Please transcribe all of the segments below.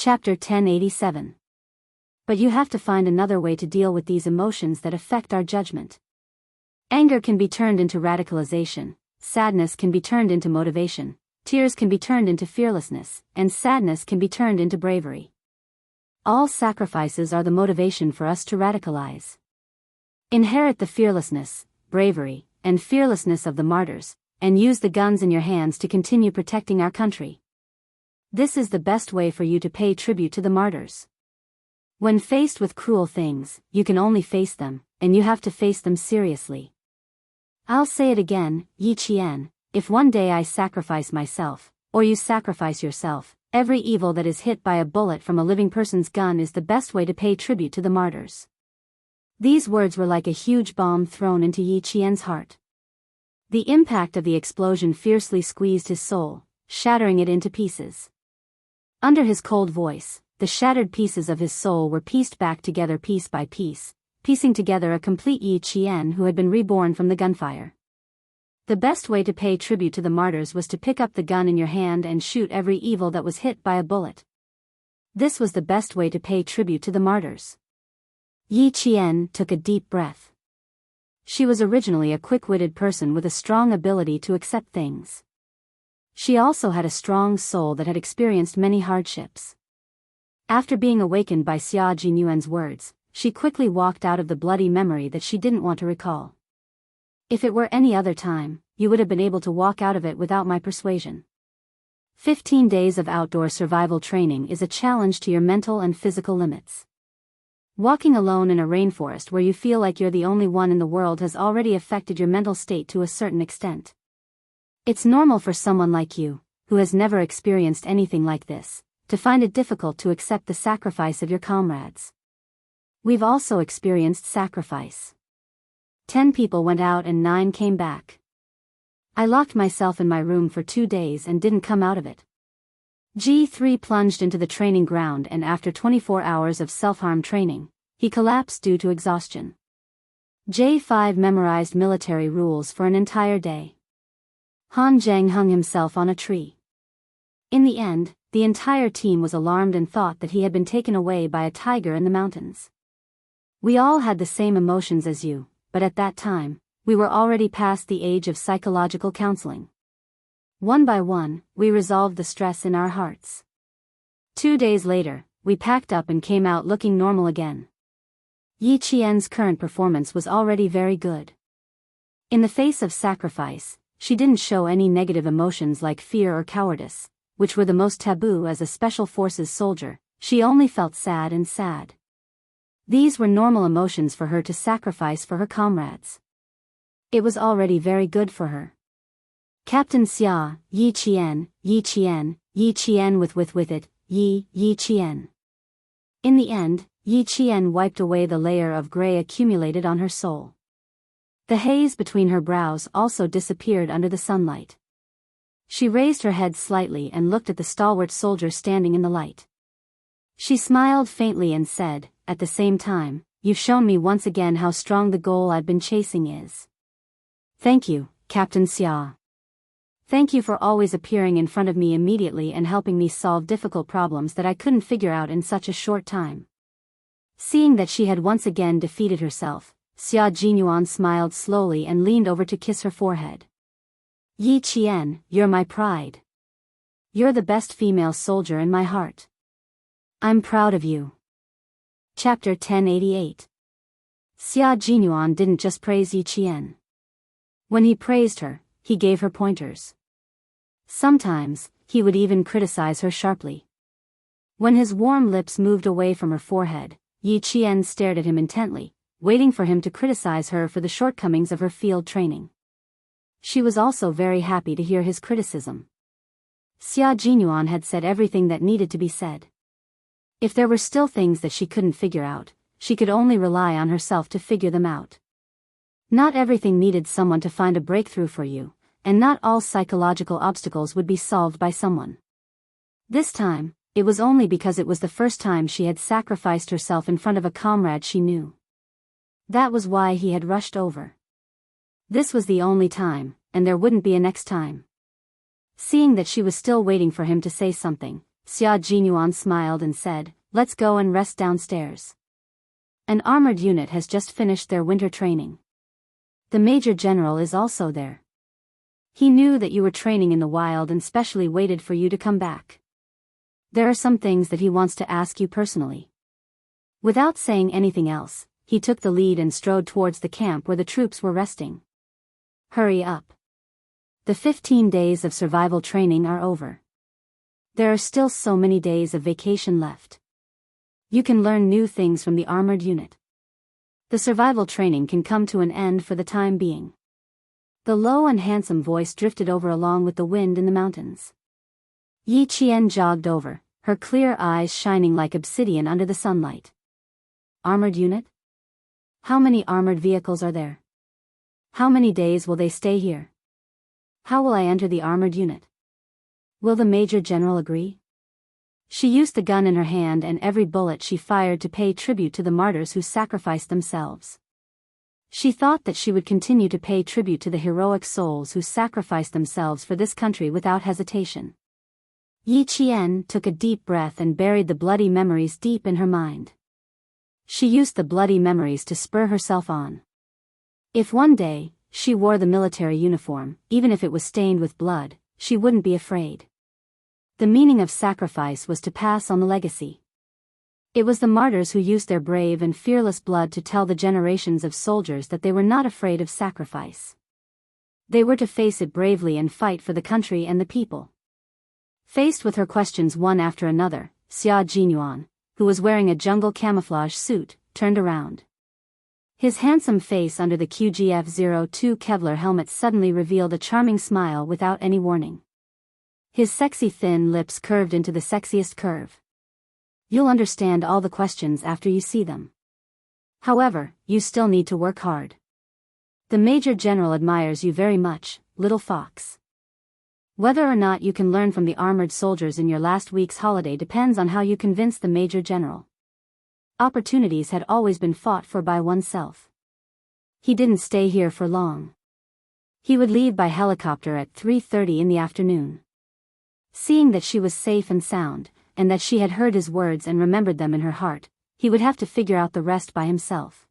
Chapter 1087. But you have to find another way to deal with these emotions that affect our judgment. Anger can be turned into radicalization, sadness can be turned into motivation, tears can be turned into fearlessness, and sadness can be turned into bravery. All sacrifices are the motivation for us to radicalize. Inherit the fearlessness, bravery, and fearlessness of the martyrs, and use the guns in your hands to continue protecting our country. This is the best way for you to pay tribute to the martyrs. When faced with cruel things, you can only face them, and you have to face them seriously. I'll say it again, Yi Qian, if one day I sacrifice myself, or you sacrifice yourself, every evil that is hit by a bullet from a living person's gun is the best way to pay tribute to the martyrs. These words were like a huge bomb thrown into Yi Qian's heart. The impact of the explosion fiercely squeezed his soul, shattering it into pieces. Under his cold voice, the shattered pieces of his soul were pieced back together piece by piece, piecing together a complete Yi Qian who had been reborn from the gunfire. The best way to pay tribute to the martyrs was to pick up the gun in your hand and shoot every evil that was hit by a bullet. This was the best way to pay tribute to the martyrs. Yi Qian took a deep breath. She was originally a quick-witted person with a strong ability to accept things. She also had a strong soul that had experienced many hardships. After being awakened by Xia Jinyuan's words, she quickly walked out of the bloody memory that she didn't want to recall. If it were any other time, you would have been able to walk out of it without my persuasion. 15 days of outdoor survival training is a challenge to your mental and physical limits. Walking alone in a rainforest where you feel like you're the only one in the world has already affected your mental state to a certain extent. It's normal for someone like you, who has never experienced anything like this, to find it difficult to accept the sacrifice of your comrades. We've also experienced sacrifice. 10 people went out and 9 came back. I locked myself in my room for 2 days and didn't come out of it. G3 plunged into the training ground and after 24 hours of self-harm training, he collapsed due to exhaustion. J5 memorized military rules for an entire day. Han Zheng hung himself on a tree. In the end, the entire team was alarmed and thought that he had been taken away by a tiger in the mountains. We all had the same emotions as you, but at that time, we were already past the age of psychological counseling. One by one, we resolved the stress in our hearts. 2 days later, we packed up and came out looking normal again. Yi Qian's current performance was already very good. In the face of sacrifice, she didn't show any negative emotions like fear or cowardice, which were the most taboo as a Special Forces soldier. She only felt sad and sad. These were normal emotions for her to sacrifice for her comrades. It was already very good for her. Captain Xia, Yi Qian, Yi Qian, Yi Qian with it, Yi Qian. In the end, Yi Qian wiped away the layer of gray accumulated on her soul. The haze between her brows also disappeared under the sunlight. She raised her head slightly and looked at the stalwart soldier standing in the light. She smiled faintly and said, at the same time, "You've shown me once again how strong the goal I've been chasing is. Thank you, Captain Xia. Thank you for always appearing in front of me immediately and helping me solve difficult problems that I couldn't figure out in such a short time." Seeing that she had once again defeated herself, Xia Jinyuan smiled slowly and leaned over to kiss her forehead. "Yi Qian, you're my pride. You're the best female soldier in my heart. I'm proud of you." Chapter 1088. Xia Jinyuan didn't just praise Yi Qian. When he praised her, he gave her pointers. Sometimes, he would even criticize her sharply. When his warm lips moved away from her forehead, Yi Qian stared at him intently, waiting for him to criticize her for the shortcomings of her field training. She was also very happy to hear his criticism. Xia Jinyuan had said everything that needed to be said. If there were still things that she couldn't figure out, she could only rely on herself to figure them out. Not everything needed someone to find a breakthrough for you, and not all psychological obstacles would be solved by someone. This time, it was only because it was the first time she had sacrificed herself in front of a comrade she knew. That was why he had rushed over. This was the only time, and there wouldn't be a next time. Seeing that she was still waiting for him to say something, Xia Jinyuan smiled and said, "Let's go and rest downstairs. An armored unit has just finished their winter training. The Major General is also there. He knew that you were training in the wild and specially waited for you to come back. There are some things that he wants to ask you personally." Without saying anything else, he took the lead and strode towards the camp where the troops were resting. "Hurry up. The 15 days of survival training are over. There are still so many days of vacation left. You can learn new things from the armored unit. The survival training can come to an end for the time being." The low and handsome voice drifted over along with the wind in the mountains. Yi Qian jogged over, her clear eyes shining like obsidian under the sunlight. "Armored unit? How many armored vehicles are there? How many days will they stay here? How will I enter the armored unit? Will the Major General agree?" She used the gun in her hand and every bullet she fired to pay tribute to the martyrs who sacrificed themselves. She thought that she would continue to pay tribute to the heroic souls who sacrificed themselves for this country without hesitation. Yi Qian took a deep breath and buried the bloody memories deep in her mind. She used the bloody memories to spur herself on. If one day, she wore the military uniform, even if it was stained with blood, she wouldn't be afraid. The meaning of sacrifice was to pass on the legacy. It was the martyrs who used their brave and fearless blood to tell the generations of soldiers that they were not afraid of sacrifice. They were to face it bravely and fight for the country and the people. Faced with her questions one after another, Xia Jinyuan, who was wearing a jungle camouflage suit, turned around. His handsome face under the QGF-02 Kevlar helmet suddenly revealed a charming smile without any warning. His sexy thin lips curved into the sexiest curve. "You'll understand all the questions after you see them. However, you still need to work hard. The Major General admires you very much, little fox. Whether or not you can learn from the armored soldiers in your last week's holiday depends on how you convince the Major General." Opportunities had always been fought for by oneself. He didn't stay here for long. He would leave by helicopter at 3:30 in the afternoon. Seeing that she was safe and sound, and that she had heard his words and remembered them in her heart, he would have to figure out the rest by himself.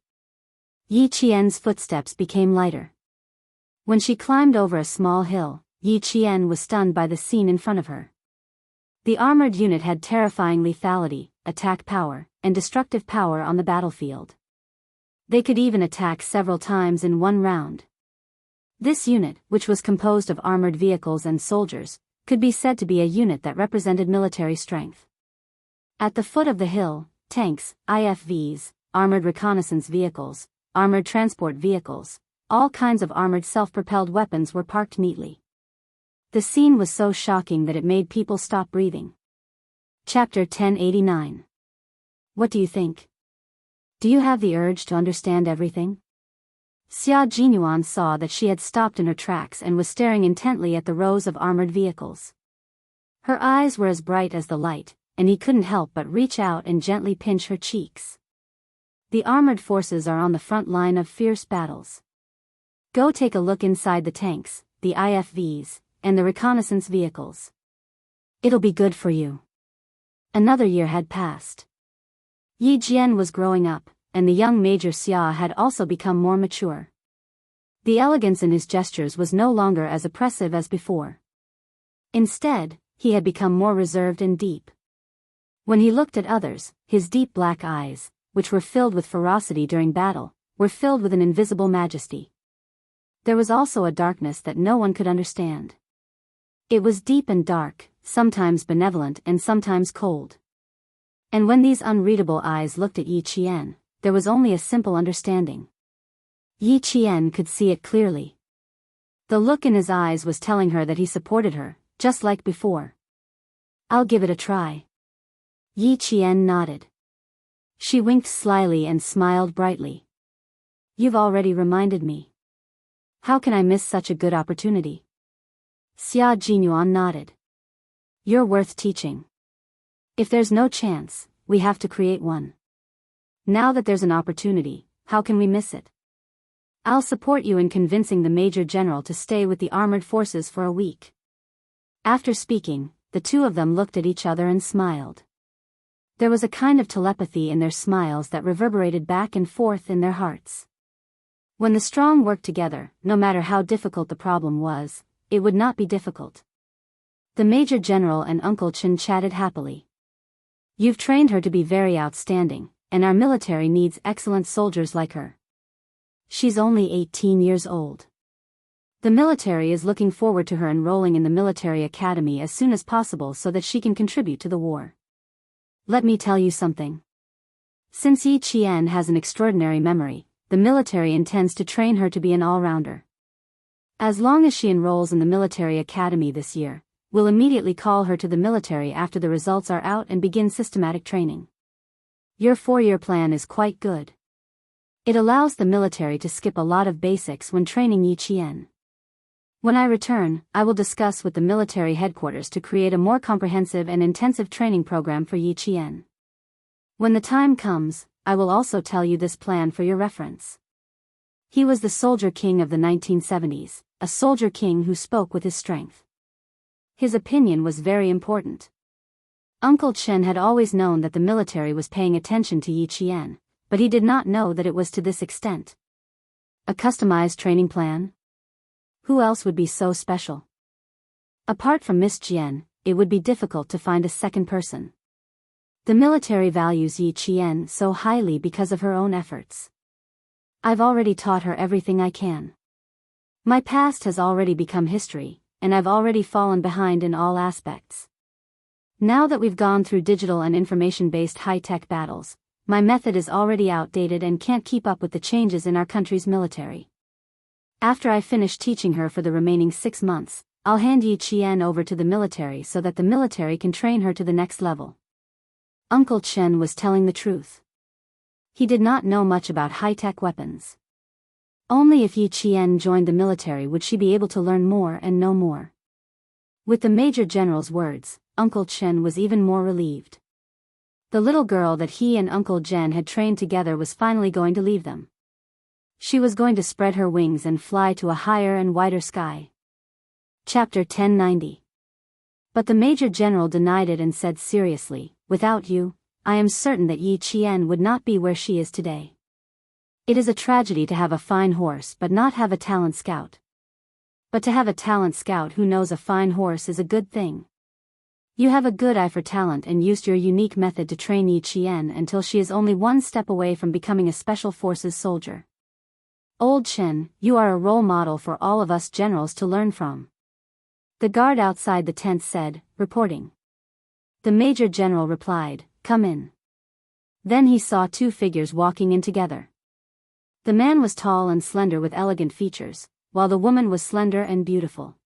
Yi Qian's footsteps became lighter. When she climbed over a small hill, Yi Qian was stunned by the scene in front of her. The armored unit had terrifying lethality, attack power, and destructive power on the battlefield. They could even attack several times in one round. This unit, which was composed of armored vehicles and soldiers, could be said to be a unit that represented military strength. At the foot of the hill, tanks, IFVs, armored reconnaissance vehicles, armored transport vehicles, all kinds of armored self-propelled weapons were parked neatly. The scene was so shocking that it made people stop breathing. Chapter 1089. What do you think? Do you have the urge to understand everything? Xia Jinyuan saw that she had stopped in her tracks and was staring intently at the rows of armored vehicles. Her eyes were as bright as the light, and he couldn't help but reach out and gently pinch her cheeks. The armored forces are on the front line of fierce battles. Go take a look inside the tanks, the IFVs, and the reconnaissance vehicles. It'll be good for you. Another year had passed. Yi Jian was growing up, and the young Major Xia had also become more mature. The elegance in his gestures was no longer as oppressive as before. Instead, he had become more reserved and deep. When he looked at others, his deep black eyes, which were filled with ferocity during battle, were filled with an invisible majesty. There was also a darkness that no one could understand. It was deep and dark, sometimes benevolent and sometimes cold. And when these unreadable eyes looked at Yi Qian, there was only a simple understanding. Yi Qian could see it clearly. The look in his eyes was telling her that he supported her, just like before. "I'll give it a try." Yi Qian nodded. She winked slyly and smiled brightly. "You've already reminded me. How can I miss such a good opportunity?" Xia Jinyuan nodded. "You're worth teaching. If there's no chance, we have to create one. Now that there's an opportunity, how can we miss it? I'll support you in convincing the Major General to stay with the armored forces for a week." After speaking, the two of them looked at each other and smiled. There was a kind of telepathy in their smiles that reverberated back and forth in their hearts. When the strong worked together, no matter how difficult the problem was, it would not be difficult. The Major General and Uncle Chen chatted happily. You've trained her to be very outstanding, and our military needs excellent soldiers like her. She's only 18 years old. The military is looking forward to her enrolling in the military academy as soon as possible so that she can contribute to the war. Let me tell you something. Since Yi Qian has an extraordinary memory, the military intends to train her to be an all-rounder. As long as she enrolls in the military academy this year, we'll immediately call her to the military after the results are out and begin systematic training. Your 4-year plan is quite good. It allows the military to skip a lot of basics when training Yi Qian. When I return, I will discuss with the military headquarters to create a more comprehensive and intensive training program for Yi Qian. When the time comes, I will also tell you this plan for your reference. He was the soldier king of the 1970s, a soldier king who spoke with his strength. His opinion was very important. Uncle Chen had always known that the military was paying attention to Yi Qian, but he did not know that it was to this extent. A customized training plan? Who else would be so special? Apart from Miss Jian, it would be difficult to find a second person. The military values Yi Qian so highly because of her own efforts. I've already taught her everything I can. My past has already become history, and I've already fallen behind in all aspects. Now that we've gone through digital and information-based high-tech battles, my method is already outdated and can't keep up with the changes in our country's military. After I finish teaching her for the remaining 6 months, I'll hand Yi Qian over to the military so that the military can train her to the next level. Uncle Chen was telling the truth. He did not know much about high-tech weapons. Only if Yi Qian joined the military would she be able to learn more and know more. With the Major General's words, Uncle Chen was even more relieved. The little girl that he and Uncle Jen had trained together was finally going to leave them. She was going to spread her wings and fly to a higher and wider sky. Chapter 1090. But the Major General denied it and said seriously, "Without you, I am certain that Yi Qian would not be where she is today. It is a tragedy to have a fine horse but not have a talent scout. But to have a talent scout who knows a fine horse is a good thing. You have a good eye for talent and used your unique method to train Yi Qian until she is only one step away from becoming a special forces soldier. Old Chen, you are a role model for all of us generals to learn from." The guard outside the tent said, reporting. The Major General replied, "Come in." Then he saw 2 figures walking in together. The man was tall and slender with elegant features, while the woman was slender and beautiful.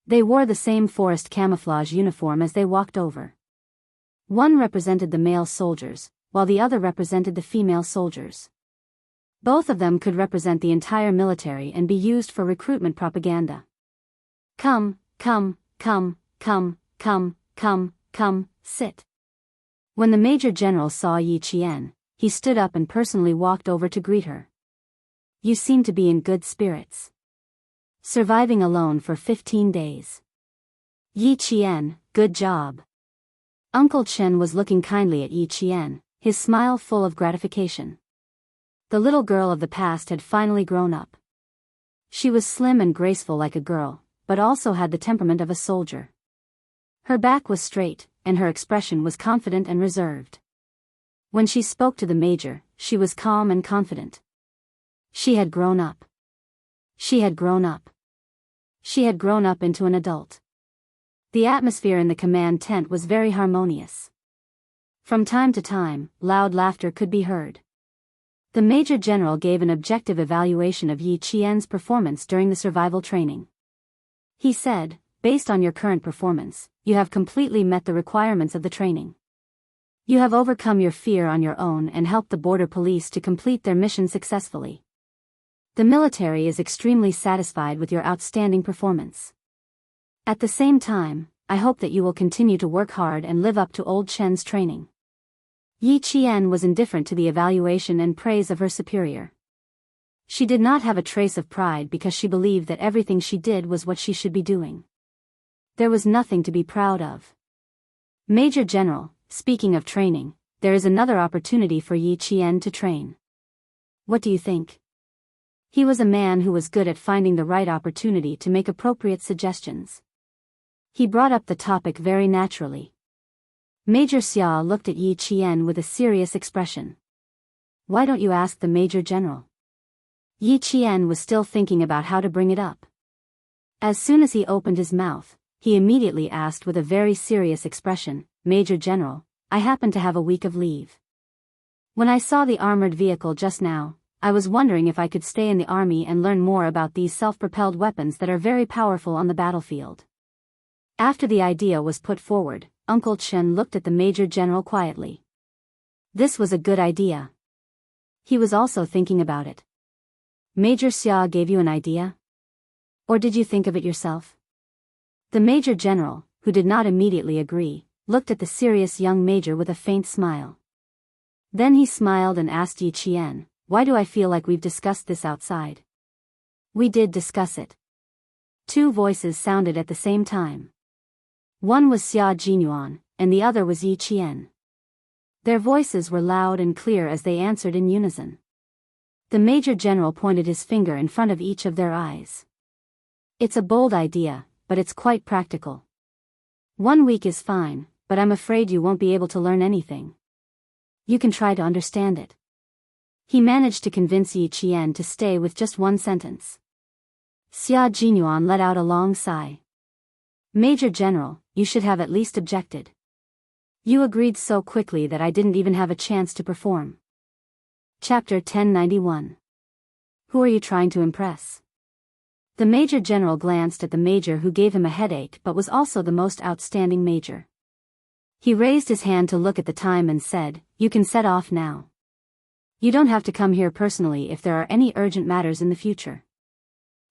They wore the same forest camouflage uniform as they walked over. One represented the male soldiers, while the other represented the female soldiers. Both of them could represent the entire military and be used for recruitment propaganda. Come, sit. When the Major General saw Yi Qian, he stood up and personally walked over to greet her. You seem to be in good spirits. Surviving alone for 15 days. Yi Qian, good job. Uncle Chen was looking kindly at Yi Qian, his smile full of gratification. The little girl of the past had finally grown up. She was slim and graceful like a girl, but also had the temperament of a soldier. Her back was straight, and her expression was confident and reserved. When she spoke to the major, she was calm and confident. She had grown up. She had grown up. She had grown up into an adult. The atmosphere in the command tent was very harmonious. From time to time, loud laughter could be heard. The Major General gave an objective evaluation of Yi Qian's performance during the survival training. He said, "Based on your current performance, you have completely met the requirements of the training. You have overcome your fear on your own and helped the border police to complete their mission successfully. The military is extremely satisfied with your outstanding performance. At the same time, I hope that you will continue to work hard and live up to Old Chen's training." Yi Qian was indifferent to the evaluation and praise of her superior. She did not have a trace of pride because she believed that everything she did was what she should be doing. There was nothing to be proud of. Major General, speaking of training, there is another opportunity for Yi Qian to train. What do you think? He was a man who was good at finding the right opportunity to make appropriate suggestions. He brought up the topic very naturally. Major Xia looked at Yi Qian with a serious expression. Why don't you ask the Major General? Yi Qian was still thinking about how to bring it up. As soon as he opened his mouth, he immediately asked with a very serious expression, Major General, I happen to have a week of leave. When I saw the armored vehicle just now, I was wondering if I could stay in the army and learn more about these self-propelled weapons that are very powerful on the battlefield. After the idea was put forward, Uncle Chen looked at the Major General quietly. This was a good idea. He was also thinking about it. Major Xia gave you an idea? Or did you think of it yourself? The Major General, who did not immediately agree, looked at the serious young major with a faint smile. Then he smiled and asked Yi Qian, why do I feel like we've discussed this outside? We did discuss it. Two voices sounded at the same time. One was Xia Jinyuan, and the other was Yi Qian. Their voices were loud and clear as they answered in unison. The Major General pointed his finger in front of each of their eyes. It's a bold idea, but it's quite practical. 1 week is fine, but I'm afraid you won't be able to learn anything. You can try to understand it. He managed to convince Yi Qian to stay with just one sentence. Xia Jinyuan let out a long sigh. Major General, you should have at least objected. You agreed so quickly that I didn't even have a chance to perform. Chapter 1091. Who are you trying to impress? The Major General glanced at the major who gave him a headache but was also the most outstanding major. He raised his hand to look at the time and said, you can set off now. You don't have to come here personally if there are any urgent matters in the future.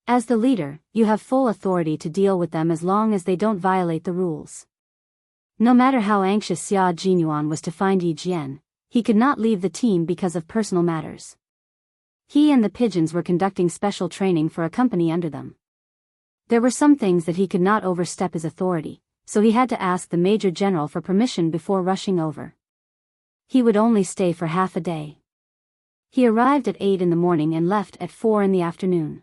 As the leader, you have full authority to deal with them as long as they don't violate the rules. No matter how anxious Xia Jinyuan was to find Yi Jian, he could not leave the team because of personal matters. He and the pigeons were conducting special training for a company under them. There were some things that he could not overstep his authority, so he had to ask the Major General for permission before rushing over. He would only stay for half a day. He arrived at 8 in the morning and left at 4 in the afternoon.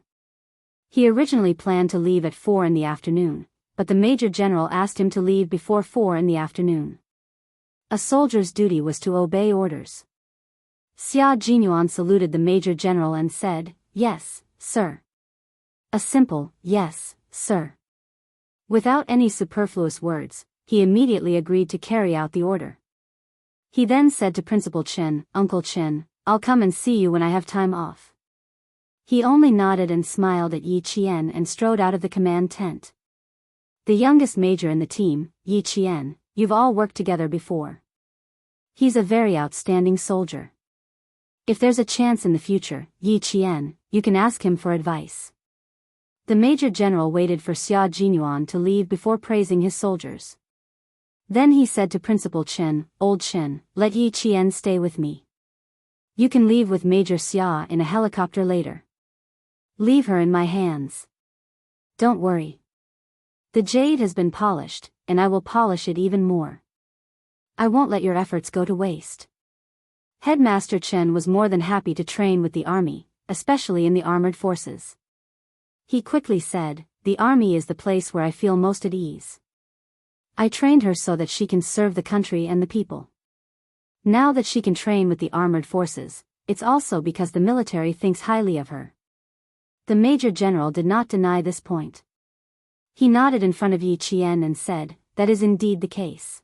He originally planned to leave at 4 in the afternoon, but the Major General asked him to leave before 4 in the afternoon. A soldier's duty was to obey orders. Xia Jinyuan saluted the Major General and said, yes, sir. A simple, yes, sir. Without any superfluous words, he immediately agreed to carry out the order. He then said to Principal Chen, Uncle Chen, I'll come and see you when I have time off. He only nodded and smiled at Yi Qian and strode out of the command tent. The youngest major in the team, Yi Qian, you've all worked together before. He's a very outstanding soldier. If there's a chance in the future, Yi Qian, you can ask him for advice. The Major General waited for Xia Jinyuan to leave before praising his soldiers. Then he said to Principal Chen, Old Chen, let Yi Qian stay with me. You can leave with Major Xia in a helicopter later. Leave her in my hands. Don't worry. The jade has been polished, and I will polish it even more. I won't let your efforts go to waste. Headmaster Chen was more than happy to train with the army, especially in the armored forces. He quickly said, the army is the place where I feel most at ease. I trained her so that she can serve the country and the people. Now that she can train with the armored forces, it's also because the military thinks highly of her. The Major General did not deny this point. He nodded in front of Yi Qian and said, that is indeed the case.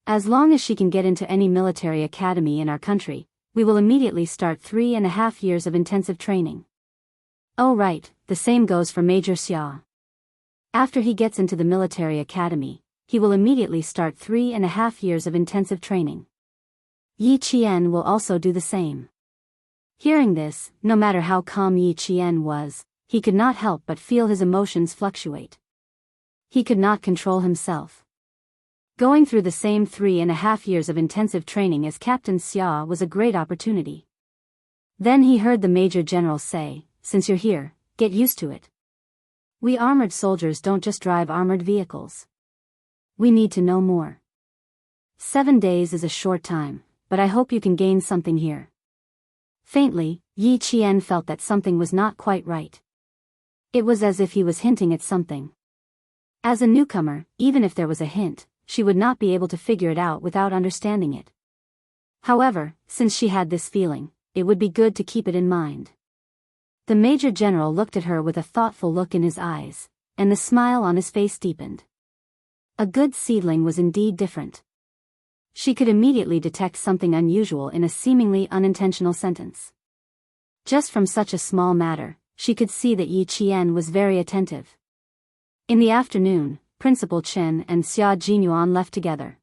As long as she can get into any military academy in our country, we will immediately start 3.5 years of intensive training. Oh right, the same goes for Major Xia. After he gets into the military academy, he will immediately start 3.5 years of intensive training. Yi Qian will also do the same. Hearing this, no matter how calm Yi Qian was, he could not help but feel his emotions fluctuate. He could not control himself. Going through the same 3.5 years of intensive training as Captain Xia was a great opportunity. Then he heard the Major General say, since you're here, get used to it. We armored soldiers don't just drive armored vehicles. We need to know more. 7 days is a short time, but I hope you can gain something here. Faintly, Yi Qian felt that something was not quite right. It was as if he was hinting at something. As a newcomer, even if there was a hint, she would not be able to figure it out without understanding it. However, since she had this feeling, it would be good to keep it in mind. The Major General looked at her with a thoughtful look in his eyes, and the smile on his face deepened. A good seedling was indeed different. She could immediately detect something unusual in a seemingly unintentional sentence. Just from such a small matter, she could see that Yi Qian was very attentive. In the afternoon, Principal Chen and Xia Jinyuan left together.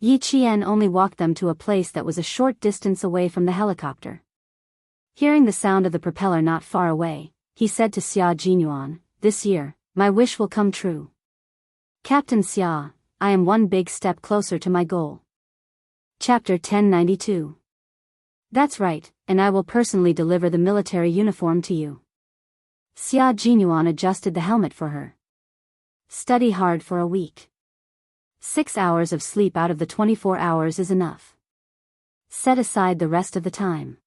Yi Qian only walked them to a place that was a short distance away from the helicopter. Hearing the sound of the propeller not far away, he said to Xia Jinyuan, "This year, my wish will come true. Captain Xia, I am one big step closer to my goal." Chapter 1092. That's right, and I will personally deliver the military uniform to you. Xia Jinyuan adjusted the helmet for her. Study hard for a week. 6 hours of sleep out of the 24 hours is enough. Set aside the rest of the time.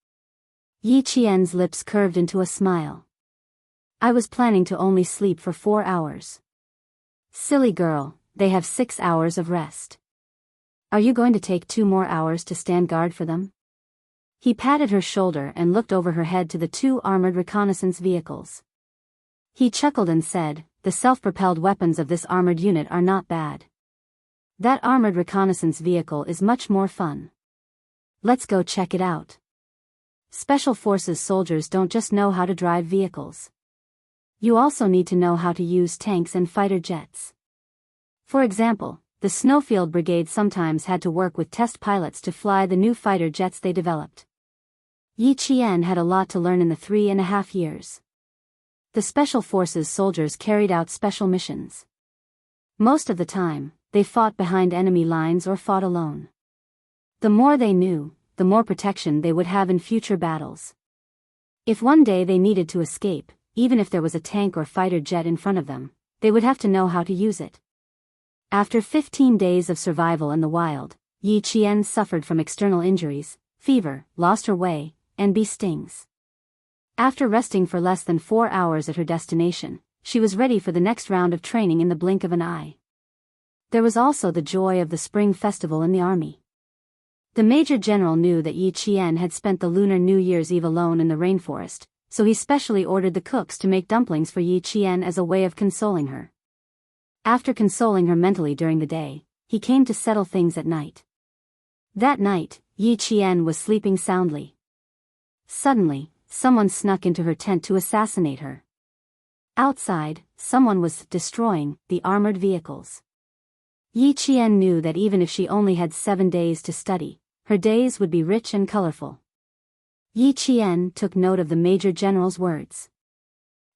Yi Qian's lips curved into a smile. I was planning to only sleep for 4 hours. Silly girl, they have 6 hours of rest. Are you going to take 2 more hours to stand guard for them? He patted her shoulder and looked over her head to the 2 armored reconnaissance vehicles. He chuckled and said, "The self-propelled weapons of this armored unit are not bad. That armored reconnaissance vehicle is much more fun. Let's go check it out." Special Forces soldiers don't just know how to drive vehicles. You also need to know how to use tanks and fighter jets. For example, the Snowfield Brigade sometimes had to work with test pilots to fly the new fighter jets they developed. Yi Qian had a lot to learn in the 3.5 years. The Special Forces soldiers carried out special missions. Most of the time, they fought behind enemy lines or fought alone. The more they knew, the more protection they would have in future battles. If one day they needed to escape, even if there was a tank or fighter jet in front of them, they would have to know how to use it. After 15 days of survival in the wild, Yi Qian suffered from external injuries, fever, lost her way, and bee stings. After resting for less than 4 hours at her destination, she was ready for the next round of training in the blink of an eye. There was also the joy of the spring festival in the army. The Major General knew that Yi Qian had spent the Lunar New Year's Eve alone in the rainforest, so he specially ordered the cooks to make dumplings for Yi Qian as a way of consoling her. After consoling her mentally during the day, he came to settle things at night. That night, Yi Qian was sleeping soundly. Suddenly, someone snuck into her tent to assassinate her. Outside, someone was destroying the armored vehicles. Yi Qian knew that even if she only had 7 days to study, her days would be rich and colorful. Yi Qian took note of the Major General's words.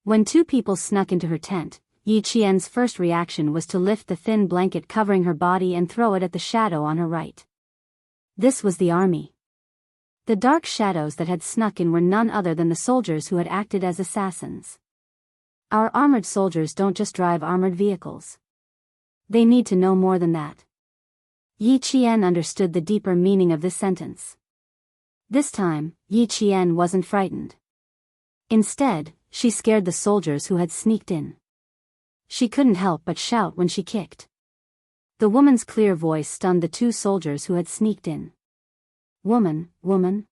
When 2 people snuck into her tent, Yi Qian's first reaction was to lift the thin blanket covering her body and throw it at the shadow on her right. This was the army. The dark shadows that had snuck in were none other than the soldiers who had acted as assassins. Our armored soldiers don't just drive armored vehicles. They need to know more than that. Yi Qian understood the deeper meaning of this sentence. This time, Yi Qian wasn't frightened. Instead, she scared the soldiers who had sneaked in. She couldn't help but shout when she kicked. The woman's clear voice stunned the 2 soldiers who had sneaked in. Woman?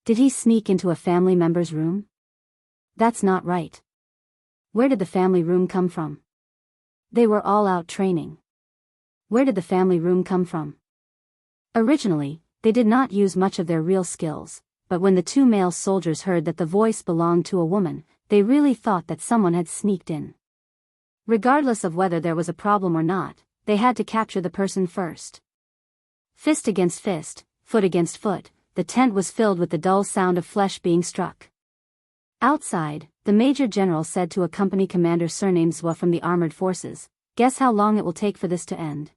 Did he sneak into a family member's room? That's not right. Where did the family room come from? They were all out training. Where did the family room come from? Originally, they did not use much of their real skills, but when the 2 male soldiers heard that the voice belonged to a woman, they really thought that someone had sneaked in. Regardless of whether there was a problem or not, they had to capture the person first. Fist against fist, foot against foot, the tent was filled with the dull sound of flesh being struck. Outside, the Major General said to a company commander surnamed Zhua from the armored forces, "Guess how long it will take for this to end?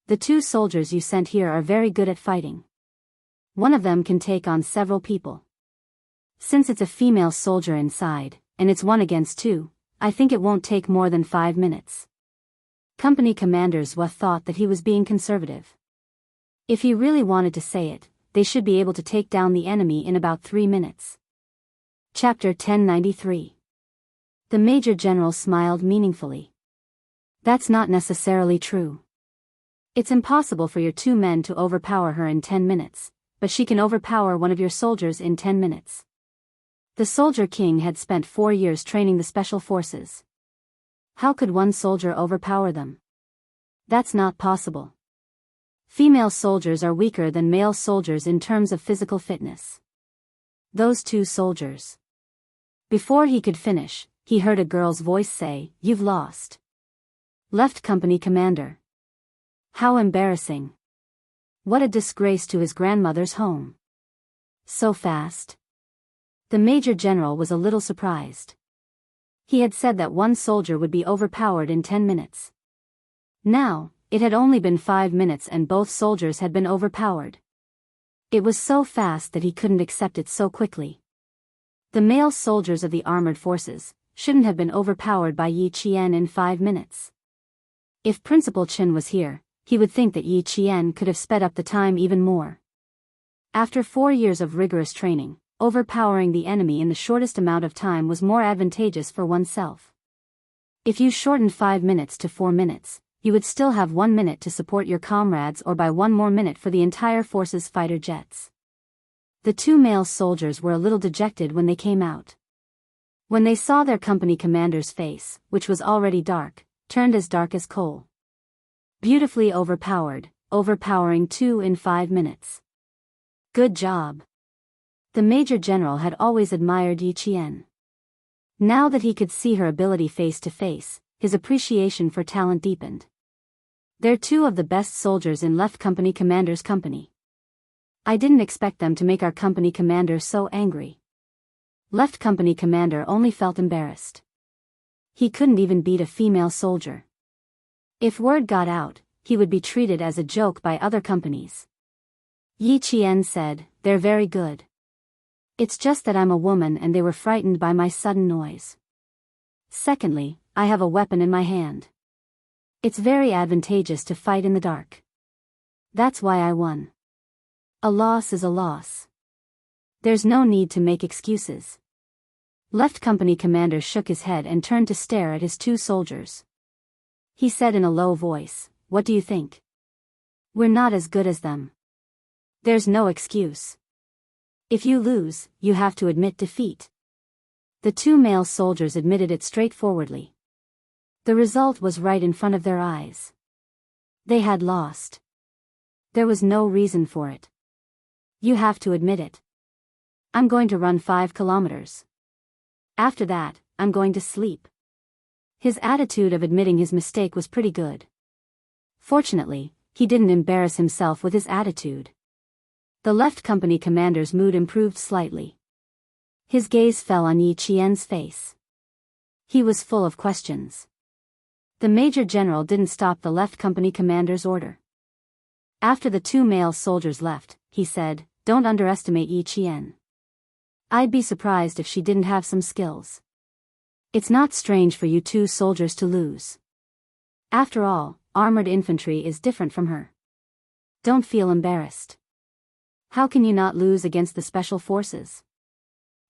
The 2 soldiers you sent here are very good at fighting. One of them can take on several people. Since it's a female soldier inside, and it's 1 against 2, I think it won't take more than 5 minutes. Company Commander Zhua thought that he was being conservative. If he really wanted to say it, they should be able to take down the enemy in about 3 minutes. Chapter 1093. The Major General smiled meaningfully. That's not necessarily true. It's impossible for your 2 men to overpower her in 10 minutes, but she can overpower one of your soldiers in 10 minutes. The Soldier King had spent 4 years training the special forces. How could one soldier overpower them? That's not possible. Female soldiers are weaker than male soldiers in terms of physical fitness. Those 2 soldiers. Before he could finish, he heard a girl's voice say, "You've lost." Left Company Commander. How embarrassing. What a disgrace to his grandmother's home. So fast. The Major General was a little surprised. He had said that one soldier would be overpowered in 10 minutes. Now, it had only been 5 minutes and both soldiers had been overpowered. It was so fast that he couldn't accept it so quickly. The male soldiers of the armored forces shouldn't have been overpowered by Yi Qian in 5 minutes. If Principal Chen was here, he would think that Yi Qian could have sped up the time even more. After 4 years of rigorous training, overpowering the enemy in the shortest amount of time was more advantageous for oneself. If you shortened 5 minutes to 4 minutes, you would still have 1 minute to support your comrades or by 1 more minute for the entire force's fighter jets. The 2 male soldiers were a little dejected when they came out. When they saw their company commander's face, which was already dark, turned as dark as coal. Beautifully overpowered, overpowering 2 in 5 minutes. Good job. The Major General had always admired Yi Qian. Now that he could see her ability face to face, his appreciation for talent deepened. They're 2 of the best soldiers in Left Company Commander's company. I didn't expect them to make our company commander so angry. Left Company Commander only felt embarrassed. He couldn't even beat a female soldier. If word got out, he would be treated as a joke by other companies. Yi Qian said, "They're very good. It's just that I'm a woman and they were frightened by my sudden noise. Secondly, I have a weapon in my hand. It's very advantageous to fight in the dark. That's why I won. A loss is a loss. There's no need to make excuses." Left Company Commander shook his head and turned to stare at his 2 soldiers. He said in a low voice, "What do you think? We're not as good as them. There's no excuse. If you lose, you have to admit defeat." The 2 male soldiers admitted it straightforwardly. The result was right in front of their eyes. They had lost. There was no reason for it. You have to admit it. I'm going to run 5 kilometers. After that, I'm going to sleep. His attitude of admitting his mistake was pretty good. Fortunately, he didn't embarrass himself with his attitude. The Left Company Commander's mood improved slightly. His gaze fell on Yi Qian's face. He was full of questions. The Major General didn't stop the Left Company Commander's order. After the 2 male soldiers left, he said, "Don't underestimate Yi Qian. I'd be surprised if she didn't have some skills. It's not strange for you 2 soldiers to lose. After all, armored infantry is different from her. Don't feel embarrassed. How can you not lose against the special forces?"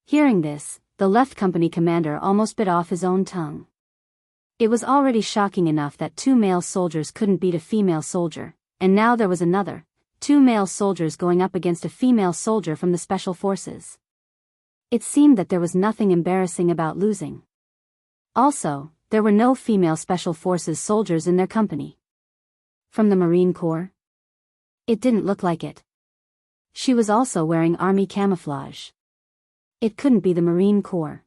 Hearing this, the Left Company Commander almost bit off his own tongue. It was already shocking enough that 2 male soldiers couldn't beat a female soldier, and now there was another, 2 male soldiers going up against a female soldier from the special forces. It seemed that there was nothing embarrassing about losing. Also, there were no female special forces soldiers in their company. From the Marine Corps? It didn't look like it. She was also wearing army camouflage. It couldn't be the Marine Corps.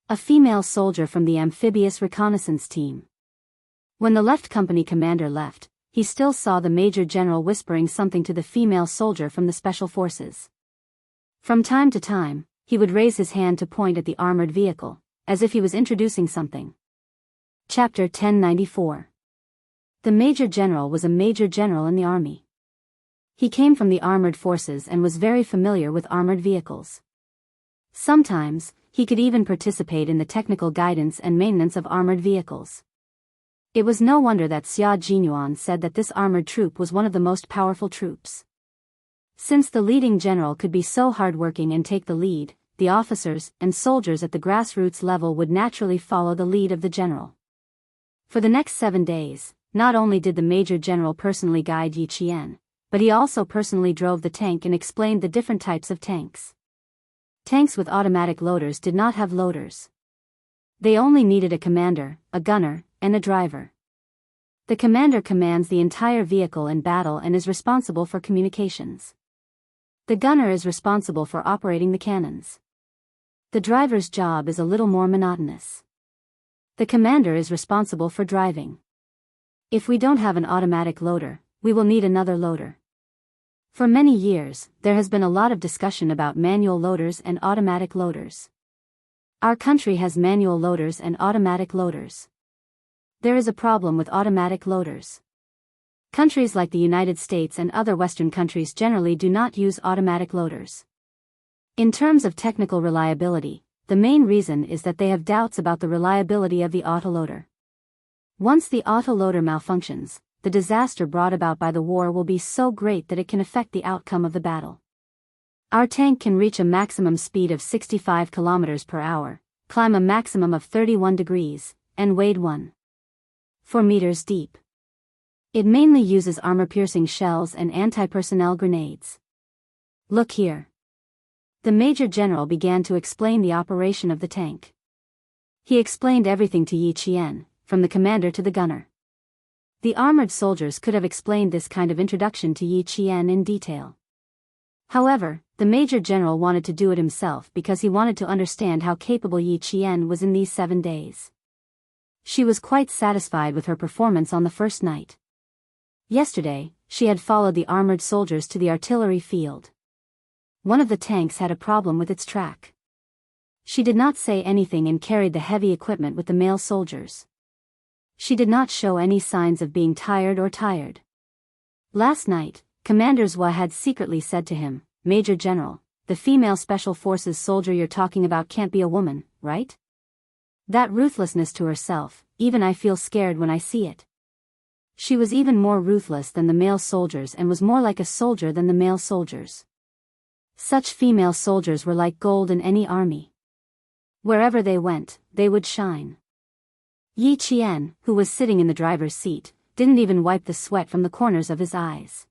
A female soldier from the amphibious reconnaissance team. When the Left Company Commander left, he still saw the Major General whispering something to the female soldier from the special forces. From time to time, he would raise his hand to point at the armored vehicle, as if he was introducing something. Chapter 1094. The Major General was a Major General in the army. He came from the armored forces and was very familiar with armored vehicles. Sometimes, he could even participate in the technical guidance and maintenance of armored vehicles. It was no wonder that Xia Jinyuan said that this armored troop was one of the most powerful troops. Since the leading general could be so hardworking and take the lead, the officers and soldiers at the grassroots level would naturally follow the lead of the general. For the next 7 days, not only did the major general personally guide Yi Qian, but he also personally drove the tank and explained the different types of tanks. Tanks with automatic loaders did not have loaders. They only needed a commander, a gunner, and a driver. The commander commands the entire vehicle in battle and is responsible for communications. The gunner is responsible for operating the cannons. The driver's job is a little more monotonous. The commander is responsible for driving. If we don't have an automatic loader, we will need another loader. For many years, there has been a lot of discussion about manual loaders and automatic loaders. Our country has manual loaders and automatic loaders. There is a problem with automatic loaders. Countries like the United States and other Western countries generally do not use automatic loaders. In terms of technical reliability, the main reason is that they have doubts about the reliability of the autoloader. Once the autoloader malfunctions, the disaster brought about by the war will be so great that it can affect the outcome of the battle. Our tank can reach a maximum speed of 65 km per hour, climb a maximum of 31 degrees, and wade 1.4 meters deep. It mainly uses armor-piercing shells and anti-personnel grenades. Look here. The Major General began to explain the operation of the tank. He explained everything to Yi Qian, from the commander to the gunner. The armored soldiers could have explained this kind of introduction to Yi Qian in detail. However, the Major General wanted to do it himself because he wanted to understand how capable Yi Qian was in these 7 days. She was quite satisfied with her performance on the first night. Yesterday, she had followed the armored soldiers to the artillery field. One of the tanks had a problem with its track. She did not say anything and carried the heavy equipment with the male soldiers. She did not show any signs of being tired. Last night, Commander Zhua had secretly said to him, "Major General, the female Special Forces soldier you're talking about can't be a woman, right? That ruthlessness to herself, even I feel scared when I see it." She was even more ruthless than the male soldiers and was more like a soldier than the male soldiers. Such female soldiers were like gold in any army. Wherever they went, they would shine. Yi Qian, who was sitting in the driver's seat, didn't even wipe the sweat from the corners of his eyes.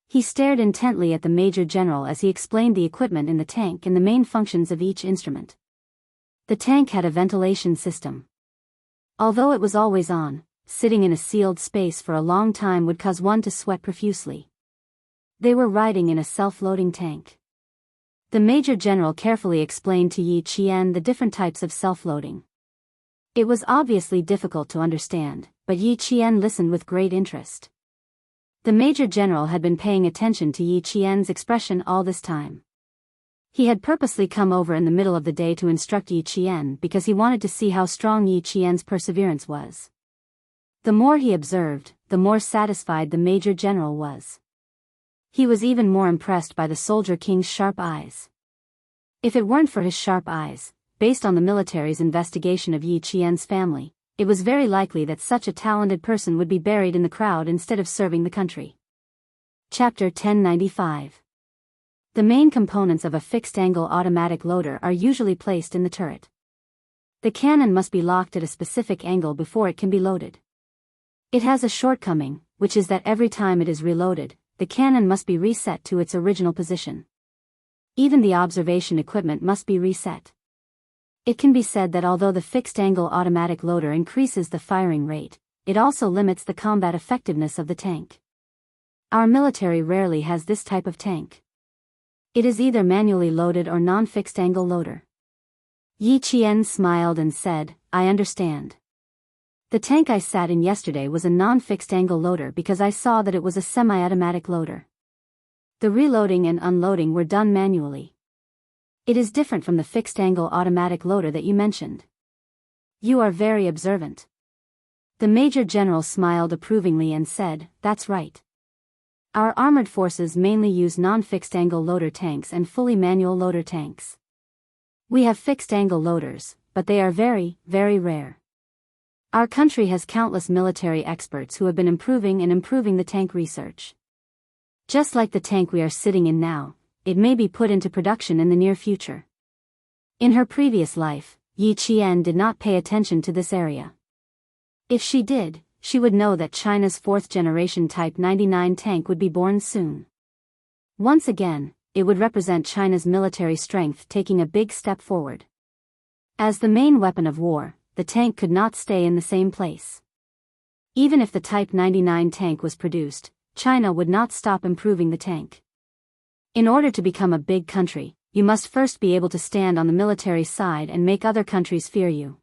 He stared intently at the Major General as he explained the equipment in the tank and the main functions of each instrument. The tank had a ventilation system. Although it was always on, sitting in a sealed space for a long time would cause one to sweat profusely. They were riding in a self-loading tank. The Major General carefully explained to Yi Qian the different types of self-loading. It was obviously difficult to understand, but Yi Qian listened with great interest. The Major General had been paying attention to Yi Qian's expression all this time. He had purposely come over in the middle of the day to instruct Yi Qian because he wanted to see how strong Yi Qian's perseverance was. The more he observed, the more satisfied the Major General was. He was even more impressed by the Soldier King's sharp eyes. If it weren't for his sharp eyes, based on the military's investigation of Yi Qian's family, it was very likely that such a talented person would be buried in the crowd instead of serving the country. Chapter 1095. The main components of a fixed-angle automatic loader are usually placed in the turret. The cannon must be locked at a specific angle before it can be loaded. It has a shortcoming, which is that every time it is reloaded, the cannon must be reset to its original position. Even the observation equipment must be reset. It can be said that although the fixed-angle automatic loader increases the firing rate, it also limits the combat effectiveness of the tank. Our military rarely has this type of tank. It is either manually loaded or non-fixed-angle loader. Yi Qian smiled and said, "I understand. The tank I sat in yesterday was a non-fixed-angle loader because I saw that it was a semi-automatic loader. The reloading and unloading were done manually. It is different from the fixed-angle automatic loader that you mentioned. You are very observant." The Major General smiled approvingly and said, "That's right. Our armored forces mainly use non-fixed-angle loader tanks and fully manual loader tanks. We have fixed-angle loaders, but they are very, very rare. Our country has countless military experts who have been improving the tank research. Just like the tank we are sitting in now, it may be put into production in the near future. In her previous life, Yi Qian did not pay attention to this area. If she did, she would know that China's fourth-generation Type 99 tank would be born soon. Once again, it would represent China's military strength taking a big step forward. As the main weapon of war, the tank could not stay in the same place. Even if the Type 99 tank was produced, China would not stop improving the tank. In order to become a big country, you must first be able to stand on the military side and make other countries fear you.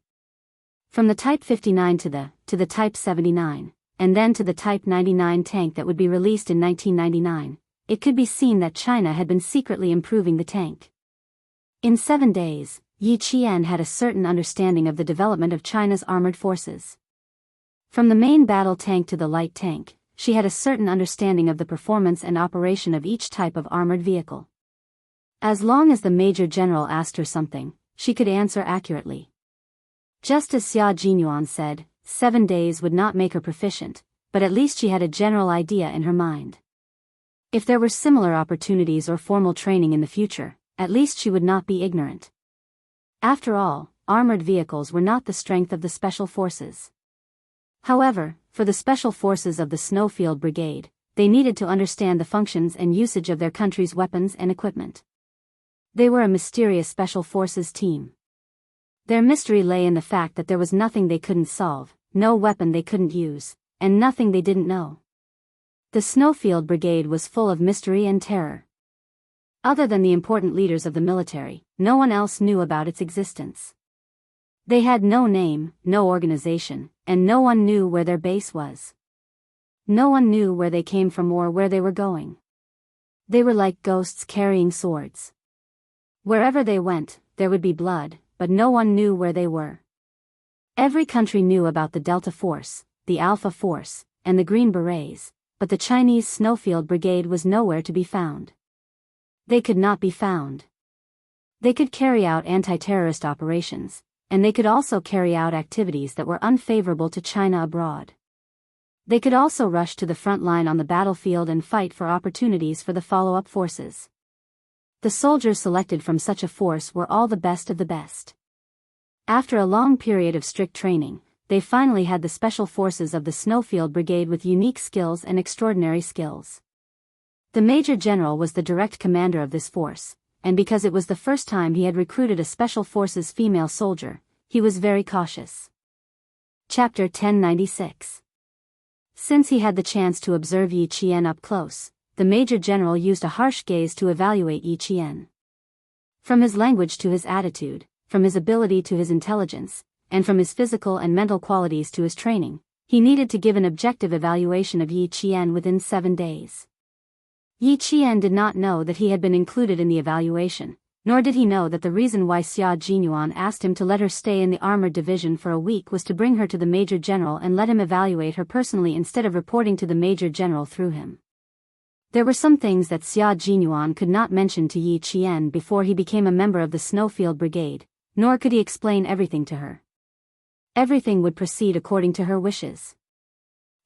From the Type 59 to the Type 79, and then to the Type 99 tank that would be released in 1999, it could be seen that China had been secretly improving the tank. In 7 days, Yi Qian had a certain understanding of the development of China's armored forces. From the main battle tank to the light tank, she had a certain understanding of the performance and operation of each type of armored vehicle. As long as the Major General asked her something, she could answer accurately. Just as Xia Jinyuan said, 7 days would not make her proficient, but at least she had a general idea in her mind. If there were similar opportunities or formal training in the future, at least she would not be ignorant. After all, armored vehicles were not the strength of the Special Forces. However, for the Special Forces of the Snowfield Brigade, they needed to understand the functions and usage of their country's weapons and equipment. They were a mysterious Special Forces team. Their mystery lay in the fact that there was nothing they couldn't solve, no weapon they couldn't use, and nothing they didn't know. The Snowfield Brigade was full of mystery and terror. Other than the important leaders of the military, no one else knew about its existence. They had no name, no organization, and no one knew where their base was. No one knew where they came from or where they were going. They were like ghosts carrying swords. Wherever they went, there would be blood, but no one knew where they were. Every country knew about the Delta Force, the Alpha Force, and the Green Berets, but the Chinese Snowfield Brigade was nowhere to be found. They could not be found. They could carry out anti-terrorist operations, and they could also carry out activities that were unfavorable to China abroad. They could also rush to the front line on the battlefield and fight for opportunities for the follow-up forces. The soldiers selected from such a force were all the best of the best. After a long period of strict training, they finally had the Special Forces of the Snowfield Brigade with unique skills and extraordinary skills. The Major General was the direct commander of this force, and because it was the first time he had recruited a Special Forces female soldier, he was very cautious. Chapter 1096. Since he had the chance to observe Yi Qian up close, the Major General used a harsh gaze to evaluate Yi Qian. From his language to his attitude, from his ability to his intelligence, and from his physical and mental qualities to his training, he needed to give an objective evaluation of Yi Qian within 7 days. Yi Qian did not know that he had been included in the evaluation, nor did he know that the reason why Xia Jinyuan asked him to let her stay in the armored division for a week was to bring her to the Major General and let him evaluate her personally instead of reporting to the Major General through him. There were some things that Xia Jinyuan could not mention to Yi Qian before he became a member of the Snowfield Brigade, nor could he explain everything to her. Everything would proceed according to her wishes.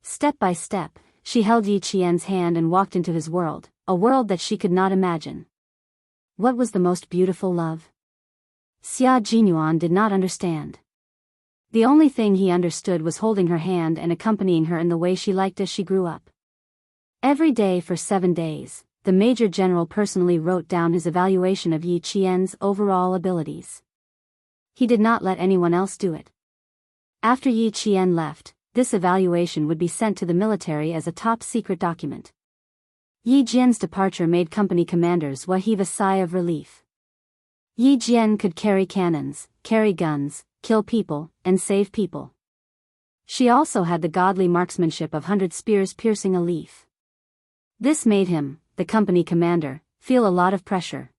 Step by step, she held Yi Qian's hand and walked into his world, a world that she could not imagine. What was the most beautiful love? Xia Jinyuan did not understand. The only thing he understood was holding her hand and accompanying her in the way she liked as she grew up. Every day for 7 days, the Major General personally wrote down his evaluation of Yi Qian's overall abilities. He did not let anyone else do it. After Yi Qian left, this evaluation would be sent to the military as a top-secret document. Yi Jian's departure made company commanders heave a sigh of relief. Yi Jian could carry cannons, carry guns, kill people, and save people. She also had the godly marksmanship of 100 spears piercing a leaf. This made him, the company commander, feel a lot of pressure.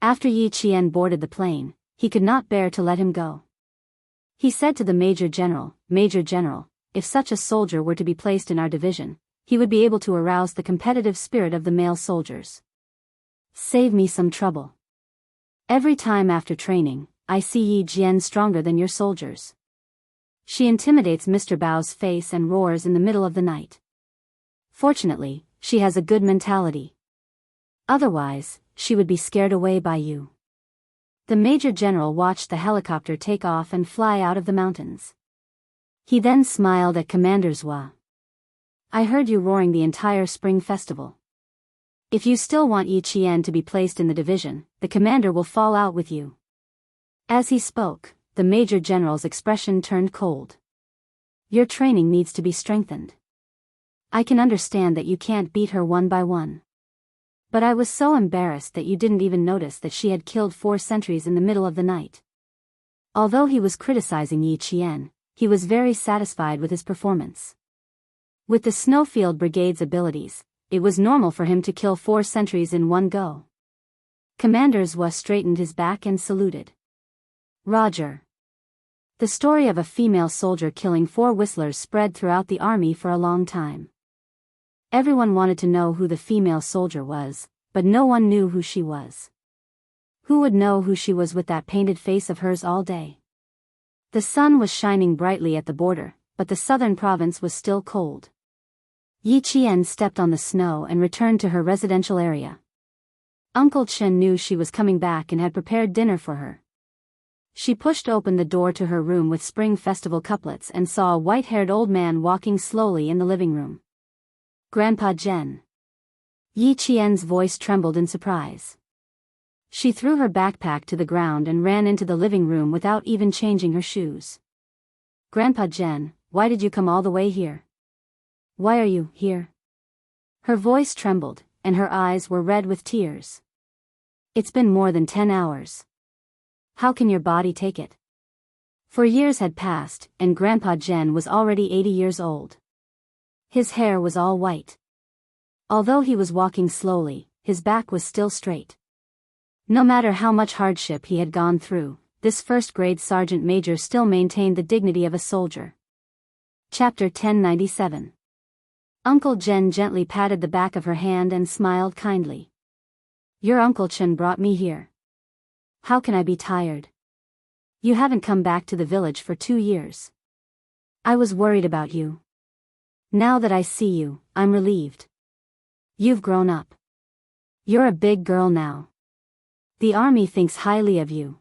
After Yi Qian boarded the plane, he could not bear to let him go. He said to the Major General, "Major General, if such a soldier were to be placed in our division, he would be able to arouse the competitive spirit of the male soldiers. Save me some trouble." Every time after training, I see Yi Jian stronger than your soldiers. She intimidates Mr. Bao's face and roars in the middle of the night. Fortunately, she has a good mentality. Otherwise, she would be scared away by you. The Major General watched the helicopter take off and fly out of the mountains. He then smiled at Commander Zhua. I heard you roaring the entire spring festival. If you still want Yi Qian to be placed in the division, the commander will fall out with you. As he spoke, the Major General's expression turned cold. Your training needs to be strengthened. I can understand that you can't beat her one by one. But I was so embarrassed that you didn't even notice that she had killed 4 sentries in the middle of the night. Although he was criticizing Yi Qian, he was very satisfied with his performance. With the Snowfield Brigade's abilities, it was normal for him to kill 4 sentries in one go. Commander Zhua straightened his back and saluted. Roger. The story of a female soldier killing 4 whistlers spread throughout the army for a long time. Everyone wanted to know who the female soldier was, but no one knew who she was. Who would know who she was with that painted face of hers all day? The sun was shining brightly at the border, but the southern province was still cold. Yi Qian stepped on the snow and returned to her residential area. Uncle Chen knew she was coming back and had prepared dinner for her. She pushed open the door to her room with Spring Festival couplets and saw a white-haired old man walking slowly in the living room. Grandpa Jen. Yi Qian's voice trembled in surprise. She threw her backpack to the ground and ran into the living room without even changing her shoes. Grandpa Jen, why did you come all the way here? Why are you here? Her voice trembled, and her eyes were red with tears. It's been more than 10 hours. How can your body take it? For years had passed, and Grandpa Jen was already 80 years old. His hair was all white. Although he was walking slowly, his back was still straight. No matter how much hardship he had gone through, this first-grade sergeant major still maintained the dignity of a soldier. Chapter 1097. Uncle Jen gently patted the back of her hand and smiled kindly. Your Uncle Chen brought me here. How can I be tired? You haven't come back to the village for 2 years. I was worried about you. Now that I see you, I'm relieved. You've grown up. You're a big girl now. The army thinks highly of you.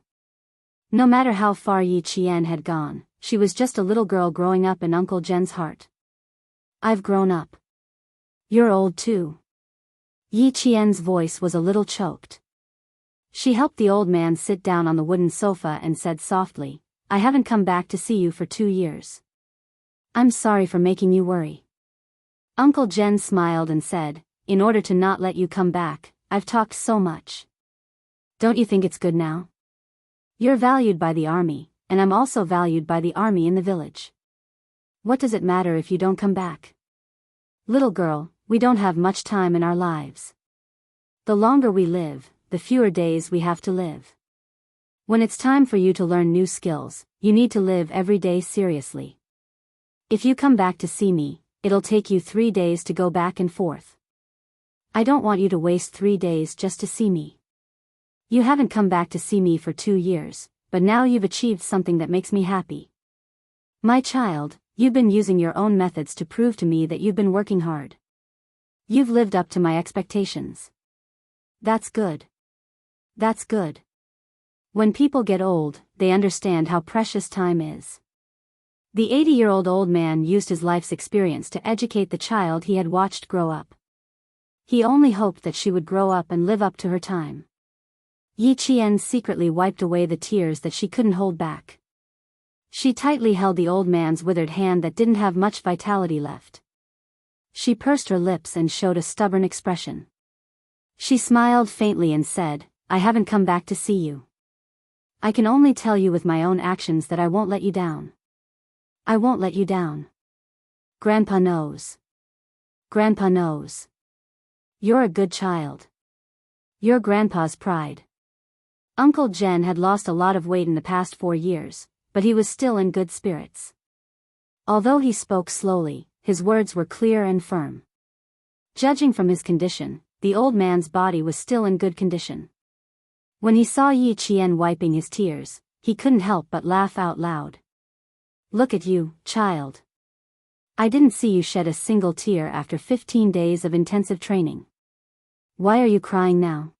No matter how far Yi Qian had gone, she was just a little girl growing up in Uncle Jen's heart. I've grown up. You're old too. Yi Qian's voice was a little choked. She helped the old man sit down on the wooden sofa and said softly, I haven't come back to see you for 2 years. I'm sorry for making you worry. Uncle Jen smiled and said, in order to not let you come back, I've talked so much. Don't you think it's good now? You're valued by the army, and I'm also valued by the army in the village. What does it matter if you don't come back? Little girl, we don't have much time in our lives. The longer we live, the fewer days we have to live. When it's time for you to learn new skills, you need to live every day seriously. If you come back to see me, it'll take you 3 days to go back and forth. I don't want you to waste 3 days just to see me. You haven't come back to see me for 2 years, but now you've achieved something that makes me happy. My child, you've been using your own methods to prove to me that you've been working hard. You've lived up to my expectations. That's good. That's good. When people get old, they understand how precious time is. The 80-year-old old man used his life's experience to educate the child he had watched grow up. He only hoped that she would grow up and live up to her time. Yi Qian secretly wiped away the tears that she couldn't hold back. She tightly held the old man's withered hand that didn't have much vitality left. She pursed her lips and showed a stubborn expression. She smiled faintly and said, I haven't come back to see you. I can only tell you with my own actions that I won't let you down. I won't let you down. Grandpa knows. Grandpa knows. You're a good child. You're Grandpa's pride. Uncle Jen had lost a lot of weight in the past 4 years, but he was still in good spirits. Although he spoke slowly, his words were clear and firm. Judging from his condition, the old man's body was still in good condition. When he saw Yi Qian wiping his tears, he couldn't help but laugh out loud. Look at you, child. I didn't see you shed a single tear after 15 days of intensive training. Why are you crying now?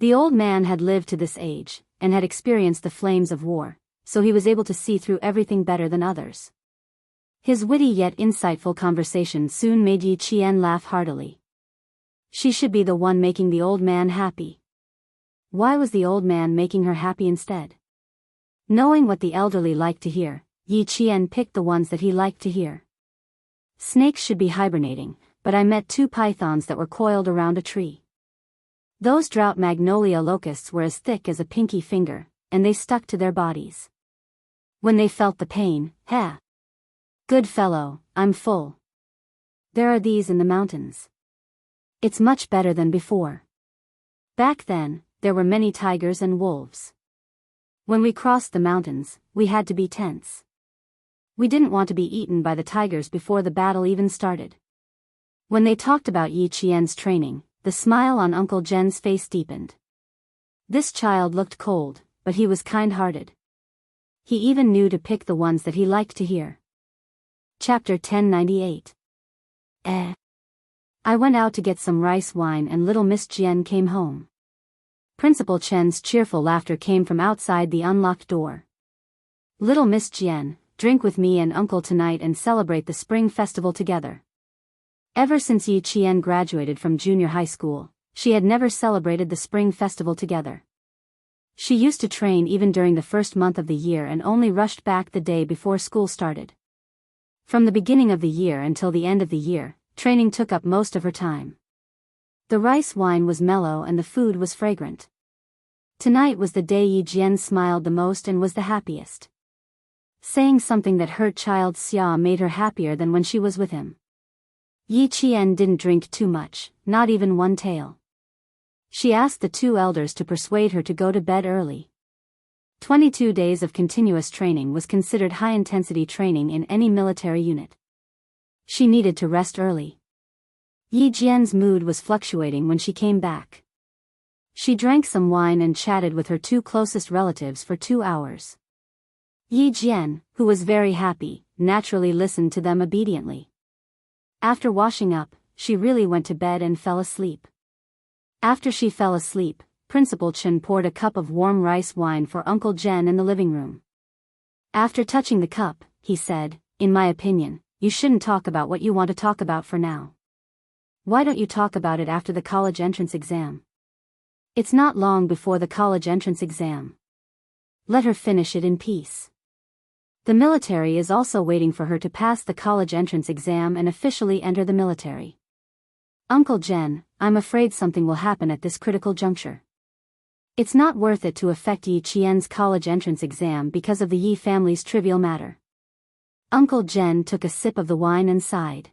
The old man had lived to this age, and had experienced the flames of war, so he was able to see through everything better than others. His witty yet insightful conversation soon made Yi Qian laugh heartily. She should be the one making the old man happy. Why was the old man making her happy instead? Knowing what the elderly liked to hear, Yi Qian picked the ones that he liked to hear. Snakes should be hibernating, but I met 2 pythons that were coiled around a tree. Those drought magnolia locusts were as thick as a pinky finger, and they stuck to their bodies. When they felt the pain, good fellow, I'm full. There are these in the mountains. It's much better than before. Back then, there were many tigers and wolves. When we crossed the mountains, we had to be tense. We didn't want to be eaten by the tigers before the battle even started. When they talked about Yi Qian's training, the smile on Uncle Jen's face deepened. This child looked cold, but he was kind-hearted. He even knew to pick the ones that he liked to hear. Chapter 1098. I went out to get some rice wine and little Miss Jian came home. Principal Chen's cheerful laughter came from outside the unlocked door. Little Miss Jian, drink with me and Uncle tonight and celebrate the spring festival together. Ever since Yi Qian graduated from junior high school, she had never celebrated the spring festival together. She used to train even during the first month of the year and only rushed back the day before school started. From the beginning of the year until the end of the year, training took up most of her time. The rice wine was mellow and the food was fragrant. Tonight was the day Yi Jian smiled the most and was the happiest. Saying something that hurt child Xia made her happier than when she was with him. Yi Qian didn't drink too much, not even one tael. She asked the 2 elders to persuade her to go to bed early. 22 days of continuous training was considered high-intensity training in any military unit. She needed to rest early. Yi Jian's mood was fluctuating when she came back. She drank some wine and chatted with her 2 closest relatives for 2 hours. Yi Jian, who was very happy, naturally listened to them obediently. After washing up, she really went to bed and fell asleep. After she fell asleep, Principal Chen poured a cup of warm rice wine for Uncle Jen in the living room. After touching the cup, he said, "In my opinion, you shouldn't talk about what you want to talk about for now. Why don't you talk about it after the college entrance exam? It's not long before the college entrance exam. Let her finish it in peace. The military is also waiting for her to pass the college entrance exam and officially enter the military. Uncle Jen, I'm afraid something will happen at this critical juncture. It's not worth it to affect Yi Qian's college entrance exam because of the Yi family's trivial matter." Uncle Jen took a sip of the wine and sighed.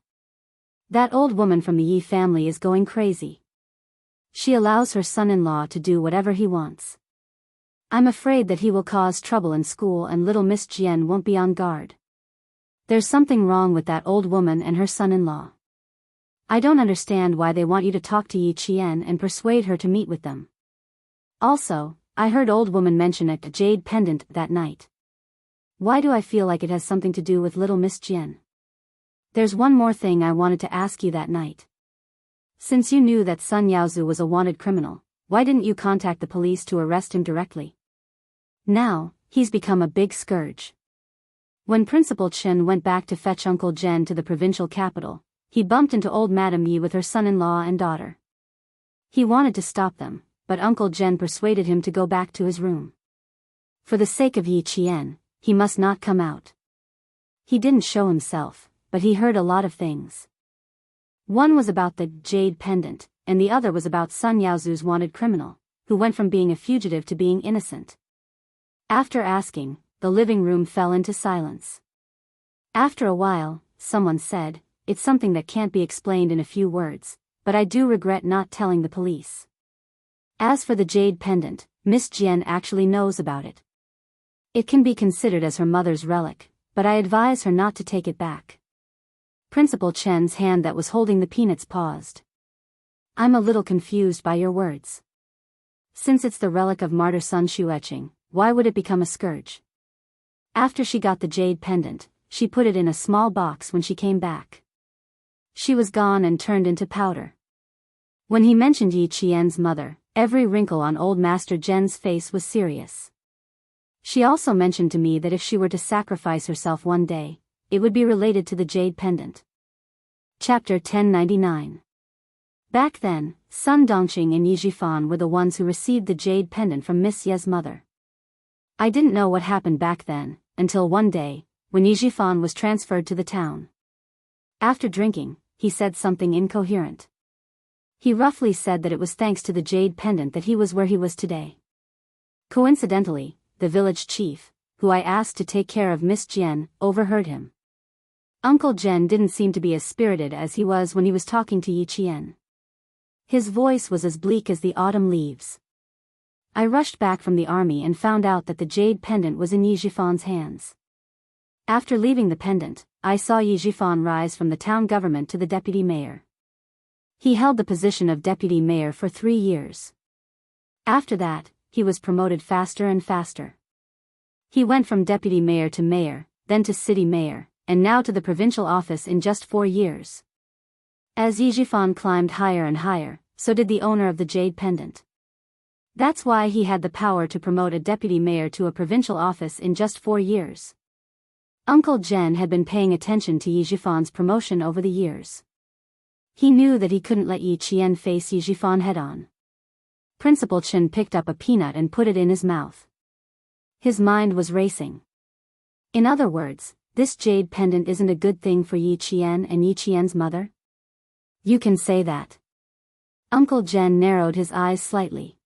That old woman from the Yi family is going crazy. She allows her son-in-law to do whatever he wants. I'm afraid that he will cause trouble in school and little Miss Jian won't be on guard. There's something wrong with that old woman and her son-in-law. I don't understand why they want you to talk to Yi Qian and persuade her to meet with them. Also, I heard old woman mention a jade pendant that night. Why do I feel like it has something to do with little Miss Jian? There's one more thing I wanted to ask you that night. Since you knew that Sun Yaozu was a wanted criminal, why didn't you contact the police to arrest him directly? Now, he's become a big scourge. When Principal Chen went back to fetch Uncle Jen to the provincial capital, he bumped into old Madame Yi with her son-in-law and daughter. He wanted to stop them, but Uncle Jen persuaded him to go back to his room. For the sake of Yi Qian, he must not come out. He didn't show himself, but he heard a lot of things. One was about the jade pendant, and the other was about Sun Yaozu's wanted criminal, who went from being a fugitive to being innocent. After asking, the living room fell into silence. After a while, someone said, "It's something that can't be explained in a few words, but I do regret not telling the police. As for the jade pendant, Miss Jian actually knows about it. It can be considered as her mother's relic, but I advise her not to take it back." Principal Chen's hand that was holding the peanuts paused. "I'm a little confused by your words. Since it's the relic of martyr Sun Xueqing, why would it become a scourge? After she got the jade pendant, she put it in a small box when she came back. She was gone and turned into powder. When he mentioned Yi Qian's mother, every wrinkle on old Master Zhen's face was serious. She also mentioned to me that if she were to sacrifice herself one day, it would be related to the jade pendant. Chapter 1099. Back then, Sun Dongqing and Yi Jifan were the ones who received the jade pendant from Miss Ye's mother. I didn't know what happened back then, until one day, when Yi Jifan was transferred to the town. After drinking, he said something incoherent. He roughly said that it was thanks to the jade pendant that he was where he was today. Coincidentally, the village chief, who I asked to take care of Miss Jian, overheard him. Uncle Zhen didn't seem to be as spirited as he was when he was talking to Yi Qian. His voice was as bleak as the autumn leaves. I rushed back from the army and found out that the jade pendant was in Yi Jifan's hands. After leaving the pendant, I saw Yi Jifan rise from the town government to the deputy mayor. He held the position of deputy mayor for 3 years. After that, he was promoted faster and faster. He went from deputy mayor to mayor, then to city mayor, and now to the provincial office in just 4 years. As Yi Jifan climbed higher and higher, so did the owner of the jade pendant. That's why he had the power to promote a deputy mayor to a provincial office in just 4 years. Uncle Zhen had been paying attention to Yi Jifan's promotion over the years. He knew that he couldn't let Yi Qian face Yi Jifan head-on. Principal Chen picked up a peanut and put it in his mouth. His mind was racing. In other words, this jade pendant isn't a good thing for Yi Qian and Yi Qian's mother? You can say that. Uncle Zhen narrowed his eyes slightly.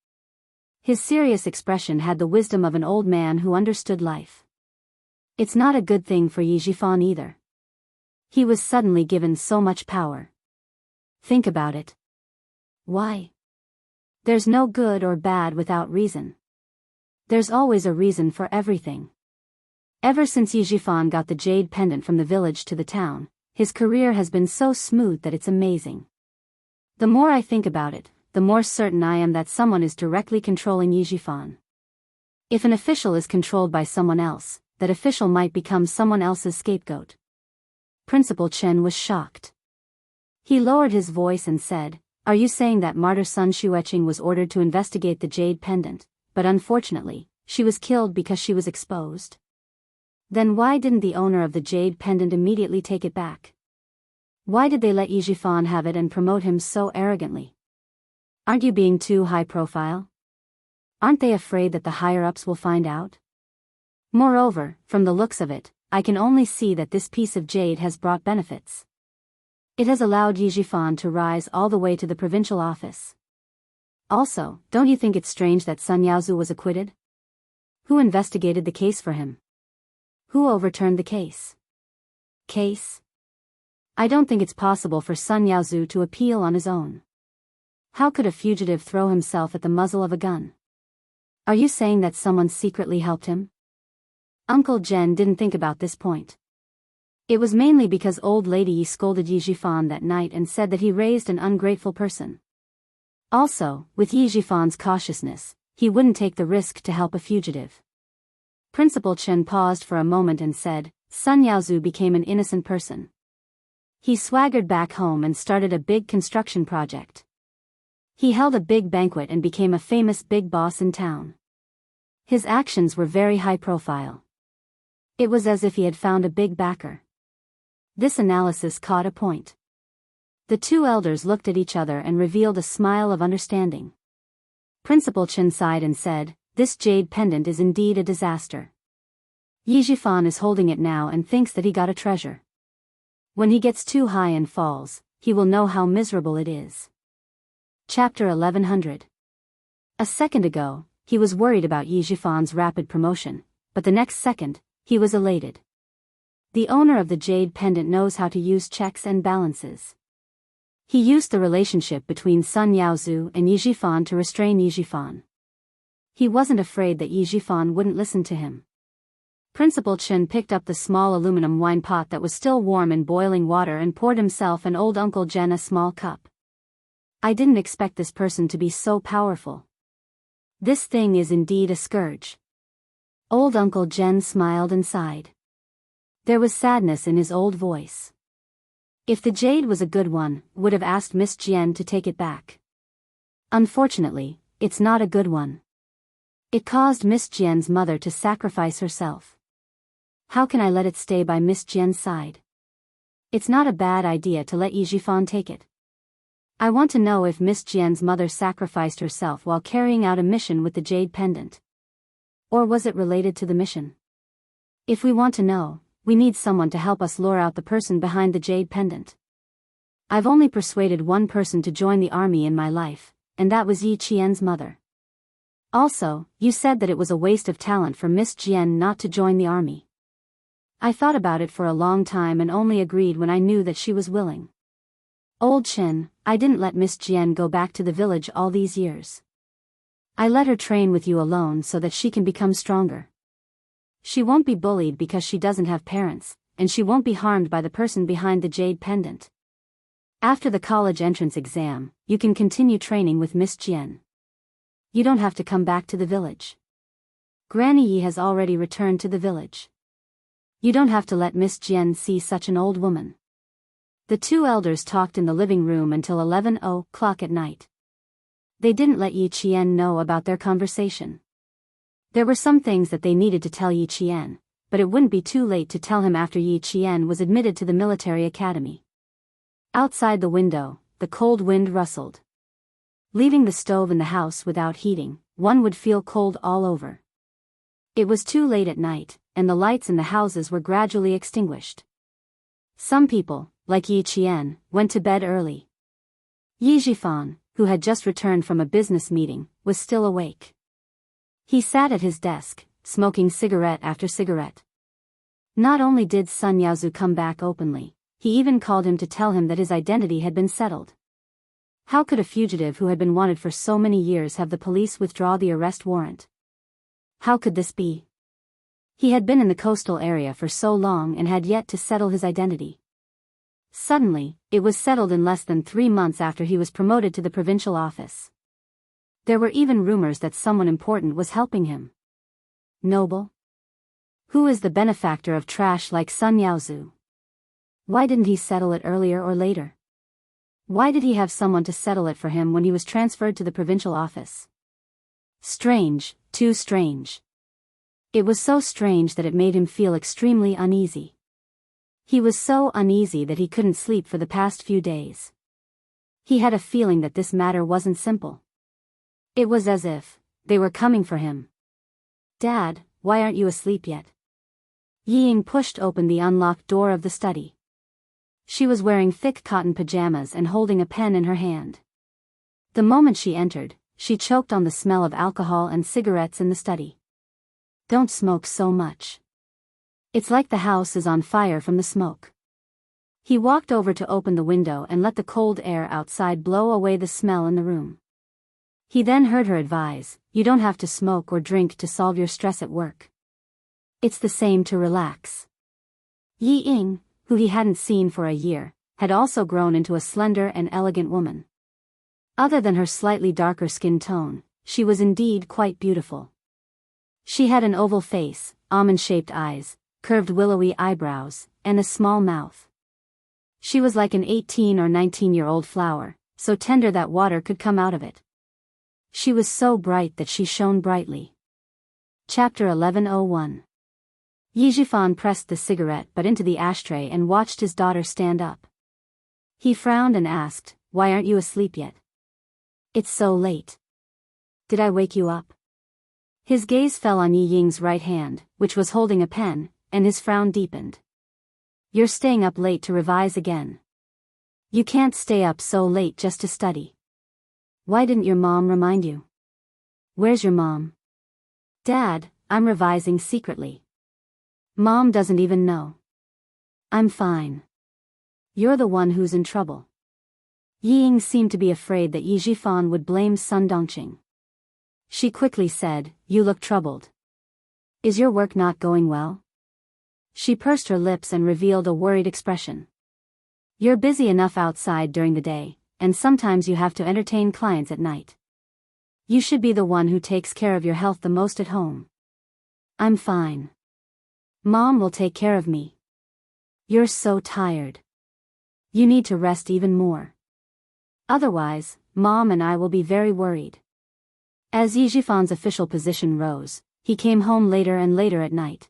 His serious expression had the wisdom of an old man who understood life. It's not a good thing for Yi Jifan either. He was suddenly given so much power. Think about it. Why? There's no good or bad without reason. There's always a reason for everything. Ever since Yi Jifan got the jade pendant from the village to the town, his career has been so smooth that it's amazing. The more I think about it, the more certain I am that someone is directly controlling Yi Jifan. If an official is controlled by someone else, that official might become someone else's scapegoat. Principal Chen was shocked. He lowered his voice and said, "Are you saying that martyr Sun Xueqing was ordered to investigate the jade pendant, but unfortunately, she was killed because she was exposed? Then why didn't the owner of the jade pendant immediately take it back? Why did they let Yi Jifan have it and promote him so arrogantly? Aren't you being too high profile? Aren't they afraid that the higher-ups will find out? Moreover, from the looks of it, I can only see that this piece of jade has brought benefits. It has allowed Yi Jifan to rise all the way to the provincial office. Also, don't you think it's strange that Sun Yaozu was acquitted? Who investigated the case for him? Who overturned the case? Case? I don't think it's possible for Sun Yaozu to appeal on his own. How could a fugitive throw himself at the muzzle of a gun? Are you saying that someone secretly helped him?" Uncle Zhen didn't think about this point. It was mainly because old lady Yi scolded Yi Jifan that night and said that he raised an ungrateful person. Also, with Yi Jifan's cautiousness, he wouldn't take the risk to help a fugitive. Principal Chen paused for a moment and said, "Sun Yaozu became an innocent person. He swaggered back home and started a big construction project. He held a big banquet and became a famous big boss in town. His actions were very high profile. It was as if he had found a big backer." This analysis caught a point. The two elders looked at each other and revealed a smile of understanding. Principal Chen sighed and said, "This jade pendant is indeed a disaster. Yi Jifan is holding it now and thinks that he got a treasure. When he gets too high and falls, he will know how miserable it is." Chapter 1100. A second ago, he was worried about Yi Jifan's rapid promotion, but the next second, he was elated. The owner of the jade pendant knows how to use checks and balances. He used the relationship between Sun Yaozu and Yi Jifan to restrain Yi Jifan. He wasn't afraid that Yi Jifan wouldn't listen to him. Principal Chen picked up the small aluminum wine pot that was still warm in boiling water and poured himself and old Uncle Zhen a small cup. I didn't expect this person to be so powerful. This thing is indeed a scourge. Old Uncle Jen smiled and sighed. There was sadness in his old voice. If the jade was a good one, would have asked Miss Jian to take it back. Unfortunately, it's not a good one. It caused Miss Jian's mother to sacrifice herself. How can I let it stay by Miss Jian's side? It's not a bad idea to let Yi Jifan take it. I want to know if Miss Jian's mother sacrificed herself while carrying out a mission with the jade pendant. Or was it related to the mission? If we want to know, we need someone to help us lure out the person behind the jade pendant. I've only persuaded one person to join the army in my life, and that was Yi Qian's mother. Also, you said that it was a waste of talent for Miss Jian not to join the army. I thought about it for a long time and only agreed when I knew that she was willing. Old Chen, I didn't let Miss Jian go back to the village all these years. I let her train with you alone so that she can become stronger. She won't be bullied because she doesn't have parents, and she won't be harmed by the person behind the jade pendant. After the college entrance exam, you can continue training with Miss Jian. You don't have to come back to the village. Granny Yi has already returned to the village. You don't have to let Miss Jian see such an old woman. The two elders talked in the living room until 11:00 at night. They didn't let Yi Qian know about their conversation. There were some things that they needed to tell Yi Qian, but it wouldn't be too late to tell him after Yi Qian was admitted to the military academy. Outside the window, the cold wind rustled. Leaving the stove in the house without heating, one would feel cold all over. It was too late at night, and the lights in the houses were gradually extinguished. Some people, like Yi Qian, went to bed early. Yi Jifan, who had just returned from a business meeting, was still awake. He sat at his desk, smoking cigarette after cigarette. Not only did Sun Yaozu come back openly, he even called him to tell him that his identity had been settled. How could a fugitive who had been wanted for so many years have the police withdraw the arrest warrant? How could this be? He had been in the coastal area for so long and had yet to settle his identity. Suddenly, it was settled in less than 3 months after he was promoted to the provincial office. There were even rumors that someone important was helping him. Noble? Who is the benefactor of trash like Sun Yaozu? Why didn't he settle it earlier or later? Why did he have someone to settle it for him when he was transferred to the provincial office? Strange, too strange. It was so strange that it made him feel extremely uneasy. He was so uneasy that he couldn't sleep for the past few days. He had a feeling that this matter wasn't simple. It was as if they were coming for him. Dad, why aren't you asleep yet? Yi Ying pushed open the unlocked door of the study. She was wearing thick cotton pajamas and holding a pen in her hand. The moment she entered, she choked on the smell of alcohol and cigarettes in the study. Don't smoke so much. It's like the house is on fire from the smoke. He walked over to open the window and let the cold air outside blow away the smell in the room. He then heard her advise, you don't have to smoke or drink to solve your stress at work. It's the same to relax. Yi Ying, who he hadn't seen for a year, had also grown into a slender and elegant woman. Other than her slightly darker skin tone, she was indeed quite beautiful. She had an oval face, almond-shaped eyes, curved willowy eyebrows, and a small mouth. She was like an 18 or 19-year-old flower, so tender that water could come out of it. She was so bright that she shone brightly. Chapter 11:01. Yi Jifan pressed the cigarette butt into the ashtray and watched his daughter stand up. He frowned and asked, why aren't you asleep yet? It's so late. Did I wake you up? His gaze fell on Yi Ying's right hand, which was holding a pen, and his frown deepened. You're staying up late to revise again. You can't stay up so late just to study. Why didn't your mom remind you? Where's your mom? Dad, I'm revising secretly. Mom doesn't even know. I'm fine. You're the one who's in trouble. Yi Ying seemed to be afraid that Yi Jifan would blame Sun Dongqing. She quickly said, you look troubled. Is your work not going well? She pursed her lips and revealed a worried expression. You're busy enough outside during the day, and sometimes you have to entertain clients at night. You should be the one who takes care of your health the most at home. I'm fine. Mom will take care of me. You're so tired. You need to rest even more. Otherwise, Mom and I will be very worried. As Yijifan's official position rose, he came home later and later at night.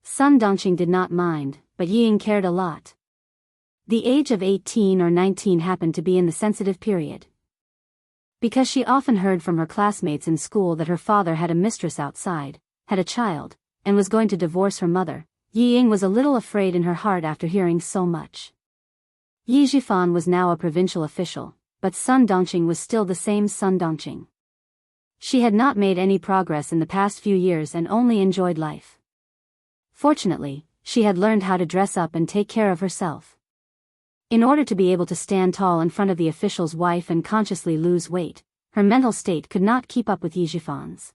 Sun Dongqing did not mind, but Ying cared a lot. The age of 18 or 19 happened to be in the sensitive period. Because she often heard from her classmates in school that her father had a mistress outside, had a child, and was going to divorce her mother, Ying was a little afraid in her heart after hearing so much. Yi Jifan was now a provincial official, but Sun Dongqing was still the same Sun Dongqing. She had not made any progress in the past few years and only enjoyed life. Fortunately, she had learned how to dress up and take care of herself. In order to be able to stand tall in front of the official's wife and consciously lose weight, her mental state could not keep up with Yi Jifan's.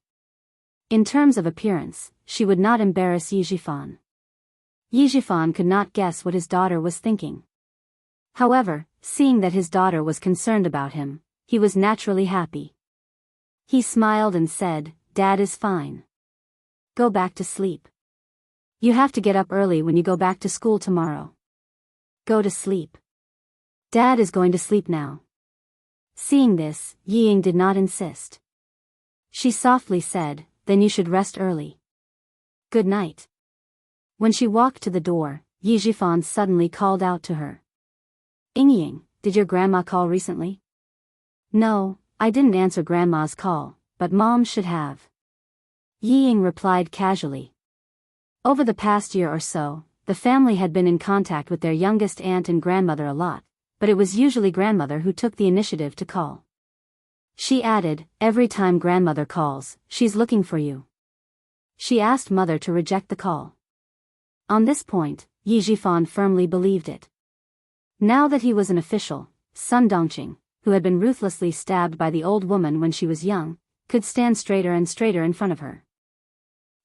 In terms of appearance, she would not embarrass Yi Jifan. Yi Jifan could not guess what his daughter was thinking. However, seeing that his daughter was concerned about him, he was naturally happy. He smiled and said, "Dad is fine. Go back to sleep. You have to get up early when you go back to school tomorrow. Go to sleep. Dad is going to sleep now." Seeing this, Ying did not insist. She softly said, "Then you should rest early. Good night." When she walked to the door, Yi Jifan suddenly called out to her. "Ying, did your grandma call recently?" "No, I didn't answer Grandma's call, but Mom should have." Ying replied casually. Over the past year or so, the family had been in contact with their youngest aunt and grandmother a lot, but it was usually grandmother who took the initiative to call. She added, "Every time grandmother calls, she's looking for you." She asked mother to reject the call. On this point, Yi Jifan firmly believed it. Now that he was an official, Sun Dongqing, who had been ruthlessly stabbed by the old woman when she was young, could stand straighter and straighter in front of her.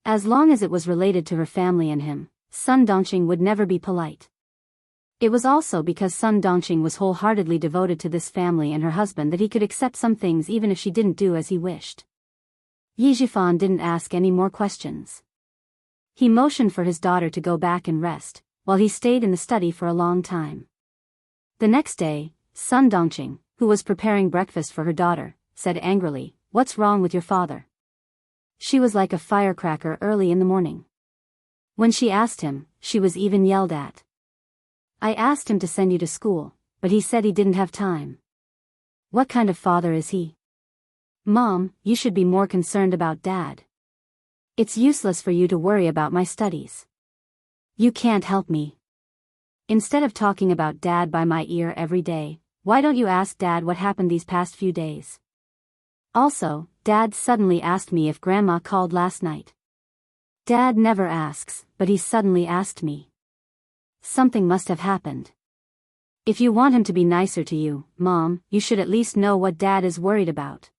As long as it was related to her family and him, Sun Dongqing would never be polite. It was also because Sun Dongqing was wholeheartedly devoted to this family and her husband that he could accept some things even if she didn't do as he wished. Yi Jifan didn't ask any more questions. He motioned for his daughter to go back and rest, while he stayed in the study for a long time. The next day, Sun Dongqing, who was preparing breakfast for her daughter, said angrily, "What's wrong with your father?" She was like a firecracker early in the morning. When she asked him, she was even yelled at. "I asked him to send you to school, but he said he didn't have time. What kind of father is he? Mom, you should be more concerned about Dad. It's useless for you to worry about my studies. You can't help me. Instead of talking about Dad by my ear every day, why don't you ask Dad what happened these past few days? Also, Dad suddenly asked me if Grandma called last night. Dad never asks, but he suddenly asked me. Something must have happened. If you want him to be nicer to you, Mom, you should at least know what Dad is worried about."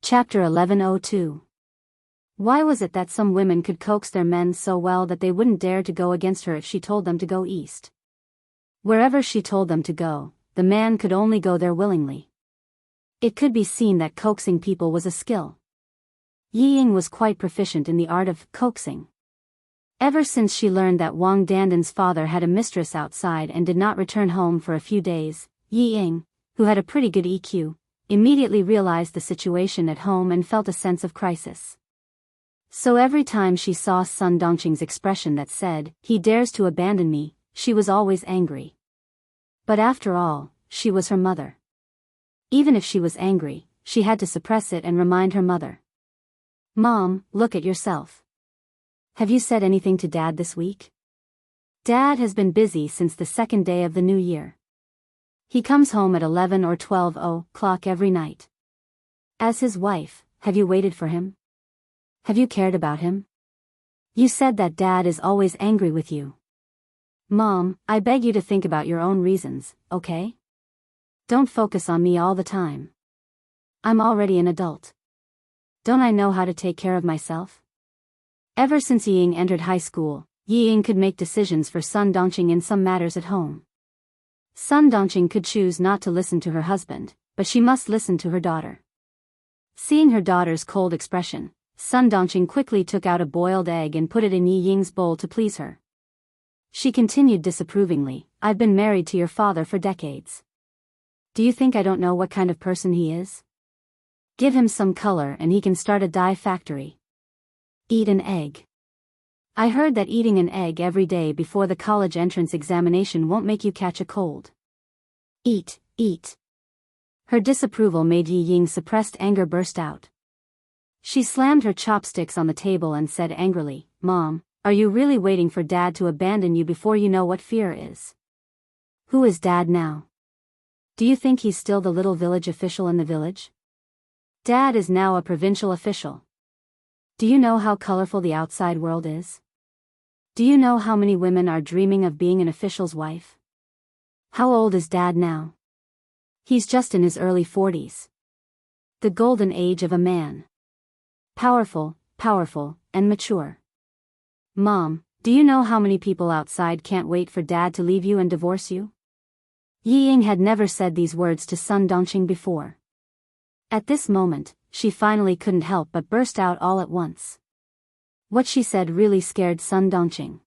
Chapter 1102. Why was it that some women could coax their men so well that they wouldn't dare to go against her if she told them to go east? Wherever she told them to go, the man could only go there willingly. It could be seen that coaxing people was a skill. Ying was quite proficient in the art of coaxing. Ever since she learned that Wang Dandan's father had a mistress outside and did not return home for a few days, Ying, who had a pretty good EQ, immediately realized the situation at home and felt a sense of crisis. So every time she saw Sun Dongqing's expression that said, "He dares to abandon me," she was always angry. But after all, she was her mother. Even if she was angry, she had to suppress it and remind her mother. "Mom, look at yourself. Have you said anything to Dad this week? Dad has been busy since the second day of the new year. He comes home at 11 or 12 o'clock every night. As his wife, have you waited for him? Have you cared about him? You said that Dad is always angry with you. Mom, I beg you to think about your own reasons, okay? Don't focus on me all the time. I'm already an adult. Don't I know how to take care of myself?" Ever since Ying entered high school, Ying could make decisions for Sun Dongqing in some matters at home. Sun Dongqing could choose not to listen to her husband, but she must listen to her daughter. Seeing her daughter's cold expression, Sun Dongqing quickly took out a boiled egg and put it in Yi Ying's bowl to please her. She continued disapprovingly, "I've been married to your father for decades. Do you think I don't know what kind of person he is? Give him some color and he can start a dye factory. Eat an egg. I heard that eating an egg every day before the college entrance examination won't make you catch a cold. Eat, eat." Her disapproval made Yi Ying's suppressed anger burst out. She slammed her chopsticks on the table and said angrily, "Mom, are you really waiting for Dad to abandon you before you know what fear is? Who is Dad now? Do you think he's still the little village official in the village? Dad is now a provincial official. Do you know how colorful the outside world is? Do you know how many women are dreaming of being an official's wife? How old is Dad now? He's just in his early 40s. The golden age of a man. Powerful, and mature. Mom, do you know how many people outside can't wait for Dad to leave you and divorce you?" Yi Ying had never said these words to Sun Dongqing before. At this moment, she finally couldn't help but burst out all at once. What she said really scared Sun Dongqing.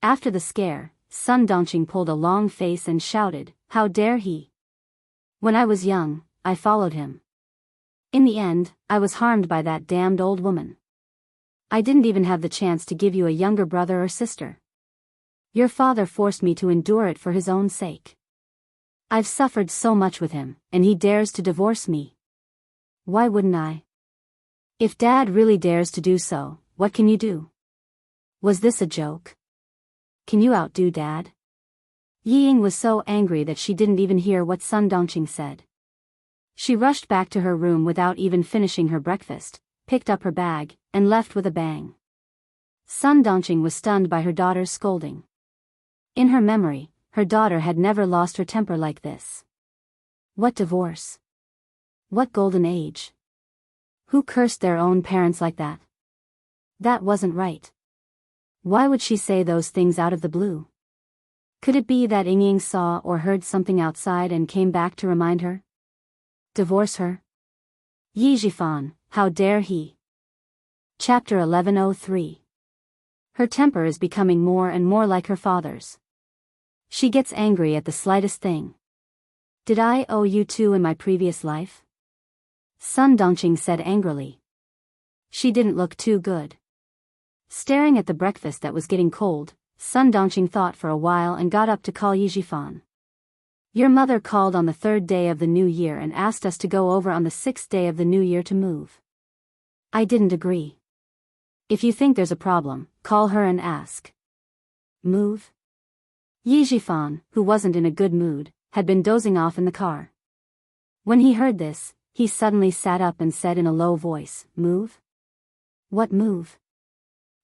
After the scare, Sun Dongqing pulled a long face and shouted, "How dare he! When I was young, I followed him. In the end, I was harmed by that damned old woman. I didn't even have the chance to give you a younger brother or sister. Your father forced me to endure it for his own sake. I've suffered so much with him, and he dares to divorce me. Why wouldn't I? If Dad really dares to do so, what can you do? Was this a joke? Can you outdo Dad?" Yi Ying was so angry that she didn't even hear what Sun Dongqing said. She rushed back to her room without even finishing her breakfast, picked up her bag, and left with a bang. Sun Dongqing was stunned by her daughter's scolding. In her memory, her daughter had never lost her temper like this. What divorce? What golden age? Who cursed their own parents like that? That wasn't right. Why would she say those things out of the blue? Could it be that Ying saw or heard something outside and came back to remind her? Divorce her? Yi Jifan, how dare he? Chapter 1103. Her temper is becoming more and more like her father's. She gets angry at the slightest thing. Did I owe you two in my previous life? Sun Dongqing said angrily. She didn't look too good. Staring at the breakfast that was getting cold, Sun Dongqing thought for a while and got up to call Yi Jifan. Your mother called on the 3rd day of the new year and asked us to go over on the 6th day of the new year to move. I didn't agree. If you think there's a problem, call her and ask. Move? Yi Jifan, who wasn't in a good mood, had been dozing off in the car. When he heard this, he suddenly sat up and said in a low voice, "Move? What move?"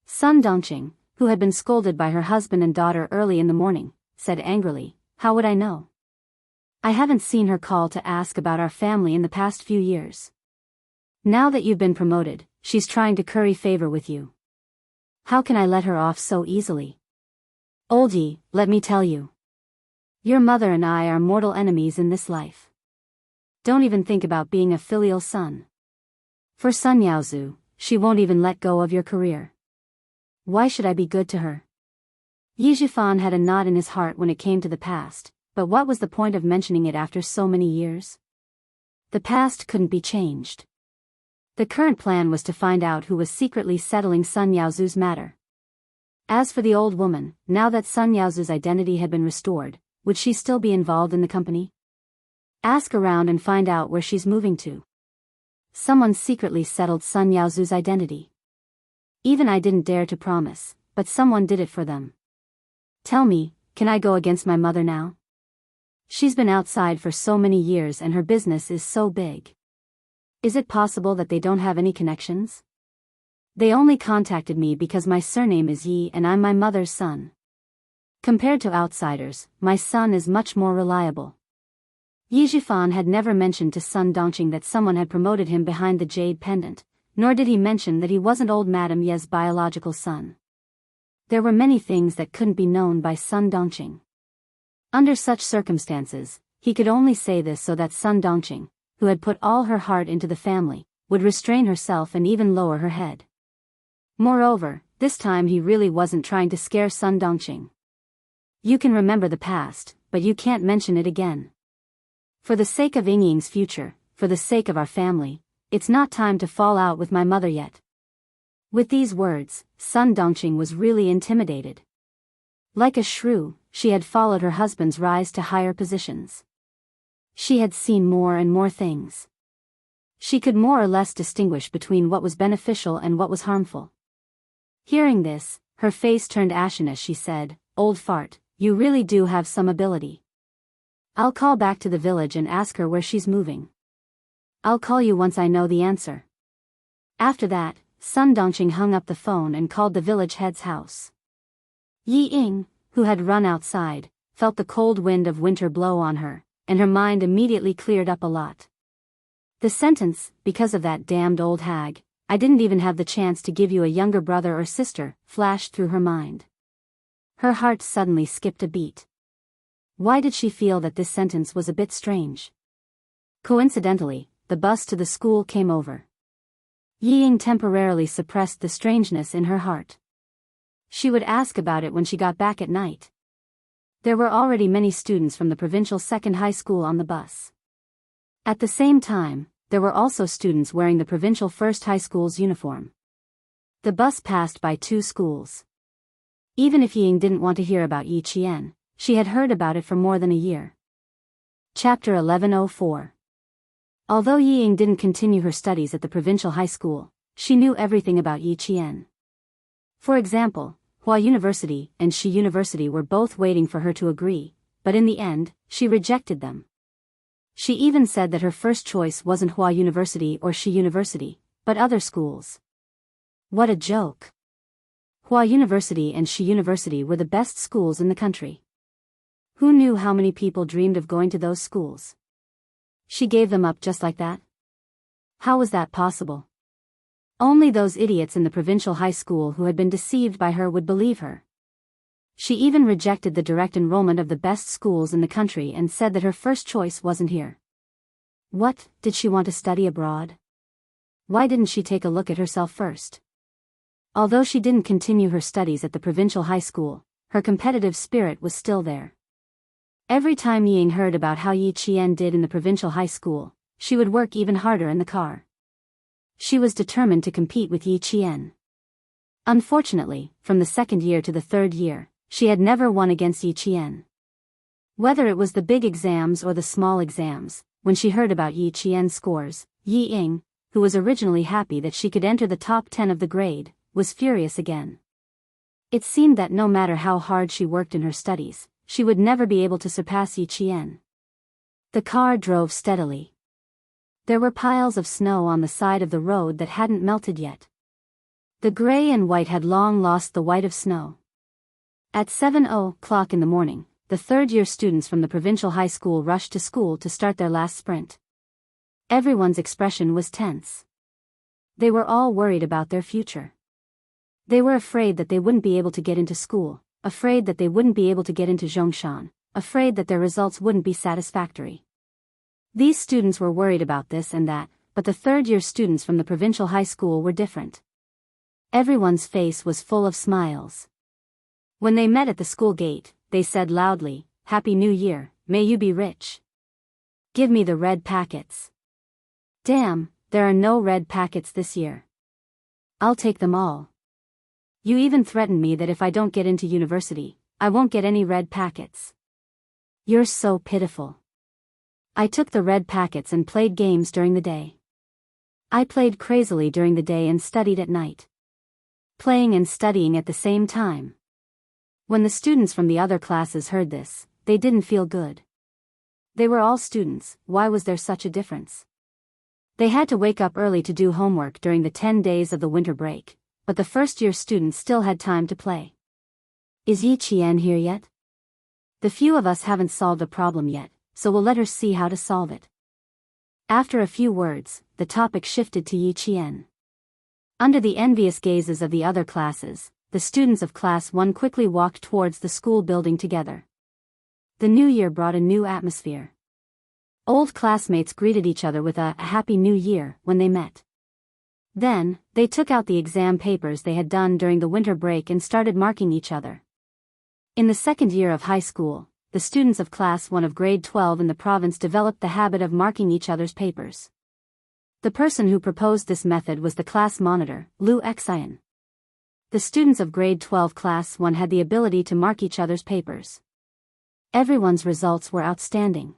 Sun Dongqing, who had been scolded by her husband and daughter early in the morning, said angrily, "How would I know? I haven't seen her call to ask about our family in the past few years. Now that you've been promoted, she's trying to curry favor with you. How can I let her off so easily? Oldie, let me tell you. Your mother and I are mortal enemies in this life. Don't even think about being a filial son. For Sun Yaozu, she won't even let go of your career. Why should I be good to her?" Yi Jifan had a knot in his heart when it came to the past, but what was the point of mentioning it after so many years? The past couldn't be changed. The current plan was to find out who was secretly settling Sun Yaozu's matter. As for the old woman, now that Sun Yaozu's identity had been restored, would she still be involved in the company? Ask around and find out where she's moving to. Someone secretly settled Sun Yaozu's identity. Even I didn't dare to promise, but someone did it for them. Tell me, can I go against my mother now? She's been outside for so many years and her business is so big. Is it possible that they don't have any connections? They only contacted me because my surname is Yi and I'm my mother's son. Compared to outsiders, my son is much more reliable. Yi Jifan had never mentioned to Sun Dongqing that someone had promoted him behind the jade pendant, nor did he mention that he wasn't old Madame Ye's biological son. There were many things that couldn't be known by Sun Dongqing. Under such circumstances, he could only say this so that Sun Dongqing, who had put all her heart into the family, would restrain herself and even lower her head. Moreover, this time he really wasn't trying to scare Sun Dongqing. You can remember the past, but you can't mention it again. For the sake of Yingying's future, for the sake of our family, it's not time to fall out with my mother yet. With these words, Sun Dongqing was really intimidated. Like a shrew, she had followed her husband's rise to higher positions. She had seen more and more things. She could more or less distinguish between what was beneficial and what was harmful. Hearing this, her face turned ashen as she said, "Old fart, you really do have some ability. I'll call back to the village and ask her where she's moving. I'll call you once I know the answer." After that, Sun Dongqing hung up the phone and called the village head's house. Yi Ying, who had run outside, felt the cold wind of winter blow on her, and her mind immediately cleared up a lot. The sentence, "because of that damned old hag, I didn't even have the chance to give you a younger brother or sister," flashed through her mind. Her heart suddenly skipped a beat. Why did she feel that this sentence was a bit strange? Coincidentally, the bus to the school came over. Yi Ying temporarily suppressed the strangeness in her heart. She would ask about it when she got back at night. There were already many students from the provincial second high school on the bus. At the same time, there were also students wearing the provincial first high school's uniform. The bus passed by 2 schools. Even if Ying didn't want to hear about Yi Qian, she had heard about it for more than a year. Chapter 1104. Although Yi Ying didn't continue her studies at the provincial high school, she knew everything about Yi Qian. For example, Hua University and Shi University were both waiting for her to agree, but in the end, she rejected them. She even said that her first choice wasn't Hua University or Shi University, but other schools. What a joke! Hua University and Shi University were the best schools in the country. Who knew how many people dreamed of going to those schools? She gave them up just like that? How was that possible? Only those idiots in the provincial high school who had been deceived by her would believe her. She even rejected the direct enrollment of the best schools in the country and said that her first choice wasn't here. What, did she want to study abroad? Why didn't she take a look at herself first? Although she didn't continue her studies at the provincial high school, her competitive spirit was still there. Every time Ying heard about how Yi Qian did in the provincial high school, she would work even harder in the car. She was determined to compete with Yi Qian. Unfortunately, from the second year to the third year, she had never won against Yi Qian. Whether it was the big exams or the small exams, when she heard about Yi Qian's scores, Yi Ying, who was originally happy that she could enter the top 10 of the grade, was furious again. It seemed that no matter how hard she worked in her studies, she would never be able to surpass Yi Qian. The car drove steadily. There were piles of snow on the side of the road that hadn't melted yet. The gray and white had long lost the white of snow. At 7:00 in the morning, the third-year students from the provincial high school rushed to school to start their last sprint. Everyone's expression was tense. They were all worried about their future. They were afraid that they wouldn't be able to get into school, afraid that they wouldn't be able to get into Zhongshan, afraid that their results wouldn't be satisfactory. These students were worried about this and that, but the third-year students from the provincial high school were different. Everyone's face was full of smiles. When they met at the school gate, they said loudly, "Happy New Year, may you be rich. Give me the red packets." Damn, there are no red packets this year. I'll take them all. You even threatened me that if I don't get into university, I won't get any red packets. You're so pitiful. I took the red packets and played games during the day. I played crazily during the day and studied at night. Playing and studying at the same time. When the students from the other classes heard this, they didn't feel good. They were all students, why was there such a difference? They had to wake up early to do homework during the 10 days of the winter break, but the first-year students still had time to play. Is Yi Qian here yet? The few of us haven't solved a problem yet, so we'll let her see how to solve it. After a few words, the topic shifted to Yi Qian. Under the envious gazes of the other classes, the students of Class 1 quickly walked towards the school building together. The new year brought a new atmosphere. Old classmates greeted each other with a Happy New Year when they met. Then, they took out the exam papers they had done during the winter break and started marking each other. In the second year of high school, the students of Class 1 of grade 12 in the province developed the habit of marking each other's papers. The person who proposed this method was the class monitor, Lu Xian. The students of grade 12 Class 1 had the ability to mark each other's papers. Everyone's results were outstanding.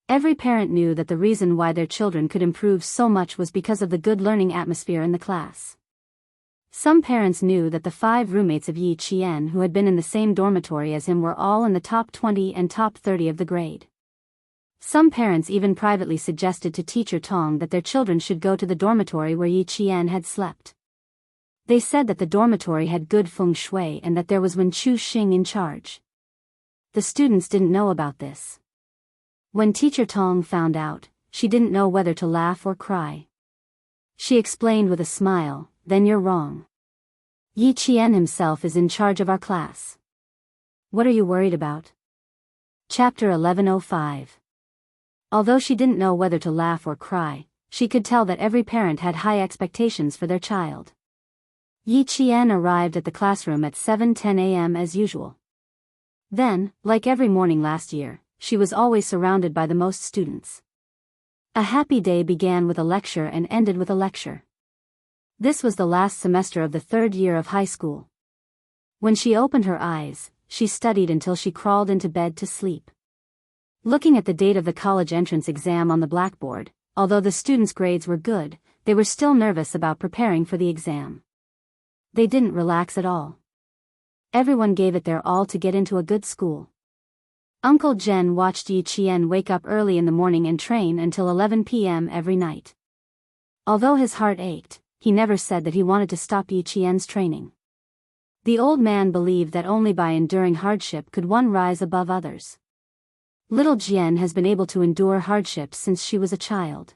Every parent knew that the reason why their children could improve so much was because of the good learning atmosphere in the class. Some parents knew that the 5 roommates of Yi Qian who had been in the same dormitory as him were all in the top 20 and top 30 of the grade. Some parents even privately suggested to Teacher Tong that their children should go to the dormitory where Yi Qian had slept. They said that the dormitory had good feng shui and that there was Wen Chu Xing in charge. The students didn't know about this. When Teacher Tong found out, she didn't know whether to laugh or cry. She explained with a smile, "Then you're wrong. Yi Qian himself is in charge of our class. What are you worried about?" Chapter 1105. Although she didn't know whether to laugh or cry, she could tell that every parent had high expectations for their child. Yi Qian arrived at the classroom at 7:10 a.m. as usual. Then, like every morning last year, she was always surrounded by the most students. A happy day began with a lecture and ended with a lecture. This was the last semester of the 3rd year of high school. When she opened her eyes, she studied until she crawled into bed to sleep. Looking at the date of the college entrance exam on the blackboard, although the students' grades were good, they were still nervous about preparing for the exam. They didn't relax at all. Everyone gave it their all to get into a good school. Uncle Jen watched Yi Qian wake up early in the morning and train until 11 p.m. every night. Although his heart ached, he never said that he wanted to stop Yi Qian's training. The old man believed that only by enduring hardship could one rise above others. Little Jian has been able to endure hardships since she was a child.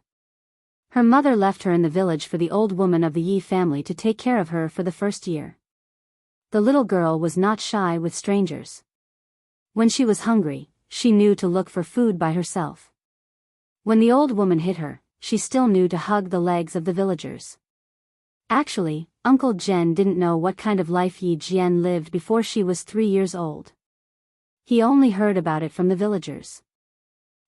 Her mother left her in the village for the old woman of the Yi family to take care of her for the first year. The little girl was not shy with strangers. When she was hungry, she knew to look for food by herself. When the old woman hit her, she still knew to hug the legs of the villagers. Actually, Uncle Jen didn't know what kind of life Yi Jian lived before she was 3 years old. He only heard about it from the villagers.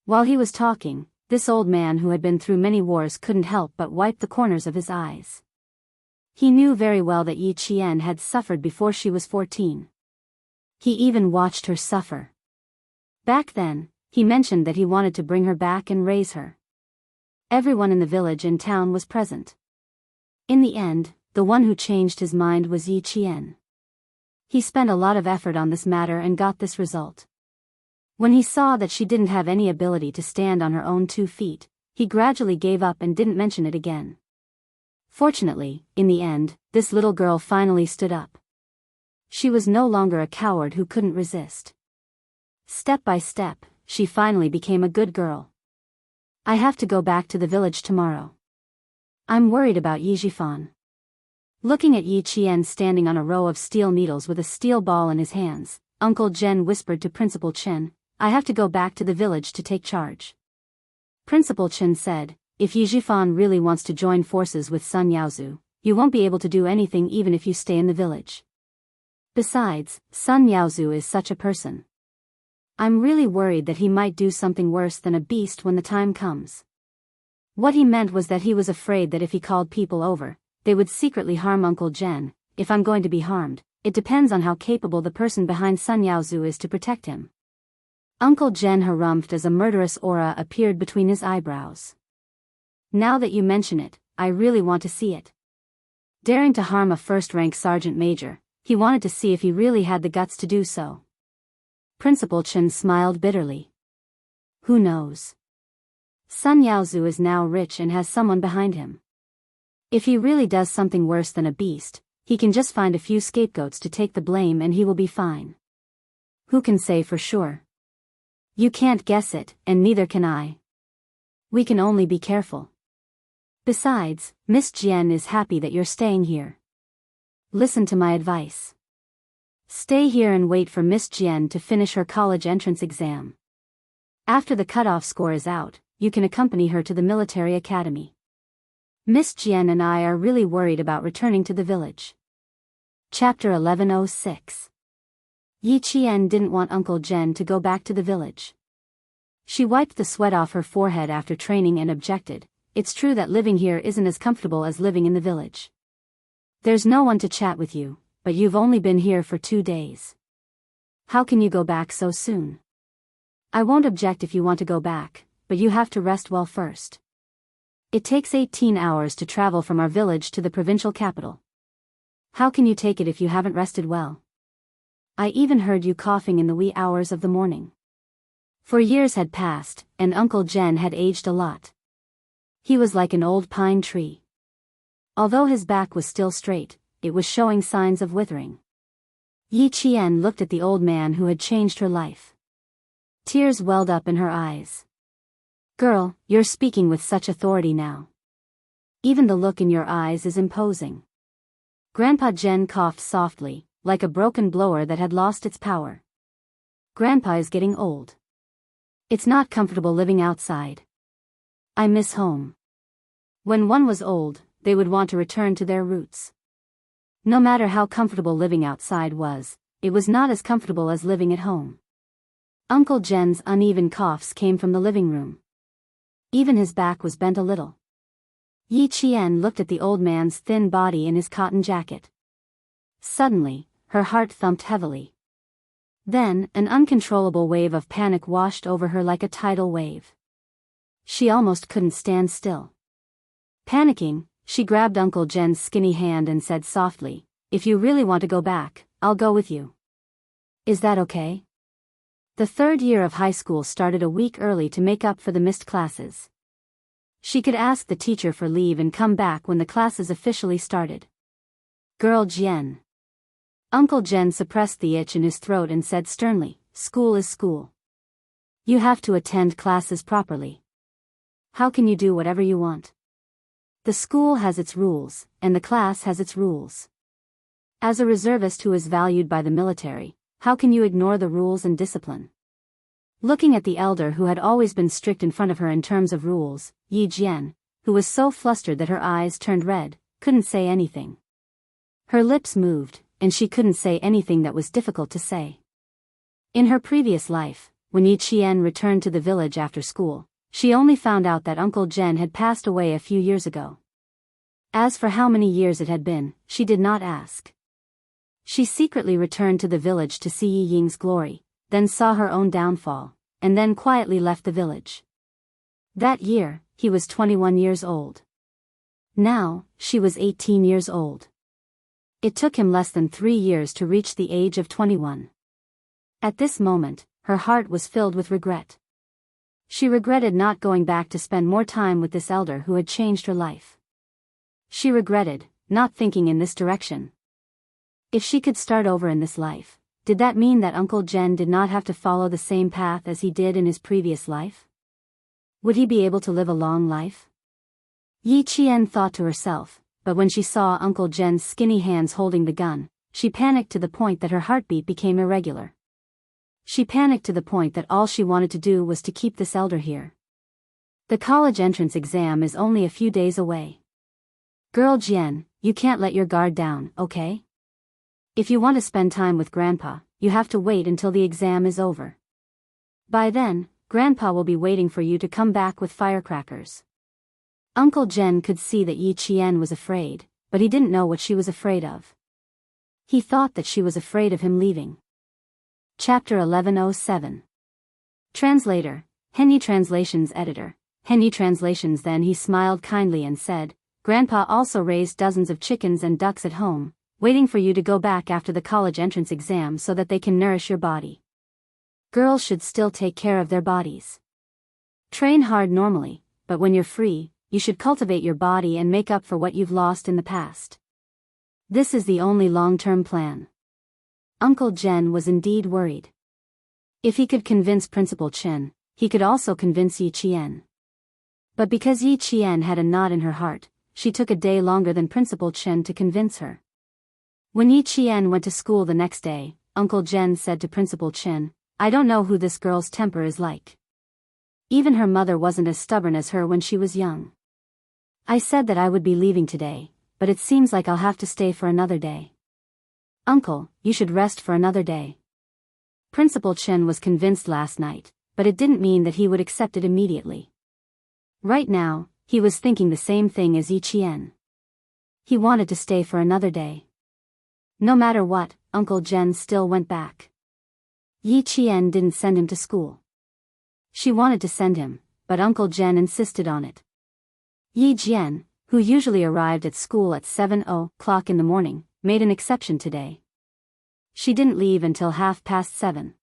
While he was talking, this old man who had been through many wars couldn't help but wipe the corners of his eyes. He knew very well that Yi Qian had suffered before she was 14. He even watched her suffer. Back then, he mentioned that he wanted to bring her back and raise her. Everyone in the village and town was present. In the end, the one who changed his mind was Yi Qian. He spent a lot of effort on this matter and got this result. When he saw that she didn't have any ability to stand on her own 2 feet, he gradually gave up and didn't mention it again. Fortunately, in the end, this little girl finally stood up. She was no longer a coward who couldn't resist. Step by step, she finally became a good girl. "I have to go back to the village tomorrow. I'm worried about Yi Jifan." Looking at Yi Qian standing on a row of steel needles with a steel ball in his hands, Uncle Jen whispered to Principal Chen, "I have to go back to the village to take charge." Principal Chen said, "If Yi Jifan really wants to join forces with Sun Yaozu, you won't be able to do anything even if you stay in the village. Besides, Sun Yaozu is such a person. I'm really worried that he might do something worse than a beast when the time comes." What he meant was that he was afraid that if he called people over, they would secretly harm Uncle Jen. "If I'm going to be harmed, it depends on how capable the person behind Sun Yaozu is to protect him." Uncle Jen harumphed as a murderous aura appeared between his eyebrows. "Now that you mention it, I really want to see it." Daring to harm a first-rank sergeant major, he wanted to see if he really had the guts to do so. Principal Chen smiled bitterly. Who knows? Sun Yaozu is now rich and has someone behind him. If he really does something worse than a beast, he can just find a few scapegoats to take the blame and he will be fine. Who can say for sure? You can't guess it, and neither can I. We can only be careful. Besides, Miss Jian is happy that you're staying here. Listen to my advice. Stay here and wait for Miss Jian to finish her college entrance exam. After the cutoff score is out, you can accompany her to the military academy. Miss Jian and I are really worried about returning to the village. Chapter 1106. Yi Qian didn't want Uncle Jen to go back to the village. She wiped the sweat off her forehead after training and objected. It's true that living here isn't as comfortable as living in the village. There's no one to chat with you, but you've only been here for 2 days. How can you go back so soon? I won't object if you want to go back, but you have to rest well first. It takes 18 hours to travel from our village to the provincial capital. How can you take it if you haven't rested well? I even heard you coughing in the wee hours of the morning. For years had passed, and Uncle Jen had aged a lot. He was like an old pine tree. Although his back was still straight, it was showing signs of withering. Yi Qian looked at the old man who had changed her life. Tears welled up in her eyes. Girl, you're speaking with such authority now. Even the look in your eyes is imposing. Grandpa Jen coughed softly, like a broken blower that had lost its power. Grandpa is getting old. It's not comfortable living outside. I miss home. When one was old, they would want to return to their roots. No matter how comfortable living outside was, it was not as comfortable as living at home. Uncle Jen's uneven coughs came from the living room. Even his back was bent a little. Yi Qian looked at the old man's thin body in his cotton jacket. Suddenly, her heart thumped heavily. Then, an uncontrollable wave of panic washed over her like a tidal wave. She almost couldn't stand still. Panicking, she grabbed Uncle Jen's skinny hand and said softly, "If you really want to go back, I'll go with you. Is that okay?" The 3rd year of high school started a week early to make up for the missed classes. She could ask the teacher for leave and come back when the classes officially started. Girl Jian. Uncle Jen suppressed the itch in his throat and said sternly, "School is school. You have to attend classes properly. How can you do whatever you want? The school has its rules, and the class has its rules. As a reservist who is valued by the military, how can you ignore the rules and discipline?" Looking at the elder who had always been strict in front of her in terms of rules, Yi Jian, who was so flustered that her eyes turned red, couldn't say anything. Her lips moved, and she couldn't say anything that was difficult to say. In her previous life, when Yi Qian returned to the village after school, she only found out that Uncle Jen had passed away a few years ago. As for how many years it had been, she did not ask. She secretly returned to the village to see Yi Ying's glory, then saw her own downfall, and then quietly left the village. That year, he was 21 years old. Now, she was 18 years old. It took him less than 3 years to reach the age of 21. At this moment, her heart was filled with regret. She regretted not going back to spend more time with this elder who had changed her life. She regretted not thinking in this direction. If she could start over in this life, did that mean that Uncle Jen did not have to follow the same path as he did in his previous life? Would he be able to live a long life? Yi Qian thought to herself, but when she saw Uncle Jen's skinny hands holding the gun, she panicked to the point that her heartbeat became irregular. She panicked to the point that all she wanted to do was to keep this elder here. The college entrance exam is only a few days away. Girl Jian, you can't let your guard down, okay? If you want to spend time with Grandpa, you have to wait until the exam is over. By then, Grandpa will be waiting for you to come back with firecrackers. Uncle Jen could see that Yi Qian was afraid, but he didn't know what she was afraid of. He thought that she was afraid of him leaving. Chapter 1107. Translator, Henyi Translations Editor, Henyi Translations. Then he smiled kindly and said, "Grandpa also raised dozens of chickens and ducks at home, waiting for you to go back after the college entrance exam so that they can nourish your body. Girls should still take care of their bodies. Train hard normally, but when you're free, you should cultivate your body and make up for what you've lost in the past. This is the only long-term plan." Uncle Jen was indeed worried. If he could convince Principal Chen, he could also convince Yi Qian. But because Yi Qian had a knot in her heart, she took a day longer than Principal Chen to convince her. When Yi Qian went to school the next day, Uncle Jen said to Principal Chen, "I don't know who this girl's temper is like. Even her mother wasn't as stubborn as her when she was young. I said that I would be leaving today, but it seems like I'll have to stay for another day. Uncle, you should rest for another day. Principal Chen was convinced last night, but it didn't mean that he would accept it immediately. Right now, he was thinking the same thing as Yi Qian. He wanted to stay for another day. No matter what, Uncle Jen still went back. Yi Qian didn't send him to school. She wanted to send him, but Uncle Jen insisted on it. Yi Jian, who usually arrived at school at 7:00 in the morning, made an exception today. She didn't leave until 7:30.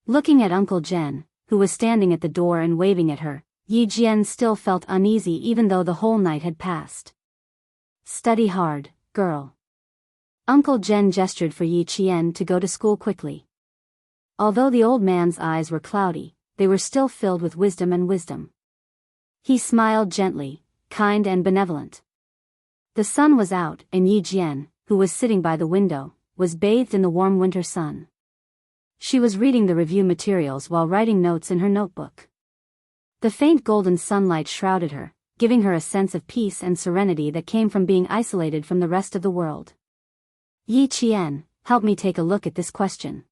Looking at Uncle Jen, who was standing at the door and waving at her, Yi Jian still felt uneasy even though the whole night had passed. Study hard, girl. Uncle Jen gestured for Yi Qian to go to school quickly. Although the old man's eyes were cloudy, they were still filled with wisdom. He smiled gently, kind and benevolent. The sun was out and Yi Jian, who was sitting by the window, was bathed in the warm winter sun. She was reading the review materials while writing notes in her notebook. The faint golden sunlight shrouded her, giving her a sense of peace and serenity that came from being isolated from the rest of the world. Yi Qian, help me take a look at this question.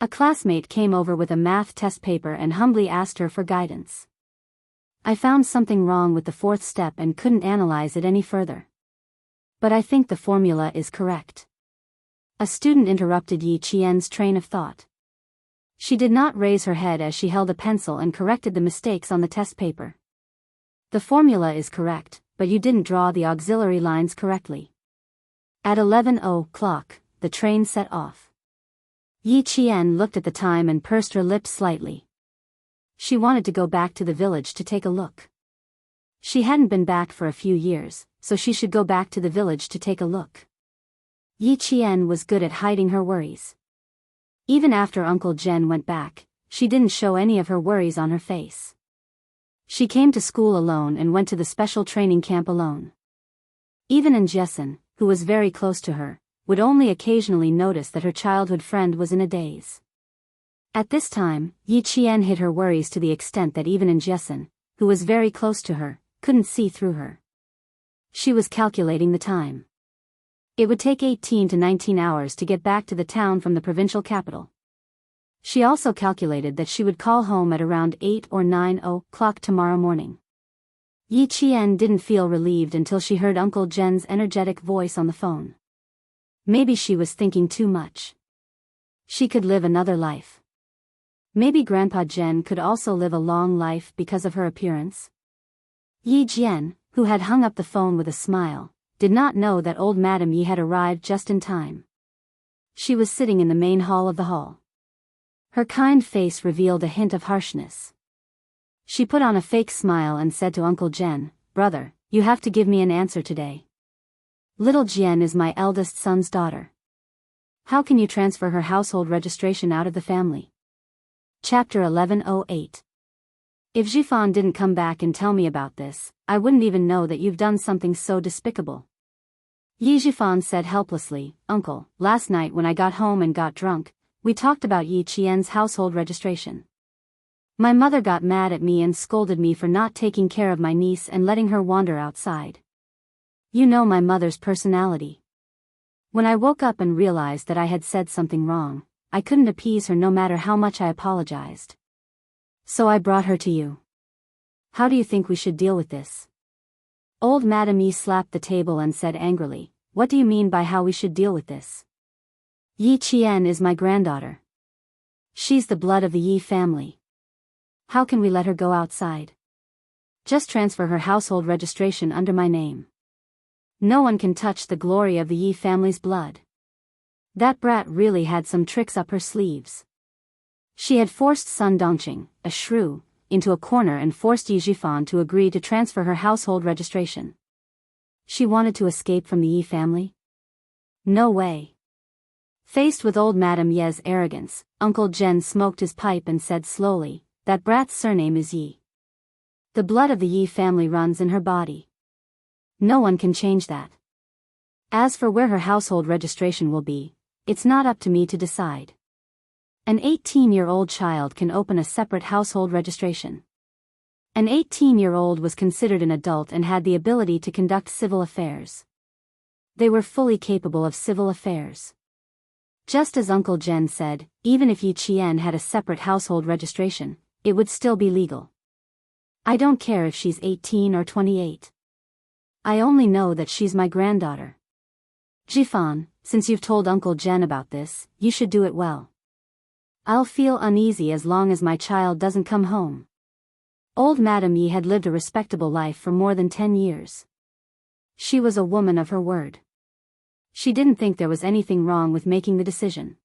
A classmate came over with a math test paper and humbly asked her for guidance. I found something wrong with the fourth step and couldn't analyze it any further. But I think the formula is correct. A student interrupted Yi Qian's train of thought. She did not raise her head as she held a pencil and corrected the mistakes on the test paper. The formula is correct, but you didn't draw the auxiliary lines correctly. At 11:00, the train set off. Yi Qian looked at the time and pursed her lips slightly. She wanted to go back to the village to take a look. She hadn't been back for a few years, so she should go back to the village to take a look. Yi Qian was good at hiding her worries. Even after Uncle Jen went back, she didn't show any of her worries on her face. She came to school alone and went to the special training camp alone. Even Jessen, who was very close to her, would only occasionally notice that her childhood friend was in a daze. At this time, Yi Qian hid her worries to the extent that even Jessen, who was very close to her, couldn't see through her. She was calculating the time. It would take 18 to 19 hours to get back to the town from the provincial capital. She also calculated that she would call home at around 8 or 9:00 tomorrow morning. Yi Qian didn't feel relieved until she heard Uncle Jen's energetic voice on the phone. Maybe she was thinking too much. She could live another life. Maybe Grandpa Jen could also live a long life because of her appearance. Yi Jian, who had hung up the phone with a smile, did not know that old Madame Yi had arrived just in time. She was sitting in the main hall of the hall. Her kind face revealed a hint of harshness. She put on a fake smile and said to Uncle Jen, "Brother, you have to give me an answer today. Little Jian is my eldest son's daughter. How can you transfer her household registration out of the family?" Chapter 11:08. If Jifan didn't come back and tell me about this, I wouldn't even know that you've done something so despicable. Yi Jifan said helplessly, "Uncle, last night when I got home and got drunk, we talked about Yi Qian's household registration. My mother got mad at me and scolded me for not taking care of my niece and letting her wander outside. You know my mother's personality. When I woke up and realized that I had said something wrong, I couldn't appease her no matter how much I apologized. So I brought her to you. How do you think we should deal with this?" Old Madame Yi slapped the table and said angrily, "What do you mean by how we should deal with this? Yi Qian is my granddaughter. She's the blood of the Yi family. How can we let her go outside? Just transfer her household registration under my name. No one can touch the glory of the Yi family's blood." That brat really had some tricks up her sleeves. She had forced Sun Dongqing, a shrew, into a corner and forced Yi Jifan to agree to transfer her household registration. She wanted to escape from the Yi family? No way. Faced with old Madame Ye's arrogance, Uncle Jen smoked his pipe and said slowly, "That brat's surname is Yi. The blood of the Yi family runs in her body. No one can change that. As for where her household registration will be, it's not up to me to decide. An 18-year-old child can open a separate household registration. An 18-year-old was considered an adult and had the ability to conduct civil affairs. They were fully capable of civil affairs. Just as Uncle Jen said, even if Yi Qian had a separate household registration, it would still be legal. I don't care if she's 18 or 28. I only know that she's my granddaughter. Jifan, since you've told Uncle Jen about this, you should do it well. I'll feel uneasy as long as my child doesn't come home. Old Madame Yi had lived a respectable life for more than 10 years. She was a woman of her word. She didn't think there was anything wrong with making the decision.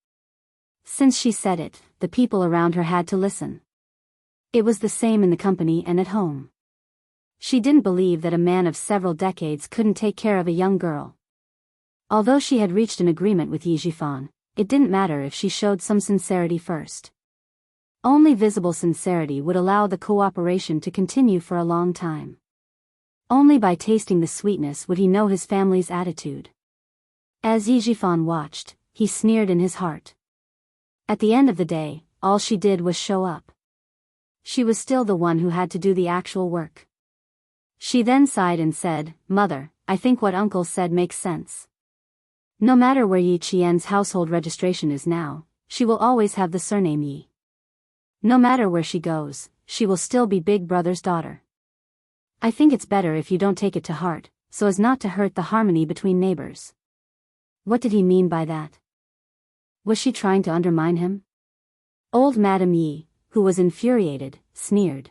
Since she said it, the people around her had to listen. It was the same in the company and at home. She didn't believe that a man of several decades couldn't take care of a young girl. Although she had reached an agreement with Yi Jifan, it didn't matter if she showed some sincerity first. Only visible sincerity would allow the cooperation to continue for a long time. Only by tasting the sweetness would he know his family's attitude. As Yi Jifan watched, he sneered in his heart. At the end of the day, all she did was show up. She was still the one who had to do the actual work. She then sighed and said, "Mother, I think what Uncle said makes sense. No matter where Yi Qian's household registration is now, she will always have the surname Yi. No matter where she goes, she will still be Big Brother's daughter. I think it's better if you don't take it to heart, so as not to hurt the harmony between neighbors." What did he mean by that? Was she trying to undermine him? Old Madame Yi, who was infuriated, sneered.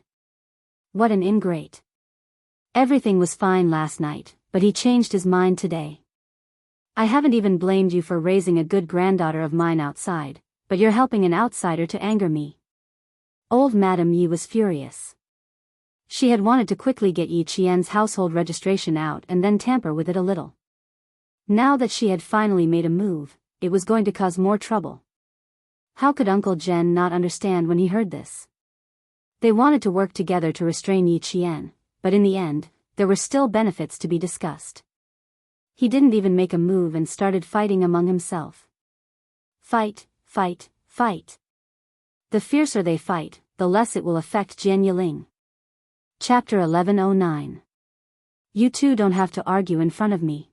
What an ingrate. Everything was fine last night, but he changed his mind today. I haven't even blamed you for raising a good granddaughter of mine outside, but you're helping an outsider to anger me. Old Madame Yi was furious. She had wanted to quickly get Yi Qian's household registration out and then tamper with it a little. Now that she had finally made a move, it was going to cause more trouble. How could Uncle Jen not understand when he heard this? They wanted to work together to restrain Yi Qian, but in the end, there were still benefits to be discussed. He didn't even make a move and started fighting among himself. Fight, fight, fight. The fiercer they fight, the less it will affect Jian Yiling. Chapter 1109. You two don't have to argue in front of me.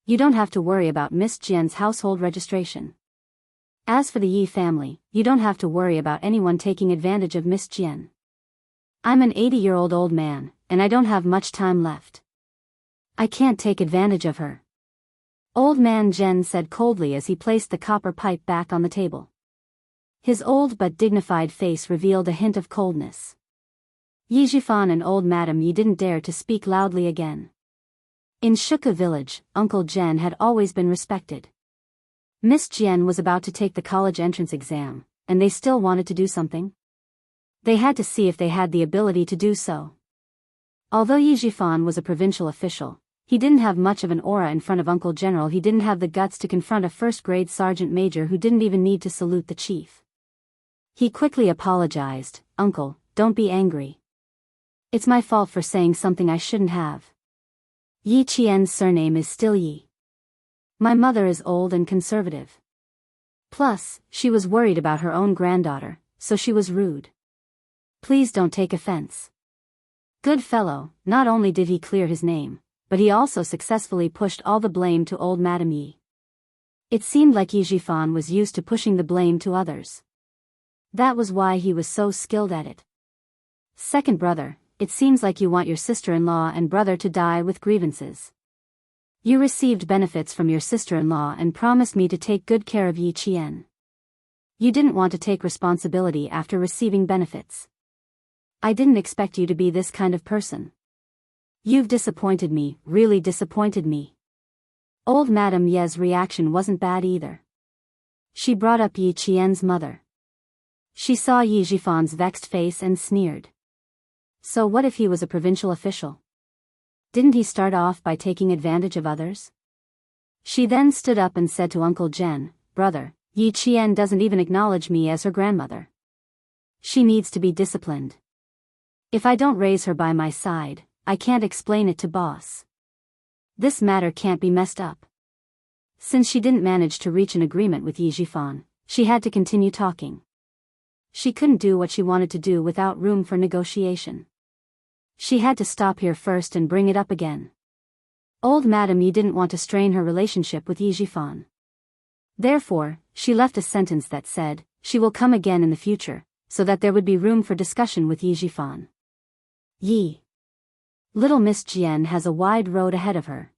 You don't have to worry about Miss Jian's household registration. As for the Yi family, you don't have to worry about anyone taking advantage of Miss Jian. I'm an 80-year-old old man, and I don't have much time left. I can't take advantage of her. Old Man Jian said coldly as he placed the copper pipe back on the table. His old but dignified face revealed a hint of coldness. Yi Jifan and old Madame Yi didn't dare to speak loudly again. In Shuka village, Uncle Jen had always been respected. Miss Jian was about to take the college entrance exam, and they still wanted to do something. They had to see if they had the ability to do so. Although Yi Jifan was a provincial official, he didn't have much of an aura in front of Uncle General. He didn't have the guts to confront a first-grade sergeant major who didn't even need to salute the chief. He quickly apologized. "Uncle, don't be angry. It's my fault for saying something I shouldn't have. Yi Qian's surname is still Yi. My mother is old and conservative. Plus, she was worried about her own granddaughter, so she was rude. Please don't take offense." Good fellow, not only did he clear his name, but he also successfully pushed all the blame to old Madame Yi. It seemed like Yi Jifan was used to pushing the blame to others. That was why he was so skilled at it. "Second brother, it seems like you want your sister-in-law and brother to die with grievances. You received benefits from your sister-in-law and promised me to take good care of Yi Qian. You didn't want to take responsibility after receiving benefits. I didn't expect you to be this kind of person. You've disappointed me, really disappointed me." Old Madame Ye's reaction wasn't bad either. She brought up Yi Qian's mother. She saw Yi Jifan's vexed face and sneered. So what if he was a provincial official? Didn't he start off by taking advantage of others? She then stood up and said to Uncle Jen, "Brother, Yi Qian doesn't even acknowledge me as her grandmother. She needs to be disciplined. If I don't raise her by my side, I can't explain it to boss. This matter can't be messed up." Since she didn't manage to reach an agreement with Yi Jifan, she had to continue talking. She couldn't do what she wanted to do without room for negotiation. She had to stop here first and bring it up again. Old Madame Yi didn't want to strain her relationship with Yi Jifan. Therefore, she left a sentence that said, she will come again in the future, so that there would be room for discussion with Yi Jifan. Yi. Little Miss Jian has a wide road ahead of her.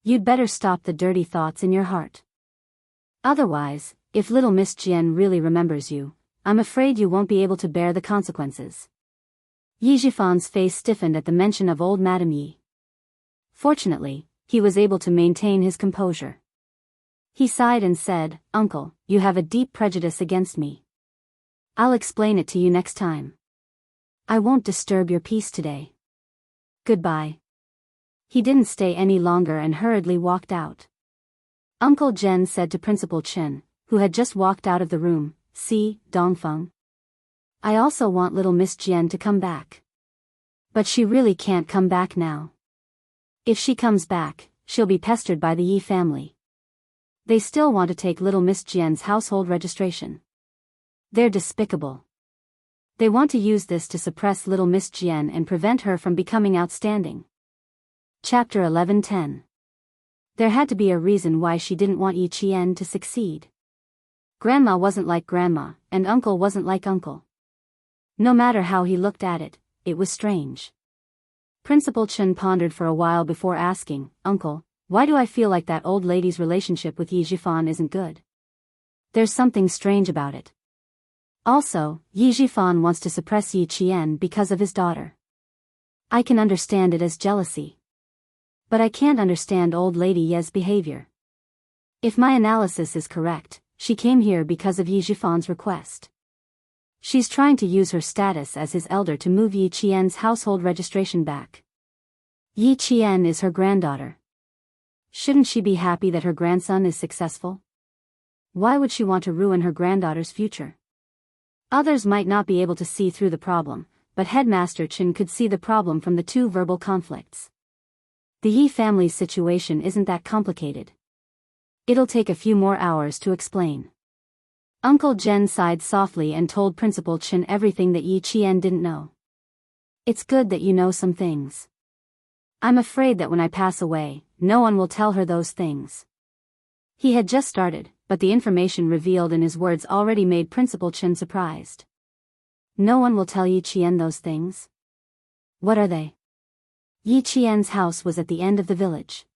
You'd better stop the dirty thoughts in your heart. Otherwise, if little Miss Jian really remembers you, I'm afraid you won't be able to bear the consequences. Yi Jifan's face stiffened at the mention of old Madame Yi. Fortunately, he was able to maintain his composure. He sighed and said, Uncle, you have a deep prejudice against me. I'll explain it to you next time. I won't disturb your peace today. Goodbye. He didn't stay any longer and hurriedly walked out. Uncle Jen said to Principal Chen, who had just walked out of the room, see, Dongfeng. I also want little Miss Jian to come back. But she really can't come back now. If she comes back, she'll be pestered by the Yi family. They still want to take little Miss Jian's household registration. They're despicable. They want to use this to suppress little Miss Jian and prevent her from becoming outstanding. Chapter 11:10. There had to be a reason why she didn't want Yi Qian to succeed. Grandma wasn't like grandma, and uncle wasn't like uncle. No matter how he looked at it, it was strange. Principal Chen pondered for a while before asking, Uncle, why do I feel like that old lady's relationship with Yi Jifan isn't good? There's something strange about it. Also, Yi Jifan wants to suppress Yi Qian because of his daughter. I can understand it as jealousy. But I can't understand old lady Ye's behavior. If my analysis is correct, she came here because of Yi Jifan's request. She's trying to use her status as his elder to move Yi Qian's household registration back. Yi Qian is her granddaughter. Shouldn't she be happy that her grandson is successful? Why would she want to ruin her granddaughter's future? Others might not be able to see through the problem, but Headmaster Chen could see the problem from the two verbal conflicts. The Yi family's situation isn't that complicated. It'll take a few more hours to explain. Uncle Jen sighed softly and told Principal Chen everything that Yi Qian didn't know. It's good that you know some things. I'm afraid that when I pass away, no one will tell her those things. He had just started, but the information revealed in his words already made Principal Chen surprised. No one will tell Yi Qian those things? What are they? Yi Qian's house was at the end of the village.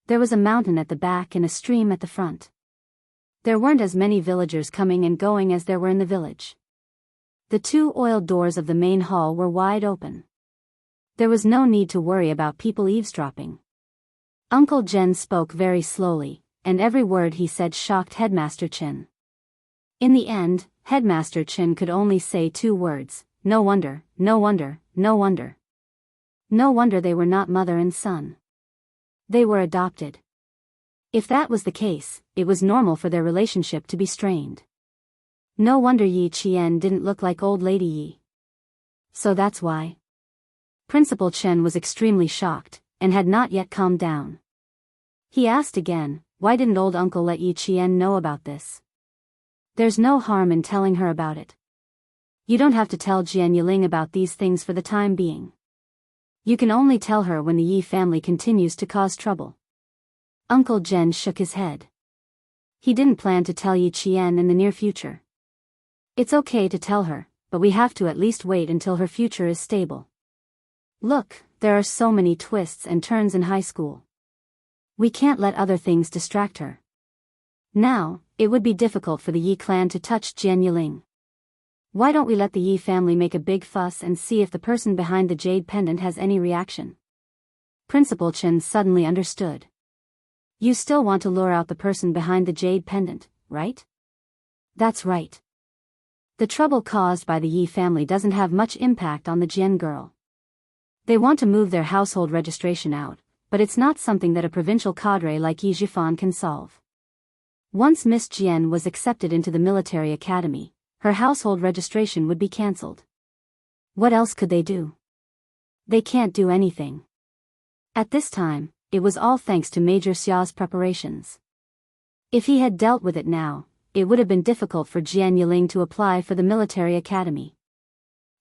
There was a mountain at the back and a stream at the front. There weren't as many villagers coming and going as there were in the village. The two oiled doors of the main hall were wide open. There was no need to worry about people eavesdropping. Uncle Jen spoke very slowly, and every word he said shocked Headmaster Chen. In the end, Headmaster Chen could only say two words, no wonder, no wonder, no wonder. No wonder they were not mother and son. They were adopted. If that was the case, it was normal for their relationship to be strained. No wonder Yi Qian didn't look like old lady Yi. So that's why. Principal Chen was extremely shocked, and had not yet calmed down. He asked again, why didn't old uncle let Yi Qian know about this? There's no harm in telling her about it. You don't have to tell Jian Yiling about these things for the time being. You can only tell her when the Yi family continues to cause trouble. Uncle Jen shook his head. He didn't plan to tell Yi Qian in the near future. It's okay to tell her, but we have to at least wait until her future is stable. Look, there are so many twists and turns in high school. We can't let other things distract her. Now, it would be difficult for the Yi clan to touch Jian Yiling. Why don't we let the Yi family make a big fuss and see if the person behind the jade pendant has any reaction? Principal Chen suddenly understood. You still want to lure out the person behind the jade pendant, right? That's right. The trouble caused by the Yi family doesn't have much impact on the Jian girl. They want to move their household registration out, but it's not something that a provincial cadre like Yi Jifan can solve. Once Miss Jian was accepted into the military academy, her household registration would be cancelled. What else could they do? They can't do anything. At this time, it was all thanks to Major Xiao's preparations. If he had dealt with it now, it would have been difficult for Jian Yiling to apply for the military academy.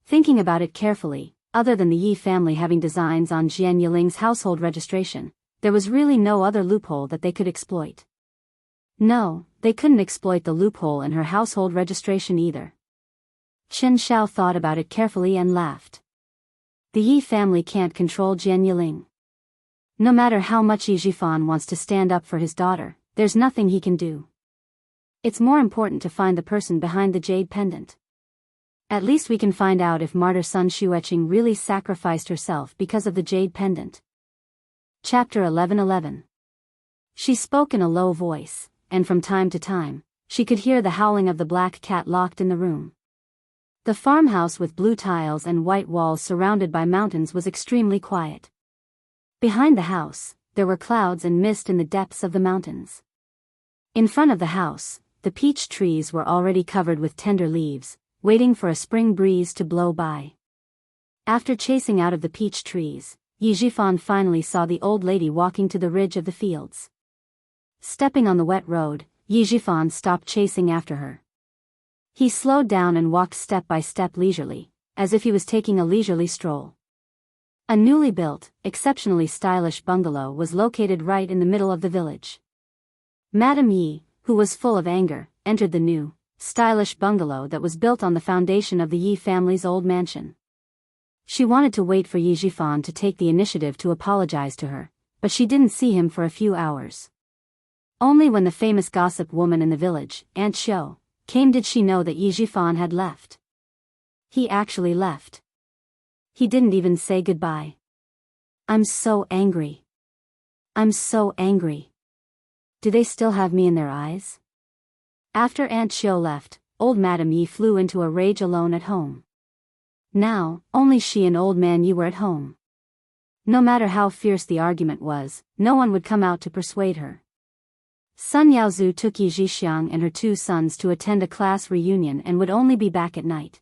Thinking about it carefully, Other than the Yi family having designs on Jian Yiling's household registration, there was really no other loophole that they could exploit. No, they couldn't exploit the loophole in her household registration either. Chen Xiao thought about it carefully and laughed. The Yi family can't control Jian Yiling. No matter how much Yi Jifan wants to stand up for his daughter, there's nothing he can do. It's more important to find the person behind the jade pendant. At least we can find out if martyr Sun Xueqing really sacrificed herself because of the jade pendant. Chapter 11:11. She spoke in a low voice, and from time to time, she could hear the howling of the black cat locked in the room. The farmhouse with blue tiles and white walls surrounded by mountains was extremely quiet. Behind the house, there were clouds and mist in the depths of the mountains. In front of the house, the peach trees were already covered with tender leaves, waiting for a spring breeze to blow by. After chasing out of the peach trees, Yi Jifan finally saw the old lady walking to the ridge of the fields. Stepping on the wet road, Yi Jifan stopped chasing after her. He slowed down and walked step by step leisurely, as if he was taking a leisurely stroll. A newly built, exceptionally stylish bungalow was located right in the middle of the village. Madame Yi, who was full of anger, entered the new, stylish bungalow that was built on the foundation of the Yi family's old mansion. She wanted to wait for Yi Jifan to take the initiative to apologize to her, but she didn't see him for a few hours. Only when the famous gossip woman in the village, Aunt Xiu, came did she know that Yi Jifan had left. He actually left. He didn't even say goodbye. I'm so angry. I'm so angry. Do they still have me in their eyes? After Aunt Xiu left, old Madame Yi flew into a rage alone at home. Now, only she and old man Yi were at home. No matter how fierce the argument was, no one would come out to persuade her. Sun Yaozu took Yi Zhixiang and her two sons to attend a class reunion and would only be back at night.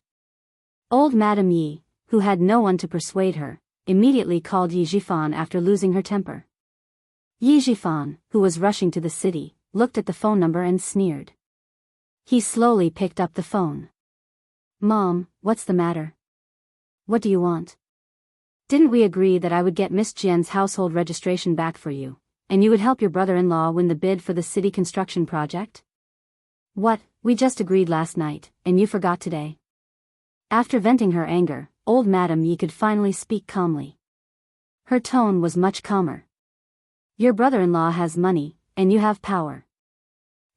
Old Madame Yi, who had no one to persuade her, immediately called Yi Jifan after losing her temper. Yi Jifan, who was rushing to the city, looked at the phone number and sneered. He slowly picked up the phone. Mom, what's the matter? What do you want? Didn't we agree that I would get Miss Jian's household registration back for you, and you would help your brother-in-law win the bid for the city construction project? What, we just agreed last night, and you forgot today? After venting her anger, old Madame Yi could finally speak calmly. Her tone was much calmer. Your brother-in-law has money, and you have power.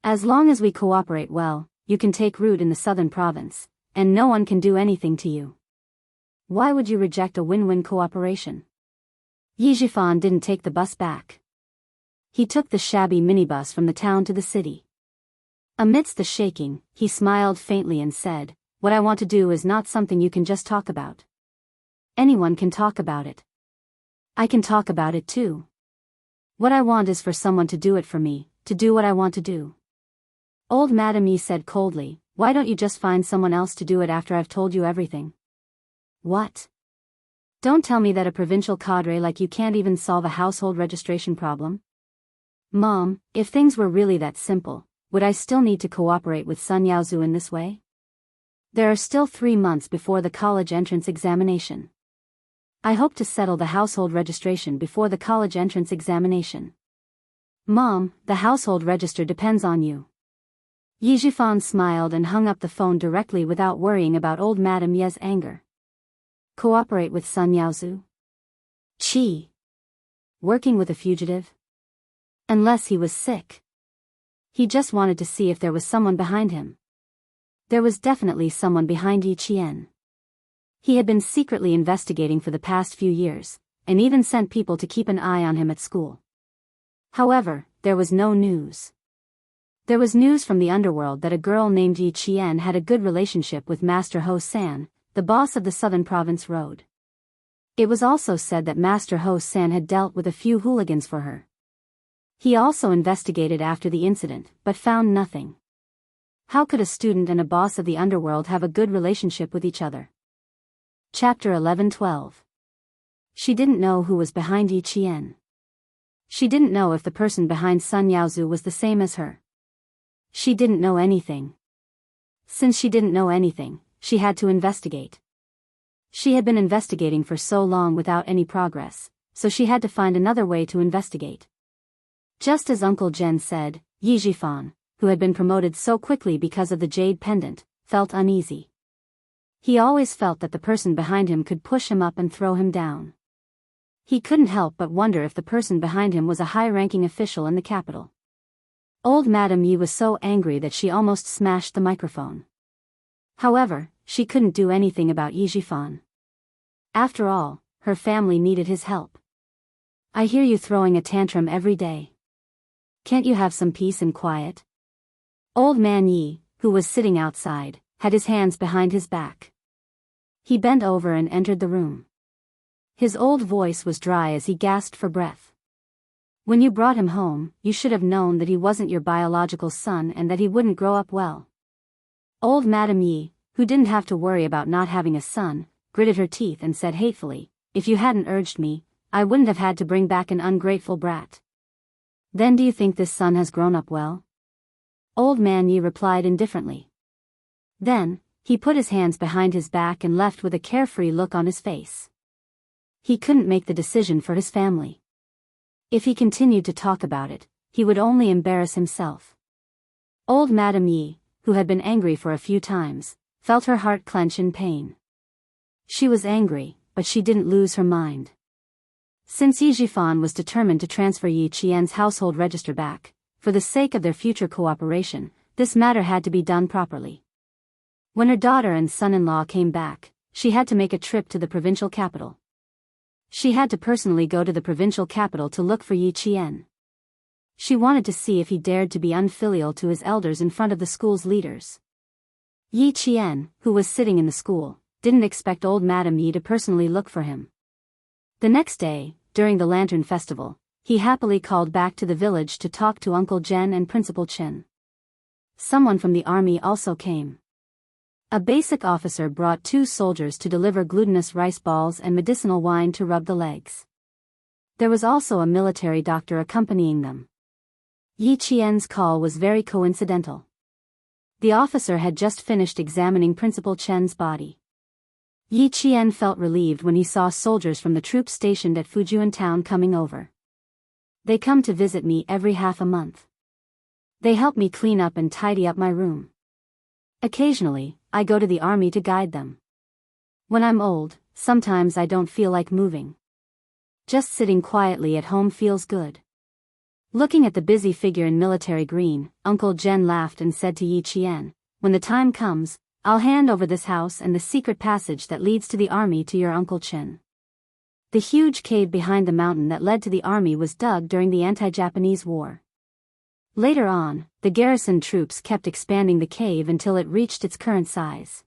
As long as we cooperate well, you can take root in the southern province, and no one can do anything to you. Why would you reject a win-win cooperation? Yi Jifan didn't take the bus back. He took the shabby minibus from the town to the city. Amidst the shaking, he smiled faintly and said, What I want to do is not something you can just talk about. Anyone can talk about it. I can talk about it too. What I want is for someone to do it for me, to do what I want to do. Old Madame Yi said coldly, Why don't you just find someone else to do it after I've told you everything? What? Don't tell me that a provincial cadre like you can't even solve a household registration problem? Mom, if things were really that simple, would I still need to cooperate with Sun Yaozu in this way? There are still 3 months before the college entrance examination. I hope to settle the household registration before the college entrance examination. Mom, the household register depends on you. Yi Jifan smiled and hung up the phone directly without worrying about old Madame Ye's anger. Cooperate with Sun Yaozu? Chi. Working with a fugitive? Unless he was sick. He just wanted to see if there was someone behind him. There was definitely someone behind Yi Qian. He had been secretly investigating for the past few years, and even sent people to keep an eye on him at school. However, there was no news. There was news from the underworld that a girl named Yi Qian had a good relationship with Master Ho San, the boss of the Southern Province Road. It was also said that Master Ho San had dealt with a few hooligans for her. He also investigated after the incident, but found nothing. How could a student and a boss of the underworld have a good relationship with each other? Chapter 11:12. She didn't know who was behind Yi Qian. She didn't know if the person behind Sun Yaozu was the same as her. She didn't know anything. Since she didn't know anything, she had to investigate. She had been investigating for so long without any progress, so she had to find another way to investigate. Just as Uncle Jen said, Yi Jifan, who had been promoted so quickly because of the jade pendant, felt uneasy. He always felt that the person behind him could push him up and throw him down. He couldn't help but wonder if the person behind him was a high-ranking official in the capital. Old Madame Yi was so angry that she almost smashed the microphone. However, she couldn't do anything about Yi Jifan. After all, her family needed his help. I hear you throwing a tantrum every day. Can't you have some peace and quiet? Old Man Yi, who was sitting outside, had his hands behind his back. He bent over and entered the room. His old voice was dry as he gasped for breath. When you brought him home, you should have known that he wasn't your biological son and that he wouldn't grow up well. Old Madame Yi, who didn't have to worry about not having a son, gritted her teeth and said hatefully, "If you hadn't urged me, I wouldn't have had to bring back an ungrateful brat." "Then do you think this son has grown up well?" Old Man Yi replied indifferently. Then, he put his hands behind his back and left with a carefree look on his face. He couldn't make the decision for his family. If he continued to talk about it, he would only embarrass himself. Old Madame Yi, who had been angry for a few times, felt her heart clench in pain. She was angry, but she didn't lose her mind. Since Yi Jifan was determined to transfer Yi Qian's household register back, for the sake of their future cooperation, this matter had to be done properly. When her daughter and son-in-law came back, she had to make a trip to the provincial capital. She had to personally go to the provincial capital to look for Yi Qian. She wanted to see if he dared to be unfilial to his elders in front of the school's leaders. Yi Qian, who was sitting in the school, didn't expect old Madame Yi to personally look for him. The next day, during the Lantern Festival, he happily called back to the village to talk to Uncle Jen and Principal Chen. Someone from the army also came. A basic officer brought 2 soldiers to deliver glutinous rice balls and medicinal wine to rub the legs. There was also a military doctor accompanying them. Yi Qian's call was very coincidental. The officer had just finished examining Principal Chen's body. Yi Qian felt relieved when he saw soldiers from the troops stationed at Fujian town coming over. They come to visit me every half a month. They help me clean up and tidy up my room. Occasionally, I go to the army to guide them. When I'm old, sometimes I don't feel like moving. Just sitting quietly at home feels good. Looking at the busy figure in military green, Uncle Jen laughed and said to Yi Qian, "When the time comes, I'll hand over this house and the secret passage that leads to the army to your Uncle Chen." The huge cave behind the mountain that led to the army was dug during the anti-Japanese war. Later on, the garrison troops kept expanding the cave until it reached its current size.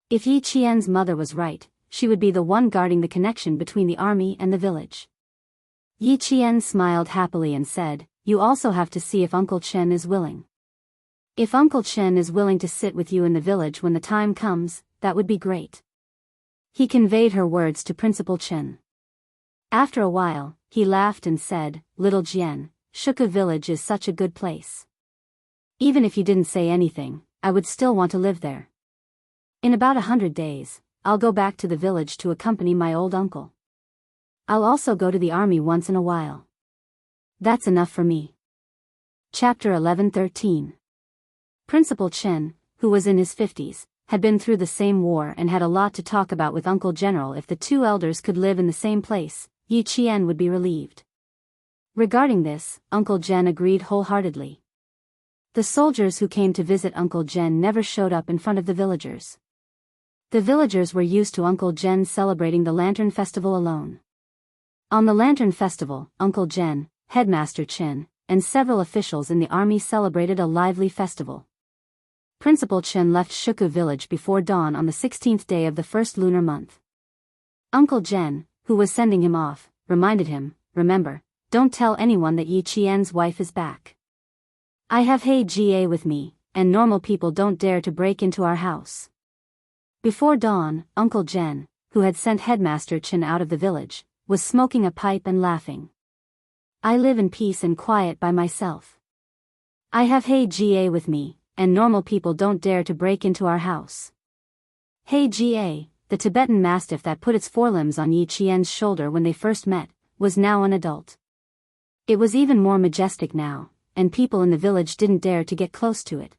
If Yi Qian's mother was right, she would be the one guarding the connection between the army and the village. Yi Qian smiled happily and said, "You also have to see if Uncle Chen is willing. If Uncle Chen is willing to sit with you in the village when the time comes, that would be great." He conveyed her words to Principal Chen. After a while, he laughed and said, "Little Jian, Shuka village is such a good place. Even if you didn't say anything, I would still want to live there. In about 100 days, I'll go back to the village to accompany my old uncle. I'll also go to the army once in a while. That's enough for me." Chapter 11:13. Principal Chen, who was in his 50s, had been through the same war and had a lot to talk about with Uncle General. If the 2 elders could live in the same place, Yi Qian would be relieved. Regarding this, Uncle Jen agreed wholeheartedly. The soldiers who came to visit Uncle Jen never showed up in front of the villagers. The villagers were used to Uncle Jen celebrating the Lantern Festival alone. On the Lantern Festival, Uncle Jen, Headmaster Chen, and several officials in the army celebrated a lively festival. Principal Chen left Shuku village before dawn on the 16th day of the first lunar month. Uncle Jen, who was sending him off, reminded him, "Remember, don't tell anyone that Yi Qian's wife is back. I have Hei Jie with me, and normal people don't dare to break into our house." Before dawn, Uncle Jen, who had sent Headmaster Chen out of the village, was smoking a pipe and laughing. "I live in peace and quiet by myself. I have Hei Jie with me, and normal people don't dare to break into our house." Hei Jie, the Tibetan Mastiff that put its forelimbs on Yi Qian's shoulder when they first met, was now an adult. It was even more majestic now, and people in the village didn't dare to get close to it.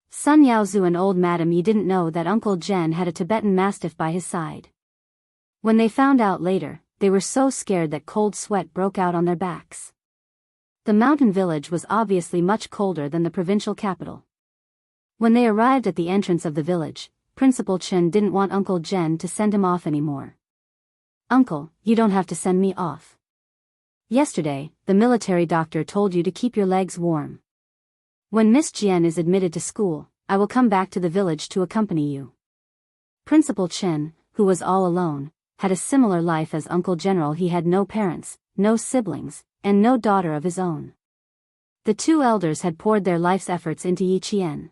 Sun Yaozu and old Madame Yi didn't know that Uncle Jen had a Tibetan Mastiff by his side. When they found out later, they were so scared that cold sweat broke out on their backs. The mountain village was obviously much colder than the provincial capital. When they arrived at the entrance of the village, Principal Chen didn't want Uncle Jen to send him off anymore. "Uncle, you don't have to send me off. Yesterday, the military doctor told you to keep your legs warm. When Miss Jian is admitted to school, I will come back to the village to accompany you." Principal Chen, who was all alone, had a similar life as Uncle General. He had no parents, no siblings, and no daughter of his own. The two elders had poured their life's efforts into Yi Qian.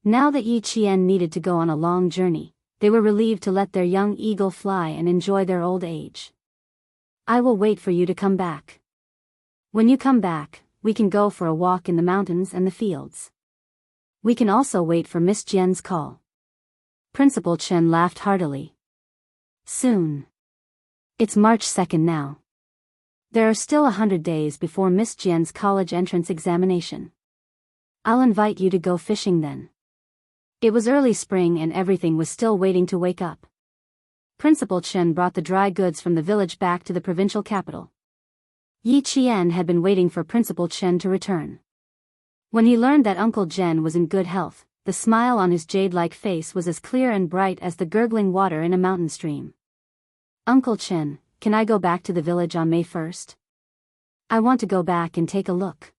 Now that Yi Qian needed to go on a long journey, they were relieved to let their young eagle fly and enjoy their old age. "I will wait for you to come back. When you come back, we can go for a walk in the mountains and the fields. We can also wait for Miss Jian's call." Principal Chen laughed heartily. "Soon. It's March 2nd now. There are still 100 days before Miss Jian's college entrance examination. I'll invite you to go fishing then." It was early spring and everything was still waiting to wake up. Principal Chen brought the dry goods from the village back to the provincial capital. Yi Qian had been waiting for Principal Chen to return. When he learned that Uncle Jen was in good health, the smile on his jade-like face was as clear and bright as the gurgling water in a mountain stream. "Uncle Chen, can I go back to the village on May 1st? I want to go back and take a look.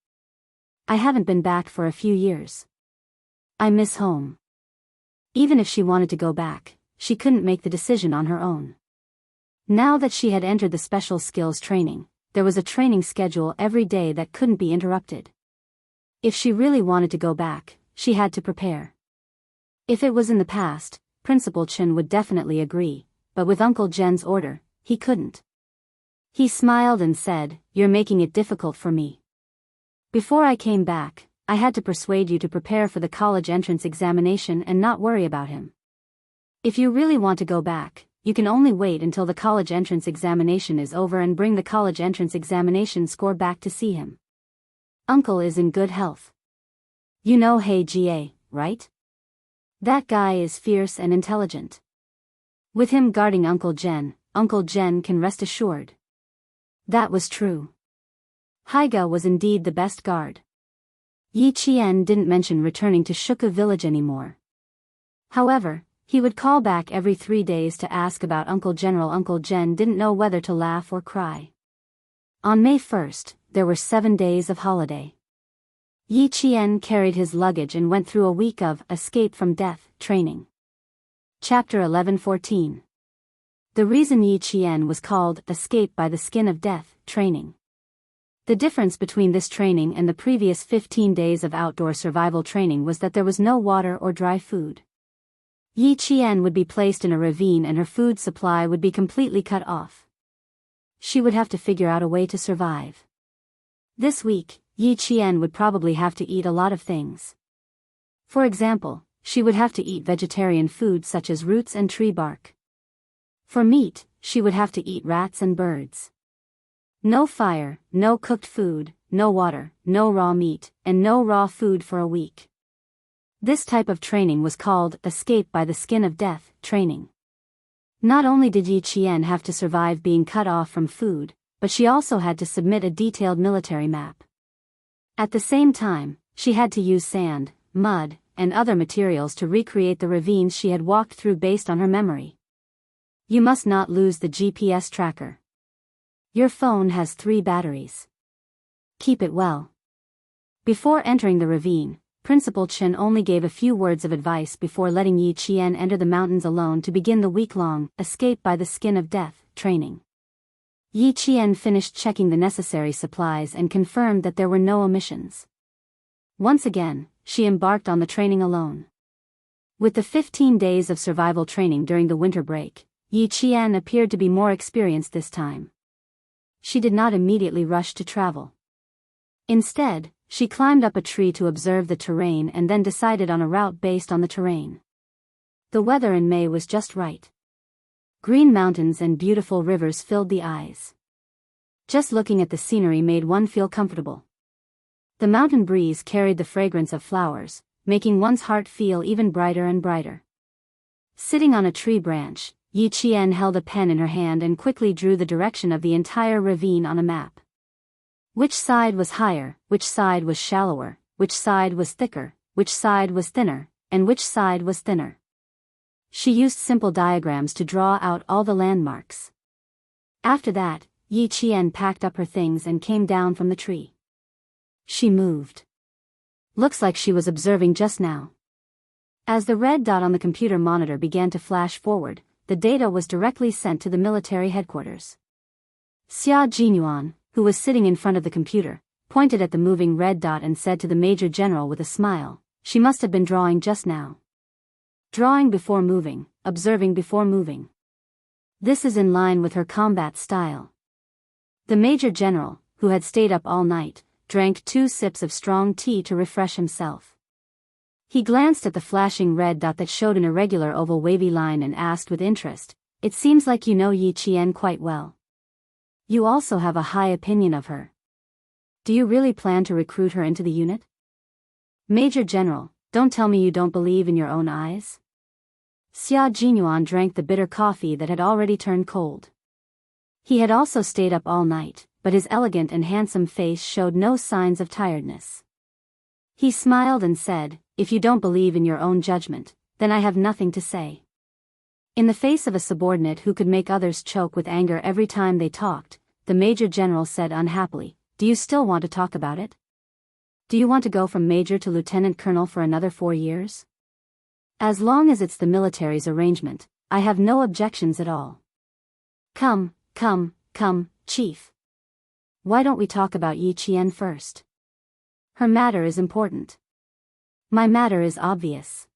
I haven't been back for a few years. I miss home." Even if she wanted to go back, she couldn't make the decision on her own. Now that she had entered the special skills training, there was a training schedule every day that couldn't be interrupted. If she really wanted to go back, she had to prepare. If it was in the past, Principal Chen would definitely agree, but with Uncle Jen's order, he couldn't. He smiled and said, "You're making it difficult for me. Before I came back, I had to persuade you to prepare for the college entrance examination and not worry about him. If you really want to go back, you can only wait until the college entrance examination is over and bring the college entrance examination score back to see him. Uncle is in good health. You know He Jie, right? That guy is fierce and intelligent. With him guarding Uncle Jen can rest assured." That was true. Haiga was indeed the best guard. Yi Qian didn't mention returning to Shuka village anymore. However, he would call back every 3 days to ask about Uncle General. Uncle Jen didn't know whether to laugh or cry. On May 1st, there were 7 days of holiday. Yi Qian carried his luggage and went through a week of escape from death training. Chapter 11:14. The reason Yi Qian was called escape by the skin of death training. The difference between this training and the previous 15 days of outdoor survival training was that there was no water or dry food. Yi Qian would be placed in a ravine and her food supply would be completely cut off. She would have to figure out a way to survive. This week, Yi Qian would probably have to eat a lot of things. For example, she would have to eat vegetarian food such as roots and tree bark. For meat, she would have to eat rats and birds. No fire, no cooked food, no water, no raw meat, and no raw food for a week. This type of training was called escape by the skin of death training. Not only did Yi Qian have to survive being cut off from food, but she also had to submit a detailed military map. At the same time, she had to use sand, mud, and other materials to recreate the ravines she had walked through based on her memory. You must not lose the GPS tracker. Your phone has 3 batteries. Keep it well. Before entering the ravine, Principal Chen only gave a few words of advice before letting Yi Qian enter the mountains alone to begin the week-long escape by the skin of death training. Yi Qian finished checking the necessary supplies and confirmed that there were no omissions. Once again, she embarked on the training alone. With the 15 days of survival training during the winter break, Yi Qian appeared to be more experienced this time. She did not immediately rush to travel. Instead, she climbed up a tree to observe the terrain and then decided on a route based on the terrain. The weather in May was just right. Green mountains and beautiful rivers filled the eyes. Just looking at the scenery made one feel comfortable. The mountain breeze carried the fragrance of flowers, making one's heart feel even brighter and brighter. Sitting on a tree branch, Yi Qian held a pen in her hand and quickly drew the direction of the entire ravine on a map. Which side was higher, which side was shallower, which side was thicker, which side was thinner, and which side was thinner. She used simple diagrams to draw out all the landmarks. After that, Yi Qian packed up her things and came down from the tree. She moved. Looks like she was observing just now. As the red dot on the computer monitor began to flash forward, the data was directly sent to the military headquarters. Xia Jinyuan, who was sitting in front of the computer, pointed at the moving red dot and said to the Major General with a smile, "She must have been drawing just now. Drawing before moving, observing before moving. This is in line with her combat style." The Major General, who had stayed up all night, drank 2 sips of strong tea to refresh himself. He glanced at the flashing red dot that showed an irregular oval wavy line and asked with interest, "It seems like you know Yi Qian quite well. You also have a high opinion of her. Do you really plan to recruit her into the unit?" "Major General, don't tell me you don't believe in your own eyes." Xia Jinyuan drank the bitter coffee that had already turned cold. He had also stayed up all night, but his elegant and handsome face showed no signs of tiredness. He smiled and said, "If you don't believe in your own judgment, then I have nothing to say." In the face of a subordinate who could make others choke with anger every time they talked, the Major General said unhappily, "Do you still want to talk about it? Do you want to go from Major to Lieutenant Colonel for another 4 years? As long as it's the military's arrangement, I have no objections at all. Come, Chief. Why don't we talk about Yi Qian first? Her matter is important. My matter is obvious.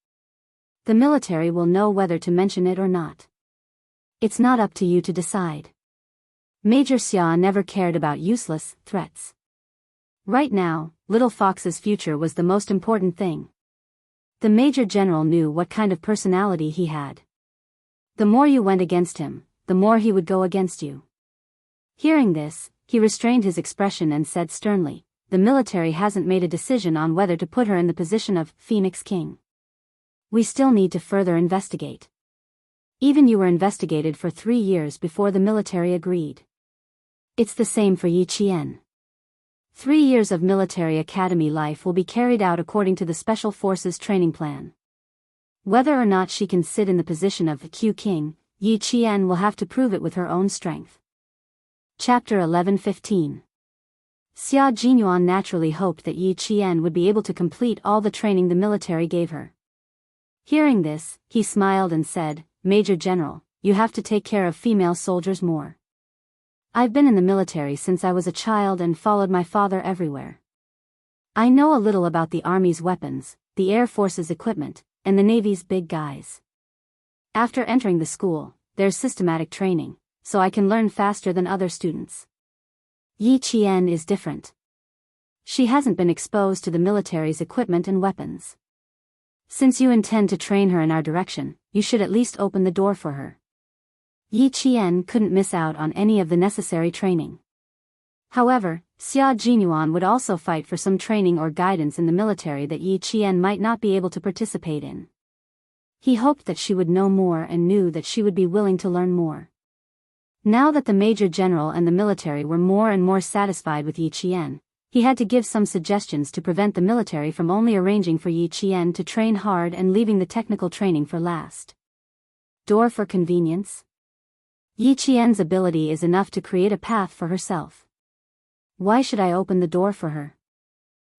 The military will know whether to mention it or not. It's not up to you to decide." Major Xia never cared about useless threats. Right now, Little Fox's future was the most important thing. The Major General knew what kind of personality he had. The more you went against him, the more he would go against you. Hearing this, he restrained his expression and said sternly, "The military hasn't made a decision on whether to put her in the position of Phoenix King. We still need to further investigate. Even you were investigated for 3 years before the military agreed. It's the same for Yi Qian. 3 years of military academy life will be carried out according to the Special Forces training plan. Whether or not she can sit in the position of Q King, Yi Qian will have to prove it with her own strength." Chapter 11:15. Xia Jinyuan naturally hoped that Yi Qian would be able to complete all the training the military gave her. Hearing this, he smiled and said, "Major General, you have to take care of female soldiers more. I've been in the military since I was a child and followed my father everywhere. I know a little about the Army's weapons, the Air Force's equipment, and the Navy's big guys. After entering the school, there's systematic training, so I can learn faster than other students. Yi Qian is different. She hasn't been exposed to the military's equipment and weapons. Since you intend to train her in our direction, you should at least open the door for her." Yi Qian couldn't miss out on any of the necessary training. However, Xia Jinyuan would also fight for some training or guidance in the military that Yi Qian might not be able to participate in. He hoped that she would know more and knew that she would be willing to learn more. Now that the Major General and the military were more and more satisfied with Yi Qian, he had to give some suggestions to prevent the military from only arranging for Yi Qian to train hard and leaving the technical training for last. Door for convenience? Yi Qian's ability is enough to create a path for herself. Why should I open the door for her?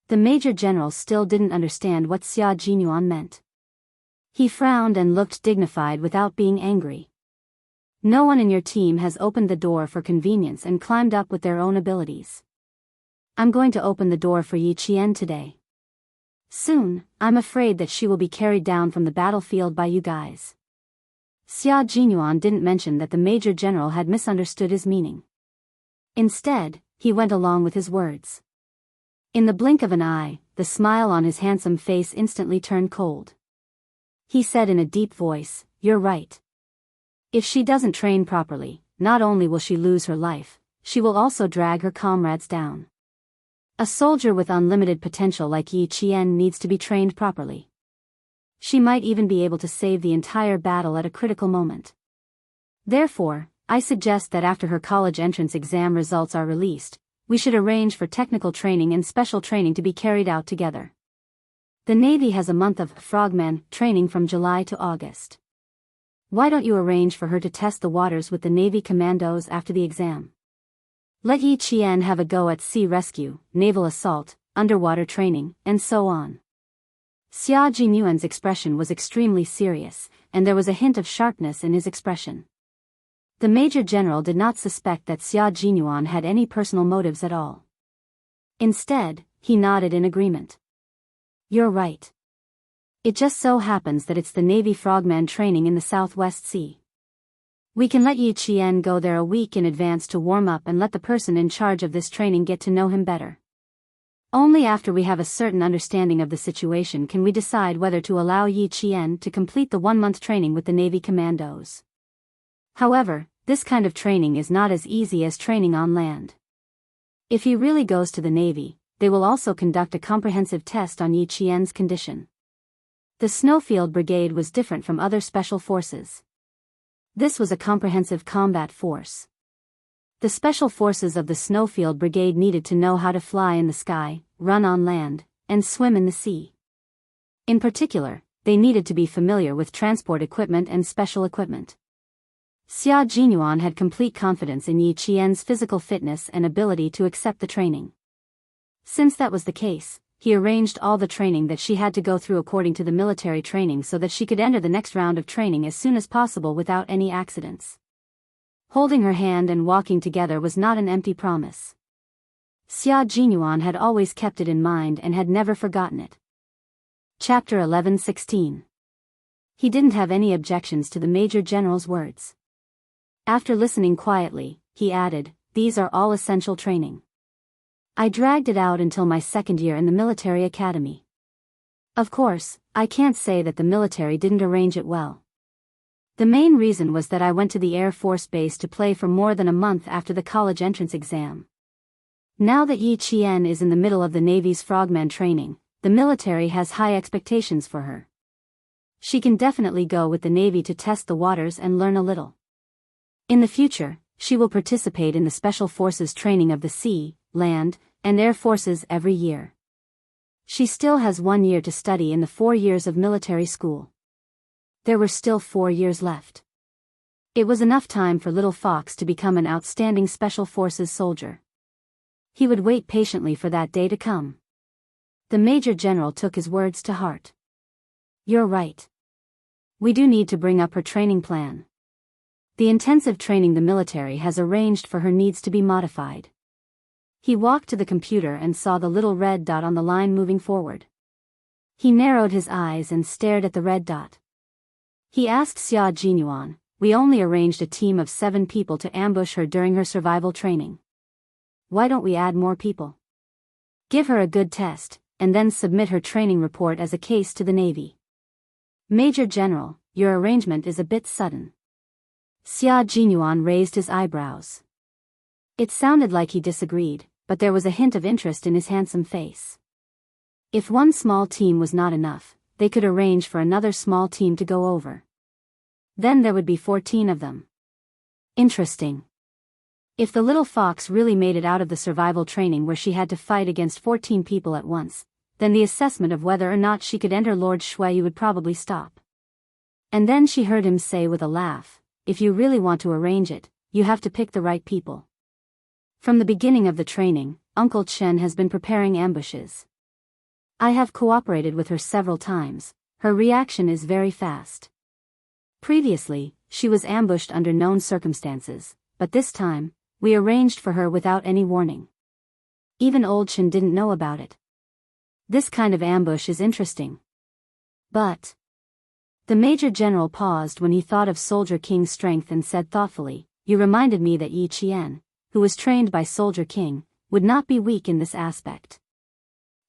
The Major General still didn't understand what Xia Jinyuan meant. He frowned and looked dignified without being angry. No one in your team has opened the door for convenience and climbed up with their own abilities. I'm going to open the door for Yi Qian today. Soon, I'm afraid that she will be carried down from the battlefield by you guys." Xia Jinyuan didn't mention that the Major General had misunderstood his meaning. Instead, he went along with his words. In the blink of an eye, the smile on his handsome face instantly turned cold. He said in a deep voice, "You're right. If she doesn't train properly, not only will she lose her life, she will also drag her comrades down. A soldier with unlimited potential like Yi Qian needs to be trained properly. She might even be able to save the entire battle at a critical moment. Therefore, I suggest that after her college entrance exam results are released, we should arrange for technical training and special training to be carried out together. The Navy has a month of frogmen training from July to August. Why don't you arrange for her to test the waters with the Navy commandos after the exam? Let Yi Qian have a go at sea rescue, naval assault, underwater training, and so on." Xia Jinyuan's expression was extremely serious, and there was a hint of sharpness in his expression. The Major General did not suspect that Xia Jinyuan had any personal motives at all. Instead, he nodded in agreement. "You're right. It just so happens that it's the Navy frogman training in the Southwest Sea. We can let Yi Qian go there a week in advance to warm up and let the person in charge of this training get to know him better. Only after we have a certain understanding of the situation can we decide whether to allow Yi Qian to complete the 1-month training with the Navy commandos. However, this kind of training is not as easy as training on land. If he really goes to the Navy, they will also conduct a comprehensive test on Yi Qian's condition. The Snowfield Brigade was different from other special forces. This was a comprehensive combat force. The special forces of the Snowfield Brigade needed to know how to fly in the sky, run on land, and swim in the sea. In particular, they needed to be familiar with transport equipment and special equipment. Xia Jinyuan had complete confidence in Yi Qian's physical fitness and ability to accept the training. Since that was the case, he arranged all the training that she had to go through according to the military training so that she could enter the next round of training as soon as possible without any accidents. Holding her hand and walking together was not an empty promise. Xia Jinyuan had always kept it in mind and had never forgotten it. Chapter 11:16. He didn't have any objections to the Major General's words. After listening quietly, he added, "These are all essential training. I dragged it out until my 2nd year in the military academy. Of course, I can't say that the military didn't arrange it well. The main reason was that I went to the Air Force Base to play for more than a month after the college entrance exam. Now that Yi Qian is in the middle of the Navy's frogman training, the military has high expectations for her. She can definitely go with the Navy to test the waters and learn a little. In the future, she will participate in the Special Forces training of the sea, land, and air forces every year. She still has 1 year to study in the 4 years of military school. There were still 4 years left. It was enough time for little Fox to become an outstanding Special Forces soldier. He would wait patiently for that day to come. The Major General took his words to heart. "You're right. We do need to bring up her training plan. The intensive training the military has arranged for her needs to be modified." He walked to the computer and saw the little red dot on the line moving forward. He narrowed his eyes and stared at the red dot. He asked Xia Jinyuan, "We only arranged a team of 7 people to ambush her during her survival training. Why don't we add more people? Give her a good test, and then submit her training report as a case to the Navy." "Major General, your arrangement is a bit sudden." Xia Jinyuan raised his eyebrows. It sounded like he disagreed, but there was a hint of interest in his handsome face. If one small team was not enough, they could arrange for another small team to go over. Then there would be 14 of them. Interesting. If the little Fox really made it out of the survival training where she had to fight against 14 people at once, then the assessment of whether or not she could enter Lord Shui would probably stop. And then she heard him say with a laugh, "If you really want to arrange it, you have to pick the right people. From the beginning of the training, Uncle Chen has been preparing ambushes. I have cooperated with her several times. Her reaction is very fast. Previously, she was ambushed under known circumstances, but this time, we arranged for her without any warning. Even old Chen didn't know about it. This kind of ambush is interesting. But..." The Major General paused when he thought of Soldier King's strength and said thoughtfully, "You reminded me that Yi Qian, who was trained by Soldier King, would not be weak in this aspect.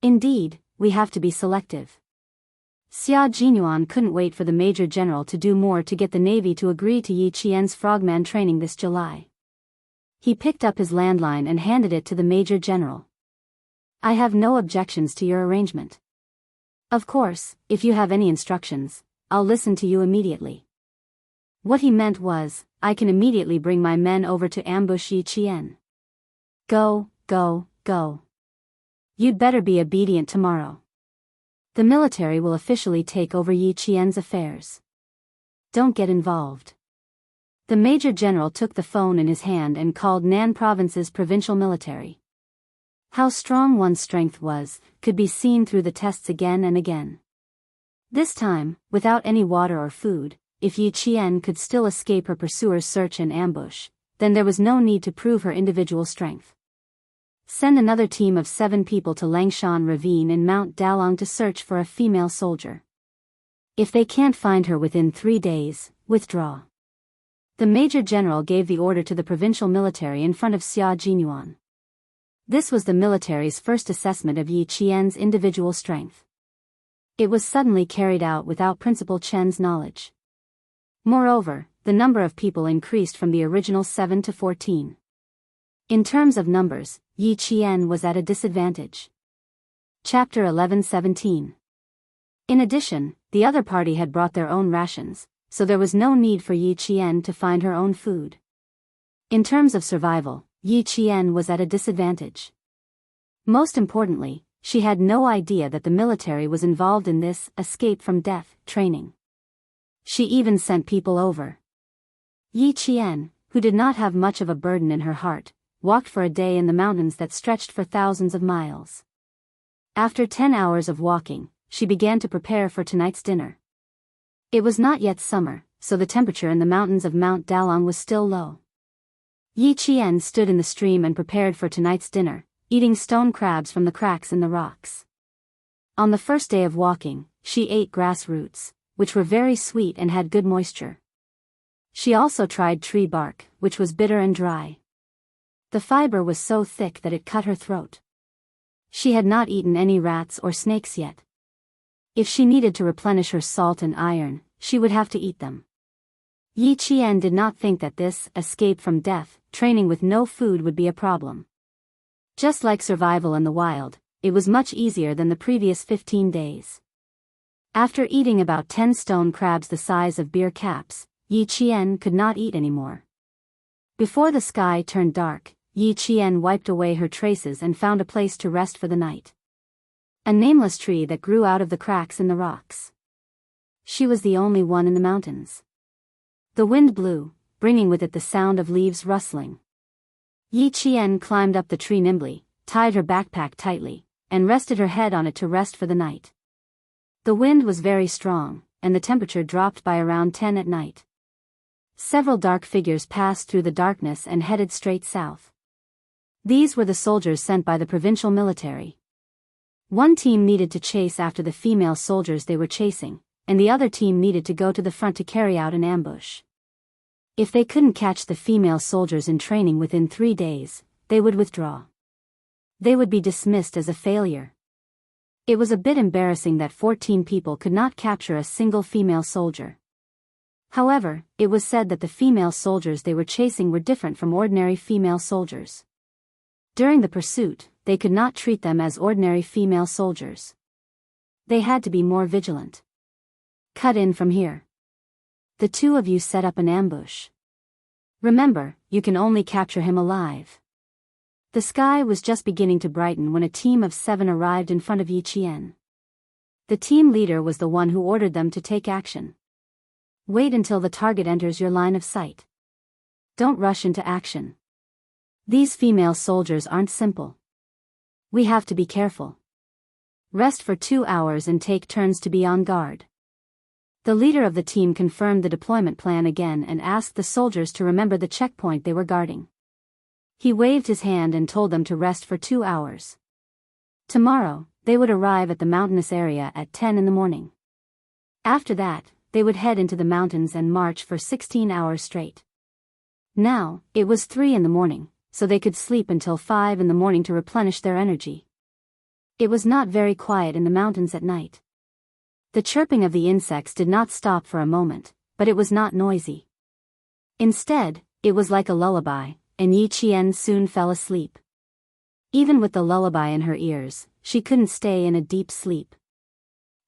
Indeed, we have to be selective. Xia Jinyuan couldn't wait for the Major General to do more to get the Navy to agree to Yi Qian's frogman training this July. He picked up his landline and handed it to the Major General. I have no objections to your arrangement. Of course, if you have any instructions, I'll listen to you immediately. What he meant was, I can immediately bring my men over to ambush Yi Qian. Go, go, go. You'd better be obedient tomorrow. The military will officially take over Yi Qian's affairs. Don't get involved. The Major General took the phone in his hand and called Nan Province's provincial military. How strong one's strength was, could be seen through the tests again and again. This time, without any water or food, if Yi Qian could still escape her pursuers' search and ambush, then there was no need to prove her individual strength. Send another team of 7 people to Langshan Ravine in Mount Dalong to search for a female soldier. If they can't find her within 3 days, withdraw. The Major General gave the order to the provincial military in front of Xia Jinyuan. This was the military's first assessment of Yi Qian's individual strength. It was suddenly carried out without Principal Chen's knowledge. Moreover, the number of people increased from the original 7 to 14. In terms of numbers, Yi Qian was at a disadvantage. Chapter 11:17. In addition, the other party had brought their own rations, so there was no need for Yi Qian to find her own food. In terms of survival, Yi Qian was at a disadvantage. Most importantly, she had no idea that the military was involved in this escape from death training. She even sent people over. Yi Qian, who did not have much of a burden in her heart, walked for a day in the mountains that stretched for thousands of miles. After 10 hours of walking, she began to prepare for tonight's dinner. It was not yet summer, so the temperature in the mountains of Mount Dalong was still low. Yi Qian stood in the stream and prepared for tonight's dinner, eating stone crabs from the cracks in the rocks. On the first day of walking, she ate grass roots, which were very sweet and had good moisture. She also tried tree bark, which was bitter and dry. The fiber was so thick that it cut her throat. She had not eaten any rats or snakes yet. If she needed to replenish her salt and iron, she would have to eat them. Yi Qian did not think that this escape from death training with no food would be a problem. Just like survival in the wild, it was much easier than the previous 15 days. After eating about 10 stone crabs the size of beer caps, Yi Qian could not eat anymore. Before the sky turned dark, Yi Qian wiped away her traces and found a place to rest for the night. A nameless tree that grew out of the cracks in the rocks. She was the only one in the mountains. The wind blew, bringing with it the sound of leaves rustling. Yi Qian climbed up the tree nimbly, tied her backpack tightly, and rested her head on it to rest for the night. The wind was very strong, and the temperature dropped by around 10 at night. Several dark figures passed through the darkness and headed straight south. These were the soldiers sent by the provincial military. One team needed to chase after the female soldiers they were chasing, and the other team needed to go to the front to carry out an ambush. If they couldn't catch the female soldiers in training within 3 days, they would withdraw. They would be dismissed as a failure. It was a bit embarrassing that 14 people could not capture a single female soldier. However, it was said that the female soldiers they were chasing were different from ordinary female soldiers. During the pursuit, they could not treat them as ordinary female soldiers. They had to be more vigilant. Cut in from here. The 2 of you set up an ambush. Remember, you can only capture him alive. The sky was just beginning to brighten when a team of 7 arrived in front of Yi Qian. The team leader was the one who ordered them to take action. Wait until the target enters your line of sight. Don't rush into action. These female soldiers aren't simple. We have to be careful. Rest for 2 hours and take turns to be on guard. The leader of the team confirmed the deployment plan again and asked the soldiers to remember the checkpoint they were guarding. He waved his hand and told them to rest for 2 hours. Tomorrow, they would arrive at the mountainous area at 10 in the morning. After that, they would head into the mountains and march for 16 hours straight. Now, it was 3 in the morning, so they could sleep until 5 in the morning to replenish their energy. It was not very quiet in the mountains at night. The chirping of the insects did not stop for a moment, but it was not noisy. Instead, it was like a lullaby, and Yi Qian soon fell asleep. Even with the lullaby in her ears, she couldn't stay in a deep sleep.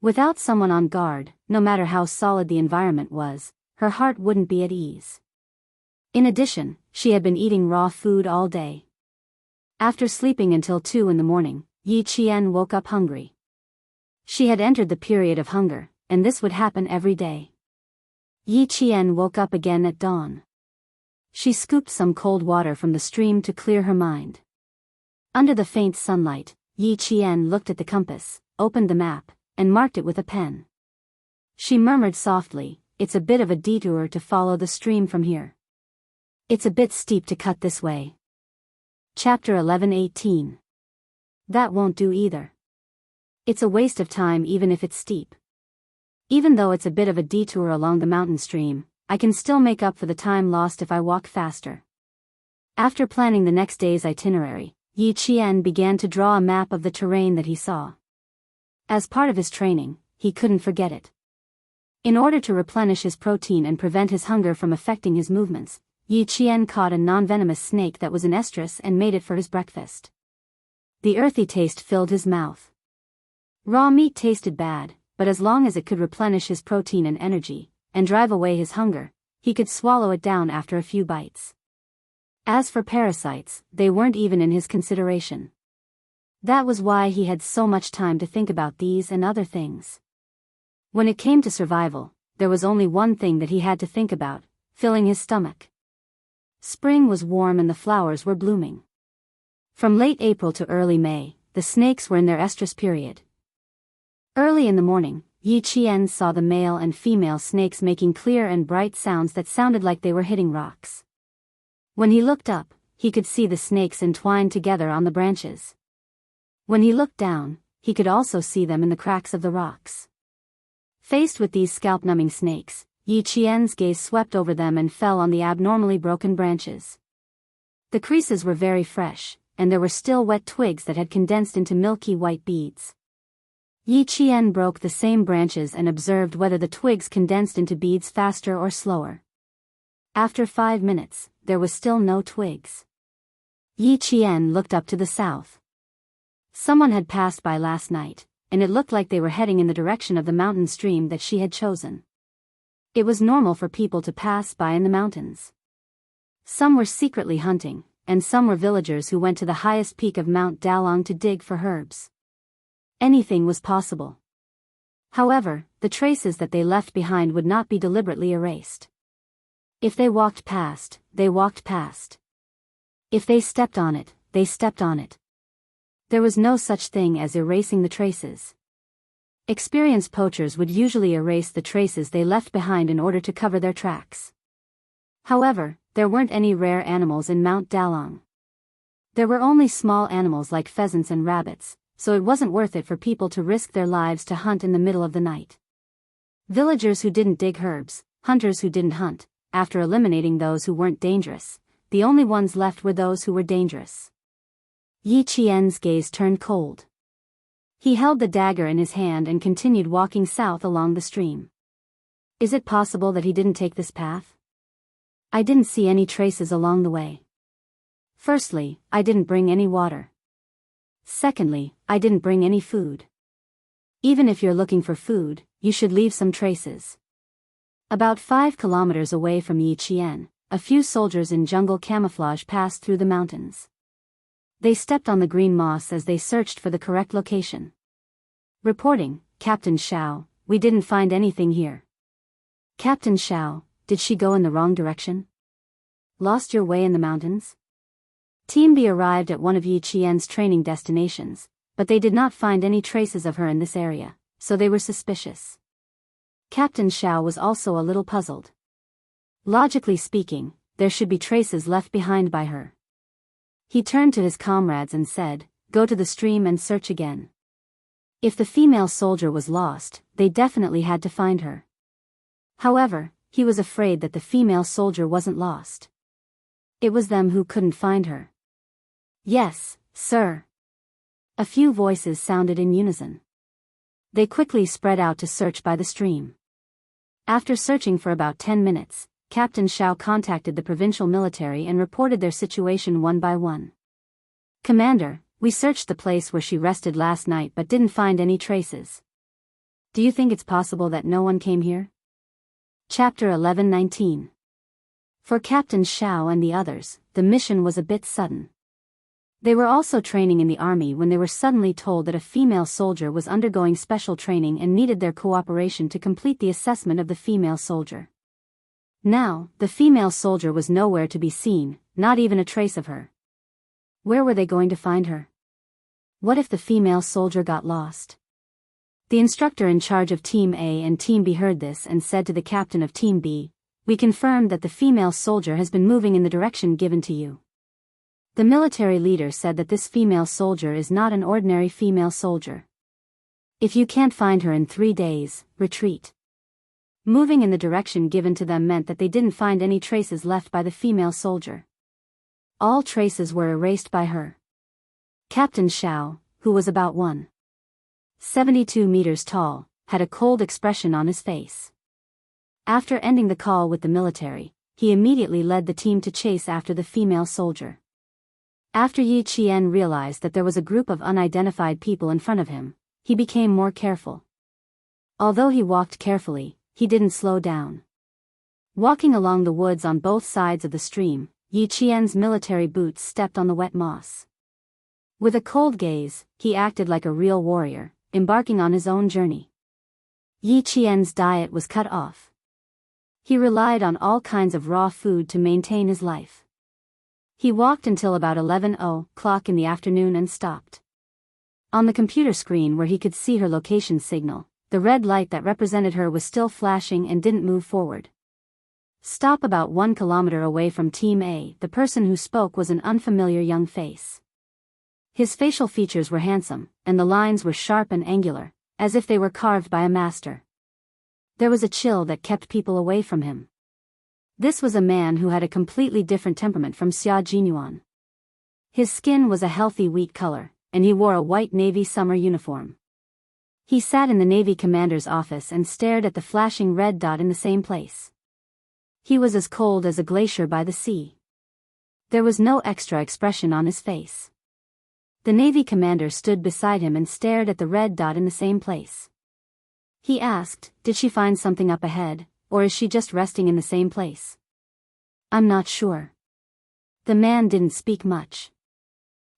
Without someone on guard, no matter how solid the environment was, her heart wouldn't be at ease. In addition, she had been eating raw food all day. After sleeping until 2 in the morning, Yi Qian woke up hungry. She had entered the period of hunger, and this would happen every day. Yi Qian woke up again at dawn. She scooped some cold water from the stream to clear her mind. Under the faint sunlight, Yi Qian looked at the compass, opened the map, and marked it with a pen. She murmured softly, "It's a bit of a detour to follow the stream from here. It's a bit steep to cut this way." Chapter 11:18. That won't do either. It's a waste of time even if it's steep. Even though it's a bit of a detour along the mountain stream, I can still make up for the time lost if I walk faster. After planning the next day's itinerary, Yi Qian began to draw a map of the terrain that he saw. As part of his training, he couldn't forget it. In order to replenish his protein and prevent his hunger from affecting his movements, Yi Qian caught a non-venomous snake that was in estrus and made it for his breakfast. The earthy taste filled his mouth. Raw meat tasted bad, but as long as it could replenish his protein and energy, and drive away his hunger, he could swallow it down after a few bites. As for parasites, they weren't even in his consideration. That was why he had so much time to think about these and other things. When it came to survival, there was only one thing that he had to think about: filling his stomach. Spring was warm and the flowers were blooming. From late April to early May, the snakes were in their estrus period. Early in the morning, Yi Qian saw the male and female snakes making clear and bright sounds that sounded like they were hitting rocks. When he looked up, he could see the snakes entwined together on the branches. When he looked down, he could also see them in the cracks of the rocks. Faced with these scalp-numbing snakes, Yi Qian's gaze swept over them and fell on the abnormally broken branches. The creases were very fresh, and there were still wet twigs that had condensed into milky white beads. Yi Qian broke the same branches and observed whether the twigs condensed into beads faster or slower. After 5 minutes, there was still no twigs. Yi Qian looked up to the south. Someone had passed by last night, and it looked like they were heading in the direction of the mountain stream that she had chosen. It was normal for people to pass by in the mountains. Some were secretly hunting, and some were villagers who went to the highest peak of Mount Dalong to dig for herbs. Anything was possible. However, the traces that they left behind would not be deliberately erased. If they walked past, they walked past. If they stepped on it, they stepped on it. There was no such thing as erasing the traces. Experienced poachers would usually erase the traces they left behind in order to cover their tracks. However, there weren't any rare animals in Mount Dalong. There were only small animals like pheasants and rabbits, so it wasn't worth it for people to risk their lives to hunt in the middle of the night. Villagers who didn't dig herbs, hunters who didn't hunt, after eliminating those who weren't dangerous, the only ones left were those who were dangerous. Yi Qian's gaze turned cold. He held the dagger in his hand and continued walking south along the stream. Is it possible that he didn't take this path? I didn't see any traces along the way. Firstly, I didn't bring any water. Secondly, I didn't bring any food. Even if you're looking for food, you should leave some traces. About 5 kilometers away from Yi Qian, a few soldiers in jungle camouflage passed through the mountains. They stepped on the green moss as they searched for the correct location. Reporting, Captain Xiao, we didn't find anything here. Captain Xiao, did she go in the wrong direction? Lost your way in the mountains? Team B arrived at one of Yi Qian's training destinations, but they did not find any traces of her in this area, so they were suspicious. Captain Xiao was also a little puzzled. Logically speaking, there should be traces left behind by her. He turned to his comrades and said, "Go to the stream and search again." If the female soldier was lost, they definitely had to find her. However, he was afraid that the female soldier wasn't lost. It was them who couldn't find her. "Yes, sir." A few voices sounded in unison. They quickly spread out to search by the stream. After searching for about 10 minutes, Captain Xiao contacted the provincial military and reported their situation one by one. "Commander, we searched the place where she rested last night but didn't find any traces. Do you think it's possible that no one came here?" Chapter 11:19. For Captain Xiao and the others, the mission was a bit sudden. They were also training in the army when they were suddenly told that a female soldier was undergoing special training and needed their cooperation to complete the assessment of the female soldier. Now, the female soldier was nowhere to be seen, not even a trace of her. Where were they going to find her? What if the female soldier got lost? The instructor in charge of Team A and Team B heard this and said to the captain of Team B, "We confirmed that the female soldier has been moving in the direction given to you." The military leader said that this female soldier is not an ordinary female soldier. "If you can't find her in 3 days, retreat." Moving in the direction given to them meant that they didn't find any traces left by the female soldier. All traces were erased by her. Captain Xiao, who was about 1.72 meters tall, had a cold expression on his face. After ending the call with the military, he immediately led the team to chase after the female soldier. After Yi Qian realized that there was a group of unidentified people in front of him, he became more careful. Although he walked carefully, he didn't slow down. Walking along the woods on both sides of the stream, Yi Qian's military boots stepped on the wet moss. With a cold gaze, he acted like a real warrior, embarking on his own journey. Yi Qian's diet was cut off. He relied on all kinds of raw food to maintain his life. He walked until about 11:00 in the afternoon and stopped. On the computer screen where he could see her location signal, the red light that represented her was still flashing and didn't move forward. Stop about 1 kilometer away from Team A. The person who spoke was an unfamiliar young face. His facial features were handsome, and the lines were sharp and angular, as if they were carved by a master. There was a chill that kept people away from him. This was a man who had a completely different temperament from Xia Jinyuan. His skin was a healthy wheat color, and he wore a white Navy summer uniform. He sat in the Navy commander's office and stared at the flashing red dot in the same place. He was as cold as a glacier by the sea. There was no extra expression on his face. The Navy commander stood beside him and stared at the red dot in the same place. He asked, "Did she find something up ahead, or is she just resting in the same place?" "I'm not sure." The man didn't speak much.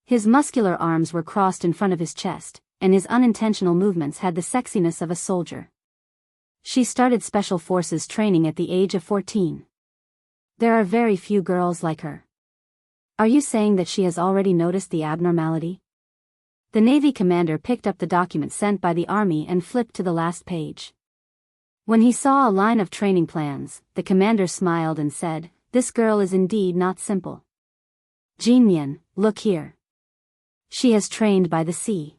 His muscular arms were crossed in front of his chest, and his unintentional movements had the sexiness of a soldier. She started Special Forces training at the age of 14. There are very few girls like her. Are you saying that she has already noticed the abnormality? The Navy commander picked up the document sent by the Army and flipped to the last page. When he saw a line of training plans, the commander smiled and said, "This girl is indeed not simple. Jinyan, look here. She has trained by the sea."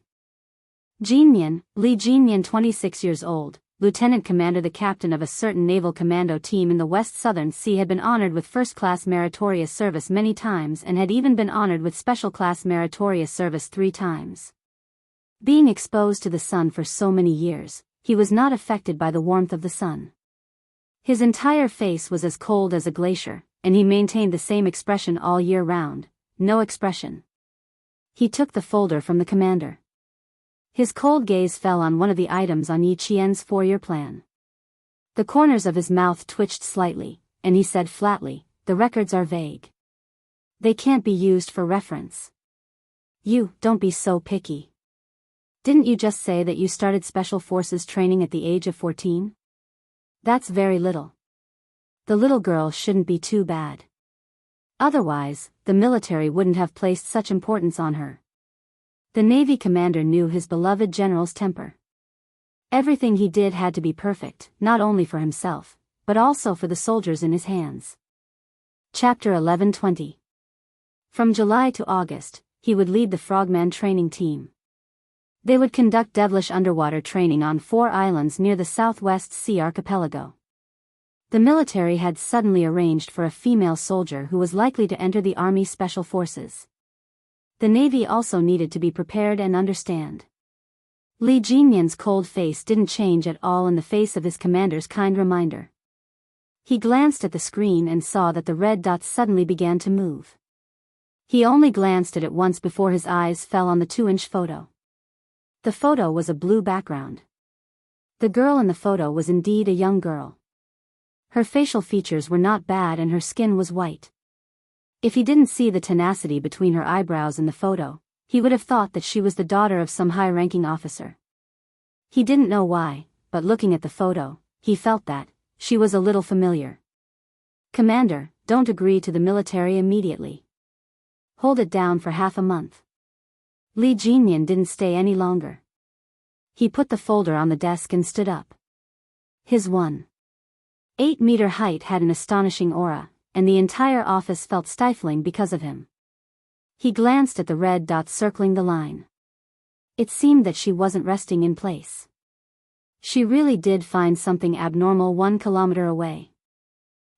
Jinyan, Li Jinyan, 26 years old, lieutenant commander, the captain of a certain naval commando team in the West Southern Sea, had been honored with first-class meritorious service many times and had even been honored with special-class meritorious service 3 times. Being exposed to the sun for so many years, he was not affected by the warmth of the sun. His entire face was as cold as a glacier, and he maintained the same expression all year round, no expression. He took the folder from the commander. His cold gaze fell on one of the items on Yi Qian's 4-year plan. The corners of his mouth twitched slightly, and he said flatly, "The records are vague. They can't be used for reference." "You, don't be so picky. Didn't you just say that you started Special Forces training at the age of 14? That's very little. The little girl shouldn't be too bad. Otherwise, the military wouldn't have placed such importance on her." The Navy commander knew his beloved general's temper. Everything he did had to be perfect, not only for himself, but also for the soldiers in his hands. Chapter 11:20. From July to August, he would lead the Frogman training team. They would conduct devilish underwater training on 4 islands near the Southwest Sea archipelago. The military had suddenly arranged for a female soldier who was likely to enter the Army Special Forces. The Navy also needed to be prepared and understand. Li Jinyan's cold face didn't change at all in the face of his commander's kind reminder. He glanced at the screen and saw that the red dots suddenly began to move. He only glanced at it once before his eyes fell on the 2-inch photo. The photo was a blue background. The girl in the photo was indeed a young girl. Her facial features were not bad and her skin was white. If he didn't see the tenacity between her eyebrows in the photo, he would have thought that she was the daughter of some high-ranking officer. He didn't know why, but looking at the photo, he felt that she was a little familiar. "Commander, don't agree to the military immediately. Hold it down for half a month." Li Jinyan didn't stay any longer. He put the folder on the desk and stood up. His 1.8-meter height had an astonishing aura, and the entire office felt stifling because of him. He glanced at the red dots circling the line. It seemed that she wasn't resting in place. She really did find something abnormal 1 kilometer away.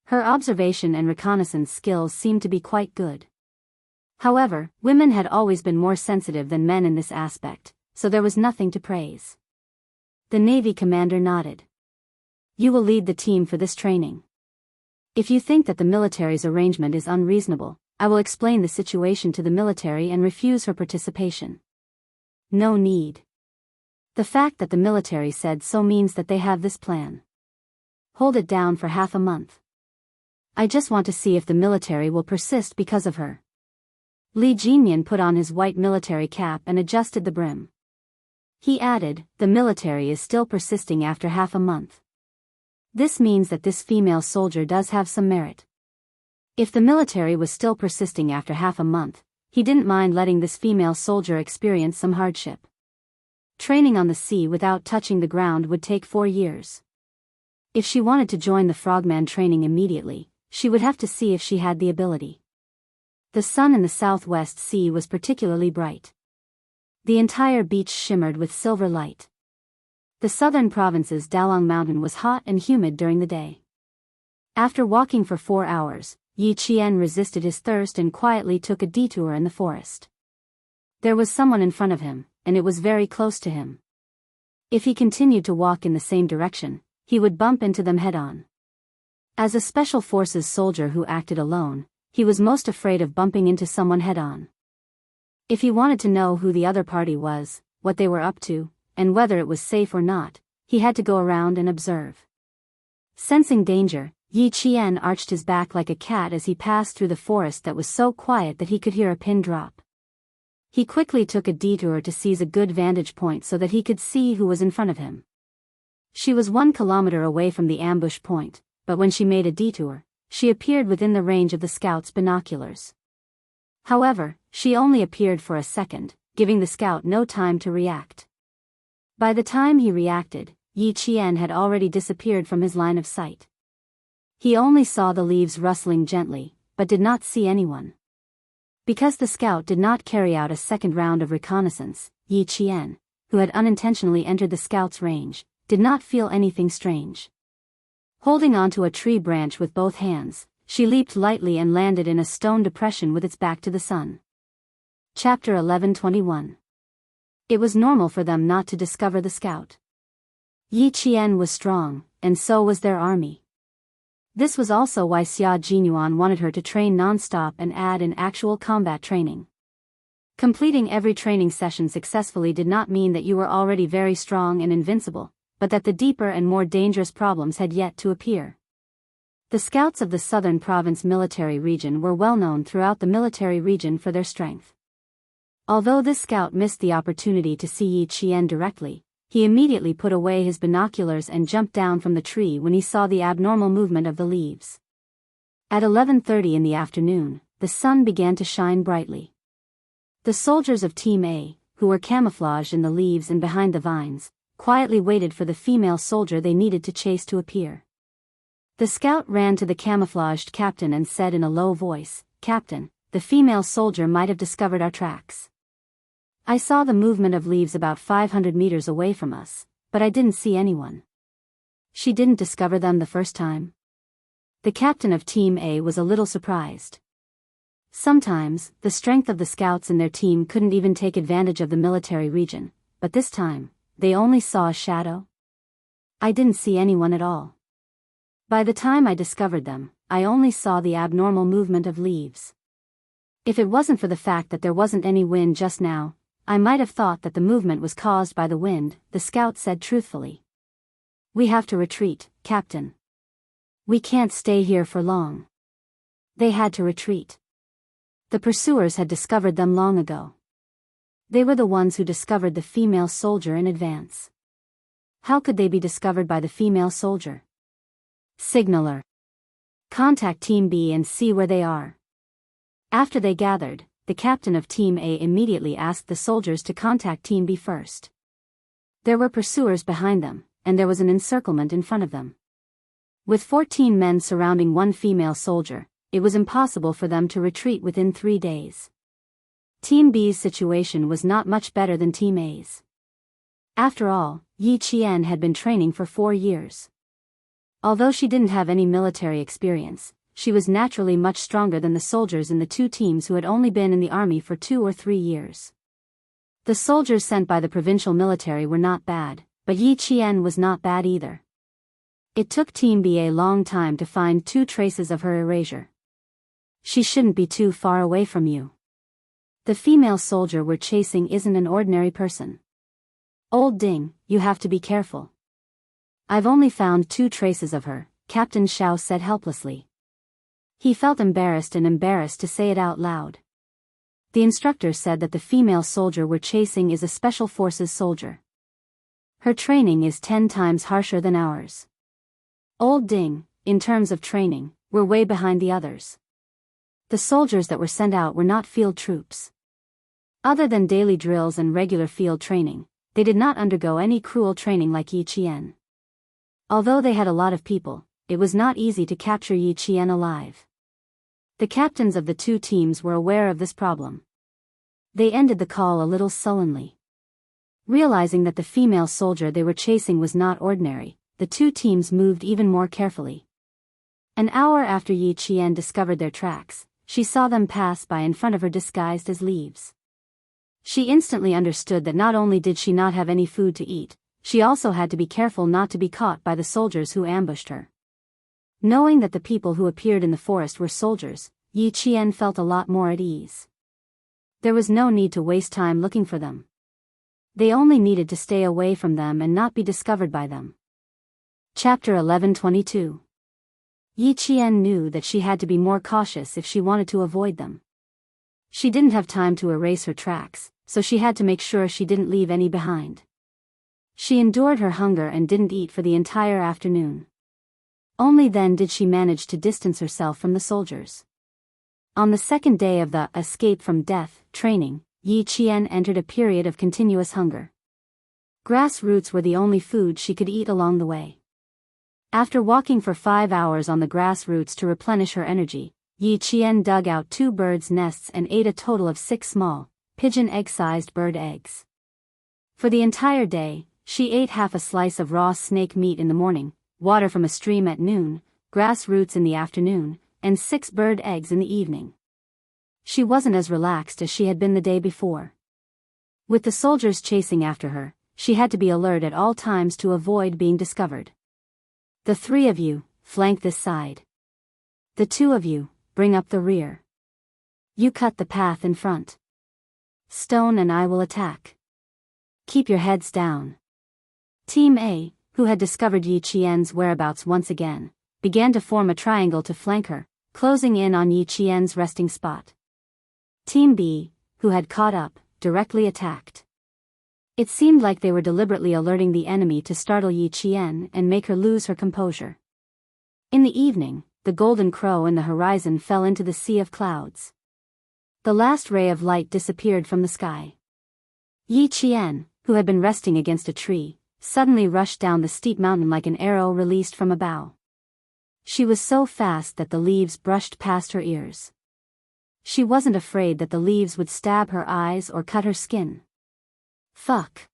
Her observation and reconnaissance skills seemed to be quite good. However, women had always been more sensitive than men in this aspect, so there was nothing to praise. The Navy commander nodded. "You will lead the team for this training. If you think that the military's arrangement is unreasonable, I will explain the situation to the military and refuse her participation." "No need. The fact that the military said so means that they have this plan. Hold it down for half a month. I just want to see if the military will persist because of her." Li Jinyan put on his white military cap and adjusted the brim. He added, "The military is still persisting after half a month. This means that this female soldier does have some merit." If the military was still persisting after half a month, he didn't mind letting this female soldier experience some hardship. Training on the sea without touching the ground would take 4 years. If she wanted to join the frogman training immediately, she would have to see if she had the ability. The sun in the southwest sea was particularly bright. The entire beach shimmered with silver light. The southern province's Dalong Mountain was hot and humid during the day. After walking for 4 hours, Yi Qian resisted his thirst and quietly took a detour in the forest. There was someone in front of him, and it was very close to him. If he continued to walk in the same direction, he would bump into them head-on. As a special forces soldier who acted alone, he was most afraid of bumping into someone head-on. If he wanted to know who the other party was, what they were up to, and whether it was safe or not, he had to go around and observe. Sensing danger, Yi Qian arched his back like a cat as he passed through the forest that was so quiet that he could hear a pin drop. He quickly took a detour to seize a good vantage point so that he could see who was in front of him. She was 1 kilometer away from the ambush point, but when she made a detour, she appeared within the range of the scout's binoculars. However, she only appeared for a second, giving the scout no time to react. By the time he reacted, Yi Qian had already disappeared from his line of sight. He only saw the leaves rustling gently, but did not see anyone. Because the scout did not carry out a second round of reconnaissance, Yi Qian, who had unintentionally entered the scout's range, did not feel anything strange. Holding onto a tree branch with both hands, she leaped lightly and landed in a stone depression with its back to the sun. Chapter 11:21. It was normal for them not to discover the scout. Yi Qian was strong, and so was their army. This was also why Xia Jinyuan wanted her to train non-stop and add in actual combat training. Completing every training session successfully did not mean that you were already very strong and invincible, but that the deeper and more dangerous problems had yet to appear. The scouts of the Southern Province military region were well known throughout the military region for their strength. Although this scout missed the opportunity to see Yi Qian directly, he immediately put away his binoculars and jumped down from the tree when he saw the abnormal movement of the leaves. At 11:30 in the afternoon, the sun began to shine brightly. The soldiers of Team A, who were camouflaged in the leaves and behind the vines, quietly waited for the female soldier they needed to chase to appear. The scout ran to the camouflaged captain and said in a low voice, "Captain, the female soldier might have discovered our tracks. I saw the movement of leaves about 500 meters away from us, but I didn't see anyone." "She didn't discover them the first time?" The captain of Team A was a little surprised. Sometimes, the strength of the scouts in their team couldn't even take advantage of the military region, but this time, they only saw a shadow? I didn't see anyone at all. By the time I discovered them, I only saw the abnormal movement of leaves. If it wasn't for the fact that there wasn't any wind just now, I might have thought that the movement was caused by the wind, the scout said truthfully. We have to retreat, Captain. We can't stay here for long. They had to retreat. The pursuers had discovered them long ago. They were the ones who discovered the female soldier in advance. How could they be discovered by the female soldier? Signaler. Contact Team B and see where they are. After they gathered, the captain of Team A immediately asked the soldiers to contact Team B first. There were pursuers behind them, and there was an encirclement in front of them. With 14 men surrounding one female soldier, it was impossible for them to retreat within 3 days. Team B's situation was not much better than Team A's. After all, Yi Qian had been training for 4 years. Although she didn't have any military experience, she was naturally much stronger than the soldiers in the 2 teams who had only been in the army for 2 or 3 years. The soldiers sent by the provincial military were not bad, but Yi Qian was not bad either. It took Team B a long time to find 2 traces of her erasure. She shouldn't be too far away from you. The female soldier we're chasing isn't an ordinary person. Old Ding, you have to be careful. I've only found 2 traces of her, Captain Xiao said helplessly. He felt embarrassed to say it out loud. The instructor said that the female soldier we're chasing is a special forces soldier. Her training is 10 times harsher than ours. Old Ding, in terms of training, we're way behind the others. The soldiers that were sent out were not field troops. Other than daily drills and regular field training, they did not undergo any cruel training like Yi Qian. Although they had a lot of people, it was not easy to capture Yi Qian alive. The captains of the 2 teams were aware of this problem. They ended the call a little sullenly. Realizing that the female soldier they were chasing was not ordinary, the 2 teams moved even more carefully. An hour after Yi Qian discovered their tracks, she saw them pass by in front of her disguised as leaves. She instantly understood that not only did she not have any food to eat, she also had to be careful not to be caught by the soldiers who ambushed her. Knowing that the people who appeared in the forest were soldiers, Yi Qian felt a lot more at ease. There was no need to waste time looking for them. They only needed to stay away from them and not be discovered by them. Chapter 11:22. Yi Qian knew that she had to be more cautious if she wanted to avoid them. She didn't have time to erase her tracks, so she had to make sure she didn't leave any behind. She endured her hunger and didn't eat for the entire afternoon. Only then did she manage to distance herself from the soldiers. On the second day of the escape from death training, Yi Qian entered a period of continuous hunger. Grass roots were the only food she could eat along the way. After walking for 5 hours on the grass roots to replenish her energy, Yi Qian dug out 2 birds' nests and ate a total of 6 small, pigeon egg-sized bird eggs. For the entire day, she ate half a slice of raw snake meat in the morning, water from a stream at noon, grass roots in the afternoon, and 6 bird eggs in the evening. She wasn't as relaxed as she had been the day before. With the soldiers chasing after her, she had to be alert at all times to avoid being discovered. The 3 of you, flank this side. The 2 of you, bring up the rear. You cut the path in front. Stone and I will attack. Keep your heads down. Team A, who had discovered Yi Qian's whereabouts once again, began to form a triangle to flank her, closing in on Yi Qian's resting spot. Team B, who had caught up, directly attacked. It seemed like they were deliberately alerting the enemy to startle Yi Qian and make her lose her composure. In the evening, the golden crow in the horizon fell into the sea of clouds. The last ray of light disappeared from the sky. Yi Qian, who had been resting against a tree, suddenly rushed down the steep mountain like an arrow released from a bow. She was so fast that the leaves brushed past her ears. She wasn't afraid that the leaves would stab her eyes or cut her skin. Fuck.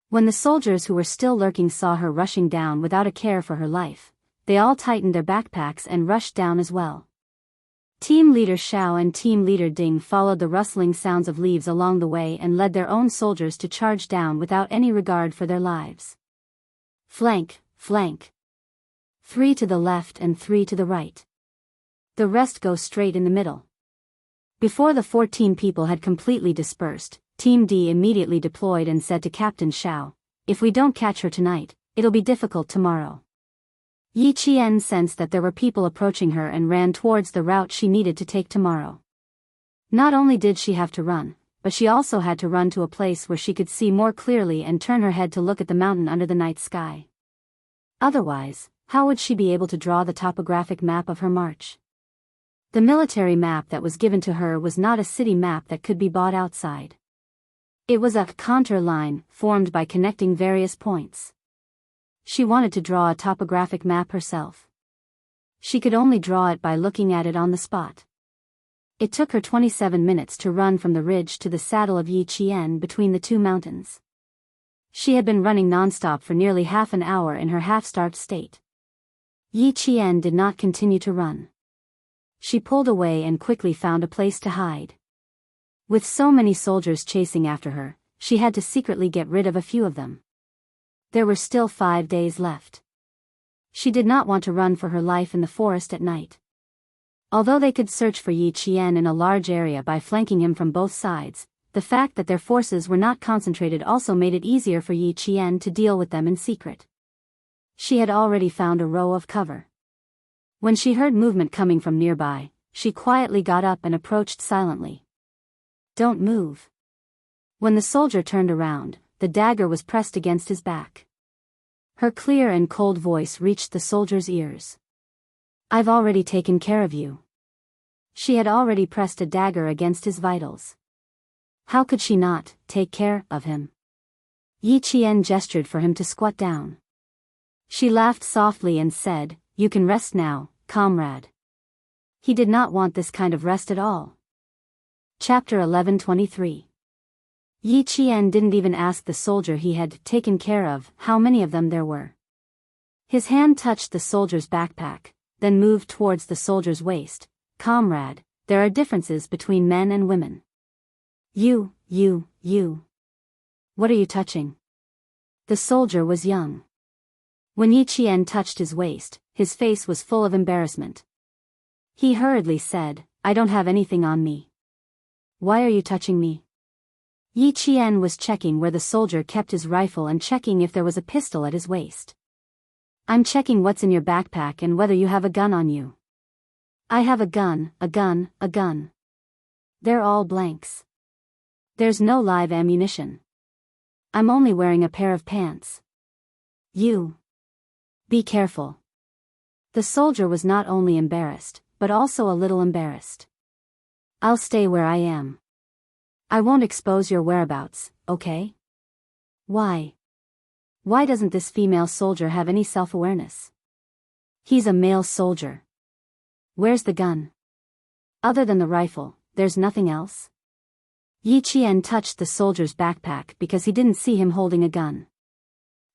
When the soldiers who were still lurking saw her rushing down without a care for her life, they all tightened their backpacks and rushed down as well. Team Leader Xiao and Team Leader Ding followed the rustling sounds of leaves along the way and led their own soldiers to charge down without any regard for their lives. Flank, flank. 3 to the left and 3 to the right. The rest go straight in the middle. Before the 14 people had completely dispersed, Team D immediately deployed and said to Captain Xiao, "If we don't catch her tonight, it'll be difficult tomorrow." Yi Qian sensed that there were people approaching her and ran towards the route she needed to take tomorrow. Not only did she have to run, but she also had to run to a place where she could see more clearly and turn her head to look at the mountain under the night sky. Otherwise, how would she be able to draw the topographic map of her march? The military map that was given to her was not a city map that could be bought outside. It was a contour line formed by connecting various points. She wanted to draw a topographic map herself. She could only draw it by looking at it on the spot. It took her 27 minutes to run from the ridge to the saddle of Yi Qian between the two mountains. She had been running nonstop for nearly half an hour in her half-starved state. Yi Qian did not continue to run. She pulled away and quickly found a place to hide. With so many soldiers chasing after her, she had to secretly get rid of a few of them. There were still 5 days left. She did not want to run for her life in the forest at night. Although they could search for Yi Qian in a large area by flanking him from both sides, the fact that their forces were not concentrated also made it easier for Yi Qian to deal with them in secret. She had already found a row of cover. When she heard movement coming from nearby, she quietly got up and approached silently. "Don't move." When the soldier turned around, the dagger was pressed against his back. Her clear and cold voice reached the soldier's ears. "I've already taken care of you." She had already pressed a dagger against his vitals. How could she not take care of him? Yi Qian gestured for him to squat down. She laughed softly and said, "You can rest now, comrade." He did not want this kind of rest at all. Chapter 11:23. Yi Qian didn't even ask the soldier he had taken care of how many of them there were. His hand touched the soldier's backpack, then moved towards the soldier's waist. "Comrade, there are differences between men and women. You. What are you touching?" The soldier was young. When Yi Qian touched his waist, his face was full of embarrassment. He hurriedly said, "I don't have anything on me." "Why are you touching me?" Yi Qian was checking where the soldier kept his rifle and checking if there was a pistol at his waist. "I'm checking what's in your backpack and whether you have a gun on you." "I have a gun. They're all blanks. There's no live ammunition. I'm only wearing a pair of pants." "You. Be careful." The soldier was not only embarrassed, but also a little embarrassed. "I'll stay where I am. I won't expose your whereabouts, okay?" "Why? Why doesn't this female soldier have any self-awareness?" "He's a male soldier." "Where's the gun?" "Other than the rifle, there's nothing else?" Yi Qian touched the soldier's backpack because he didn't see him holding a gun.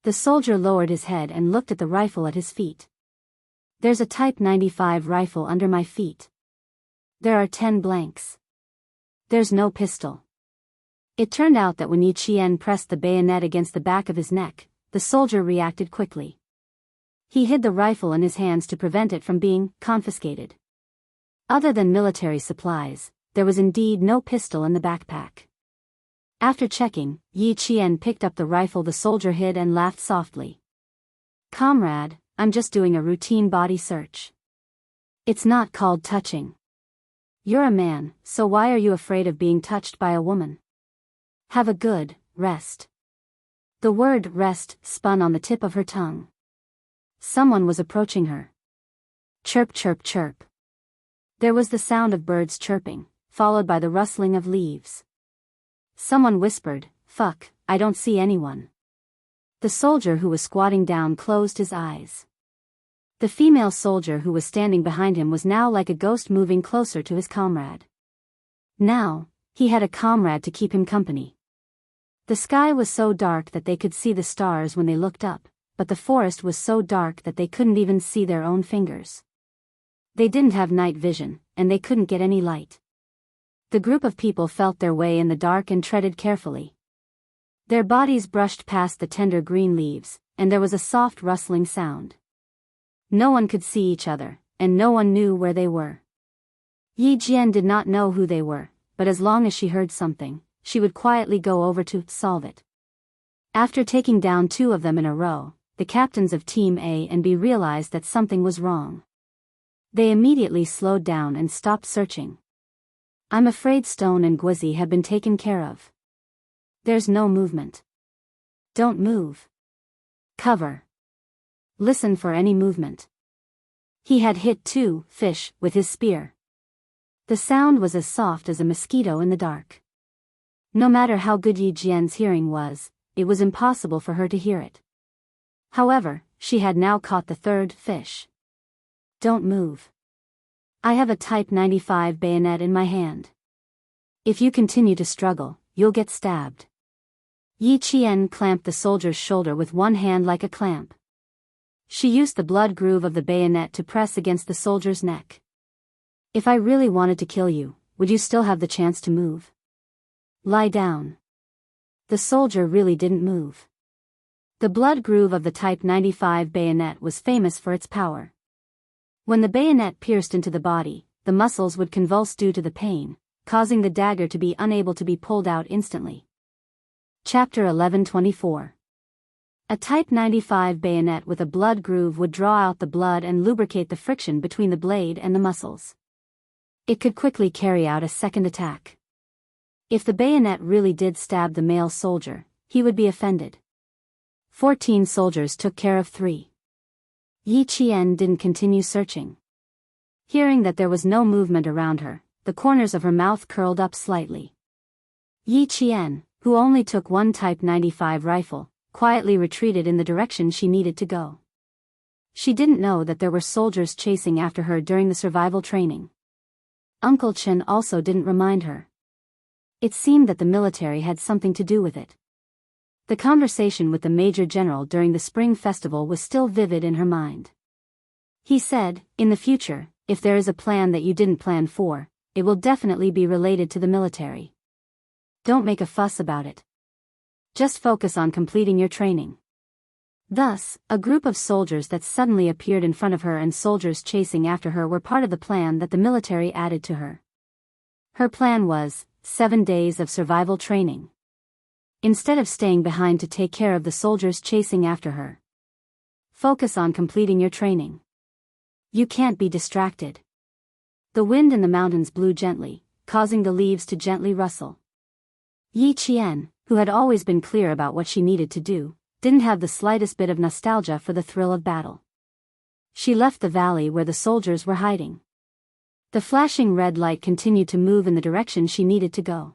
The soldier lowered his head and looked at the rifle at his feet. "There's a Type 95 rifle under my feet. There are 10 blanks. There's no pistol." It turned out that when Yi Qian pressed the bayonet against the back of his neck, the soldier reacted quickly. He hid the rifle in his hands to prevent it from being confiscated. Other than military supplies, there was indeed no pistol in the backpack. After checking, Yi Qian picked up the rifle the soldier hid and laughed softly. "Comrade, I'm just doing a routine body search. It's not called touching. You're a man, so why are you afraid of being touched by a woman? Have a good rest." The word rest spun on the tip of her tongue. Someone was approaching her. Chirp, chirp, chirp. There was the sound of birds chirping, followed by the rustling of leaves. Someone whispered, "Fuck, I don't see anyone." The soldier who was squatting down closed his eyes. The female soldier who was standing behind him was now like a ghost moving closer to his comrade. Now, he had a comrade to keep him company. The sky was so dark that they could see the stars when they looked up, but the forest was so dark that they couldn't even see their own fingers. They didn't have night vision, and they couldn't get any light. The group of people felt their way in the dark and treaded carefully. Their bodies brushed past the tender green leaves, and there was a soft rustling sound. No one could see each other, and no one knew where they were. Yi Jian did not know who they were, but as long as she heard something, she would quietly go over to solve it. After taking down 2 of them in a row, the captains of Team A and B realized that something was wrong. They immediately slowed down and stopped searching. I'm afraid Stone and Guizi have been taken care of. There's no movement. Don't move. Cover. Listen for any movement. He had hit 2 fish with his spear. The sound was as soft as a mosquito in the dark. No matter how good Yi Jian's hearing was, it was impossible for her to hear it. However, she had now caught the 3rd fish. Don't move. I have a Type 95 bayonet in my hand. If you continue to struggle, you'll get stabbed. Yi Qian clamped the soldier's shoulder with one hand like a clamp. She used the blood groove of the bayonet to press against the soldier's neck. If I really wanted to kill you, would you still have the chance to move? Lie down. The soldier really didn't move. The blood groove of the Type 95 bayonet was famous for its power. When the bayonet pierced into the body, the muscles would convulse due to the pain, causing the dagger to be unable to be pulled out instantly. Chapter 1124. A Type 95 bayonet with a blood groove would draw out the blood and lubricate the friction between the blade and the muscles. It could quickly carry out a second attack. If the bayonet really did stab the male soldier, he would be offended. 14 soldiers took care of 3. Yi Qian didn't continue searching. Hearing that there was no movement around her, the corners of her mouth curled up slightly. Yi Qian, who only took 1 Type 95 rifle, quietly retreated in the direction she needed to go. She didn't know that there were soldiers chasing after her during the survival training. Uncle Chen also didn't remind her. It seemed that the military had something to do with it. The conversation with the Major General during the Spring Festival was still vivid in her mind. He said, in the future, if there is a plan that you didn't plan for, it will definitely be related to the military. Don't make a fuss about it. Just focus on completing your training. Thus, a group of soldiers that suddenly appeared in front of her and soldiers chasing after her were part of the plan that the military added to her. Her plan was 7 days of survival training. Instead of staying behind to take care of the soldiers chasing after her, focus on completing your training. You can't be distracted. The wind in the mountains blew gently, causing the leaves to gently rustle. Yi Qian, who had always been clear about what she needed to do, didn't have the slightest bit of nostalgia for the thrill of battle. She left the valley where the soldiers were hiding. The flashing red light continued to move in the direction she needed to go.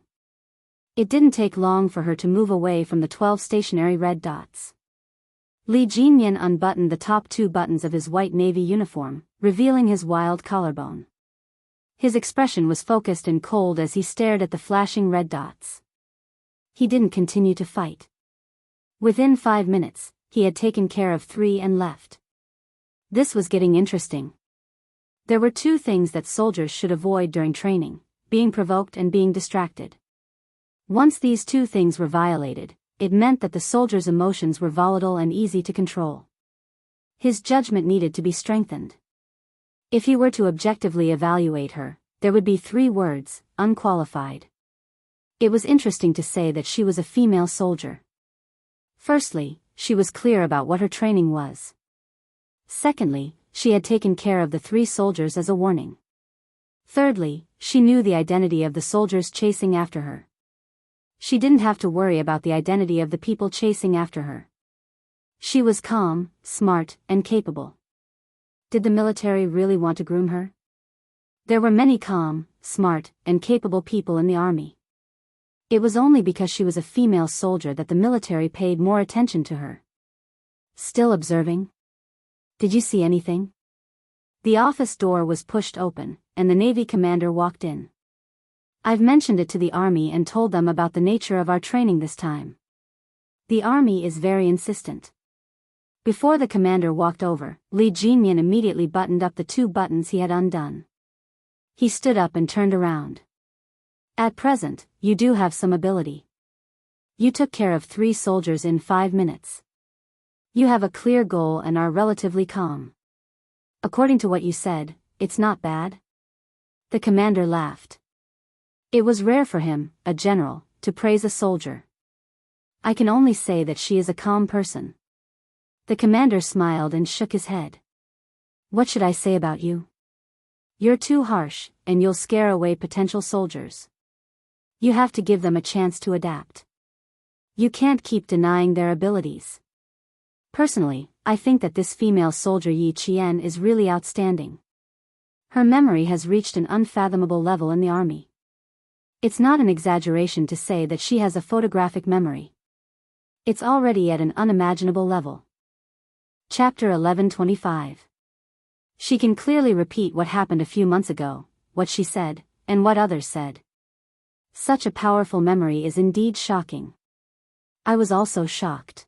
It didn't take long for her to move away from the 12 stationary red dots. Li Jinyan unbuttoned the top 2 buttons of his white navy uniform, revealing his wild collarbone. His expression was focused and cold as he stared at the flashing red dots. He didn't continue to fight. Within 5 minutes, he had taken care of 3 and left. This was getting interesting. There were 2 things that soldiers should avoid during training: being provoked and being distracted. Once these 2 things were violated, it meant that the soldier's emotions were volatile and easy to control. His judgment needed to be strengthened. If he were to objectively evaluate her, there would be 3 words: unqualified. It was interesting to say that she was a female soldier. Firstly, she was clear about what her training was. Secondly, she had taken care of the 3 soldiers as a warning. Thirdly, she knew the identity of the soldiers chasing after her. She didn't have to worry about the identity of the people chasing after her. She was calm, smart, and capable. Did the military really want to groom her? There were many calm, smart, and capable people in the army. It was only because she was a female soldier that the military paid more attention to her. Still observing? Did you see anything? The office door was pushed open, and the Navy commander walked in. I've mentioned it to the army and told them about the nature of our training this time. The army is very insistent. Before the commander walked over, Li Jinyan immediately buttoned up the 2 buttons he had undone. He stood up and turned around. At present, you do have some ability. You took care of 3 soldiers in 5 minutes. You have a clear goal and are relatively calm. According to what you said, it's not bad? The commander laughed. It was rare for him, a general, to praise a soldier. I can only say that she is a calm person. The commander smiled and shook his head. What should I say about you? You're too harsh, and you'll scare away potential soldiers. You have to give them a chance to adapt. You can't keep denying their abilities. Personally, I think that this female soldier Yi Qian is really outstanding. Her memory has reached an unfathomable level in the army. It's not an exaggeration to say that she has a photographic memory. It's already at an unimaginable level. Chapter 1125. She can clearly repeat what happened a few months ago, what she said, and what others said. Such a powerful memory is indeed shocking. I was also shocked.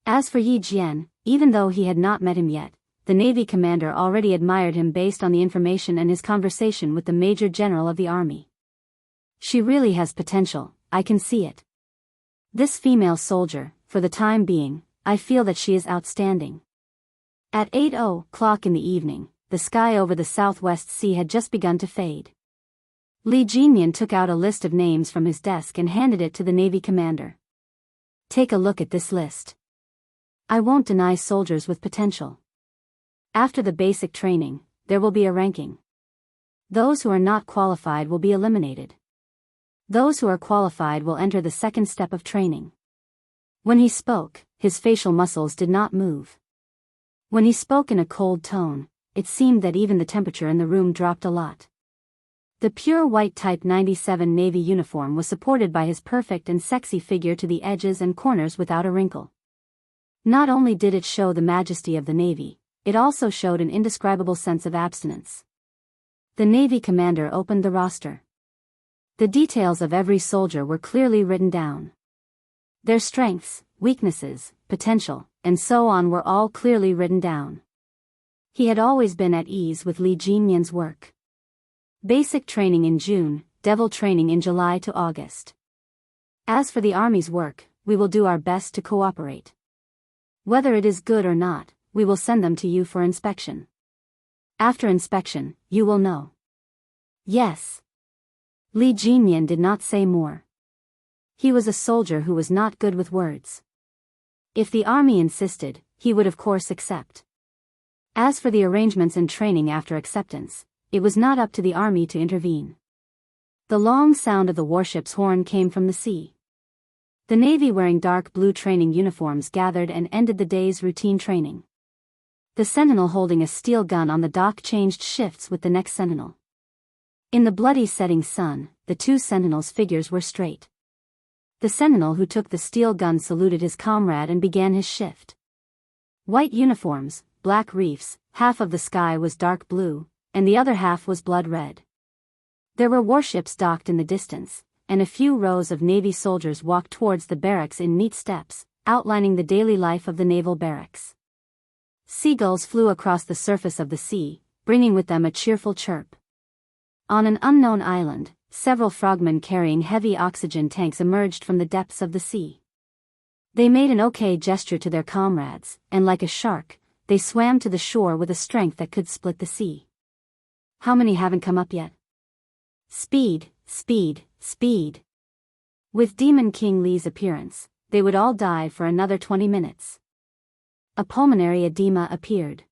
As for Yi Jian, even though he had not met him yet, the Navy commander already admired him based on the information and his conversation with the Major General of the Army. She really has potential, I can see it. This female soldier, for the time being, I feel that she is outstanding. At 8:00 in the evening, the sky over the Southwest Sea had just begun to fade. Li Jinyan took out a list of names from his desk and handed it to the Navy commander. Take a look at this list. I won't deny soldiers with potential. After the basic training, there will be a ranking. Those who are not qualified will be eliminated. Those who are qualified will enter the second step of training. When he spoke, his facial muscles did not move. When he spoke in a cold tone, it seemed that even the temperature in the room dropped a lot. The pure white Type 97 Navy uniform was supported by his perfect and sexy figure to the edges and corners without a wrinkle. Not only did it show the majesty of the Navy, it also showed an indescribable sense of abstinence. The Navy commander opened the roster. The details of every soldier were clearly written down. Their strengths, weaknesses, potential, and so on were all clearly written down. He had always been at ease with Li Jinyan's work. Basic training in June, devil training in July to August. As for the Army's work, we will do our best to cooperate. Whether it is good or not, we will send them to you for inspection. After inspection, you will know. Yes. Li Jinyan did not say more. He was a soldier who was not good with words. If the Army insisted, he would of course accept. As for the arrangements and training after acceptance, it was not up to the Army to intervene. The long sound of the warship's horn came from the sea. The Navy wearing dark blue training uniforms gathered and ended the day's routine training. The sentinel holding a steel gun on the dock changed shifts with the next sentinel. In the bloody setting sun, the 2 sentinels' figures were straight. The sentinel who took the steel gun saluted his comrade and began his shift. White uniforms, black reefs, half of the sky was dark blue, and the other half was blood red. There were warships docked in the distance, and a few rows of Navy soldiers walked towards the barracks in neat steps, outlining the daily life of the naval barracks. Seagulls flew across the surface of the sea, bringing with them a cheerful chirp. On an unknown island, several frogmen carrying heavy oxygen tanks emerged from the depths of the sea. They made an okay gesture to their comrades, and like a shark, they swam to the shore with a strength that could split the sea. How many haven't come up yet? Speed, speed, speed. With Demon King Li's appearance, they would all dive for another 20 minutes. A pulmonary edema appeared.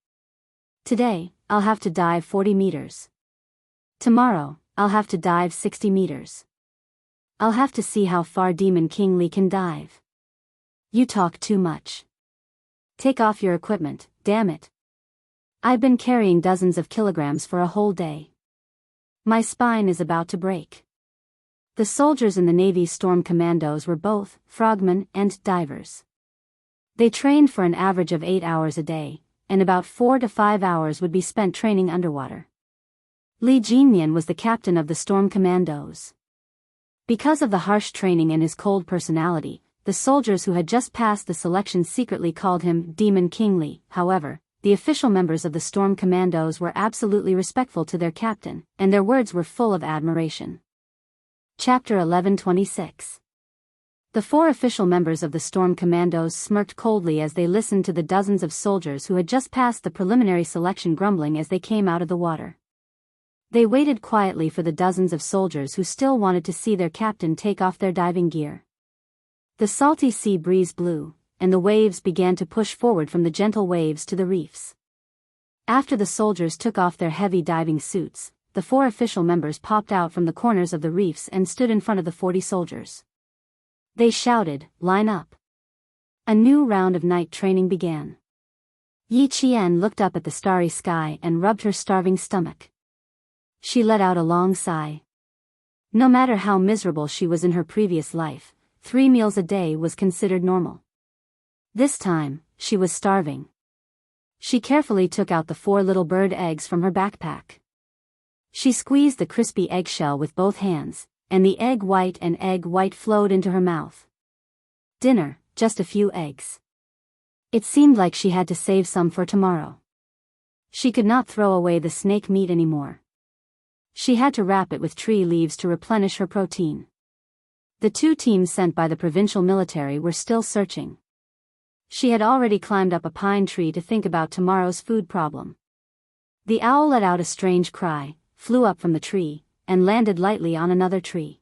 Today, I'll have to dive 40 meters. Tomorrow, I'll have to dive 60 meters. I'll have to see how far Demon King Li can dive. You talk too much. Take off your equipment, damn it. I've been carrying dozens of kilograms for a whole day. My spine is about to break. The soldiers in the Navy's storm commandos were both frogmen and divers. They trained for an average of 8 hours a day, and about 4 to 5 hours would be spent training underwater. Li Jinyan was the captain of the storm commandos. Because of the harsh training and his cold personality, the soldiers who had just passed the selection secretly called him Demon King Li. However, the official members of the Storm Commandos were absolutely respectful to their captain, and their words were full of admiration. Chapter 11:26. The 4 official members of the Storm Commandos smirked coldly as they listened to the dozens of soldiers who had just passed the preliminary selection grumbling as they came out of the water. They waited quietly for the dozens of soldiers who still wanted to see their captain take off their diving gear. The salty sea breeze blew, and the waves began to push forward from the gentle waves to the reefs. After the soldiers took off their heavy diving suits, the 4 official members popped out from the corners of the reefs and stood in front of the 40 soldiers. They shouted, "Line up." A new round of night training began. Yi Qian looked up at the starry sky and rubbed her starving stomach. She let out a long sigh. No matter how miserable she was in her previous life, 3 meals a day was considered normal. This time, she was starving. She carefully took out the 4 little bird eggs from her backpack. She squeezed the crispy eggshell with both hands, and the egg white flowed into her mouth. Dinner, just a few eggs. It seemed like she had to save some for tomorrow. She could not throw away the snake meat anymore. She had to wrap it with tree leaves to replenish her protein. The 2 teams sent by the provincial military were still searching. She had already climbed up a pine tree to think about tomorrow's food problem. The owl let out a strange cry, flew up from the tree, and landed lightly on another tree.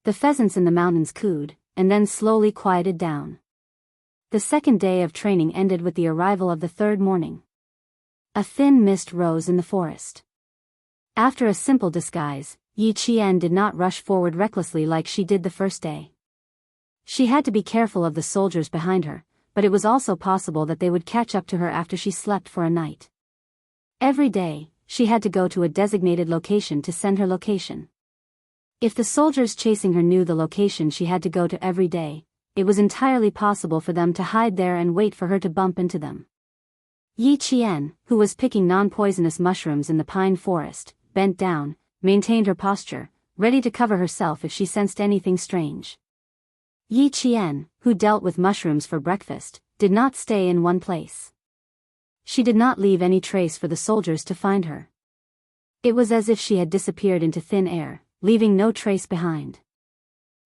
The pheasants in the mountains cooed, and then slowly quieted down. The second day of training ended with the arrival of the 3rd morning. A thin mist rose in the forest. After a simple disguise, Yi Qian did not rush forward recklessly like she did the first day. She had to be careful of the soldiers behind her, but it was also possible that they would catch up to her after she slept for a night. Every day, she had to go to a designated location to send her location. If the soldiers chasing her knew the location she had to go to every day, it was entirely possible for them to hide there and wait for her to bump into them. Yi Qian, who was picking non-poisonous mushrooms in the pine forest, bent down, maintained her posture, ready to cover herself if she sensed anything strange. Yi Qian, who dealt with mushrooms for breakfast, did not stay in one place. She did not leave any trace for the soldiers to find her. It was as if she had disappeared into thin air, leaving no trace behind.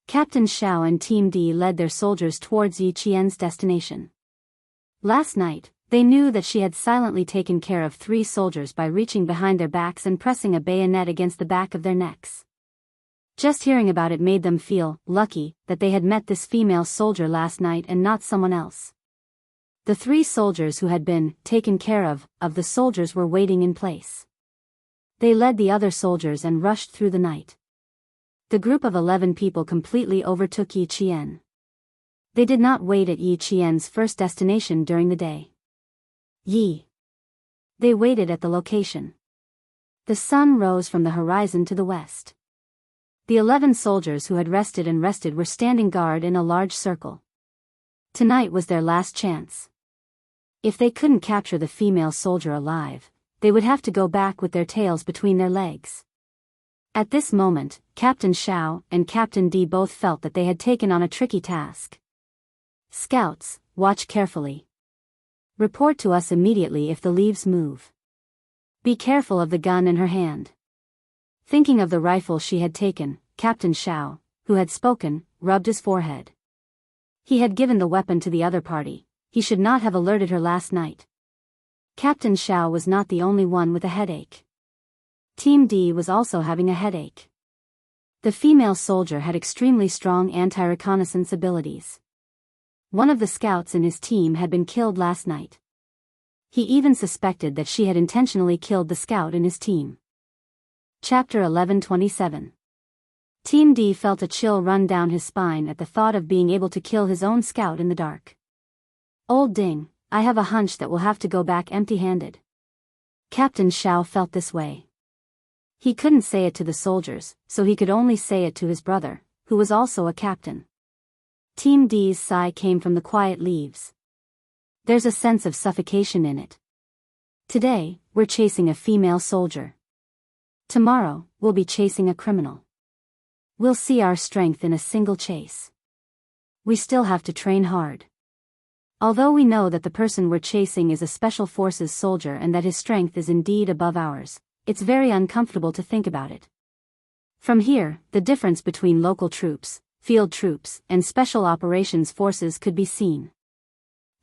Captain Xiao and Team D led their soldiers towards Yi Qian's destination. Last night, they knew that she had silently taken care of 3 soldiers by reaching behind their backs and pressing a bayonet against the back of their necks. Just hearing about it made them feel lucky that they had met this female soldier last night and not someone else. The 3 soldiers who had been taken care of the soldiers were waiting in place. They led the other soldiers and rushed through the night. The group of 11 people completely overtook Yi Qian. They did not wait at Yi Qian's first destination during the day. They waited at the location. The sun rose from the horizon to the west. The 11 soldiers who had rested were standing guard in a large circle. Tonight was their last chance. If they couldn't capture the female soldier alive, they would have to go back with their tails between their legs. At this moment, Captain Xiao and Captain D both felt that they had taken on a tricky task. Scouts, watch carefully. Report to us immediately if the leaves move. Be careful of the gun in her hand. Thinking of the rifle she had taken, Captain Xiao, who had spoken, rubbed his forehead. He had given the weapon to the other party. He should not have alerted her last night. Captain Xiao was not the only one with a headache. Team D was also having a headache. The female soldier had extremely strong anti-reconnaissance abilities. One of the scouts in his team had been killed last night. He even suspected that she had intentionally killed the scout in his team. Chapter 11:27. Team D felt a chill run down his spine at the thought of being able to kill his own scout in the dark. Old Ding, I have a hunch that we'll have to go back empty-handed. Captain Xiao felt this way. He couldn't say it to the soldiers, so he could only say it to his brother, who was also a captain. Team D's sigh came from the quiet leaves. There's a sense of suffocation in it. Today, we're chasing a female soldier. Tomorrow, we'll be chasing a criminal. We'll see our strength in a single chase. We still have to train hard. Although we know that the person we're chasing is a special forces soldier and that his strength is indeed above ours, it's very uncomfortable to think about it. From here, the difference between local troops, field troops, and special operations forces could be seen.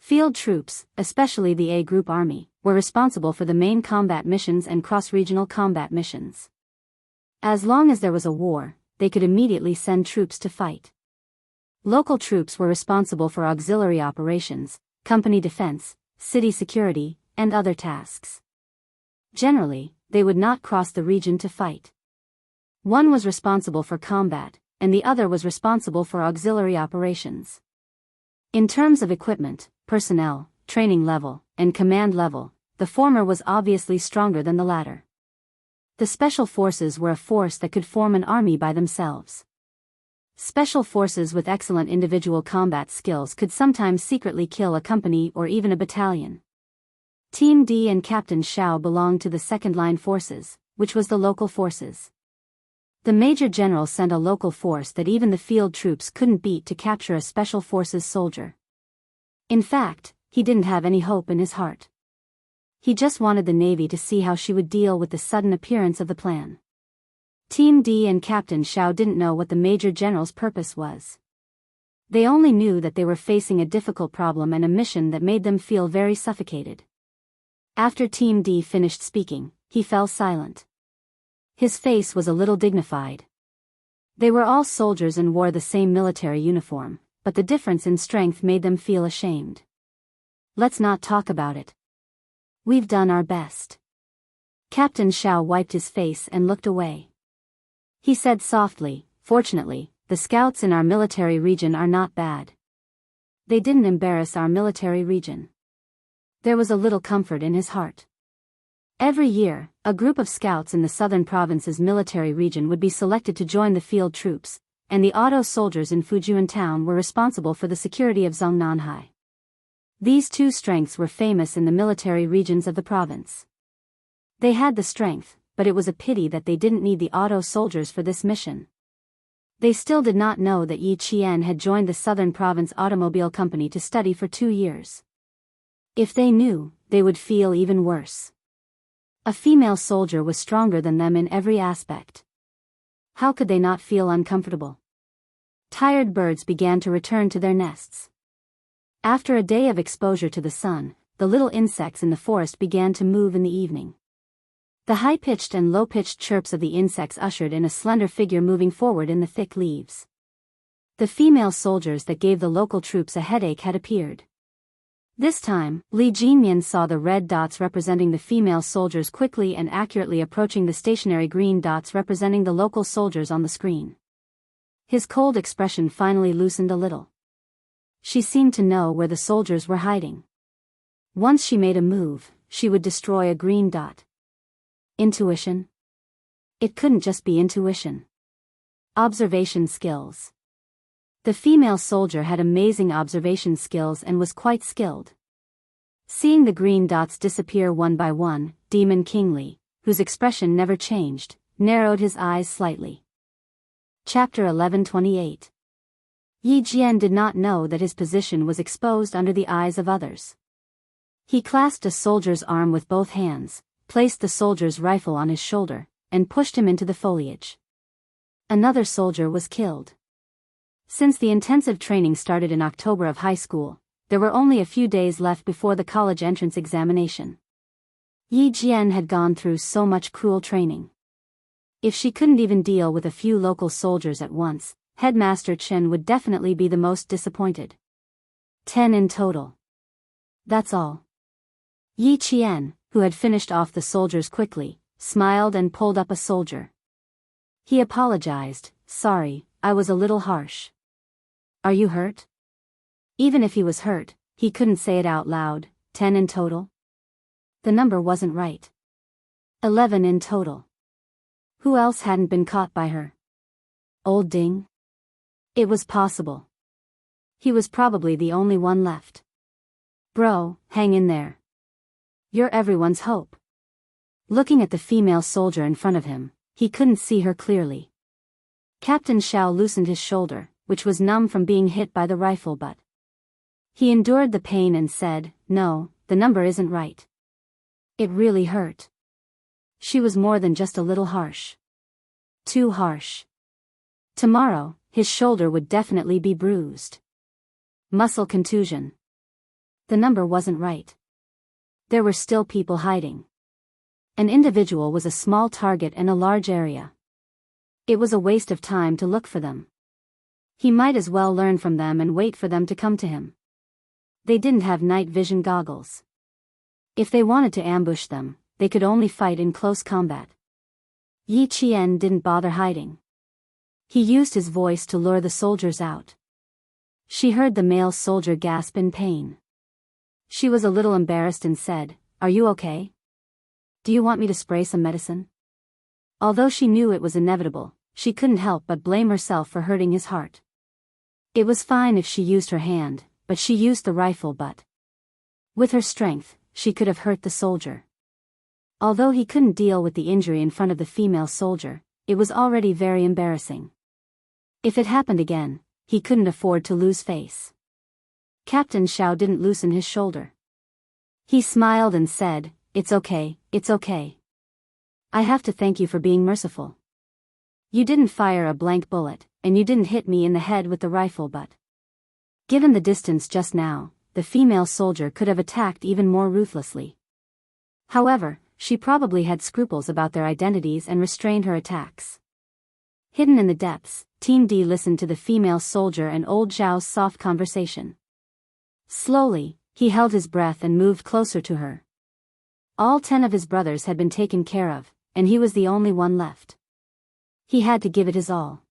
Field troops, especially the A Group Army, were responsible for the main combat missions and cross-regional combat missions. As long as there was a war, they could immediately send troops to fight. Local troops were responsible for auxiliary operations, company defense, city security, and other tasks. Generally, they would not cross the region to fight. One was responsible for combat, and the other was responsible for auxiliary operations. In terms of equipment, personnel, training level, and command level, the former was obviously stronger than the latter. The special forces were a force that could form an army by themselves. Special forces with excellent individual combat skills could sometimes secretly kill a company or even a battalion. Team D and Captain Xiao belonged to the second-line forces, which was the local forces. The Major General sent a local force that even the field troops couldn't beat to capture a special forces soldier. In fact, he didn't have any hope in his heart. He just wanted the Navy to see how she would deal with the sudden appearance of the plan. Team D and Captain Xiao didn't know what the Major General's purpose was. They only knew that they were facing a difficult problem and a mission that made them feel very suffocated. After Team D finished speaking, he fell silent. His face was a little dignified. They were all soldiers and wore the same military uniform, but the difference in strength made them feel ashamed. Let's not talk about it. We've done our best. Captain Xiao wiped his face and looked away. He said softly, "Fortunately, the scouts in our military region are not bad. They didn't embarrass our military region." There was a little comfort in his heart. Every year, a group of scouts in the southern province's military region would be selected to join the field troops, and the auto soldiers in Fujian town were responsible for the security of Zhongnanhai. These two strengths were famous in the military regions of the province. They had the strength, but it was a pity that they didn't need the auto soldiers for this mission. They still did not know that Yi Qian had joined the Southern Province Automobile Company to study for 2 years. If they knew, they would feel even worse. A female soldier was stronger than them in every aspect. How could they not feel uncomfortable? Tired birds began to return to their nests. After a day of exposure to the sun, the little insects in the forest began to move in the evening. The high-pitched and low-pitched chirps of the insects ushered in a slender figure moving forward in the thick leaves. The female soldiers that gave the local troops a headache had appeared. This time, Li Jinmian saw the red dots representing the female soldiers quickly and accurately approaching the stationary green dots representing the local soldiers on the screen. His cold expression finally loosened a little. She seemed to know where the soldiers were hiding. Once she made a move, she would destroy a green dot. Intuition? It couldn't just be intuition. Observation skills. The female soldier had amazing observation skills and was quite skilled. Seeing the green dots disappear one by one, Demon King Li, whose expression never changed, narrowed his eyes slightly. Chapter 1128. Yi Jian did not know that his position was exposed under the eyes of others. He clasped a soldier's arm with both hands, placed the soldier's rifle on his shoulder, and pushed him into the foliage. Another soldier was killed. Since the intensive training started in October of high school, there were only a few days left before the college entrance examination. Yi Jian had gone through so much cruel training. If she couldn't even deal with a few local soldiers at once, Headmaster Chen would definitely be the most disappointed. 10 in total. That's all. Yi Qian, who had finished off the soldiers quickly, smiled and pulled up a soldier. He apologized, "Sorry, I was a little harsh." "Are you hurt?" Even if he was hurt, he couldn't say it out loud. 10 in total? The number wasn't right. 11 in total. Who else hadn't been caught by her? Old Ding? It was possible. He was probably the only one left. "Bro, hang in there. You're everyone's hope." Looking at the female soldier in front of him, he couldn't see her clearly. Captain Xiao loosened his shoulder, which was numb from being hit by the rifle butt. He endured the pain and said, "No, the number isn't right." It really hurt. She was more than just a little harsh. Too harsh. Tomorrow, his shoulder would definitely be bruised. Muscle contusion. The number wasn't right. There were still people hiding. An individual was a small target in a large area. It was a waste of time to look for them. He might as well learn from them and wait for them to come to him. They didn't have night vision goggles. If they wanted to ambush them, they could only fight in close combat. Yi Qian didn't bother hiding. He used his voice to lure the soldiers out. She heard the male soldier gasp in pain. She was a little embarrassed and said, "Are you okay? Do you want me to spray some medicine?" Although she knew it was inevitable, she couldn't help but blame herself for hurting his heart. It was fine if she used her hand, but she used the rifle butt. With her strength, she could have hurt the soldier. Although he couldn't deal with the injury in front of the female soldier, it was already very embarrassing. If it happened again, he couldn't afford to lose face. Captain Xiao didn't loosen his shoulder. He smiled and said, "It's okay, it's okay. I have to thank you for being merciful. You didn't fire a blank bullet, and you didn't hit me in the head with the rifle butt." Given the distance just now, the female soldier could have attacked even more ruthlessly. However, she probably had scruples about their identities and restrained her attacks. Hidden in the depths, Team D listened to the female soldier and old Zhao's soft conversation. Slowly, he held his breath and moved closer to her. All 10 of his brothers had been taken care of, and he was the only one left. He had to give it his all.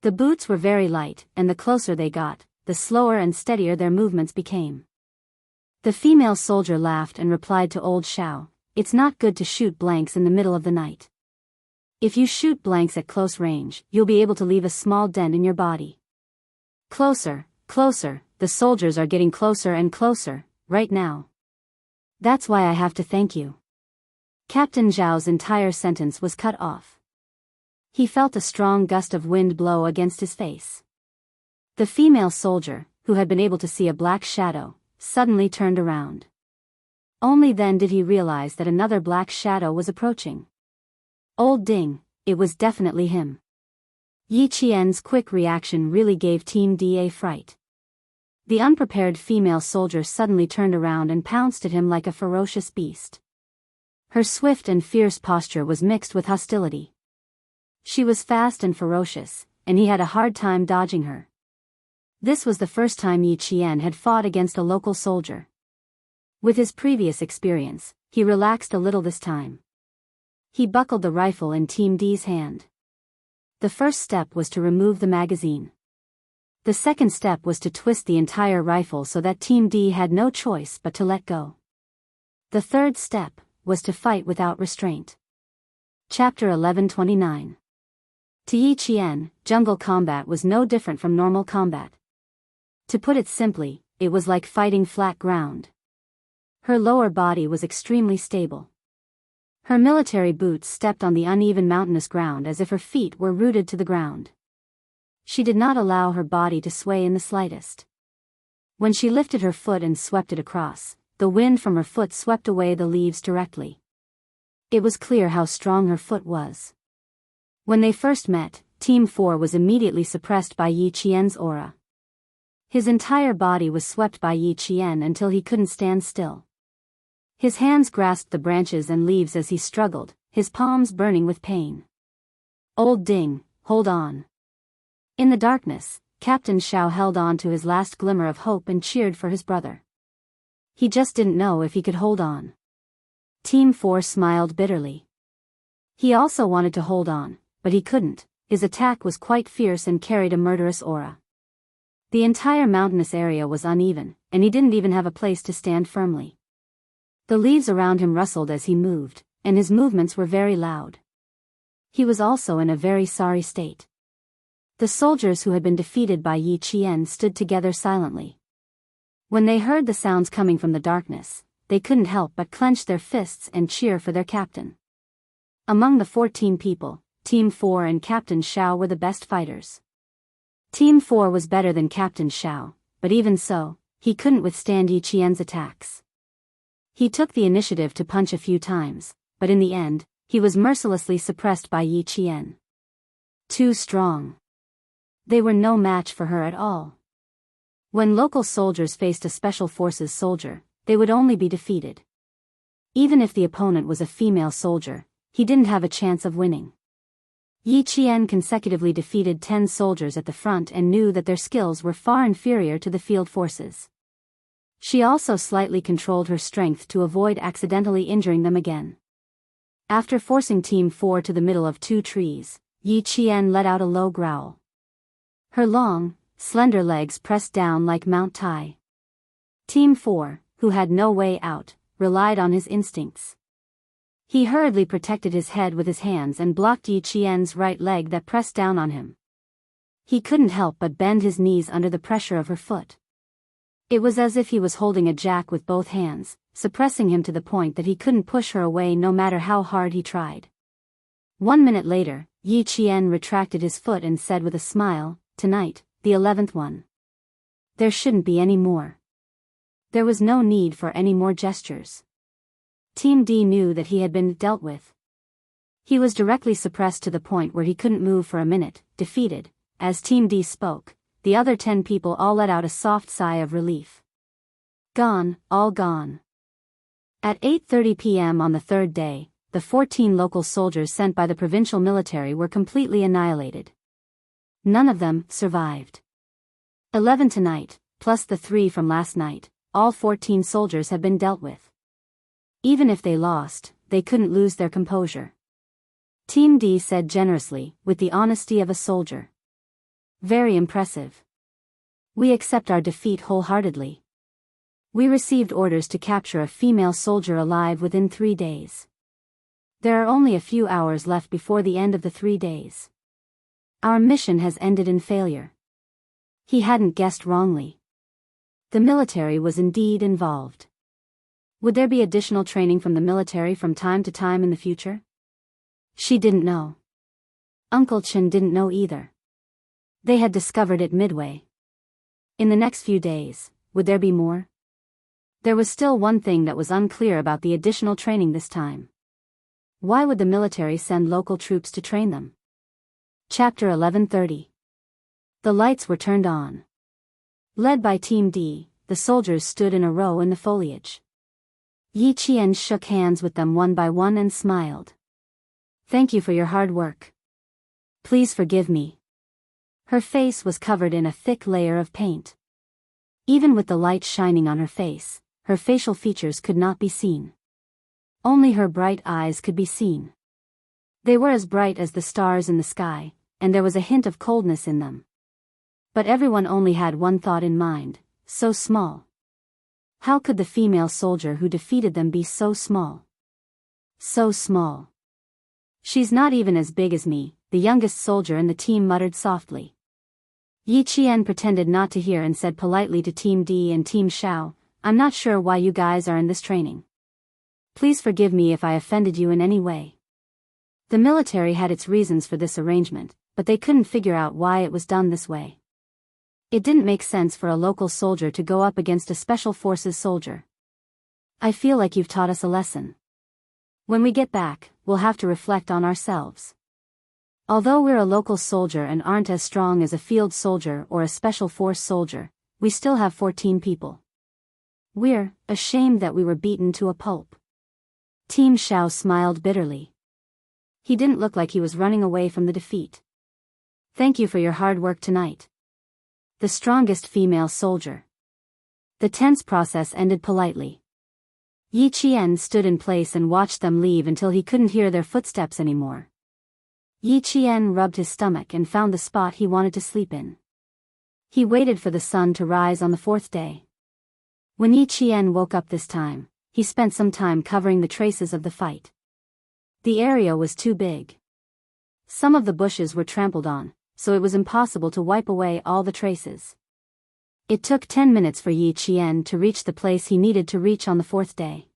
The boots were very light, and the closer they got, the slower and steadier their movements became. The female soldier laughed and replied to old Xiao, "It's not good to shoot blanks in the middle of the night. If you shoot blanks at close range, you'll be able to leave a small dent in your body." Closer, closer, the soldiers are getting closer and closer, right now. That's why I have to thank you. Captain Zhao's entire sentence was cut off. He felt a strong gust of wind blow against his face. The female soldier, who had been able to see a black shadow, suddenly turned around. Only then did he realize that another black shadow was approaching. Old Ding, it was definitely him. Yi Qian's quick reaction really gave Team D a fright. The unprepared female soldier suddenly turned around and pounced at him like a ferocious beast. Her swift and fierce posture was mixed with hostility. She was fast and ferocious, and he had a hard time dodging her. This was the first time Yi Qian had fought against a local soldier. With his previous experience, he relaxed a little this time. He buckled the rifle in Team D's hand. The first step was to remove the magazine. The second step was to twist the entire rifle so that Team D had no choice but to let go. The third step was to fight without restraint. Chapter 1129. To Yi Qian, jungle combat was no different from normal combat. To put it simply, it was like fighting flat ground. Her lower body was extremely stable. Her military boots stepped on the uneven mountainous ground as if her feet were rooted to the ground. She did not allow her body to sway in the slightest. When she lifted her foot and swept it across, the wind from her foot swept away the leaves directly. It was clear how strong her foot was. When they first met, Team 4 was immediately suppressed by Yi Qian's aura. His entire body was swept by Yi Qian until he couldn't stand still. His hands grasped the branches and leaves as he struggled, his palms burning with pain. "Old Ding, hold on." In the darkness, Captain Xiao held on to his last glimmer of hope and cheered for his brother. He just didn't know if he could hold on. Team 4 smiled bitterly. He also wanted to hold on, but he couldn't. His attack was quite fierce and carried a murderous aura. The entire mountainous area was uneven, and he didn't even have a place to stand firmly. The leaves around him rustled as he moved, and his movements were very loud. He was also in a very sorry state. The soldiers who had been defeated by Yi Qian stood together silently. When they heard the sounds coming from the darkness, they couldn't help but clench their fists and cheer for their captain. Among the 14 people, Team 4 and Captain Xiao were the best fighters. Team 4 was better than Captain Xiao, but even so, he couldn't withstand Yi Qian's attacks. He took the initiative to punch a few times, but in the end, he was mercilessly suppressed by Yi Qian. Too strong. They were no match for her at all. When local soldiers faced a special forces soldier, they would only be defeated. Even if the opponent was a female soldier, he didn't have a chance of winning. Yi Qian consecutively defeated 10 soldiers at the front and knew that their skills were far inferior to the field forces. She also slightly controlled her strength to avoid accidentally injuring them again. After forcing Team 4 to the middle of 2 trees, Yi Qian let out a low growl. Her long, slender legs pressed down like Mount Tai. Team 4, who had no way out, relied on his instincts. He hurriedly protected his head with his hands and blocked Yi Qian's right leg that pressed down on him. He couldn't help but bend his knees under the pressure of her foot. It was as if he was holding a jack with both hands, suppressing him to the point that he couldn't push her away no matter how hard he tried. 1 minute later, Yi Qian retracted his foot and said with a smile, "Tonight, the 11th one. There shouldn't be any more." There was no need for any more gestures. Team D knew that he had been dealt with. He was directly suppressed to the point where he couldn't move for a minute, defeated. As Team D spoke, the other 10 people all let out a soft sigh of relief. Gone, all gone. At 8:30 p.m. on the third day, the 14 local soldiers sent by the provincial military were completely annihilated. None of them survived. 11 tonight, plus the 3 from last night, all 14 soldiers have been dealt with. Even if they lost, they couldn't lose their composure. Team D said generously, with the honesty of a soldier. Very impressive. We accept our defeat wholeheartedly. We received orders to capture a female soldier alive within 3 days. There are only a few hours left before the end of the 3 days. Our mission has ended in failure. He hadn't guessed wrongly. The military was indeed involved. Would there be additional training from the military from time to time in the future? She didn't know. Uncle Chen didn't know either. They had discovered it midway. In the next few days, would there be more? There was still one thing that was unclear about the additional training this time. Why would the military send local troops to train them? Chapter 11:30. The lights were turned on. Led by Team D, the soldiers stood in a row in the foliage. Yi Qian shook hands with them one by one and smiled. "Thank you for your hard work. Please forgive me." Her face was covered in a thick layer of paint. Even with the light shining on her face, her facial features could not be seen. Only her bright eyes could be seen. They were as bright as the stars in the sky, and there was a hint of coldness in them. But everyone only had one thought in mind: so small. How could the female soldier who defeated them be so small? So small. "She's not even as big as me," the youngest soldier in the team muttered softly. Yi Qian pretended not to hear and said politely to Team D and Team Xiao, "I'm not sure why you guys are in this training. Please forgive me if I offended you in any way." The military had its reasons for this arrangement, but they couldn't figure out why it was done this way. It didn't make sense for a local soldier to go up against a special forces soldier. "I feel like you've taught us a lesson. When we get back, we'll have to reflect on ourselves. Although we're a local soldier and aren't as strong as a field soldier or a special force soldier, we still have 14 people. We're ashamed that we were beaten to a pulp." Team Xiao smiled bitterly. He didn't look like he was running away from the defeat. "Thank you for your hard work tonight." The strongest female soldier. The tense process ended politely. Yi Qian stood in place and watched them leave until he couldn't hear their footsteps anymore. Yi Qian rubbed his stomach and found the spot he wanted to sleep in. He waited for the sun to rise on the 4th day. When Yi Qian woke up this time, he spent some time covering the traces of the fight. The area was too big. Some of the bushes were trampled on, so it was impossible to wipe away all the traces. It took 10 minutes for Yi Qian to reach the place he needed to reach on the 4th day.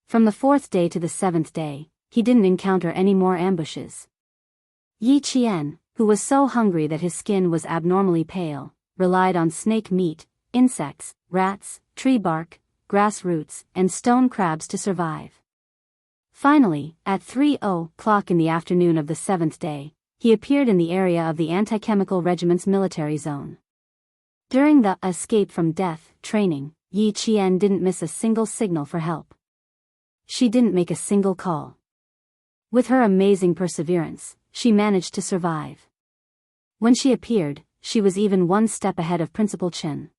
From the 4th day to the 7th day, he didn't encounter any more ambushes. Yi Qian, who was so hungry that his skin was abnormally pale, relied on snake meat, insects, rats, tree bark, grass roots, and stone crabs to survive. Finally, at 3:00 in the afternoon of the 7th day, he appeared in the area of the anti-chemical regiment's military zone. During the escape from death training, Yi Qian didn't miss a single signal for help. She didn't make a single call. With her amazing perseverance, she managed to survive. When she appeared, she was even one step ahead of Principal Chen.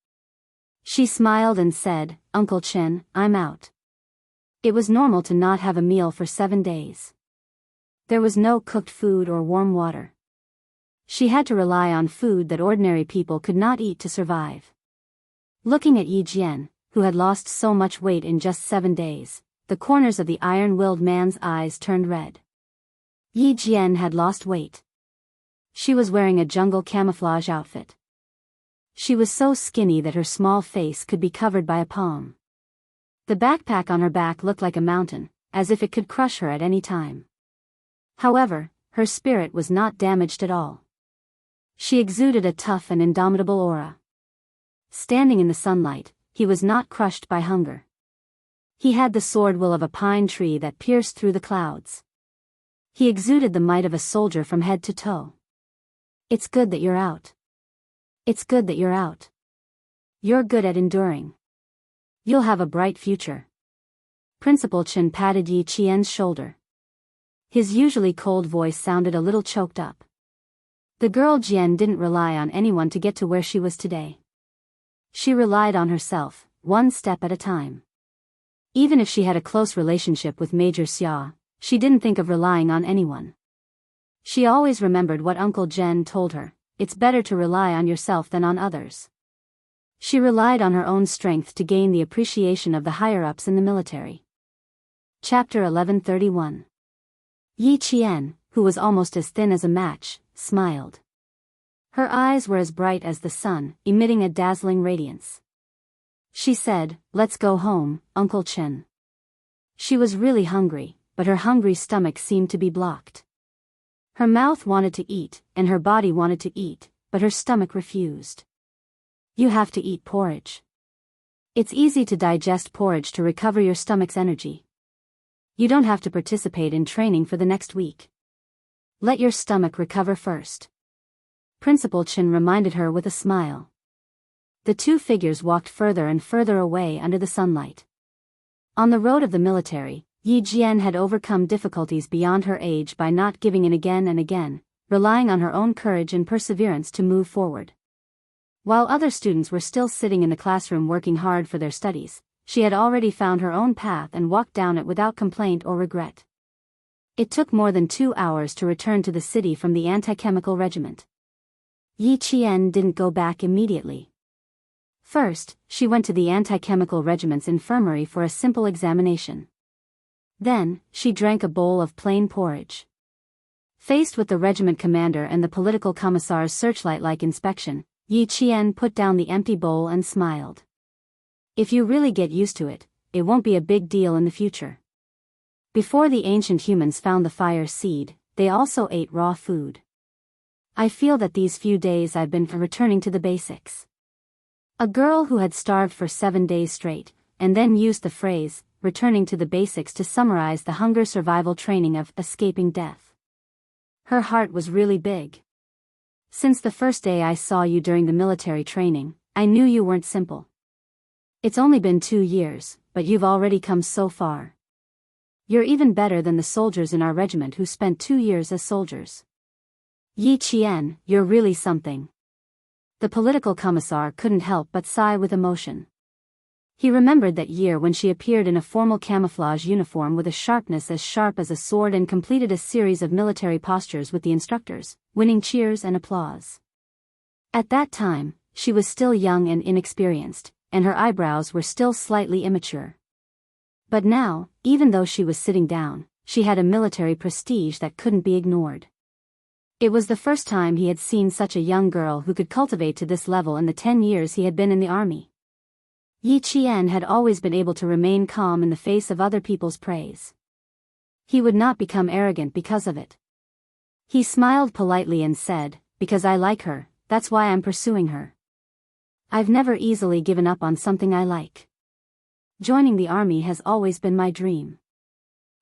She smiled and said, "Uncle Chen, I'm out." It was normal to not have a meal for 7 days. There was no cooked food or warm water. She had to rely on food that ordinary people could not eat to survive. Looking at Yi Jian, who had lost so much weight in just 7 days, the corners of the iron-willed man's eyes turned red. Yi Jian had lost weight. She was wearing a jungle camouflage outfit. She was so skinny that her small face could be covered by a palm. The backpack on her back looked like a mountain, as if it could crush her at any time. However, her spirit was not damaged at all. She exuded a tough and indomitable aura. Standing in the sunlight, he was not crushed by hunger. He had the sword will of a pine tree that pierced through the clouds. He exuded the might of a soldier from head to toe. It's good that you're out. It's good that you're out. You're good at enduring. You'll have a bright future. Principal Chen patted Yi Qian's shoulder. His usually cold voice sounded a little choked up. The girl Jian didn't rely on anyone to get to where she was today. She relied on herself, one step at a time. Even if she had a close relationship with Major Xia, she didn't think of relying on anyone. She always remembered what Uncle Zhen told her, it's better to rely on yourself than on others. She relied on her own strength to gain the appreciation of the higher-ups in the military. Chapter 1131. Yi Qian, who was almost as thin as a match, smiled. Her eyes were as bright as the sun, emitting a dazzling radiance. She said, "Let's go home, Uncle Chen." She was really hungry, but her hungry stomach seemed to be blocked. Her mouth wanted to eat, and her body wanted to eat, but her stomach refused. You have to eat porridge. It's easy to digest porridge to recover your stomach's energy. You don't have to participate in training for the next week. Let your stomach recover first. Principal Chen reminded her with a smile. The two figures walked further and further away under the sunlight. On the road of the military, Yi Jian had overcome difficulties beyond her age by not giving in again and again, relying on her own courage and perseverance to move forward. While other students were still sitting in the classroom working hard for their studies, she had already found her own path and walked down it without complaint or regret. It took more than 2 hours to return to the city from the anti-chemical regiment. Yi Qian didn't go back immediately. First, she went to the anti-chemical regiment's infirmary for a simple examination. Then, she drank a bowl of plain porridge. Faced with the regiment commander and the political commissar's searchlight-like inspection, Yi Qian put down the empty bowl and smiled. If you really get used to it, it won't be a big deal in the future. Before the ancient humans found the fire seed, they also ate raw food. I feel that these few days I've been returning to the basics. A girl who had starved for 7 days straight, and then used the phrase, returning to the basics to summarize the hunger survival training of escaping death. Her heart was really big. Since the first day I saw you during the military training, I knew you weren't simple. It's only been 2 years, but you've already come so far. You're even better than the soldiers in our regiment who spent 2 years as soldiers. Yi Qian, you're really something. The political commissar couldn't help but sigh with emotion. He remembered that year when she appeared in a formal camouflage uniform with a sharpness as sharp as a sword and completed a series of military postures with the instructors, winning cheers and applause. At that time, she was still young and inexperienced, and her eyebrows were still slightly immature. But now, even though she was sitting down, she had a military prestige that couldn't be ignored. It was the first time he had seen such a young girl who could cultivate to this level in the 10 years he had been in the army. Yi Qian had always been able to remain calm in the face of other people's praise. He would not become arrogant because of it. He smiled politely and said, "Because I like her, that's why I'm pursuing her." I've never easily given up on something I like. Joining the army has always been my dream.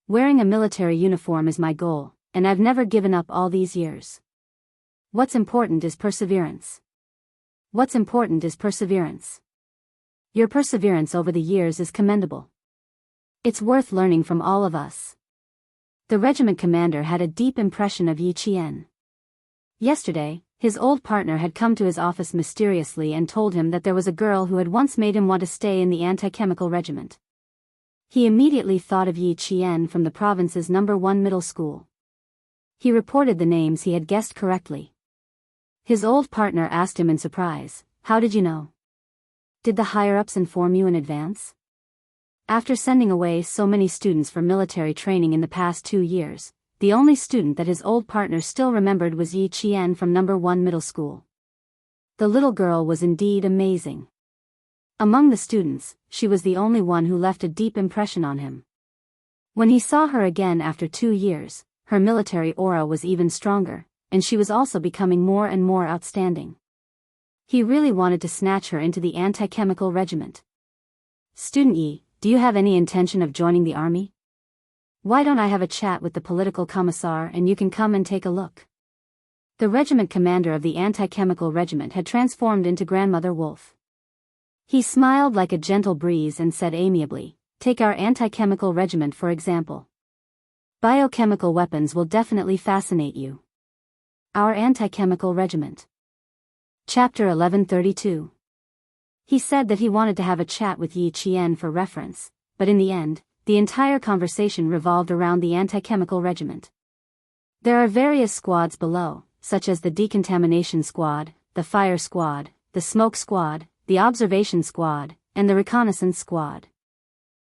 Wearing a military uniform is my goal, and I've never given up all these years. What's important is perseverance. What's important is perseverance. Your perseverance over the years is commendable. It's worth learning from all of us. The regiment commander had a deep impression of Yi Qian. Yesterday, his old partner had come to his office mysteriously and told him that there was a girl who had once made him want to stay in the anti-chemical regiment. He immediately thought of Yi Qian from the province's number 1 middle school. He reported the names he had guessed correctly. His old partner asked him in surprise, "How did you know? Did the higher-ups inform you in advance?" After sending away so many students for military training in the past 2 years, the only student that his old partner still remembered was Yi Qian from number 1 middle school. The little girl was indeed amazing. Among the students, she was the only one who left a deep impression on him. When he saw her again after 2 years, her military aura was even stronger, and she was also becoming more and more outstanding. He really wanted to snatch her into the anti-chemical regiment. "Student Yi, do you have any intention of joining the army? Why don't I have a chat with the political commissar and you can come and take a look?" The regiment commander of the anti-chemical regiment had transformed into Grandmother Wolf. He smiled like a gentle breeze and said amiably, "Take our anti-chemical regiment for example. Biochemical weapons will definitely fascinate you." Our anti-chemical regiment. Chapter 1132. He said that he wanted to have a chat with Yi Qian for reference, but in the end, the entire conversation revolved around the anti-chemical regiment. There are various squads below, such as the decontamination squad, the fire squad, the smoke squad, the observation squad, and the reconnaissance squad.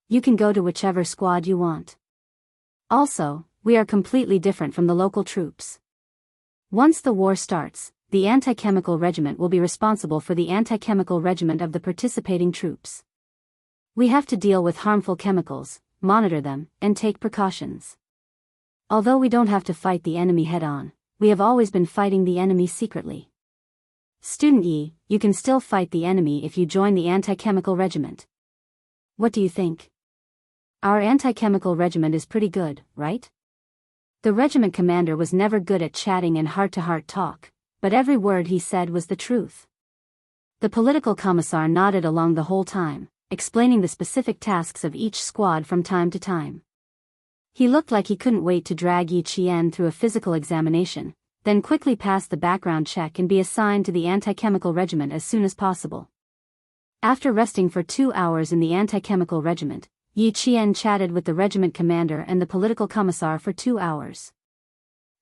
You can go to whichever squad you want. Also, we are completely different from the local troops. Once the war starts, the anti-chemical regiment will be responsible for the anti-chemical regiment of the participating troops. We have to deal with harmful chemicals, monitor them, and take precautions. Although we don't have to fight the enemy head-on, we have always been fighting the enemy secretly. Student Yi, you can still fight the enemy if you join the anti-chemical regiment. What do you think? Our anti-chemical regiment is pretty good, right? The regiment commander was never good at chatting and heart-to-heart talk, but every word he said was the truth. The political commissar nodded along the whole time, explaining the specific tasks of each squad from time to time. He looked like he couldn't wait to drag Yi Qian through a physical examination, then quickly pass the background check and be assigned to the anti-chemical regiment as soon as possible. After resting for 2 hours in the anti-chemical regiment, Yi Qian chatted with the regiment commander and the political commissar for 2 hours.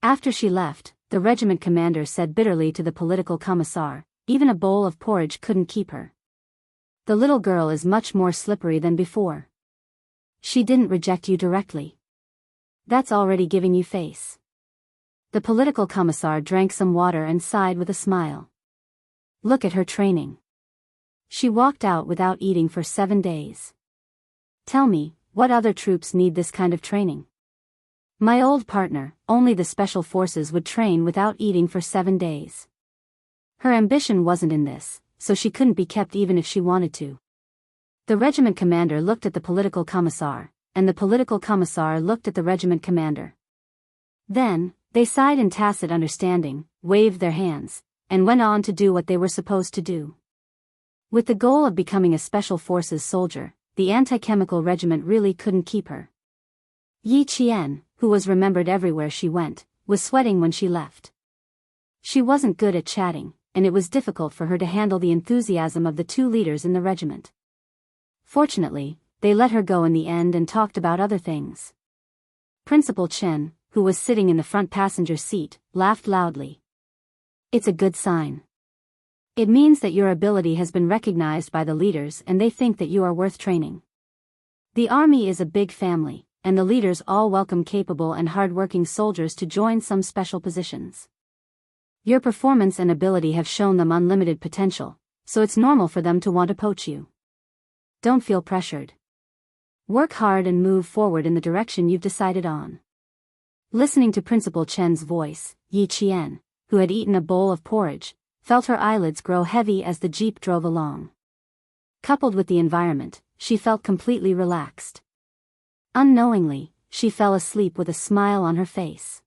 After she left, the regiment commander said bitterly to the political commissar, "Even a bowl of porridge couldn't keep her. The little girl is much more slippery than before. She didn't reject you directly. That's already giving you face." The political commissar drank some water and sighed with a smile. "Look at her training. She walked out without eating for 7 days. Tell me, what other troops need this kind of training? My old partner, only the special forces would train without eating for 7 days. Her ambition wasn't in this, so she couldn't be kept even if she wanted to." The regiment commander looked at the political commissar, and the political commissar looked at the regiment commander. Then, they sighed in tacit understanding, waved their hands, and went on to do what they were supposed to do. With the goal of becoming a special forces soldier, the anti-chemical regiment really couldn't keep her. Yi Qian, who was remembered everywhere she went, was sweating when she left. She wasn't good at chatting, and it was difficult for her to handle the enthusiasm of the 2 leaders in the regiment. Fortunately, they let her go in the end and talked about other things. Principal Chen, who was sitting in the front passenger seat, laughed loudly. "It's a good sign. It means that your ability has been recognized by the leaders and they think that you are worth training. The army is a big family, and the leaders all welcome capable and hard-working soldiers to join some special positions. Your performance and ability have shown them unlimited potential, so it's normal for them to want to poach you. Don't feel pressured. Work hard and move forward in the direction you've decided on." Listening to Principal Chen's voice, Yi Qian, who had eaten a bowl of porridge, felt her eyelids grow heavy as the jeep drove along. Coupled with the environment, she felt completely relaxed. Unknowingly, she fell asleep with a smile on her face.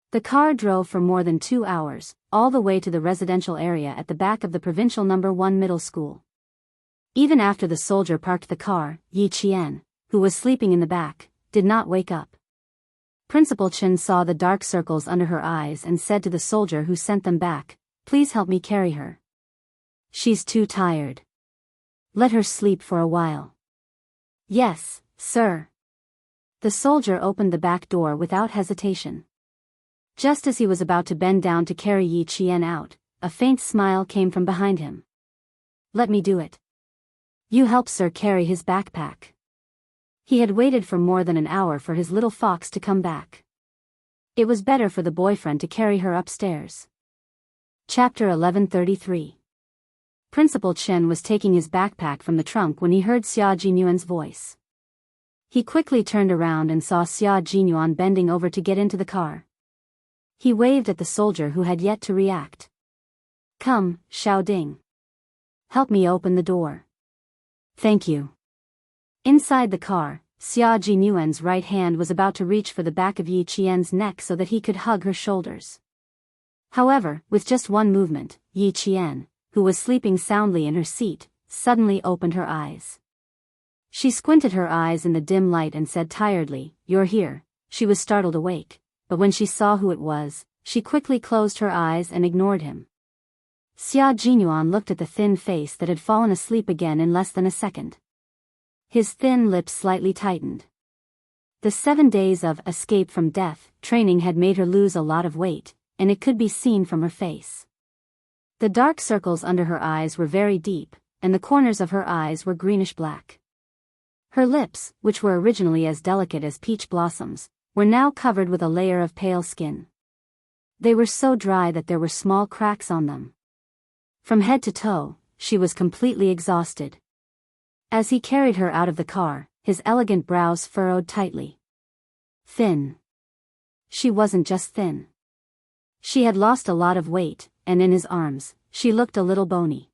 The car drove for more than 2 hours, all the way to the residential area at the back of the provincial No. 1 middle school. Even after the soldier parked the car, Yi Qian, who was sleeping in the back, did not wake up. Principal Chen saw the dark circles under her eyes and said to the soldier who sent them back, "Please help me carry her. She's too tired. Let her sleep for a while." "Yes, sir." The soldier opened the back door without hesitation. Just as he was about to bend down to carry Yi Qian out, a faint smile came from behind him. "Let me do it. You help sir carry his backpack." He had waited for more than an hour for his little fox to come back. It was better for the boyfriend to carry her upstairs. Chapter 1133. Principal Chen was taking his backpack from the trunk when he heard Xia Jinyuan's voice. He quickly turned around and saw Xia Jinyuan bending over to get into the car. He waved at the soldier who had yet to react. "Come, Xiao Ding. Help me open the door." "Thank you." Inside the car, Xia Jinyuan's right hand was about to reach for the back of Yi Qian's neck so that he could hug her shoulders. However, with just one movement, Yi Qian, who was sleeping soundly in her seat, suddenly opened her eyes. She squinted her eyes in the dim light and said tiredly, "You're here." She was startled awake, but when she saw who it was, she quickly closed her eyes and ignored him. Xia Jinyuan looked at the thin face that had fallen asleep again in less than a second. His thin lips slightly tightened. The 7 days of escape from death training had made her lose a lot of weight, and it could be seen from her face. The dark circles under her eyes were very deep, and the corners of her eyes were greenish-black. Her lips, which were originally as delicate as peach blossoms, were now covered with a layer of pale skin. They were so dry that there were small cracks on them. From head to toe, she was completely exhausted. As he carried her out of the car, his elegant brows furrowed tightly. Thin. She wasn't just thin. She had lost a lot of weight, and in his arms, she looked a little bony.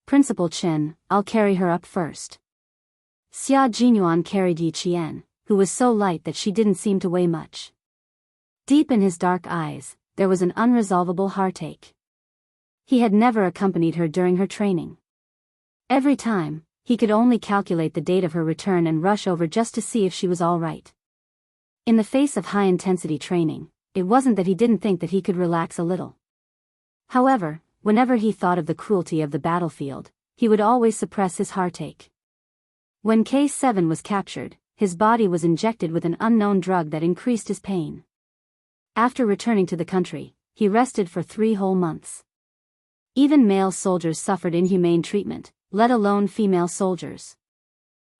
"Principal Chen, I'll carry her up first." Xia Jinyuan carried Yi Qian, who was so light that she didn't seem to weigh much. Deep in his dark eyes, there was an unresolvable heartache. He had never accompanied her during her training. Every time, he could only calculate the date of her return and rush over just to see if she was all right. In the face of high-intensity training, it wasn't that he didn't think that he could relax a little. However, whenever he thought of the cruelty of the battlefield, he would always suppress his heartache. When K7 was captured, his body was injected with an unknown drug that increased his pain. After returning to the country, he rested for 3 whole months. Even male soldiers suffered inhumane treatment, let alone female soldiers.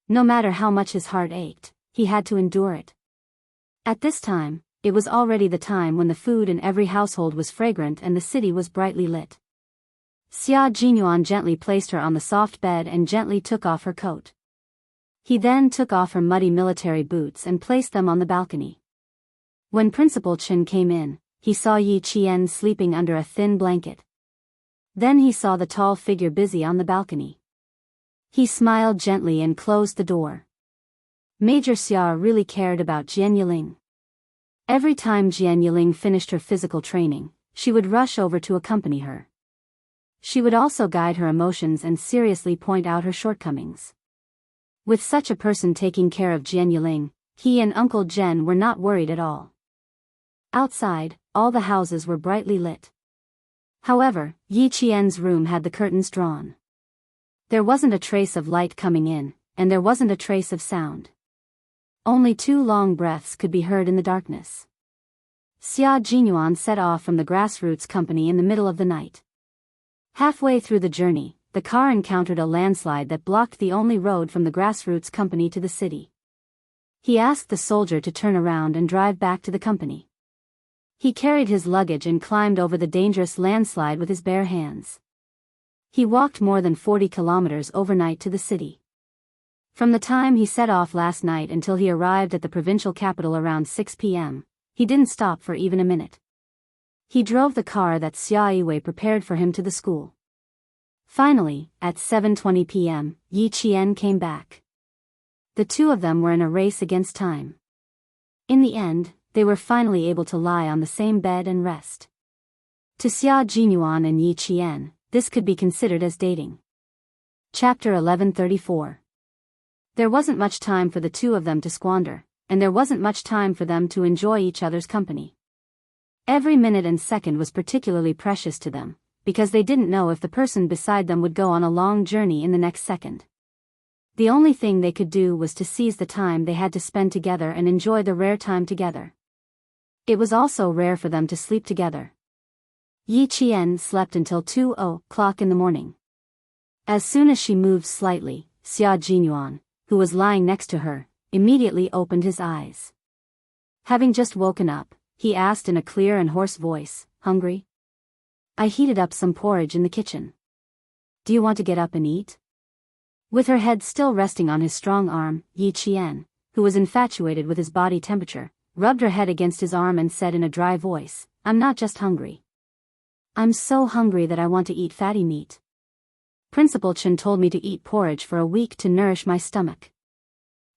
No matter how much his heart ached, he had to endure it. At this time, it was already the time when the food in every household was fragrant and the city was brightly lit. Xia Jinyuan gently placed her on the soft bed and gently took off her coat. He then took off her muddy military boots and placed them on the balcony. When Principal Chen came in, he saw Yi Qian sleeping under a thin blanket. Then he saw the tall figure busy on the balcony. He smiled gently and closed the door. Major Xia really cared about Jian Yiling. Every time Jian Yiling finished her physical training, she would rush over to accompany her. She would also guide her emotions and seriously point out her shortcomings. With such a person taking care of Jian Yiling, he and Uncle Zhen were not worried at all. Outside, all the houses were brightly lit. However, Yi Qian's room had the curtains drawn. There wasn't a trace of light coming in, and there wasn't a trace of sound. Only 2 long breaths could be heard in the darkness. Xia Jinyuan set off from the grassroots company in the middle of the night. Halfway through the journey, the car encountered a landslide that blocked the only road from the grassroots company to the city. He asked the soldier to turn around and drive back to the company. He carried his luggage and climbed over the dangerous landslide with his bare hands. He walked more than 40 kilometers overnight to the city. From the time he set off last night until he arrived at the provincial capital around 6 p.m., he didn't stop for even a minute. He drove the car that Xia Yiwei prepared for him to the school. Finally, at 7:20 p.m., Yi Qian came back. The two of them were in a race against time. In the end, they were finally able to lie on the same bed and rest. To Xia Jinyuan and Yi Qian, this could be considered as dating. Chapter 1134. There wasn't much time for the two of them to squander, and there wasn't much time for them to enjoy each other's company. Every minute and second was particularly precious to them, because they didn't know if the person beside them would go on a long journey in the next second. The only thing they could do was to seize the time they had to spend together and enjoy the rare time together. It was also rare for them to sleep together. Yi Qian slept until 2:00 in the morning. As soon as she moved slightly, Xia Jinyuan, who was lying next to her, immediately opened his eyes. Having just woken up, he asked in a clear and hoarse voice, "Hungry? I heated up some porridge in the kitchen. Do you want to get up and eat?" With her head still resting on his strong arm, Yi Qian, who was infatuated with his body temperature, rubbed her head against his arm and said in a dry voice, "I'm not just hungry. I'm so hungry that I want to eat fatty meat. Principal Chen told me to eat porridge for a week to nourish my stomach."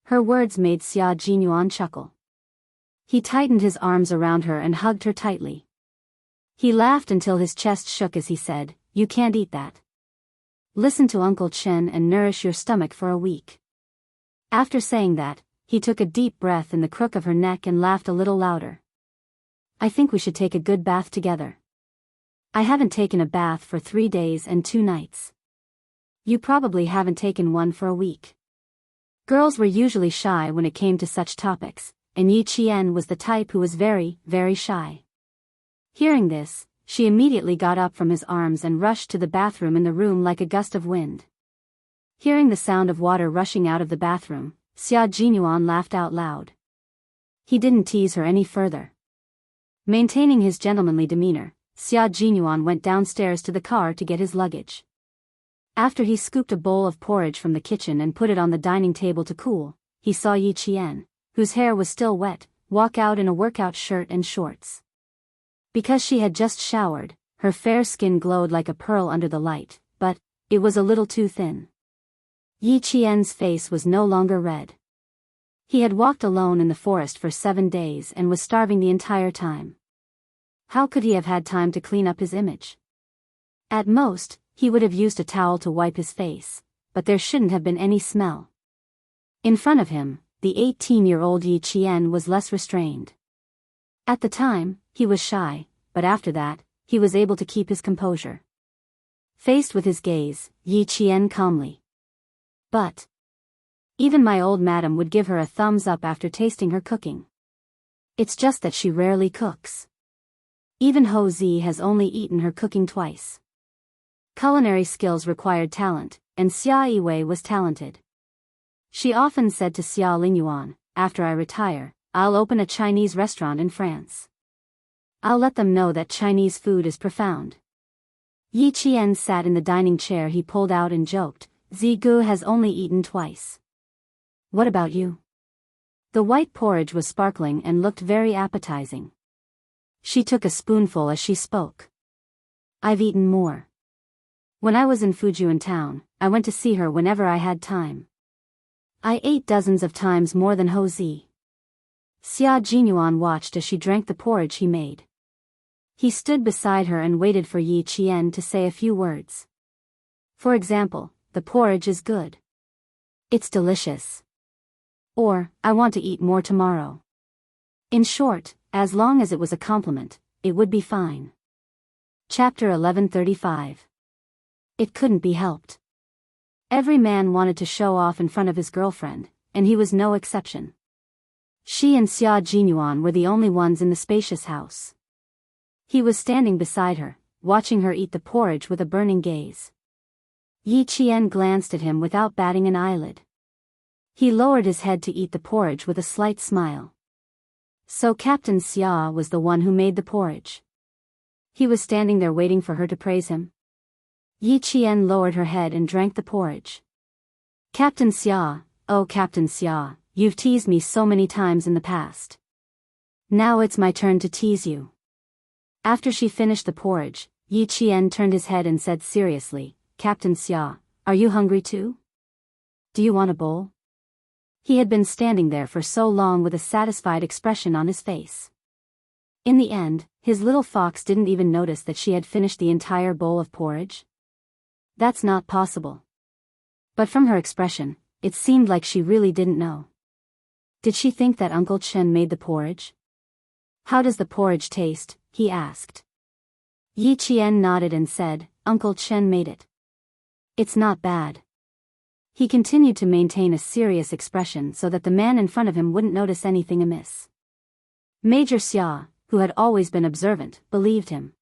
Her words made Xia Jinyuan chuckle. He tightened his arms around her and hugged her tightly. He laughed until his chest shook as he said, "You can't eat that. Listen to Uncle Chen and nourish your stomach for a week." After saying that, he took a deep breath in the crook of her neck and laughed a little louder. "I think we should take a good bath together. I haven't taken a bath for 3 days and 2 nights. You probably haven't taken one for a week." Girls were usually shy when it came to such topics, and Yi Qian was the type who was very, very shy. Hearing this, she immediately got up from his arms and rushed to the bathroom in the room like a gust of wind. Hearing the sound of water rushing out of the bathroom, Xia Jinyuan laughed out loud. He didn't tease her any further. Maintaining his gentlemanly demeanor, Xia Jinyuan went downstairs to the car to get his luggage. After he scooped a bowl of porridge from the kitchen and put it on the dining table to cool, he saw Yi Qian, whose hair was still wet, walk out in a workout shirt and shorts. Because she had just showered, her fair skin glowed like a pearl under the light, but it was a little too thin. Yi Qian's face was no longer red. He had walked alone in the forest for 7 days and was starving the entire time. How could he have had time to clean up his image? At most, he would have used a towel to wipe his face, but there shouldn't have been any smell. In front of him, the 18-year-old Yi Qian was less restrained. At the time, he was shy, but after that, he was able to keep his composure. Faced with his gaze, Yi Qian calmly. "But even my old madam would give her a thumbs up after tasting her cooking. It's just that she rarely cooks. Even Ho Zi has only eaten her cooking twice." Culinary skills required talent, and Xia Yiwei was talented. She often said to Xia Lingyuan, "After I retire, I'll open a Chinese restaurant in France. I'll let them know that Chinese food is profound." Yi Qian sat in the dining chair he pulled out and joked, "Zigu has only eaten twice. What about you?" The white porridge was sparkling and looked very appetizing. She took a spoonful as she spoke. "I've eaten more. When I was in Fujian town, I went to see her whenever I had time. I ate dozens of times more than Ho Zi." Xia Jinyuan watched as she drank the porridge he made. He stood beside her and waited for Yi Qian to say a few words. For example, "The porridge is good." "It's delicious." Or, "I want to eat more tomorrow." In short, as long as it was a compliment, it would be fine. Chapter 1135. It couldn't be helped. Every man wanted to show off in front of his girlfriend, and he was no exception. She and Xia Jinyuan were the only ones in the spacious house. He was standing beside her, watching her eat the porridge with a burning gaze. Yi Qian glanced at him without batting an eyelid. He lowered his head to eat the porridge with a slight smile. So Captain Xia was the one who made the porridge. He was standing there waiting for her to praise him. Yi Qian lowered her head and drank the porridge. "Captain Xia, oh Captain Xia, you've teased me so many times in the past. Now it's my turn to tease you." After she finished the porridge, Yi Qian turned his head and said seriously, Captain Xia, are you hungry too? Do you want a bowl? He had been standing there for so long with a satisfied expression on his face. In the end, his little fox didn't even notice that she had finished the entire bowl of porridge. That's not possible. But from her expression, it seemed like she really didn't know. Did she think that Uncle Chen made the porridge? How does the porridge taste? He asked. Yi Qian nodded and said, Uncle Chen made it. It's not bad. He continued to maintain a serious expression so that the man in front of him wouldn't notice anything amiss. Major Xia, who had always been observant, believed him.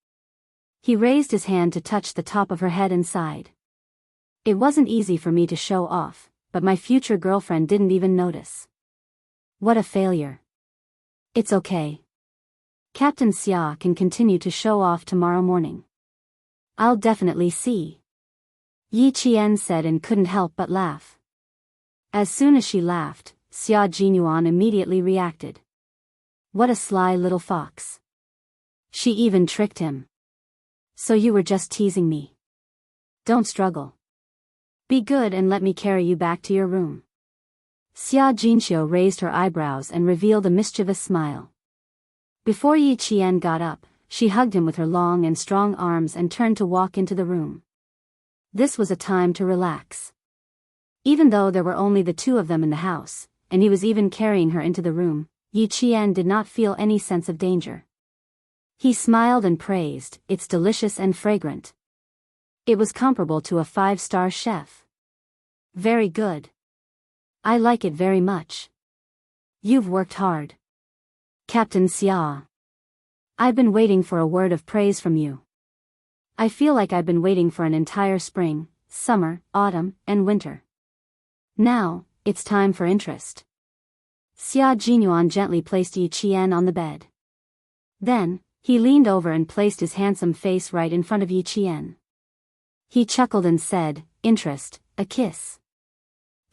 He raised his hand to touch the top of her head and sighed. It wasn't easy for me to show off, but my future girlfriend didn't even notice. What a failure. It's okay. Captain Xia can continue to show off tomorrow morning. I'll definitely see. Yi Qian said and couldn't help but laugh. As soon as she laughed, Xia Jinyuan immediately reacted. What a sly little fox. She even tricked him. So you were just teasing me. Don't struggle. Be good and let me carry you back to your room. Xia Jinxiu raised her eyebrows and revealed a mischievous smile. Before Yi Qian got up, she hugged him with her long and strong arms and turned to walk into the room. This was a time to relax. Even though there were only the two of them in the house, and he was even carrying her into the room, Yi Qian did not feel any sense of danger. He smiled and praised, it's delicious and fragrant. It was comparable to a 5-star chef. Very good. I like it very much. You've worked hard. Captain Xia. I've been waiting for a word of praise from you. I feel like I've been waiting for an entire spring, summer, autumn, and winter. Now, it's time for interest. Xia Jinyuan gently placed Yi Qian on the bed. Then, he leaned over and placed his handsome face right in front of Yi Qian. He chuckled and said, interest, a kiss.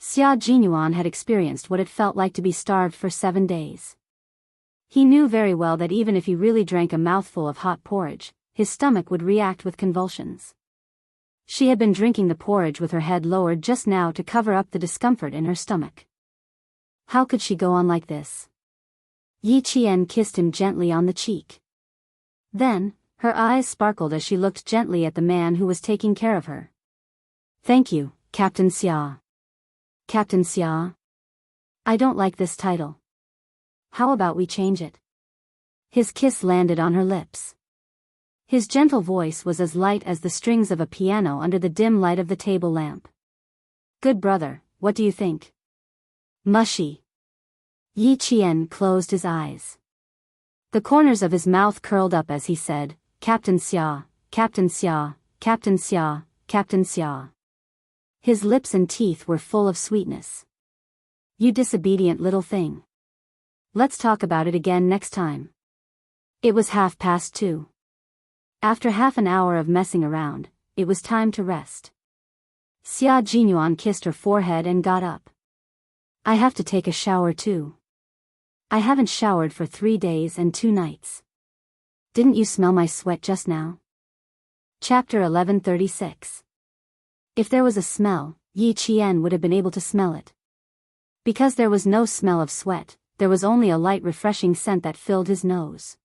Xia Jinyuan had experienced what it felt like to be starved for 7 days. He knew very well that even if he really drank a mouthful of hot porridge, his stomach would react with convulsions. She had been drinking the porridge with her head lowered just now to cover up the discomfort in her stomach. How could she go on like this? Yi Qian kissed him gently on the cheek. Then, her eyes sparkled as she looked gently at the man who was taking care of her. Thank you, Captain Xia. Captain Xia? I don't like this title. How about we change it? His kiss landed on her lips. His gentle voice was as light as the strings of a piano under the dim light of the table lamp. Good brother, what do you think? Mushy. Yi Qian closed his eyes. The corners of his mouth curled up as he said, Captain Xia, Captain Xia, Captain Xia, Captain Xia. His lips and teeth were full of sweetness. You disobedient little thing. Let's talk about it again next time. It was 2:30. After half an hour of messing around, it was time to rest. Xia Jinyuan kissed her forehead and got up. I have to take a shower too. I haven't showered for 3 days and 2 nights. Didn't you smell my sweat just now? Chapter 1136. If there was a smell, Yi Qian would have been able to smell it. Because there was no smell of sweat, there was only a light refreshing scent that filled his nose.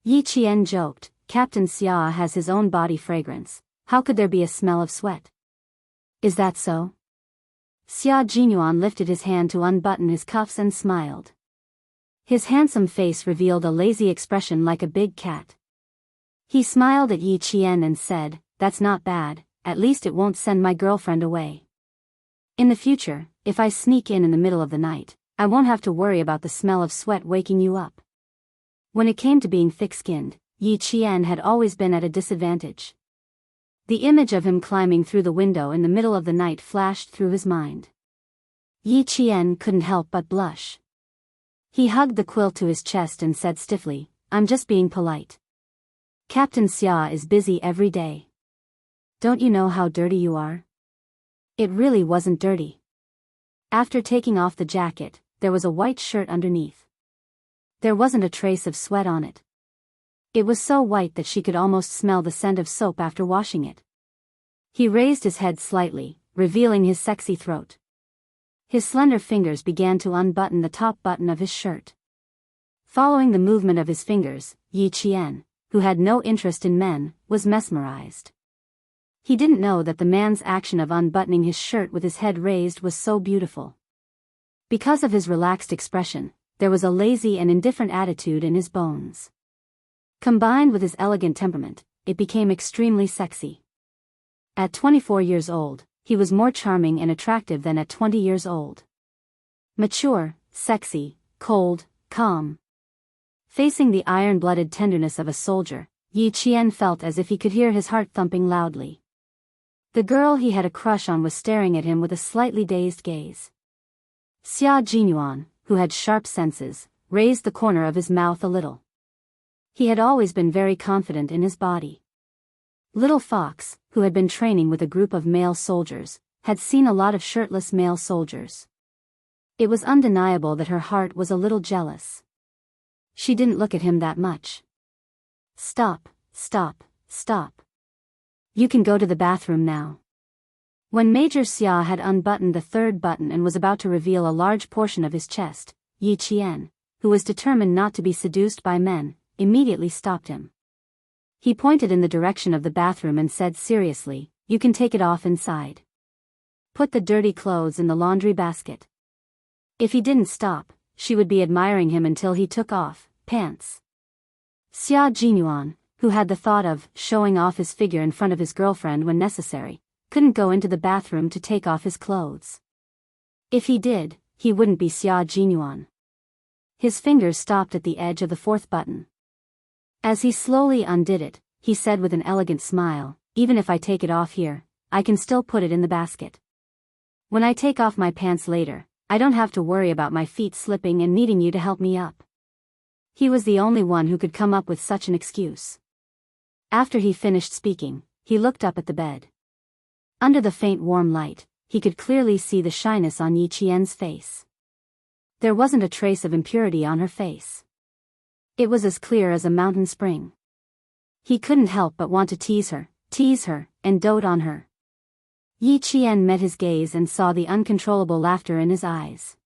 Yi Qian joked, Captain Xia has his own body fragrance, how could there be a smell of sweat? Is that so? Xia Jinyuan lifted his hand to unbutton his cuffs and smiled. His handsome face revealed a lazy expression like a big cat. He smiled at Yi Qian and said, that's not bad, at least it won't send my girlfriend away. In the future, if I sneak in the middle of the night, I won't have to worry about the smell of sweat waking you up. When it came to being thick-skinned, Yi Qian had always been at a disadvantage. The image of him climbing through the window in the middle of the night flashed through his mind. Yi Qian couldn't help but blush. He hugged the quilt to his chest and said stiffly, I'm just being polite. Captain Xia is busy every day. Don't you know how dirty you are? It really wasn't dirty. After taking off the jacket, there was a white shirt underneath. There wasn't a trace of sweat on it. It was so white that she could almost smell the scent of soap after washing it. He raised his head slightly, revealing his sexy throat. His slender fingers began to unbutton the top button of his shirt. Following the movement of his fingers, Yi Qian, who had no interest in men, was mesmerized. He didn't know that the man's action of unbuttoning his shirt with his head raised was so beautiful. Because of his relaxed expression, there was a lazy and indifferent attitude in his bones. Combined with his elegant temperament, it became extremely sexy. At 24 years old, he was more charming and attractive than at 20 years old. Mature, sexy, cold, calm. Facing the iron-blooded tenderness of a soldier, Yi Qian felt as if he could hear his heart thumping loudly. The girl he had a crush on was staring at him with a slightly dazed gaze. Xia Jinyuan, who had sharp senses, raised the corner of his mouth a little. He had always been very confident in his body. Little Fox, who had been training with a group of male soldiers, had seen a lot of shirtless male soldiers. It was undeniable that her heart was a little jealous. She didn't look at him that much. Stop, stop, stop. You can go to the bathroom now. When Major Xia had unbuttoned the third button and was about to reveal a large portion of his chest, Yi Qian, who was determined not to be seduced by men, immediately stopped him. He pointed in the direction of the bathroom and said seriously, "You can take it off inside. Put the dirty clothes in the laundry basket." If he didn't stop, she would be admiring him until he took off pants. Xia Jinyuan, who had the thought of showing off his figure in front of his girlfriend when necessary, couldn't go into the bathroom to take off his clothes. If he did, he wouldn't be Xia Jinyuan. His fingers stopped at the edge of the fourth button. As he slowly undid it, he said with an elegant smile, "Even if I take it off here, I can still put it in the basket. When I take off my pants later, I don't have to worry about my feet slipping and needing you to help me up." He was the only one who could come up with such an excuse. After he finished speaking, he looked up at the bed. Under the faint warm light, he could clearly see the shyness on Yi Qian's face. There wasn't a trace of impurity on her face. It was as clear as a mountain spring. He couldn't help but want to tease her, and dote on her. Yi Qian met his gaze and saw the uncontrollable laughter in his eyes.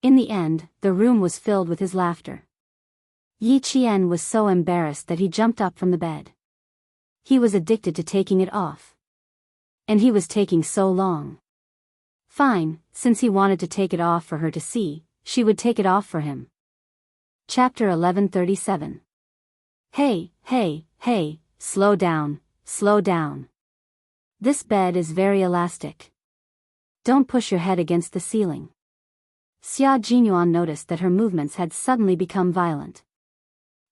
In the end, the room was filled with his laughter. Yi Qian was so embarrassed that he jumped up from the bed. He was addicted to taking it off. And he was taking so long. Fine, since he wanted to take it off for her to see, she would take it off for him. Chapter 1137. Hey, slow down, slow down. This bed is very elastic. Don't push your head against the ceiling. Xia Jinyuan noticed that her movements had suddenly become violent.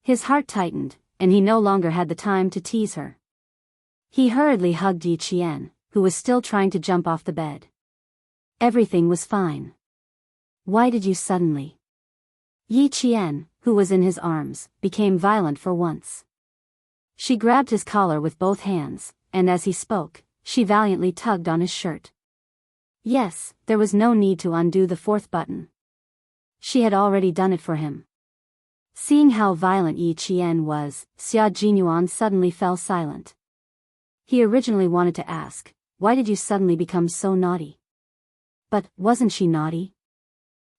His heart tightened, and he no longer had the time to tease her. He hurriedly hugged Yi Qian, who was still trying to jump off the bed. Everything was fine. Why did you suddenly? Yi Qian, who was in his arms, became violent for once. She grabbed his collar with both hands, and as he spoke, she valiantly tugged on his shirt. Yes, there was no need to undo the fourth button. She had already done it for him. Seeing how violent Yi Qian was, Xia Jinyuan suddenly fell silent. He originally wanted to ask, "Why did you suddenly become so naughty?" But, wasn't she naughty?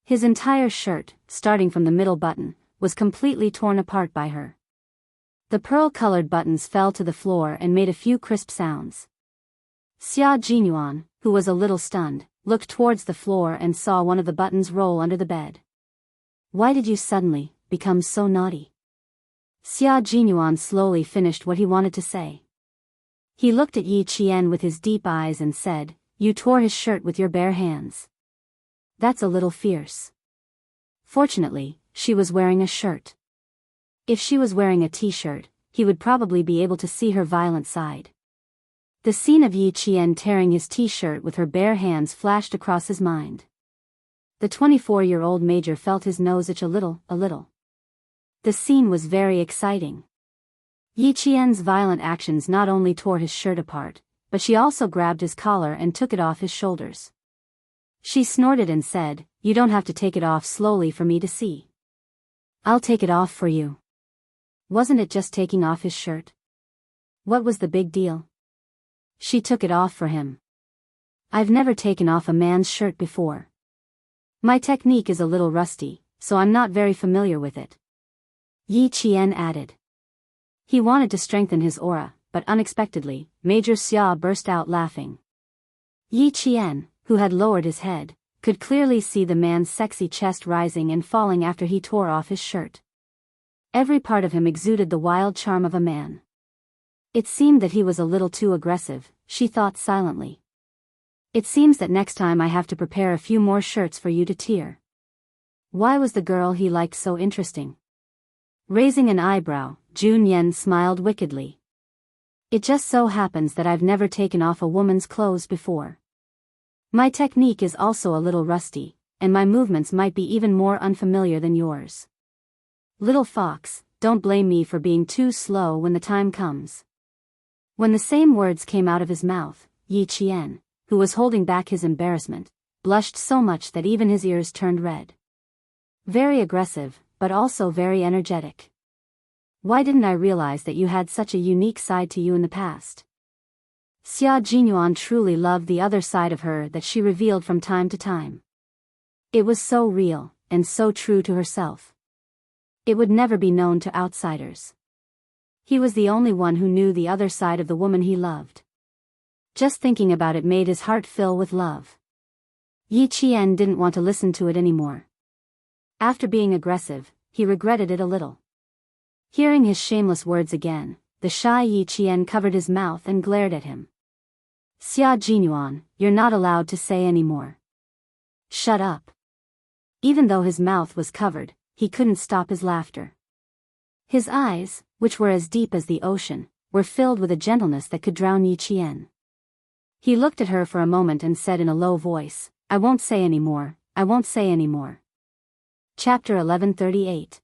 His entire shirt, starting from the middle button, was completely torn apart by her. The pearl-colored buttons fell to the floor and made a few crisp sounds. Xia Jinyuan, who was a little stunned, looked towards the floor and saw one of the buttons roll under the bed. Why did you suddenly become so naughty? Xia Jinyuan slowly finished what he wanted to say. He looked at Yi Qian with his deep eyes and said, "You tore his shirt with your bare hands. That's a little fierce." Fortunately, she was wearing a shirt. If she was wearing a t-shirt, he would probably be able to see her violent side. The scene of Yi Qian tearing his t-shirt with her bare hands flashed across his mind. The 24-year-old major felt his nose itch a little. The scene was very exciting. Yi Qian's violent actions not only tore his shirt apart, but she also grabbed his collar and took it off his shoulders. She snorted and said, "You don't have to take it off slowly for me to see. I'll take it off for you." Wasn't it just taking off his shirt? What was the big deal? She took it off for him. I've never taken off a man's shirt before. My technique is a little rusty, so I'm not very familiar with it. Yi Qian added. He wanted to strengthen his aura, but unexpectedly, Major Xia burst out laughing. Yi Qian, who had lowered his head, could clearly see the man's sexy chest rising and falling after he tore off his shirt. Every part of him exuded the wild charm of a man. It seemed that he was a little too aggressive, she thought silently. It seems that next time I have to prepare a few more shirts for you to tear. Why was the girl he liked so interesting? Raising an eyebrow, Jun Yen smiled wickedly. It just so happens that I've never taken off a woman's clothes before. My technique is also a little rusty, and my movements might be even more unfamiliar than yours. Little fox, don't blame me for being too slow when the time comes. When the same words came out of his mouth, Yi Qian, who was holding back his embarrassment, blushed so much that even his ears turned red. Very aggressive, but also very energetic. Why didn't I realize that you had such a unique side to you in the past? Xia Jinyuan truly loved the other side of her that she revealed from time to time. It was so real, and so true to herself. It would never be known to outsiders. He was the only one who knew the other side of the woman he loved. Just thinking about it made his heart fill with love. Yi Qian didn't want to listen to it anymore. After being aggressive, he regretted it a little. Hearing his shameless words again, the shy Yi Qian covered his mouth and glared at him. Xia Jinyuan, you're not allowed to say any more. Shut up. Even though his mouth was covered, he couldn't stop his laughter. His eyes, which were as deep as the ocean, were filled with a gentleness that could drown Yi Qian. He looked at her for a moment and said in a low voice, I won't say any more, I won't say any more. Chapter 1138.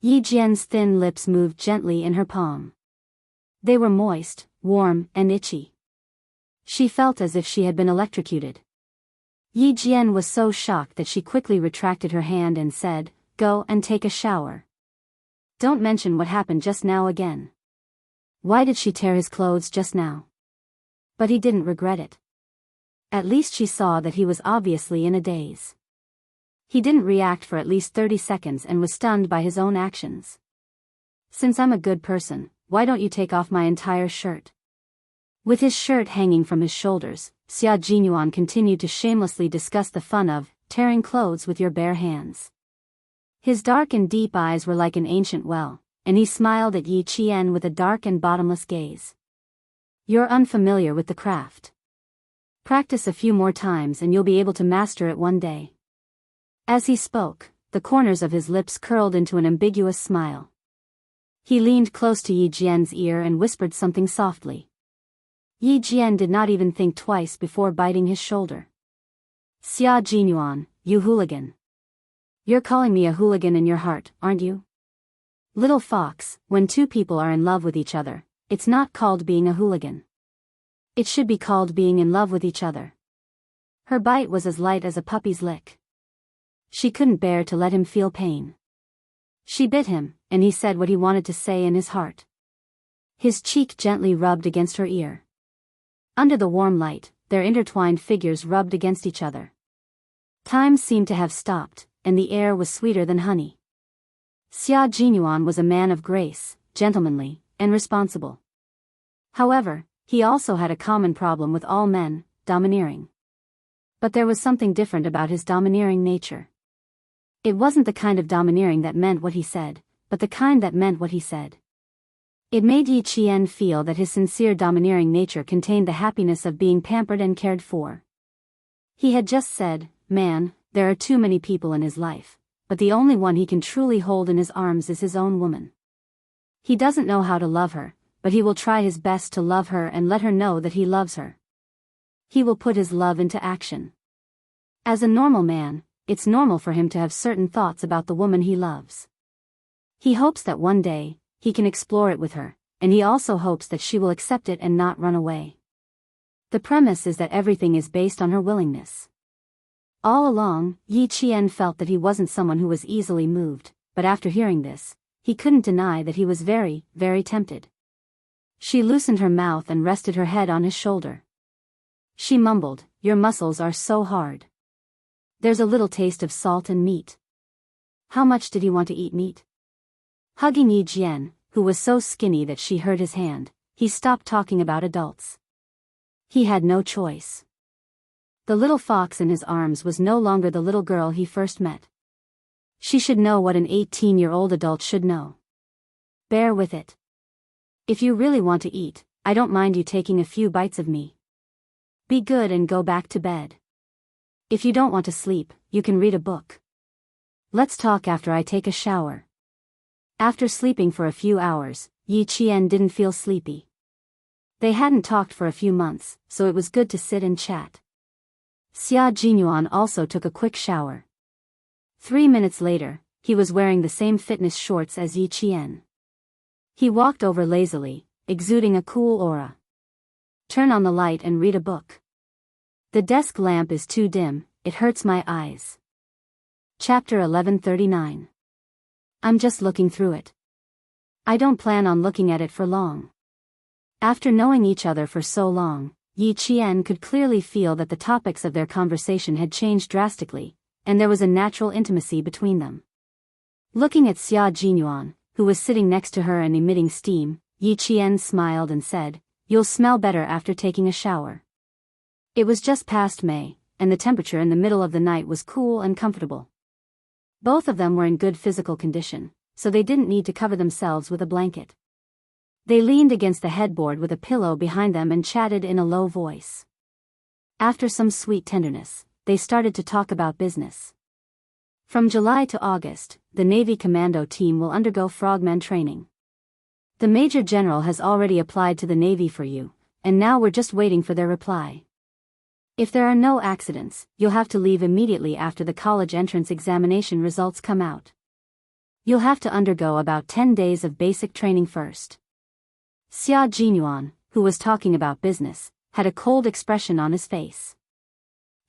Yi Jian's thin lips moved gently in her palm. They were moist, warm, and itchy. She felt as if she had been electrocuted. Yi Jian was so shocked that she quickly retracted her hand and said, Go and take a shower. Don't mention what happened just now again. Why did she tear his clothes just now? But he didn't regret it. At least she saw that he was obviously in a daze. He didn't react for at least 30 seconds and was stunned by his own actions. Since I'm a good person, why don't you take off my entire shirt? With his shirt hanging from his shoulders, Xia Jinyuan continued to shamelessly discuss the fun of tearing clothes with your bare hands. His dark and deep eyes were like an ancient well, and he smiled at Yi Qian with a dark and bottomless gaze. You're unfamiliar with the craft. Practice a few more times and you'll be able to master it one day. As he spoke, the corners of his lips curled into an ambiguous smile. He leaned close to Yi Jian's ear and whispered something softly. Yi Jian did not even think twice before biting his shoulder. Xia Jinyuan, you hooligan. You're calling me a hooligan in your heart, aren't you? Little fox, when two people are in love with each other, it's not called being a hooligan. It should be called being in love with each other. Her bite was as light as a puppy's lick. She couldn't bear to let him feel pain. She bit him, and he said what he wanted to say in his heart. His cheek gently rubbed against her ear. Under the warm light, their intertwined figures rubbed against each other. Time seemed to have stopped, and the air was sweeter than honey. Xia Jinyuan was a man of grace, gentlemanly, and responsible. However, he also had a common problem with all men, domineering. But there was something different about his domineering nature. It wasn't the kind of domineering that meant what he said, but the kind that meant what he said. It made Yi Qian feel that his sincere domineering nature contained the happiness of being pampered and cared for. He had just said, Man, there are too many people in his life, but the only one he can truly hold in his arms is his own woman. He doesn't know how to love her, but he will try his best to love her and let her know that he loves her. He will put his love into action. As a normal man, it's normal for him to have certain thoughts about the woman he loves. He hopes that one day, he can explore it with her, and he also hopes that she will accept it and not run away. The premise is that everything is based on her willingness. All along, Yi Qian felt that he wasn't someone who was easily moved, but after hearing this, he couldn't deny that he was very, very tempted. She loosened her mouth and rested her head on his shoulder. She mumbled, "Your muscles are so hard. There's a little taste of salt and meat." How much did he want to eat meat? Hugging Yi Jian, who was so skinny that she hurt his hand, he stopped talking about adults. He had no choice. The little fox in his arms was no longer the little girl he first met. She should know what an 18-year-old adult should know. Bear with it. If you really want to eat, I don't mind you taking a few bites of me. Be good and go back to bed. If you don't want to sleep, you can read a book. Let's talk after I take a shower. After sleeping for a few hours, Yi Qian didn't feel sleepy. They hadn't talked for a few months, so it was good to sit and chat. Xia Jinyuan also took a quick shower. 3 minutes later, he was wearing the same fitness shorts as Yi Qian. He walked over lazily, exuding a cool aura. Turn on the light and read a book. The desk lamp is too dim, it hurts my eyes. Chapter 1139. I'm just looking through it. I don't plan on looking at it for long. After knowing each other for so long, Yi Qian could clearly feel that the topics of their conversation had changed drastically, and there was a natural intimacy between them. Looking at Xia Jinyuan, who was sitting next to her and emitting steam, Yi Qian smiled and said, "You'll smell better after taking a shower." It was just past May, and the temperature in the middle of the night was cool and comfortable. Both of them were in good physical condition, so they didn't need to cover themselves with a blanket. They leaned against the headboard with a pillow behind them and chatted in a low voice. After some sweet tenderness, they started to talk about business. From July to August, the Navy Commando team will undergo frogman training. The Major General has already applied to the Navy for you, and now we're just waiting for their reply. If there are no accidents, you'll have to leave immediately after the college entrance examination results come out. You'll have to undergo about 10 days of basic training first. Xia Jinyuan, who was talking about business, had a cold expression on his face.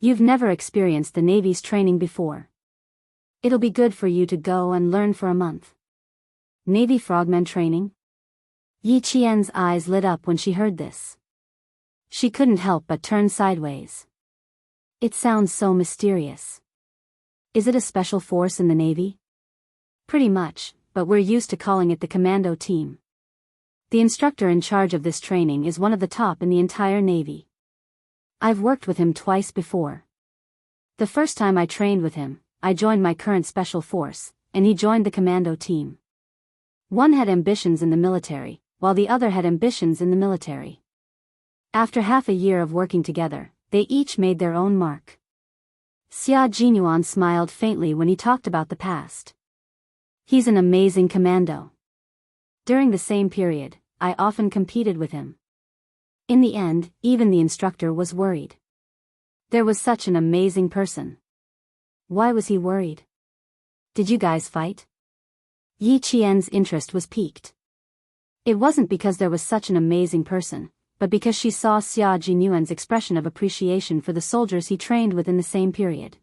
You've never experienced the Navy's training before. It'll be good for you to go and learn for a month. Navy frogmen training? Yi Qian's eyes lit up when she heard this. She couldn't help but turn sideways. It sounds so mysterious. Is it a special force in the Navy? Pretty much, but we're used to calling it the commando team. The instructor in charge of this training is one of the top in the entire Navy. I've worked with him twice before. The first time I trained with him, I joined my current special force, and he joined the commando team. One had ambitions in the military, while the other had ambitions in the military. After half a year of working together, they each made their own mark. Xia Jinyuan smiled faintly when he talked about the past. He's an amazing commando. During the same period, I often competed with him. In the end, even the instructor was worried. There was such an amazing person. Why was he worried? Did you guys fight? Yi Qian's interest was piqued. It wasn't because there was such an amazing person, but because she saw Xia Jinyuan's expression of appreciation for the soldiers he trained with in the same period.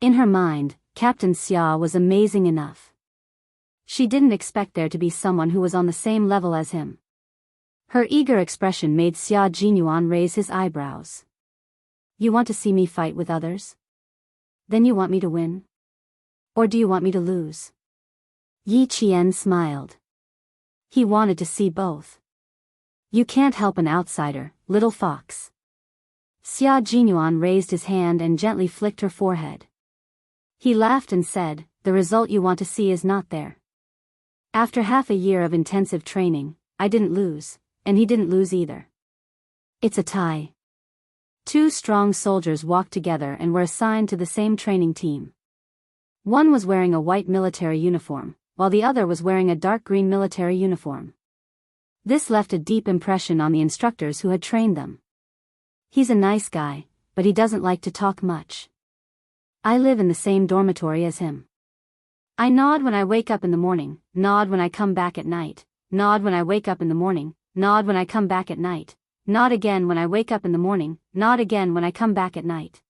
In her mind, Captain Xia was amazing enough. She didn't expect there to be someone who was on the same level as him. Her eager expression made Xia Jinyuan raise his eyebrows. You want to see me fight with others? Then you want me to win? Or do you want me to lose? Yi Qian smiled. He wanted to see both. You can't help an outsider, little fox. Xia Jinyuan raised his hand and gently flicked her forehead. He laughed and said, the result you want to see is not there. After half a year of intensive training, I didn't lose, and he didn't lose either. It's a tie. Two strong soldiers walked together and were assigned to the same training team. One was wearing a white military uniform, while the other was wearing a dark green military uniform. This left a deep impression on the instructors who had trained them. He's a nice guy, but he doesn't like to talk much. I live in the same dormitory as him. I nod when I wake up in the morning, nod when I come back at night, nod when I wake up in the morning, nod when I come back at night, nod again when I wake up in the morning, nod again when I come back at night.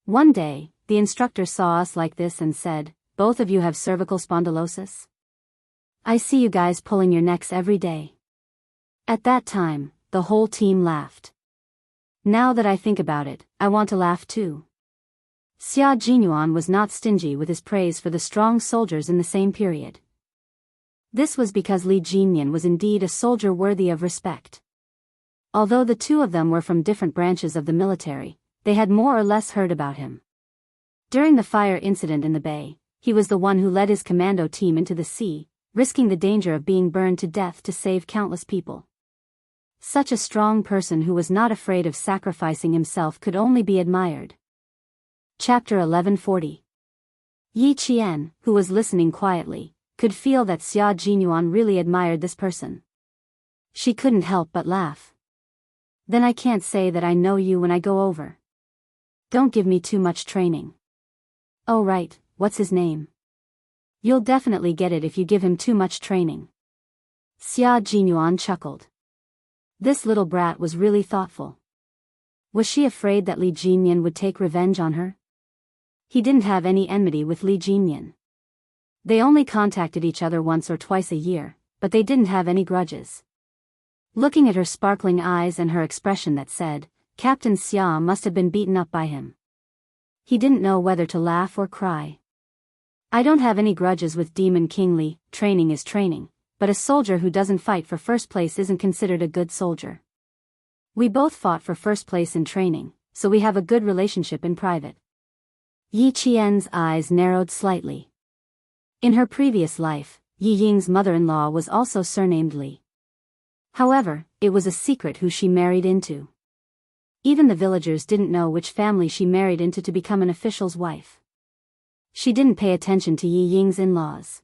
One day, the instructor saw us like this and said, both of you have cervical spondylosis? I see you guys pulling your necks every day. At that time, the whole team laughed. Now that I think about it, I want to laugh too. Xia Jinyuan was not stingy with his praise for the strong soldiers in the same period. This was because Li Jinyan was indeed a soldier worthy of respect. Although the two of them were from different branches of the military, they had more or less heard about him. During the fire incident in the bay, he was the one who led his commando team into the sea, risking the danger of being burned to death to save countless people. Such a strong person who was not afraid of sacrificing himself could only be admired. Chapter 1140. Yi Qian, who was listening quietly, could feel that Xia Jinyuan really admired this person. She couldn't help but laugh. Then I can't say that I know you when I go over. Don't give me too much training. Oh right, what's his name? You'll definitely get it if you give him too much training. Xia Jinyuan chuckled. This little brat was really thoughtful. Was she afraid that Li Jinyan would take revenge on her? He didn't have any enmity with Li Jinyan. They only contacted each other once or twice a year, but they didn't have any grudges. Looking at her sparkling eyes and her expression that said, Captain Xia must have been beaten up by him. He didn't know whether to laugh or cry. I don't have any grudges with Demon King Li. Training is training, but a soldier who doesn't fight for first place isn't considered a good soldier. We both fought for first place in training, so we have a good relationship in private. Yi Qian's eyes narrowed slightly. In her previous life, Yi Ying's mother-in-law was also surnamed Li. However, it was a secret who she married into. Even the villagers didn't know which family she married into to become an official's wife. She didn't pay attention to Yi Ying's in-laws.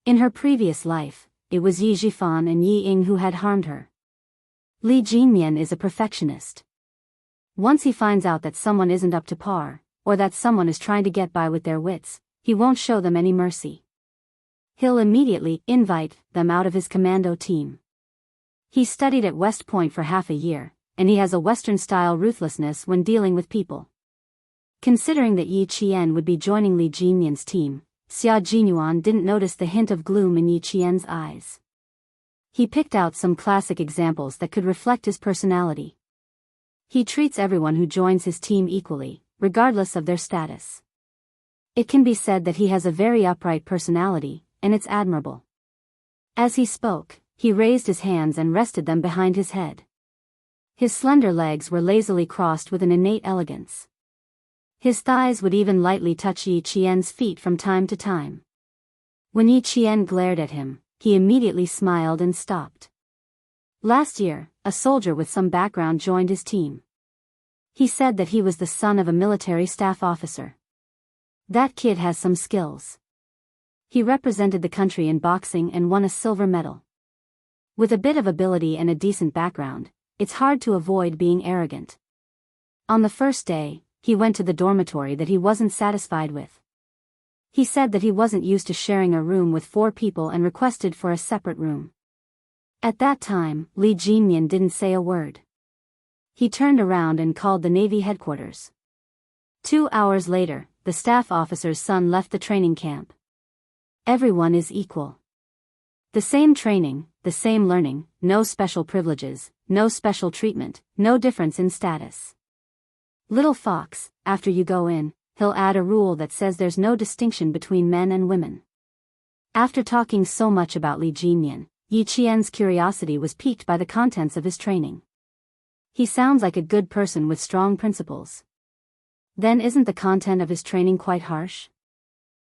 In her previous life, it was Yi Zhifan and Yi Ying who had harmed her. Li Jinyan is a perfectionist. Once he finds out that someone isn't up to par, or that someone is trying to get by with their wits, he won't show them any mercy. He'll immediately invite them out of his commando team. He studied at West Point for half a year, and he has a Western-style ruthlessness when dealing with people. Considering that Yi Qian would be joining Li Jinyan's team, Xia Jinyuan didn't notice the hint of gloom in Yi Qian's eyes. He picked out some classic examples that could reflect his personality. He treats everyone who joins his team equally, regardless of their status. It can be said that he has a very upright personality, and it's admirable. As he spoke, he raised his hands and rested them behind his head. His slender legs were lazily crossed with an innate elegance. His thighs would even lightly touch Yi Qian's feet from time to time. When Yi Qian glared at him, he immediately smiled and stopped. Last year, a soldier with some background joined his team. He said that he was the son of a military staff officer. That kid has some skills. He represented the country in boxing and won a silver medal. With a bit of ability and a decent background, it's hard to avoid being arrogant. On the first day, he went to the dormitory that he wasn't satisfied with. He said that he wasn't used to sharing a room with 4 people and requested for a separate room. At that time, Li Jinyan didn't say a word. He turned around and called the Navy headquarters. 2 hours later, the staff officer's son left the training camp. Everyone is equal. The same training, the same learning, no special privileges, no special treatment, no difference in status. Little fox, after you go in, he'll add a rule that says there's no distinction between men and women. After talking so much about Li Jinyan, Yi Qian's curiosity was piqued by the contents of his training. He sounds like a good person with strong principles. Then isn't the content of his training quite harsh?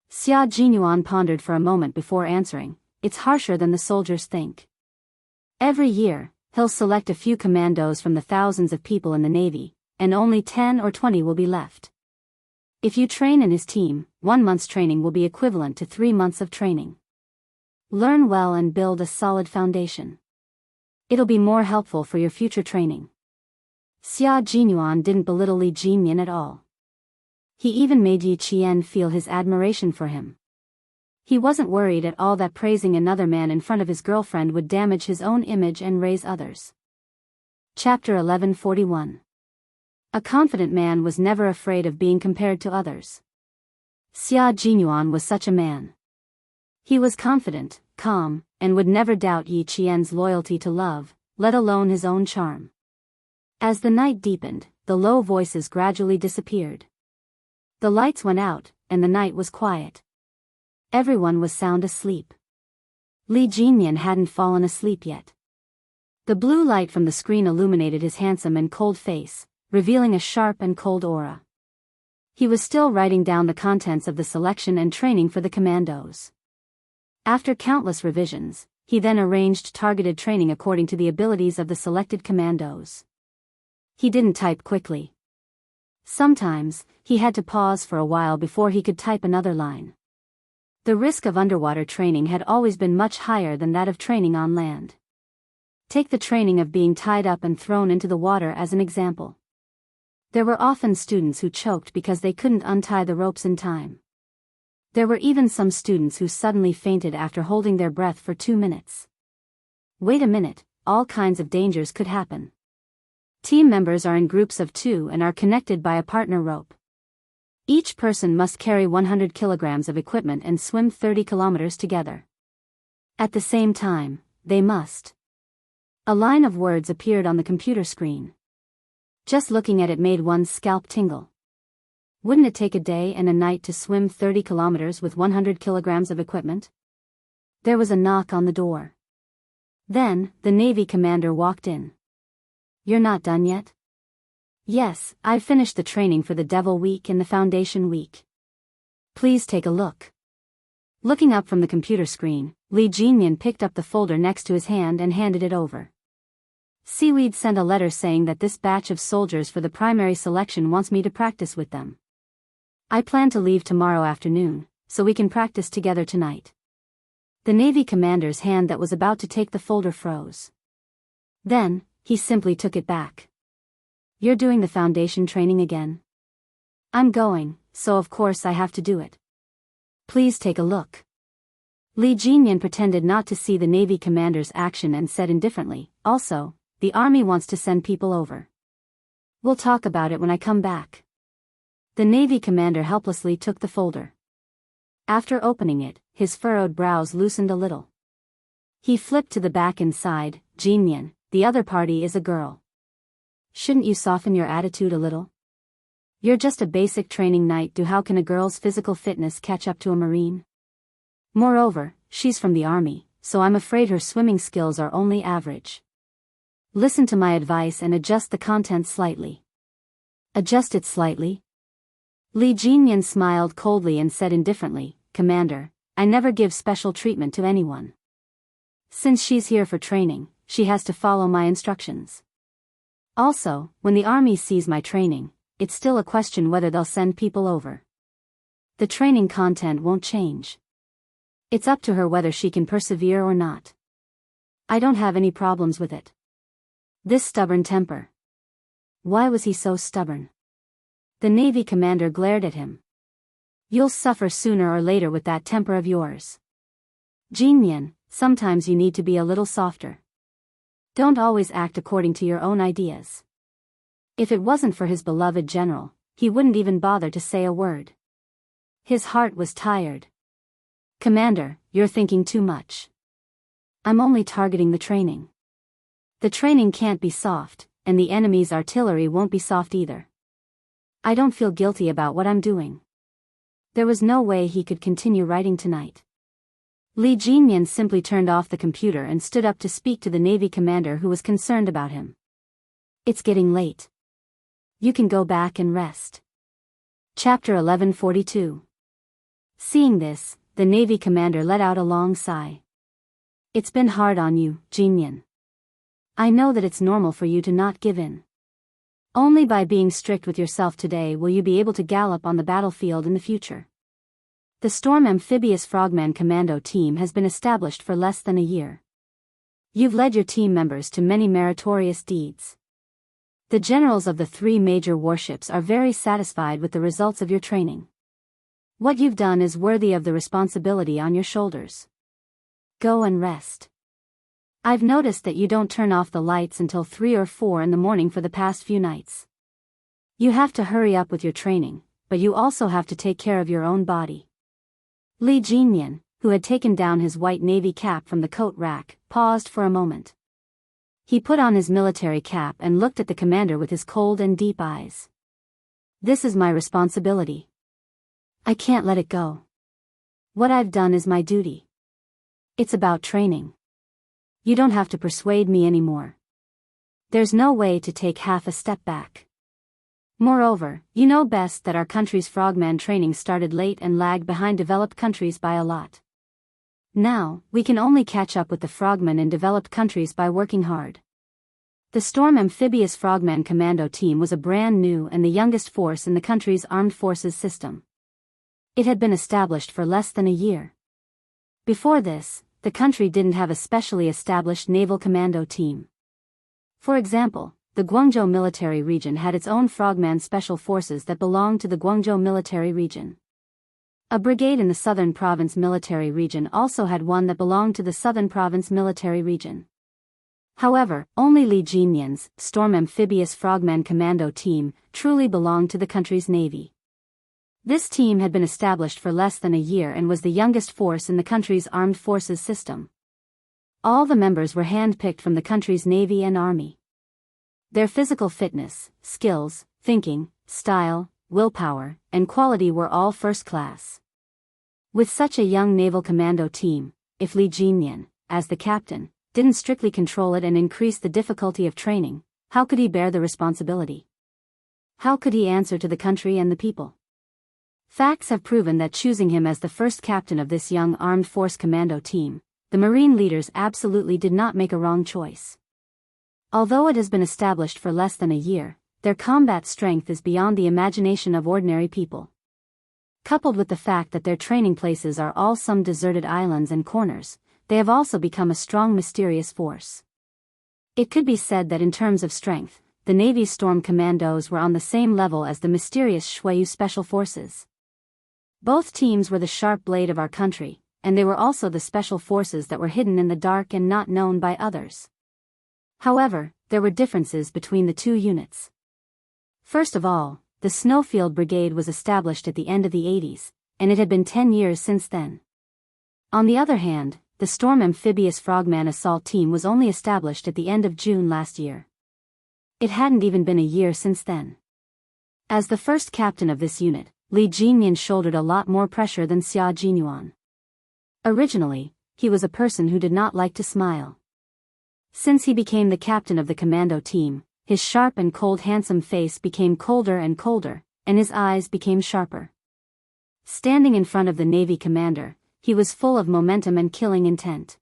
Xia Jinyuan pondered for a moment before answering. It's harsher than the soldiers think. Every year, he'll select a few commandos from the thousands of people in the Navy, and only 10 or 20 will be left. If you train in his team, 1 month's training will be equivalent to 3 months of training. Learn well and build a solid foundation. It'll be more helpful for your future training. Xia Jinyuan didn't belittle Li Jinyan at all. He even made Yi Qian feel his admiration for him. He wasn't worried at all that praising another man in front of his girlfriend would damage his own image and raise others. Chapter 1141. A confident man was never afraid of being compared to others. Xia Jinyuan was such a man. He was confident, calm, and would never doubt Yi Qian's loyalty to love, let alone his own charm. As the night deepened, the low voices gradually disappeared. The lights went out, and the night was quiet. Everyone was sound asleep. Li Jinyan hadn't fallen asleep yet. The blue light from the screen illuminated his handsome and cold face, revealing a sharp and cold aura. He was still writing down the contents of the selection and training for the commandos. After countless revisions, he then arranged targeted training according to the abilities of the selected commandos. He didn't type quickly. Sometimes, he had to pause for a while before he could type another line. The risk of underwater training had always been much higher than that of training on land. Take the training of being tied up and thrown into the water as an example. There were often students who choked because they couldn't untie the ropes in time. There were even some students who suddenly fainted after holding their breath for 2 minutes. Wait a minute, all kinds of dangers could happen. Team members are in groups of 2 and are connected by a partner rope. Each person must carry 100 kilograms of equipment and swim 30 kilometers together. At the same time, they must. A line of words appeared on the computer screen. Just looking at it made one's scalp tingle. Wouldn't it take a day and a night to swim 30 kilometers with 100 kilograms of equipment? There was a knock on the door. Then, the Navy commander walked in. "You're not done yet?" "Yes, I've finished the training for the Devil Week and the Foundation Week." "Please take a look." Looking up from the computer screen, Li Jinyan picked up the folder next to his hand and handed it over. "Seaweed sent a letter saying that this batch of soldiers for the primary selection wants me to practice with them. I plan to leave tomorrow afternoon, so we can practice together tonight." The Navy commander's hand that was about to take the folder froze. Then, he simply took it back. "You're doing the foundation training again?" "I'm going, so of course I have to do it." "Please take a look." Li Jinyan pretended not to see the Navy commander's action and said indifferently, "Also, the Army wants to send people over. We'll talk about it when I come back." The Navy commander helplessly took the folder. After opening it, his furrowed brows loosened a little. He flipped to the back and sighed, "Jinyan, the other party is a girl. Shouldn't you soften your attitude a little? You're just a basic training knight. How can a girl's physical fitness catch up to a Marine? Moreover, she's from the Army, so I'm afraid her swimming skills are only average. Listen to my advice and adjust the content slightly." "Adjust it slightly?" Li Jinyan smiled coldly and said indifferently, "Commander, I never give special treatment to anyone. Since she's here for training, she has to follow my instructions. Also, when the Army sees my training, it's still a question whether they'll send people over. The training content won't change. It's up to her whether she can persevere or not. I don't have any problems with it." This stubborn temper. Why was he so stubborn? The Navy commander glared at him. "You'll suffer sooner or later with that temper of yours. Jinyan, sometimes you need to be a little softer. Don't always act according to your own ideas." If it wasn't for his beloved general, he wouldn't even bother to say a word. His heart was tired. "Commander, you're thinking too much. I'm only targeting the training. The training can't be soft, and the enemy's artillery won't be soft either. I don't feel guilty about what I'm doing." There was no way he could continue writing tonight. Li Jinyan simply turned off the computer and stood up to speak to the Navy commander who was concerned about him. "It's getting late. You can go back and rest." Chapter 1142. Seeing this, the Navy commander let out a long sigh. "It's been hard on you, Jinyan. I know that it's normal for you to not give in. Only by being strict with yourself today will you be able to gallop on the battlefield in the future. The Storm Amphibious Frogman Commando team has been established for less than a year. You've led your team members to many meritorious deeds. The generals of the 3 major warships are very satisfied with the results of your training. What you've done is worthy of the responsibility on your shoulders. Go and rest. I've noticed that you don't turn off the lights until 3 or 4 in the morning for the past few nights. You have to hurry up with your training, but you also have to take care of your own body." Li Jinyan, who had taken down his white navy cap from the coat rack, paused for a moment. He put on his military cap and looked at the commander with his cold and deep eyes. "This is my responsibility. I can't let it go. What I've done is my duty. It's about training. You don't have to persuade me anymore. There's no way to take half a step back. Moreover, you know best that our country's frogman training started late and lagged behind developed countries by a lot. Now, we can only catch up with the frogmen in developed countries by working hard." The Storm Amphibious Frogman Commando Team was a brand new and the youngest force in the country's armed forces system. It had been established for less than a year. Before this, the country didn't have a specially established naval commando team. For example, the Guangzhou military region had its own Frogman special forces that belonged to the Guangzhou military region. A brigade in the Southern Province military region also had one that belonged to the Southern Province military region. However, only Li Jinyan's Storm Amphibious Frogman Commando Team truly belonged to the country's navy. This team had been established for less than a year and was the youngest force in the country's armed forces system. All the members were handpicked from the country's navy and army. Their physical fitness, skills, thinking, style, willpower, and quality were all first class. With such a young naval commando team, if Li Jinyan, as the captain, didn't strictly control it and increase the difficulty of training, how could he bear the responsibility? How could he answer to the country and the people? Facts have proven that choosing him as the first captain of this young armed force commando team, the Marine leaders absolutely did not make a wrong choice. Although it has been established for less than a year, their combat strength is beyond the imagination of ordinary people. Coupled with the fact that their training places are all some deserted islands and corners, they have also become a strong mysterious force. It could be said that in terms of strength, the Navy's Storm Commandos were on the same level as the mysterious Shuayu Special Forces. Both teams were the sharp blade of our country, and they were also the special forces that were hidden in the dark and not known by others. However, there were differences between the two units. First of all, the Snowfield Brigade was established at the end of the 80s, and it had been 10 years since then. On the other hand, the Storm Amphibious Frogman Assault Team was only established at the end of June last year. It hadn't even been a year since then. As the first captain of this unit, Li Jinyan shouldered a lot more pressure than Xia Jinyuan. Originally, he was a person who did not like to smile. Since he became the captain of the commando team, his sharp and cold handsome face became colder and colder, and his eyes became sharper. Standing in front of the Navy commander, he was full of momentum and killing intent.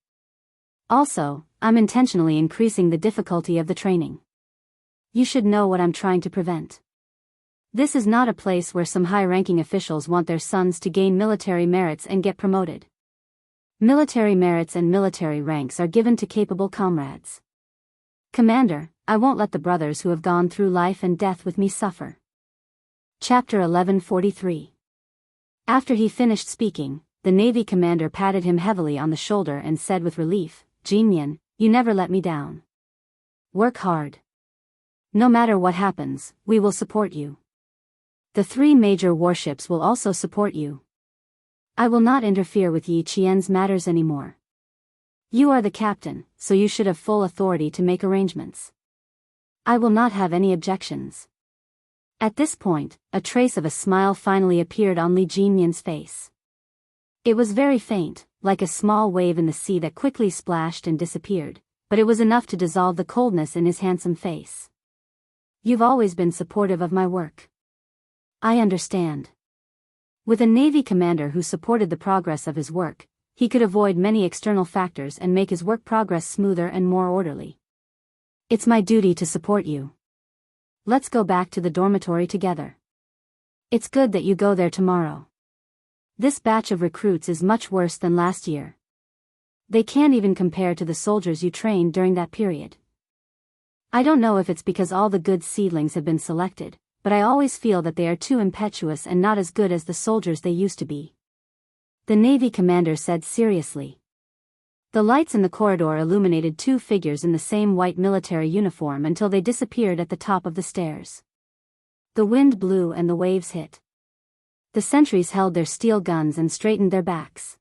Also, I'm intentionally increasing the difficulty of the training. You should know what I'm trying to prevent. This is not a place where some high-ranking officials want their sons to gain military merits and get promoted. Military merits and military ranks are given to capable comrades. Commander, I won't let the brothers who have gone through life and death with me suffer. Chapter 1143. After he finished speaking, the Navy commander patted him heavily on the shoulder and said with relief, "Jinyan, you never let me down. Work hard. No matter what happens, we will support you. The 3 major warships will also support you. I will not interfere with Yi Qian's matters anymore. You are the captain, so you should have full authority to make arrangements. I will not have any objections." At this point, a trace of a smile finally appeared on Li Jinyan's face. It was very faint, like a small wave in the sea that quickly splashed and disappeared, but it was enough to dissolve the coldness in his handsome face. "You've always been supportive of my work. I understand." With a Navy commander who supported the progress of his work, he could avoid many external factors and make his work progress smoother and more orderly. "It's my duty to support you. Let's go back to the dormitory together. It's good that you go there tomorrow. This batch of recruits is much worse than last year. They can't even compare to the soldiers you trained during that period. I don't know if it's because all the good seedlings have been selected, but I always feel that they are too impetuous and not as good as the soldiers they used to be," the Navy commander said seriously. The lights in the corridor illuminated 2 figures in the same white military uniform until they disappeared at the top of the stairs. The wind blew and the waves hit. The sentries held their steel guns and straightened their backs.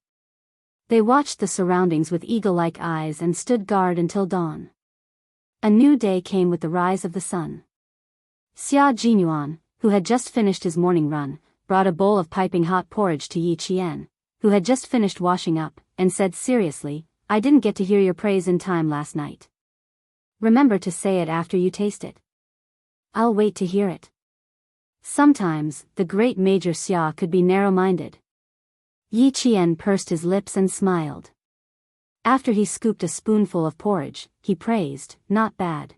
They watched the surroundings with eagle-like eyes and stood guard until dawn. A new day came with the rise of the sun. Xia Jinyuan, who had just finished his morning run, brought a bowl of piping hot porridge to Yi Qian, who had just finished washing up, and said seriously, "I didn't get to hear your praise in time last night. Remember to say it after you taste it." "I'll wait to hear it." Sometimes, the great Major Xia could be narrow-minded. Yi Qian pursed his lips and smiled. After he scooped a spoonful of porridge, he praised, "Not bad.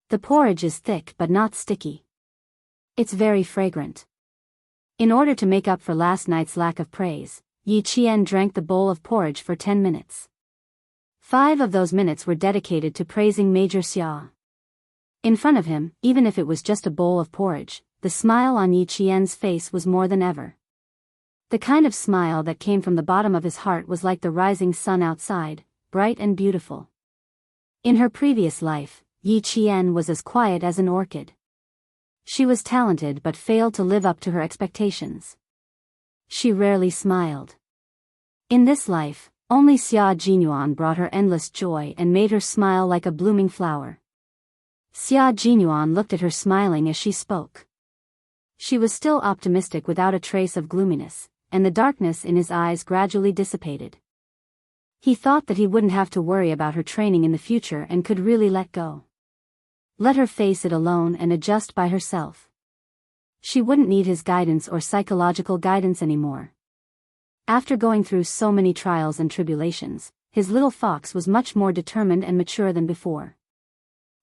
The porridge is thick but not sticky. It's very fragrant." In order to make up for last night's lack of praise, Yi Qian drank the bowl of porridge for 10 minutes. 5 of those minutes were dedicated to praising Major Xia. In front of him, even if it was just a bowl of porridge, the smile on Yi Qian's face was more than ever. The kind of smile that came from the bottom of his heart was like the rising sun outside, bright and beautiful. In her previous life, Yi Qian was as quiet as an orchid. She was talented but failed to live up to her expectations. She rarely smiled. In this life, only Xia Jinyuan brought her endless joy and made her smile like a blooming flower. Xia Jinyuan looked at her smiling as she spoke. She was still optimistic without a trace of gloominess, and the darkness in his eyes gradually dissipated. He thought that he wouldn't have to worry about her training in the future and could really let go. Let her face it alone and adjust by herself. She wouldn't need his guidance or psychological guidance anymore. After going through so many trials and tribulations, his little fox was much more determined and mature than before.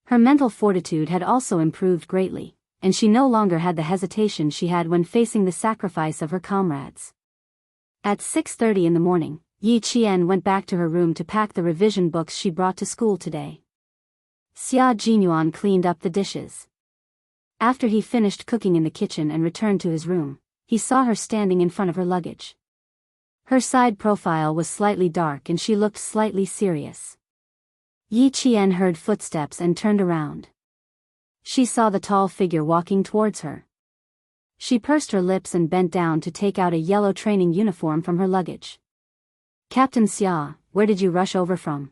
Her mental fortitude had also improved greatly, and she no longer had the hesitation she had when facing the sacrifice of her comrades. At 6:30 in the morning, Yi Qian went back to her room to pack the revision books she brought to school today. Xia Jinyuan cleaned up the dishes. After he finished cooking in the kitchen and returned to his room, he saw her standing in front of her luggage. Her side profile was slightly dark and she looked slightly serious. Yi Qian heard footsteps and turned around. She saw the tall figure walking towards her. She pursed her lips and bent down to take out a yellow training uniform from her luggage. "Captain Xia, where did you rush over from?"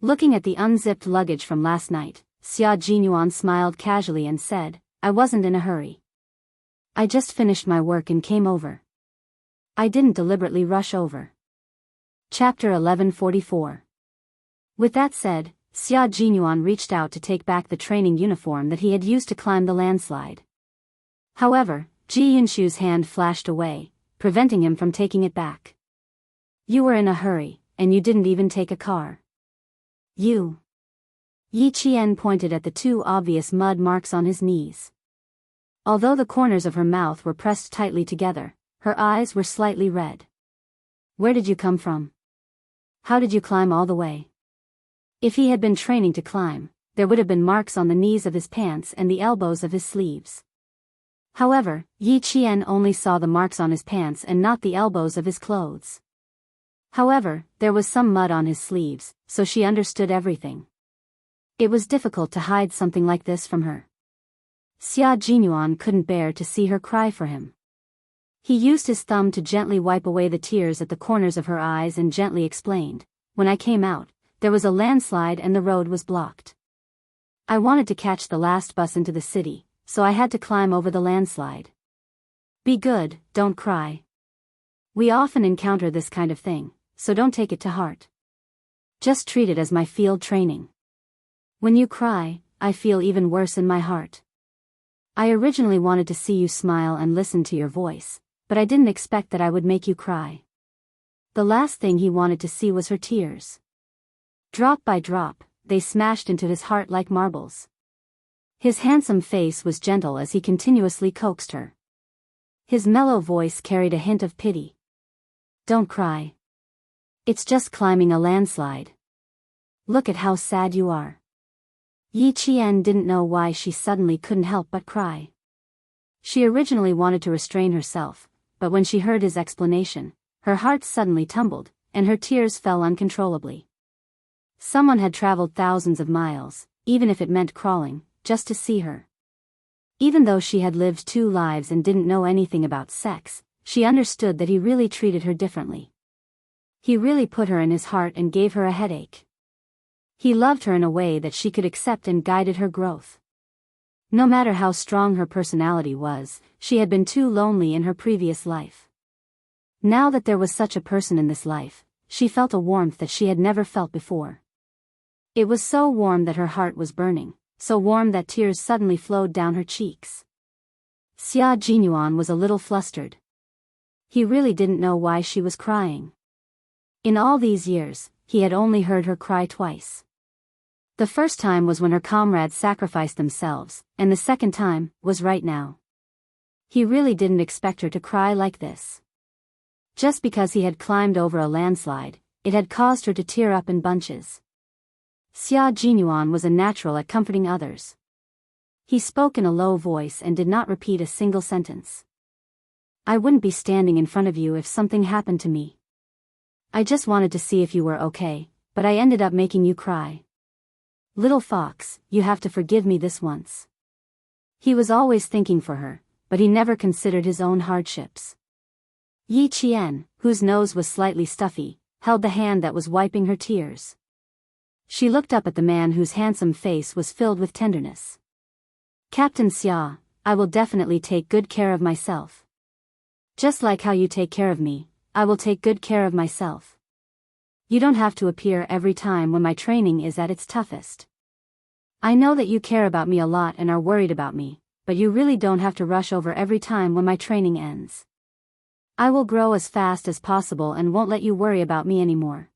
Looking at the unzipped luggage from last night, Xia Jinyuan smiled casually and said, "I wasn't in a hurry. I just finished my work and came over. I didn't deliberately rush over." Chapter 1144. With that said, Xia Jinyuan reached out to take back the training uniform that he had used to climb the landslide. However, Ji Yunshu's hand flashed away, preventing him from taking it back. "You were in a hurry, and you didn't even take a car. You." Yi Qian pointed at the 2 obvious mud marks on his knees. Although the corners of her mouth were pressed tightly together, her eyes were slightly red. "Where did you come from? How did you climb all the way?" If he had been training to climb, there would have been marks on the knees of his pants and the elbows of his sleeves. However, Yi Qian only saw the marks on his pants and not the elbows of his clothes. However, there was some mud on his sleeves, so she understood everything. It was difficult to hide something like this from her. Xia Jinyuan couldn't bear to see her cry for him. He used his thumb to gently wipe away the tears at the corners of her eyes and gently explained, "When I came out, there was a landslide and the road was blocked. I wanted to catch the last bus into the city, so I had to climb over the landslide. Be good, don't cry. We often encounter this kind of thing, so don't take it to heart. Just treat it as my field training. When you cry, I feel even worse in my heart. I originally wanted to see you smile and listen to your voice, but I didn't expect that I would make you cry." The last thing he wanted to see was her tears. Drop by drop, they smashed into his heart like marbles. His handsome face was gentle as he continuously coaxed her. His mellow voice carried a hint of pity. "Don't cry. It's just climbing a landslide. Look at how sad you are." Yi Qian didn't know why she suddenly couldn't help but cry. She originally wanted to restrain herself, but when she heard his explanation, her heart suddenly tumbled, and her tears fell uncontrollably. Someone had traveled thousands of miles, even if it meant crawling, just to see her. Even though she had lived 2 lives and didn't know anything about sex, she understood that he really treated her differently. He really put her in his heart and gave her a headache. He loved her in a way that she could accept and guided her growth. No matter how strong her personality was, she had been too lonely in her previous life. Now that there was such a person in this life, she felt a warmth that she had never felt before. It was so warm that her heart was burning, so warm that tears suddenly flowed down her cheeks. Xia Jinyuan was a little flustered. He really didn't know why she was crying. In all these years, he had only heard her cry twice. The first time was when her comrades sacrificed themselves, and the second time was right now. He really didn't expect her to cry like this. Just because he had climbed over a landslide, it had caused her to tear up in bunches. Xia Jinyuan was a natural at comforting others. He spoke in a low voice and did not repeat a single sentence. I wouldn't be standing in front of you if something happened to me. I just wanted to see if you were okay, but I ended up making you cry. Little fox, you have to forgive me this once. He was always thinking for her, but he never considered his own hardships. Yi Qian, whose nose was slightly stuffy, held the hand that was wiping her tears. She looked up at the man whose handsome face was filled with tenderness. Captain Xia, I will definitely take good care of myself. Just like how you take care of me, I will take good care of myself. You don't have to appear every time when my training is at its toughest. I know that you care about me a lot and are worried about me, but you really don't have to rush over every time when my training ends. I will grow as fast as possible and won't let you worry about me anymore.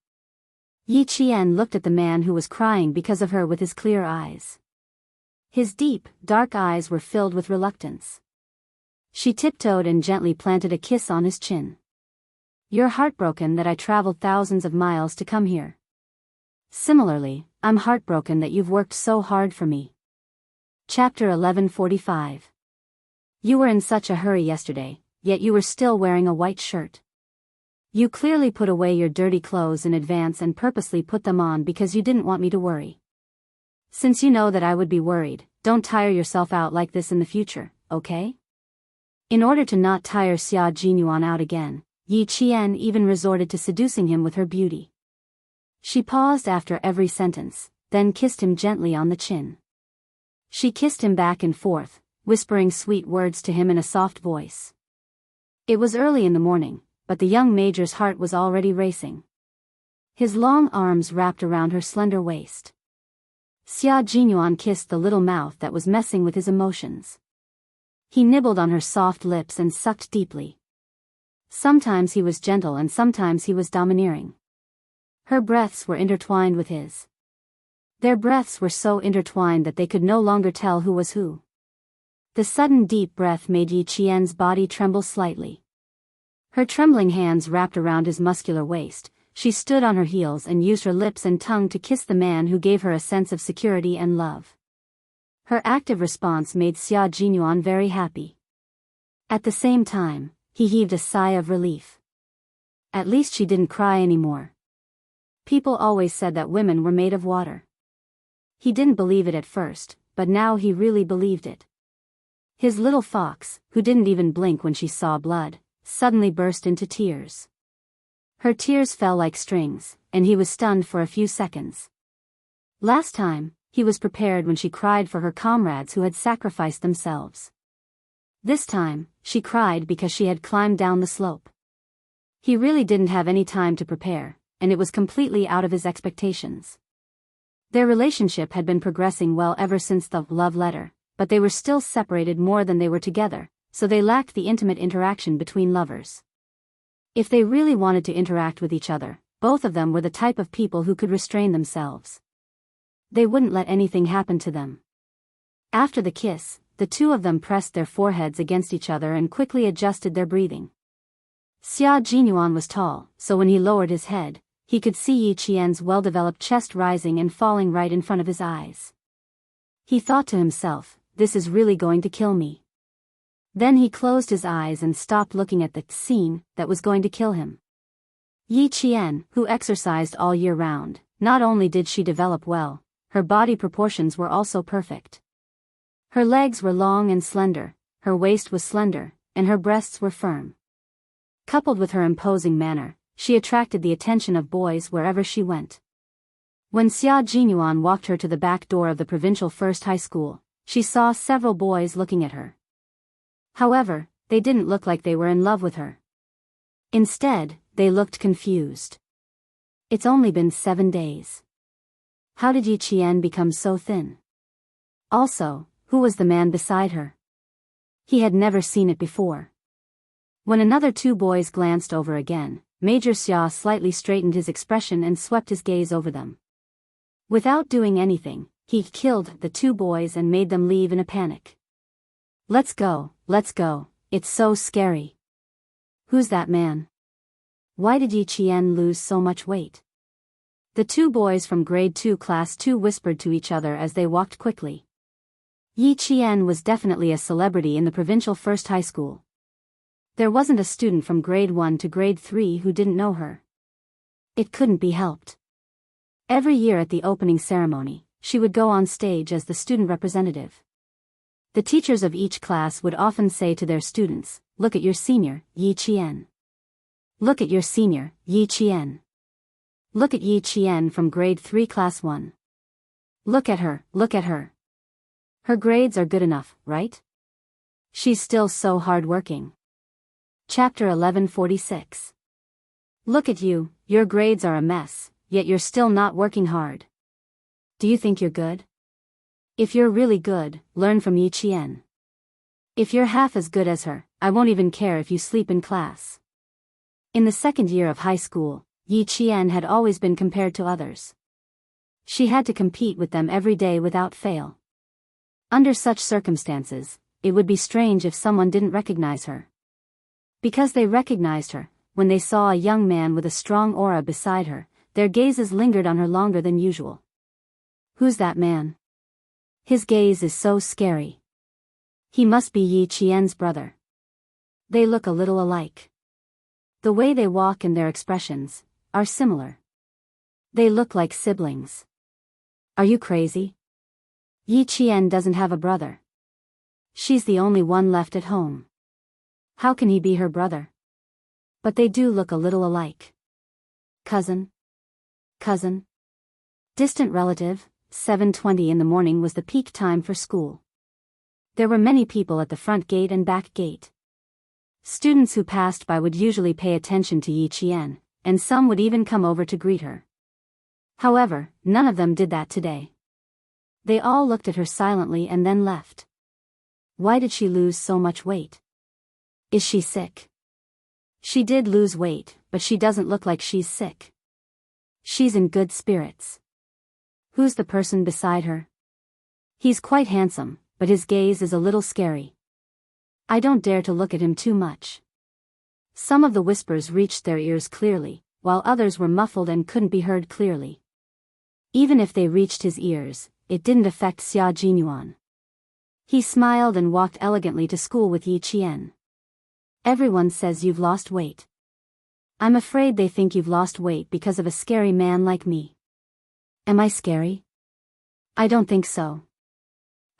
Yi Qian looked at the man who was crying because of her with his clear eyes. His deep, dark eyes were filled with reluctance. She tiptoed and gently planted a kiss on his chin. You're heartbroken that I traveled thousands of miles to come here. Similarly, I'm heartbroken that you've worked so hard for me. Chapter 1145. You were in such a hurry yesterday, yet you were still wearing a white shirt. You clearly put away your dirty clothes in advance and purposely put them on because you didn't want me to worry. Since you know that I would be worried, don't tire yourself out like this in the future, okay? In order to not tire Xia Jinyuan out again, Yi Qian even resorted to seducing him with her beauty. She paused after every sentence, then kissed him gently on the chin. She kissed him back and forth, whispering sweet words to him in a soft voice. It was early in the morning, but the young major's heart was already racing. His long arms wrapped around her slender waist. Xia Jinyuan kissed the little mouth that was messing with his emotions. He nibbled on her soft lips and sucked deeply. Sometimes he was gentle and sometimes he was domineering. Her breaths were intertwined with his. Their breaths were so intertwined that they could no longer tell who was who. The sudden deep breath made Yi Qian's body tremble slightly. Her trembling hands wrapped around his muscular waist. She stood on her heels and used her lips and tongue to kiss the man who gave her a sense of security and love. Her active response made Xia Jinyuan very happy. At the same time, he heaved a sigh of relief. At least she didn't cry anymore. People always said that women were made of water. He didn't believe it at first, but now he really believed it. His little fox, who didn't even blink when she saw blood, suddenly burst into tears. Her tears fell like strings, and he was stunned for a few seconds. Last time, he was prepared when she cried for her comrades who had sacrificed themselves. This time, she cried because she had climbed down the slope. He really didn't have any time to prepare, and it was completely out of his expectations. Their relationship had been progressing well ever since the love letter, but they were still separated more than they were together, so they lacked the intimate interaction between lovers. If they really wanted to interact with each other, both of them were the type of people who could restrain themselves. They wouldn't let anything happen to them. After the kiss, the two of them pressed their foreheads against each other and quickly adjusted their breathing. Xia Jinyuan was tall, so when he lowered his head, he could see Yi Qian's well-developed chest rising and falling right in front of his eyes. He thought to himself, this is really going to kill me. Then he closed his eyes and stopped looking at the scene that was going to kill him. Yi Qian, who exercised all year round, not only did she develop well, her body proportions were also perfect. Her legs were long and slender, her waist was slender, and her breasts were firm. Coupled with her imposing manner, she attracted the attention of boys wherever she went. When Xia Jinyuan walked her to the back door of the provincial first high school, she saw several boys looking at her. However, they didn't look like they were in love with her. Instead, they looked confused. It's only been 7 days. How did Yi Qian become so thin? Also, who was the man beside her? He had never seen it before. When another 2 boys glanced over again, Major Xia slightly straightened his expression and swept his gaze over them. Without doing anything, he killed the 2 boys and made them leave in a panic. Let's go, it's so scary. Who's that man? Why did Yi Qian lose so much weight? The 2 boys from grade 2 class 2 whispered to each other as they walked quickly. Yi Qian was definitely a celebrity in the provincial first high school. There wasn't a student from grade 1 to grade 3 who didn't know her. It couldn't be helped. Every year at the opening ceremony, she would go on stage as the student representative. The teachers of each class would often say to their students, "Look at your senior, Yi Qian. Look at your senior, Yi Qian. Look at Yi Qian from grade 3 class 1. Look at her. Her grades are good enough, right? She's still so hardworking." Chapter 1146. Look at you, your grades are a mess, yet you're still not working hard. Do you think you're good? If you're really good, learn from Yi Qian. If you're half as good as her, I won't even care if you sleep in class. In the second year of high school, Yi Qian had always been compared to others. She had to compete with them every day without fail. Under such circumstances, it would be strange if someone didn't recognize her. Because they recognized her, when they saw a young man with a strong aura beside her, their gazes lingered on her longer than usual. Who's that man? His gaze is so scary. He must be Yi Qian's brother. They look a little alike. The way they walk and their expressions are similar. They look like siblings. Are you crazy? Yi Qian doesn't have a brother. She's the only one left at home. How can he be her brother? But they do look a little alike. Cousin? Distant relative. 7:20 in the morning was the peak time for school. There were many people at the front gate and back gate. Students who passed by would usually pay attention to Yi Qian, and some would even come over to greet her. However, none of them did that today. They all looked at her silently and then left. Why did she lose so much weight? Is she sick? She did lose weight, but she doesn't look like she's sick. She's in good spirits. Who's the person beside her? He's quite handsome, but his gaze is a little scary. I don't dare to look at him too much. Some of the whispers reached their ears clearly, while others were muffled and couldn't be heard clearly. Even if they reached his ears, it didn't affect Xia Jinyuan. He smiled and walked elegantly to school with Yi Qian. Everyone says you've lost weight. I'm afraid they think you've lost weight because of a scary man like me. Am I scary? I don't think so.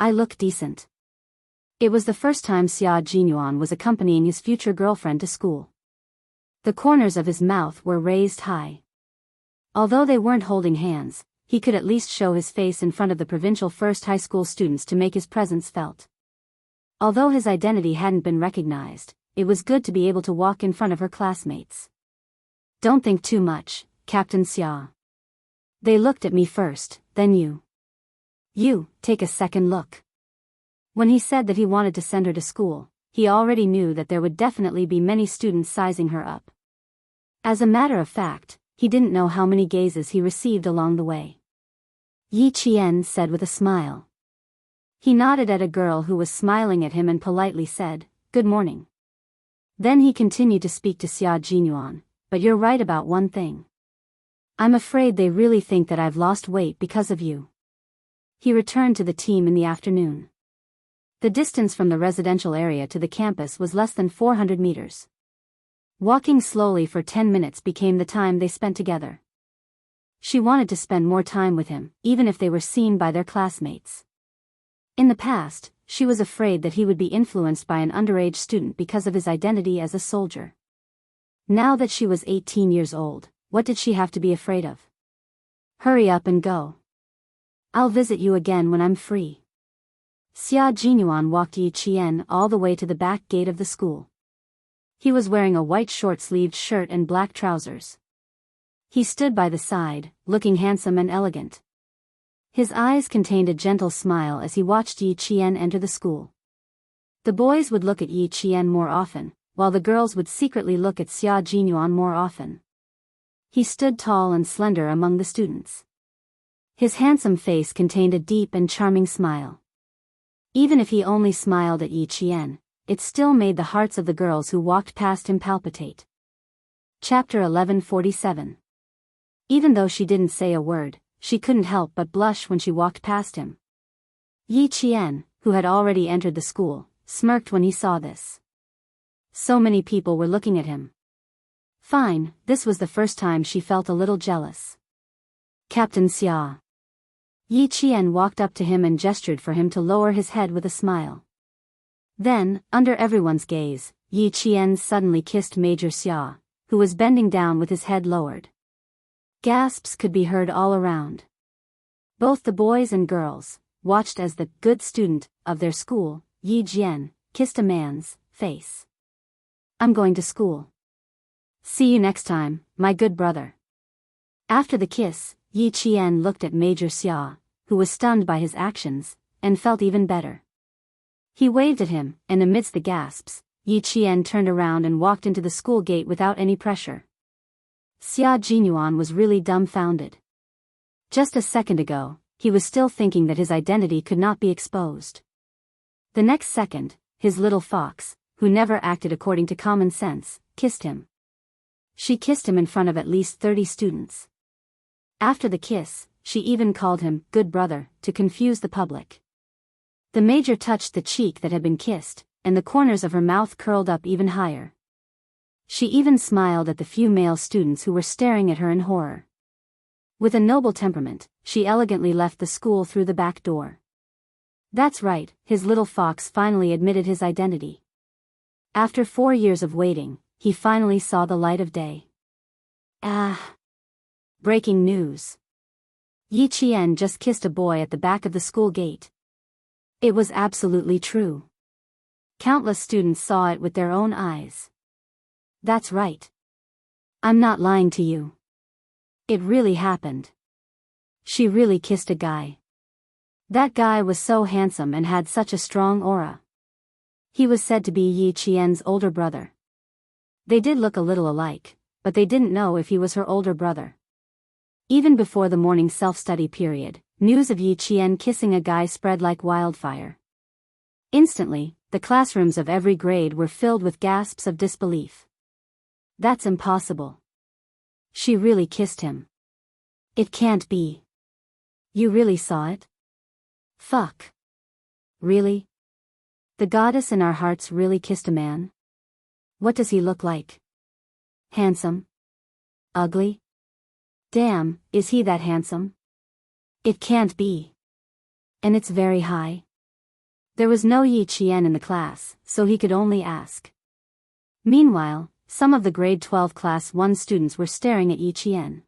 I look decent. It was the first time Xia Jinyuan was accompanying his future girlfriend to school. The corners of his mouth were raised high. Although they weren't holding hands, he could at least show his face in front of the provincial first high school students to make his presence felt. Although his identity hadn't been recognized, it was good to be able to walk in front of her classmates. Don't think too much, Captain Xia. They looked at me first, then you. You, take a second look. When he said that he wanted to send her to school, he already knew that there would definitely be many students sizing her up. As a matter of fact, he didn't know how many gazes he received along the way. Yi Qian said with a smile. He nodded at a girl who was smiling at him and politely said, "Good morning." Then he continued to speak to Xia Jinyuan, "But you're right about one thing. I'm afraid they really think that I've lost weight because of you." He returned to the team in the afternoon. The distance from the residential area to the campus was less than 400 meters. Walking slowly for 10 minutes became the time they spent together. She wanted to spend more time with him, even if they were seen by their classmates. In the past, she was afraid that he would be influenced by an underage student because of his identity as a soldier. Now that she was 18 years old, what did she have to be afraid of? Hurry up and go. I'll visit you again when I'm free. Xia Jinyuan walked Yi Qian all the way to the back gate of the school. He was wearing a white short-sleeved shirt and black trousers. He stood by the side, looking handsome and elegant. His eyes contained a gentle smile as he watched Yi Qian enter the school. The boys would look at Yi Qian more often, while the girls would secretly look at Xia Jinyuan more often. He stood tall and slender among the students. His handsome face contained a deep and charming smile. Even if he only smiled at Yi Qian, it still made the hearts of the girls who walked past him palpitate. Chapter 1147. Even though she didn't say a word, she couldn't help but blush when she walked past him. Yi Qian, who had already entered the school, smirked when he saw this. So many people were looking at him. Fine, this was the first time she felt a little jealous. Captain Xia. Yi Qian walked up to him and gestured for him to lower his head with a smile. Then, under everyone's gaze, Yi Qian suddenly kissed Major Xia, who was bending down with his head lowered. Gasps could be heard all around. Both the boys and girls watched as the good student of their school, Yi Jian, kissed a man's face. I'm going to school. See you next time, my good brother. After the kiss, Yi Qian looked at Major Xia, who was stunned by his actions, and felt even better. He waved at him, and amidst the gasps, Yi Qian turned around and walked into the school gate without any pressure. Xia Jinyuan was really dumbfounded. Just a second ago, he was still thinking that his identity could not be exposed. The next second, his little fox, who never acted according to common sense, kissed him. She kissed him in front of at least 30 students. After the kiss, she even called him good brother to confuse the public. The major touched the cheek that had been kissed, and the corners of her mouth curled up even higher. She even smiled at the few male students who were staring at her in horror. With a noble temperament, she elegantly left the school through the back door. That's right, his little fox finally admitted his identity. After 4 years of waiting, he finally saw the light of day. Breaking news. Yi Qian just kissed a boy at the back of the school gate. It was absolutely true. Countless students saw it with their own eyes. That's right. I'm not lying to you. It really happened. She really kissed a guy. That guy was so handsome and had such a strong aura. He was said to be Yi Qian's older brother. They did look a little alike, but they didn't know if he was her older brother. Even before the morning self-study period, news of Yi Qian kissing a guy spread like wildfire. Instantly, the classrooms of every grade were filled with gasps of disbelief. That's impossible. She really kissed him. It can't be. You really saw it? Fuck. Really? The goddess in our hearts really kissed a man? What does he look like? Handsome? Ugly? Damn, is he that handsome? It can't be. And it's very high. There was no Yi Qian in the class, so he could only ask. Meanwhile, some of the grade 12 class 1 students were staring at Yi Qian.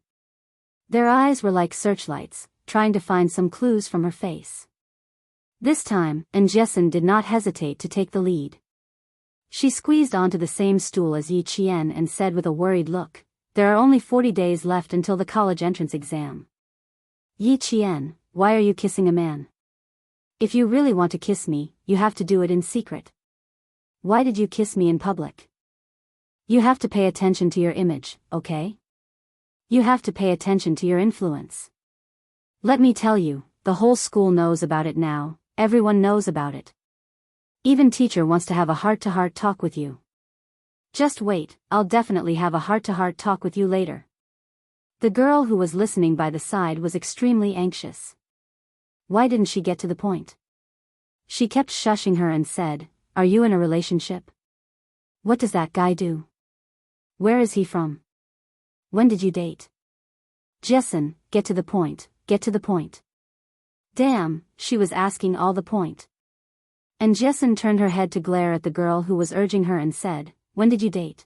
Their eyes were like searchlights, trying to find some clues from her face. This time, Jessen did not hesitate to take the lead. She squeezed onto the same stool as Yi Qian and said with a worried look, "There are only 40 days left until the college entrance exam. Yi Qian, why are you kissing a man? If you really want to kiss me, you have to do it in secret. Why did you kiss me in public? You have to pay attention to your image, okay? You have to pay attention to your influence. Let me tell you, the whole school knows about it now, everyone knows about it. Even teacher wants to have a heart-to-heart talk with you. Just wait, I'll definitely have a heart-to-heart talk with you later." The girl who was listening by the side was extremely anxious. Why didn't she get to the point? She kept shushing her and said, "Are you in a relationship? What does that guy do? Where is he from? When did you date? Jessen, get to the point, get to the point." Damn, she was asking all the point. And Jessen turned her head to glare at the girl who was urging her and said, "When did you date?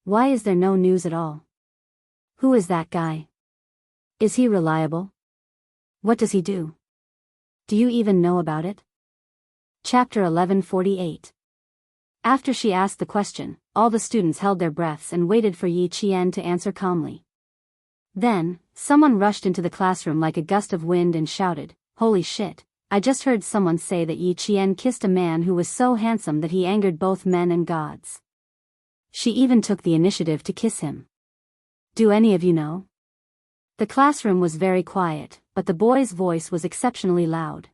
Why is there no news at all? Who is that guy? Is he reliable? What does he do? Do you even know about it? Chapter 1148. After she asked the question, all the students held their breaths and waited for Yi Qian to answer calmly. Then, someone rushed into the classroom like a gust of wind and shouted, "Holy shit, I just heard someone say that Yi Qian kissed a man who was so handsome that he angered both men and gods. She even took the initiative to kiss him. Do any of you know?" The classroom was very quiet, but the boy's voice was exceptionally loud.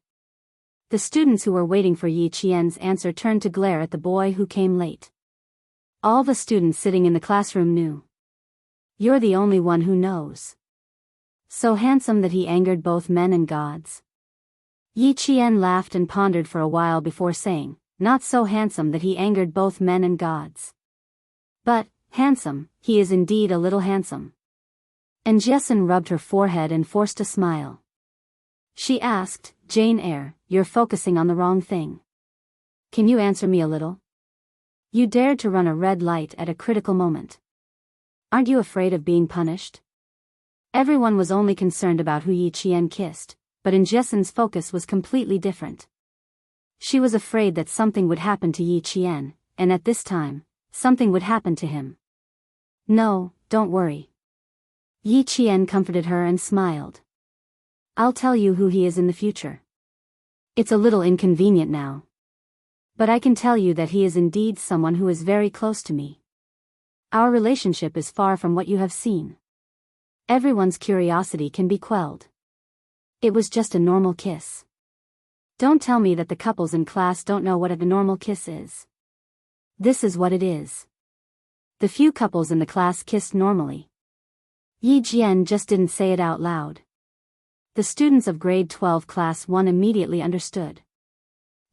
The students who were waiting for Yi Qian's answer turned to glare at the boy who came late. All the students sitting in the classroom knew. "You're the only one who knows. So handsome that he angered both men and gods?" Yi Qian laughed and pondered for a while before saying, "Not so handsome that he angered both men and gods. But, handsome, he is indeed a little handsome." And Jessen rubbed her forehead and forced a smile. She asked, "Jane Eyre, you're focusing on the wrong thing. Can you answer me a little? You dared to run a red light at a critical moment. Aren't you afraid of being punished?" Everyone was only concerned about who Yi Qian kissed, but Jessen's focus was completely different. She was afraid that something would happen to Yi Qian, and at this time, something would happen to him. "No, don't worry." Yi Qian comforted her and smiled. "I'll tell you who he is in the future. It's a little inconvenient now. But I can tell you that he is indeed someone who is very close to me. Our relationship is far from what you have seen. Everyone's curiosity can be quelled. It was just a normal kiss. Don't tell me that the couples in class don't know what a normal kiss is. This is what it is." The few couples in the class kissed normally. Yi Jian just didn't say it out loud. The students of grade 12 class 1 immediately understood.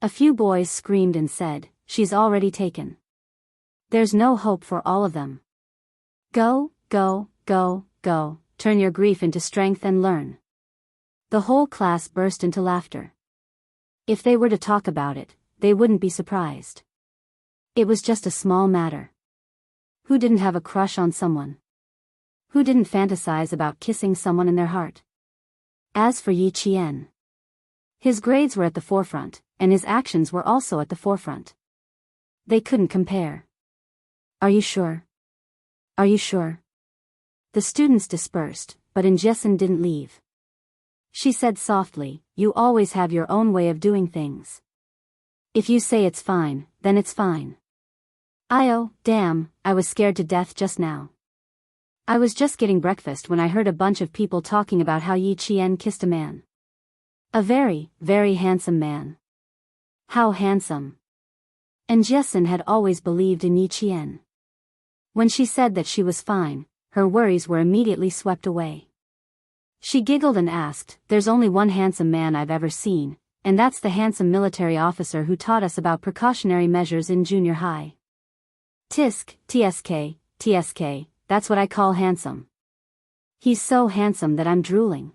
A few boys screamed and said, "She's already taken. There's no hope for all of them. Go, go, go, go, turn your grief into strength and learn." The whole class burst into laughter. If they were to talk about it, they wouldn't be surprised. It was just a small matter. Who didn't have a crush on someone? Who didn't fantasize about kissing someone in their heart? As for Yi Qian, his grades were at the forefront, and his actions were also at the forefront. They couldn't compare. "Are you sure? Are you sure?" The students dispersed, but Jessen didn't leave. She said softly, "You always have your own way of doing things. If you say it's fine, then it's fine. Oh, damn, I was scared to death just now. I was just getting breakfast when I heard a bunch of people talking about how Yi Qian kissed a man. A very, very handsome man. How handsome." And Jessen had always believed in Yi Qian. When she said that she was fine, her worries were immediately swept away. She giggled and asked, "There's only one handsome man I've ever seen, and that's the handsome military officer who taught us about precautionary measures in junior high. Tisk, TSK, TSK, that's what I call handsome. He's so handsome that I'm drooling."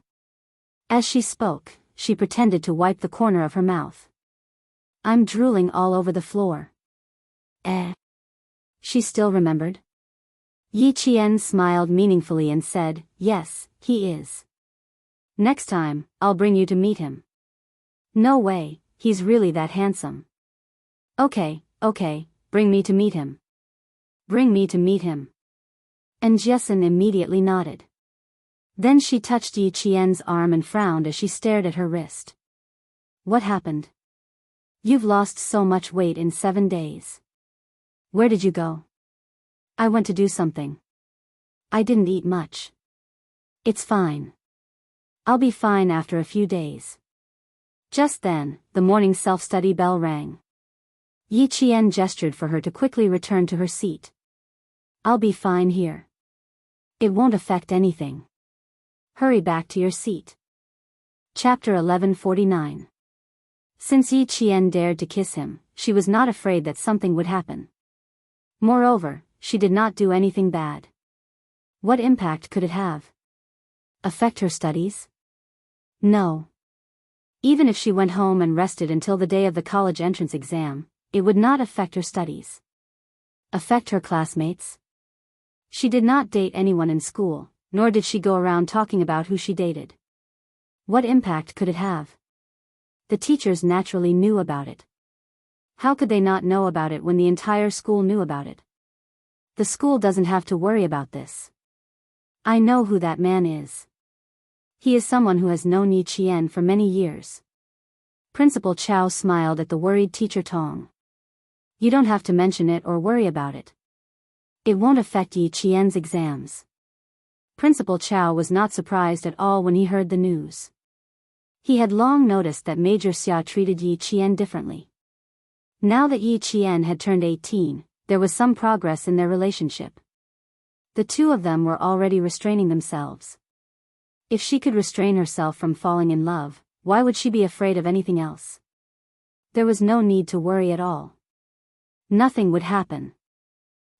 As she spoke, she pretended to wipe the corner of her mouth. "I'm drooling all over the floor." She still remembered. Yi Qian smiled meaningfully and said, "Yes, he is. Next time, I'll bring you to meet him." "No way, he's really that handsome." Okay, bring me to meet him. Bring me to meet him." And Jessen immediately nodded. Then she touched Yi Qian's arm and frowned as she stared at her wrist. "What happened? You've lost so much weight in 7 days. Where did you go?" "I went to do something. I didn't eat much." "It's fine. I'll be fine after a few days." Just then, the morning self-study bell rang. Yi Qian gestured for her to quickly return to her seat. "I'll be fine here. It won't affect anything. Hurry back to your seat." Chapter 1149. Since Yi Qian dared to kiss him, she was not afraid that something would happen. Moreover, she did not do anything bad. What impact could it have? Affect her studies? No. Even if she went home and rested until the day of the college entrance exam, it would not affect her studies. Affect her classmates? She did not date anyone in school, nor did she go around talking about who she dated. What impact could it have? The teachers naturally knew about it. How could they not know about it when the entire school knew about it? The school doesn't have to worry about this. I know who that man is. He is someone who has known Yi Qian for many years. Principal Chow smiled at the worried teacher Tong. You don't have to mention it or worry about it. It won't affect Yi Qian's exams. Principal Chow was not surprised at all when he heard the news. He had long noticed that Major Xia treated Yi Qian differently. Now that Yi Qian had turned 18, there was some progress in their relationship. The two of them were already restraining themselves. If she could restrain herself from falling in love, why would she be afraid of anything else? There was no need to worry at all. Nothing would happen.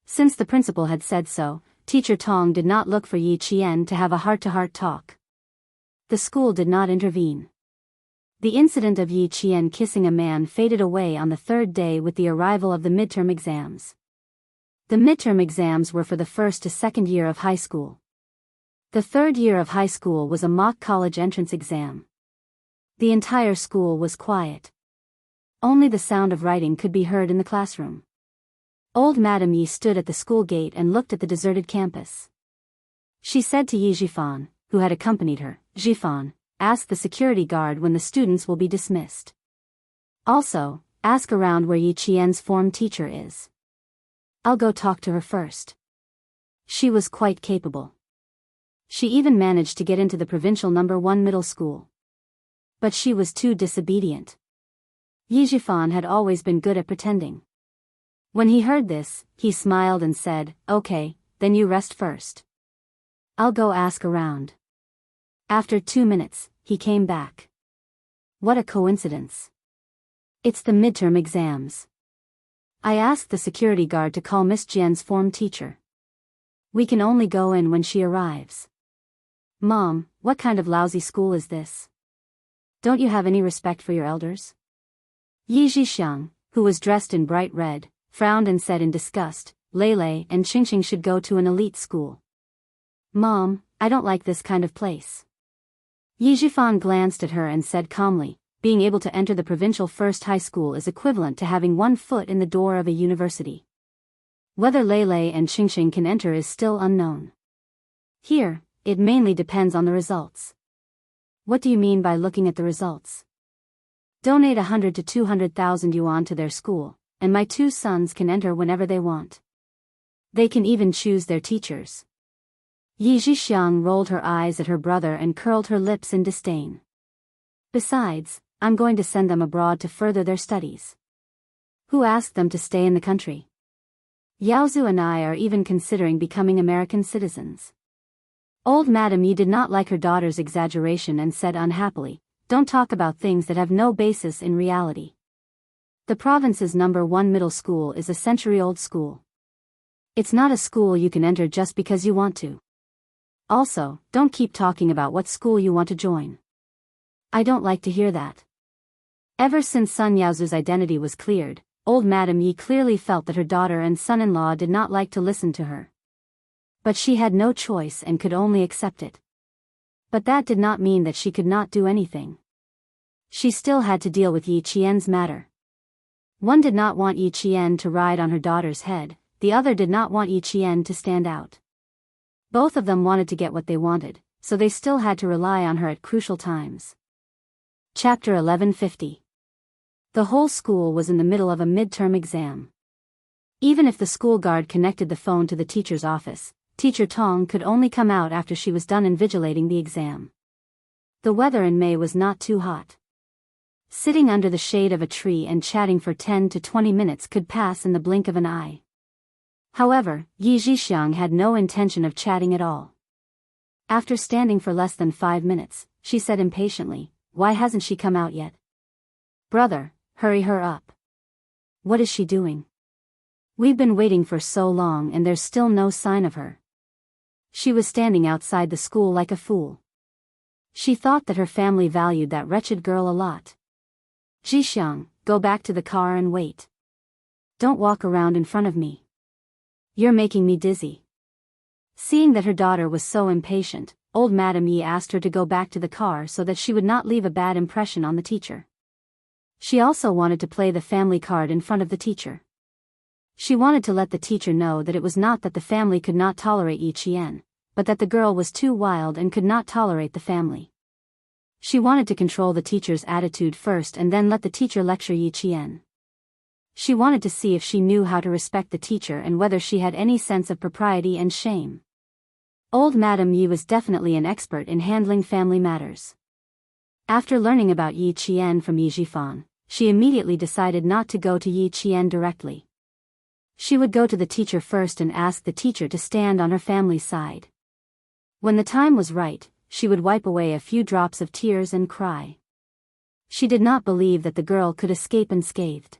Since the principal had said so, Teacher Tong did not look for Yi Qian to have a heart-to-heart talk. The school did not intervene. The incident of Yi Qian kissing a man faded away on the third day with the arrival of the midterm exams. The midterm exams were for the first to second year of high school. The third year of high school was a mock college entrance exam. The entire school was quiet. Only the sound of writing could be heard in the classroom. Old Madame Yi stood at the school gate and looked at the deserted campus. She said to Yi Zhifan, who had accompanied her, Zhifan, ask the security guard when the students will be dismissed. Also, ask around where Yi Qian's form teacher is. I'll go talk to her first. She was quite capable. She even managed to get into the provincial No. 1 middle school. But she was too disobedient. Yi Zhifan had always been good at pretending. When he heard this, he smiled and said, Okay, then you rest first. I'll go ask around. After 2 minutes, he came back. What a coincidence. It's the midterm exams. I asked the security guard to call Miss Jian's form teacher. We can only go in when she arrives. Mom, what kind of lousy school is this? Don't you have any respect for your elders? Yi Zhixiang, who was dressed in bright red, frowned and said in disgust, Lei and Qingqing should go to an elite school. Mom, I don't like this kind of place. Yi Zhifan glanced at her and said calmly, being able to enter the provincial first high school is equivalent to having one foot in the door of a university. Whether Lei and Qingqing can enter is still unknown. Here, it mainly depends on the results. What do you mean by looking at the results? Donate 100 to 200,000 yuan to their school, and my 2 sons can enter whenever they want. They can even choose their teachers. Yi Zhixiang rolled her eyes at her brother and curled her lips in disdain. Besides, I'm going to send them abroad to further their studies. Who asked them to stay in the country? Yaozu and I are even considering becoming American citizens. Old Madame Yi did not like her daughter's exaggeration and said unhappily, Don't talk about things that have no basis in reality. The province's No. 1 middle school is a century-old school. It's not a school you can enter just because you want to. Also, don't keep talking about what school you want to join. I don't like to hear that. Ever since Sun Yaozu's identity was cleared, old Madame Yi clearly felt that her daughter and son-in-law did not like to listen to her. But she had no choice and could only accept it. But that did not mean that she could not do anything. She still had to deal with Yi Qian's matter. One did not want Yi Qian to ride on her daughter's head, the other did not want Yi Qian to stand out. Both of them wanted to get what they wanted, so they still had to rely on her at crucial times. Chapter 1150. The whole school was in the middle of a midterm exam. Even if the school guard connected the phone to the teacher's office, Teacher Tong could only come out after she was done invigilating the exam. The weather in May was not too hot. Sitting under the shade of a tree and chatting for 10 to 20 minutes could pass in the blink of an eye. However, Yi Zhixiang had no intention of chatting at all. After standing for less than 5 minutes, she said impatiently, Why hasn't she come out yet? Brother, hurry her up. What is she doing? We've been waiting for so long and there's still no sign of her. She was standing outside the school like a fool. She thought that her family valued that wretched girl a lot. Zhixiang, go back to the car and wait. Don't walk around in front of me. You're making me dizzy. Seeing that her daughter was so impatient, old Madame Yi asked her to go back to the car so that she would not leave a bad impression on the teacher. She also wanted to play the family card in front of the teacher. She wanted to let the teacher know that it was not that the family could not tolerate Yi Qian, but that the girl was too wild and could not tolerate the family. She wanted to control the teacher's attitude first and then let the teacher lecture Yi Qian. She wanted to see if she knew how to respect the teacher and whether she had any sense of propriety and shame. Old Madame Yi was definitely an expert in handling family matters. After learning about Yi Qian from Yi Zhifan, she immediately decided not to go to Yi Qian directly. She would go to the teacher first and ask the teacher to stand on her family's side. When the time was right, she would wipe away a few drops of tears and cry. She did not believe that the girl could escape unscathed.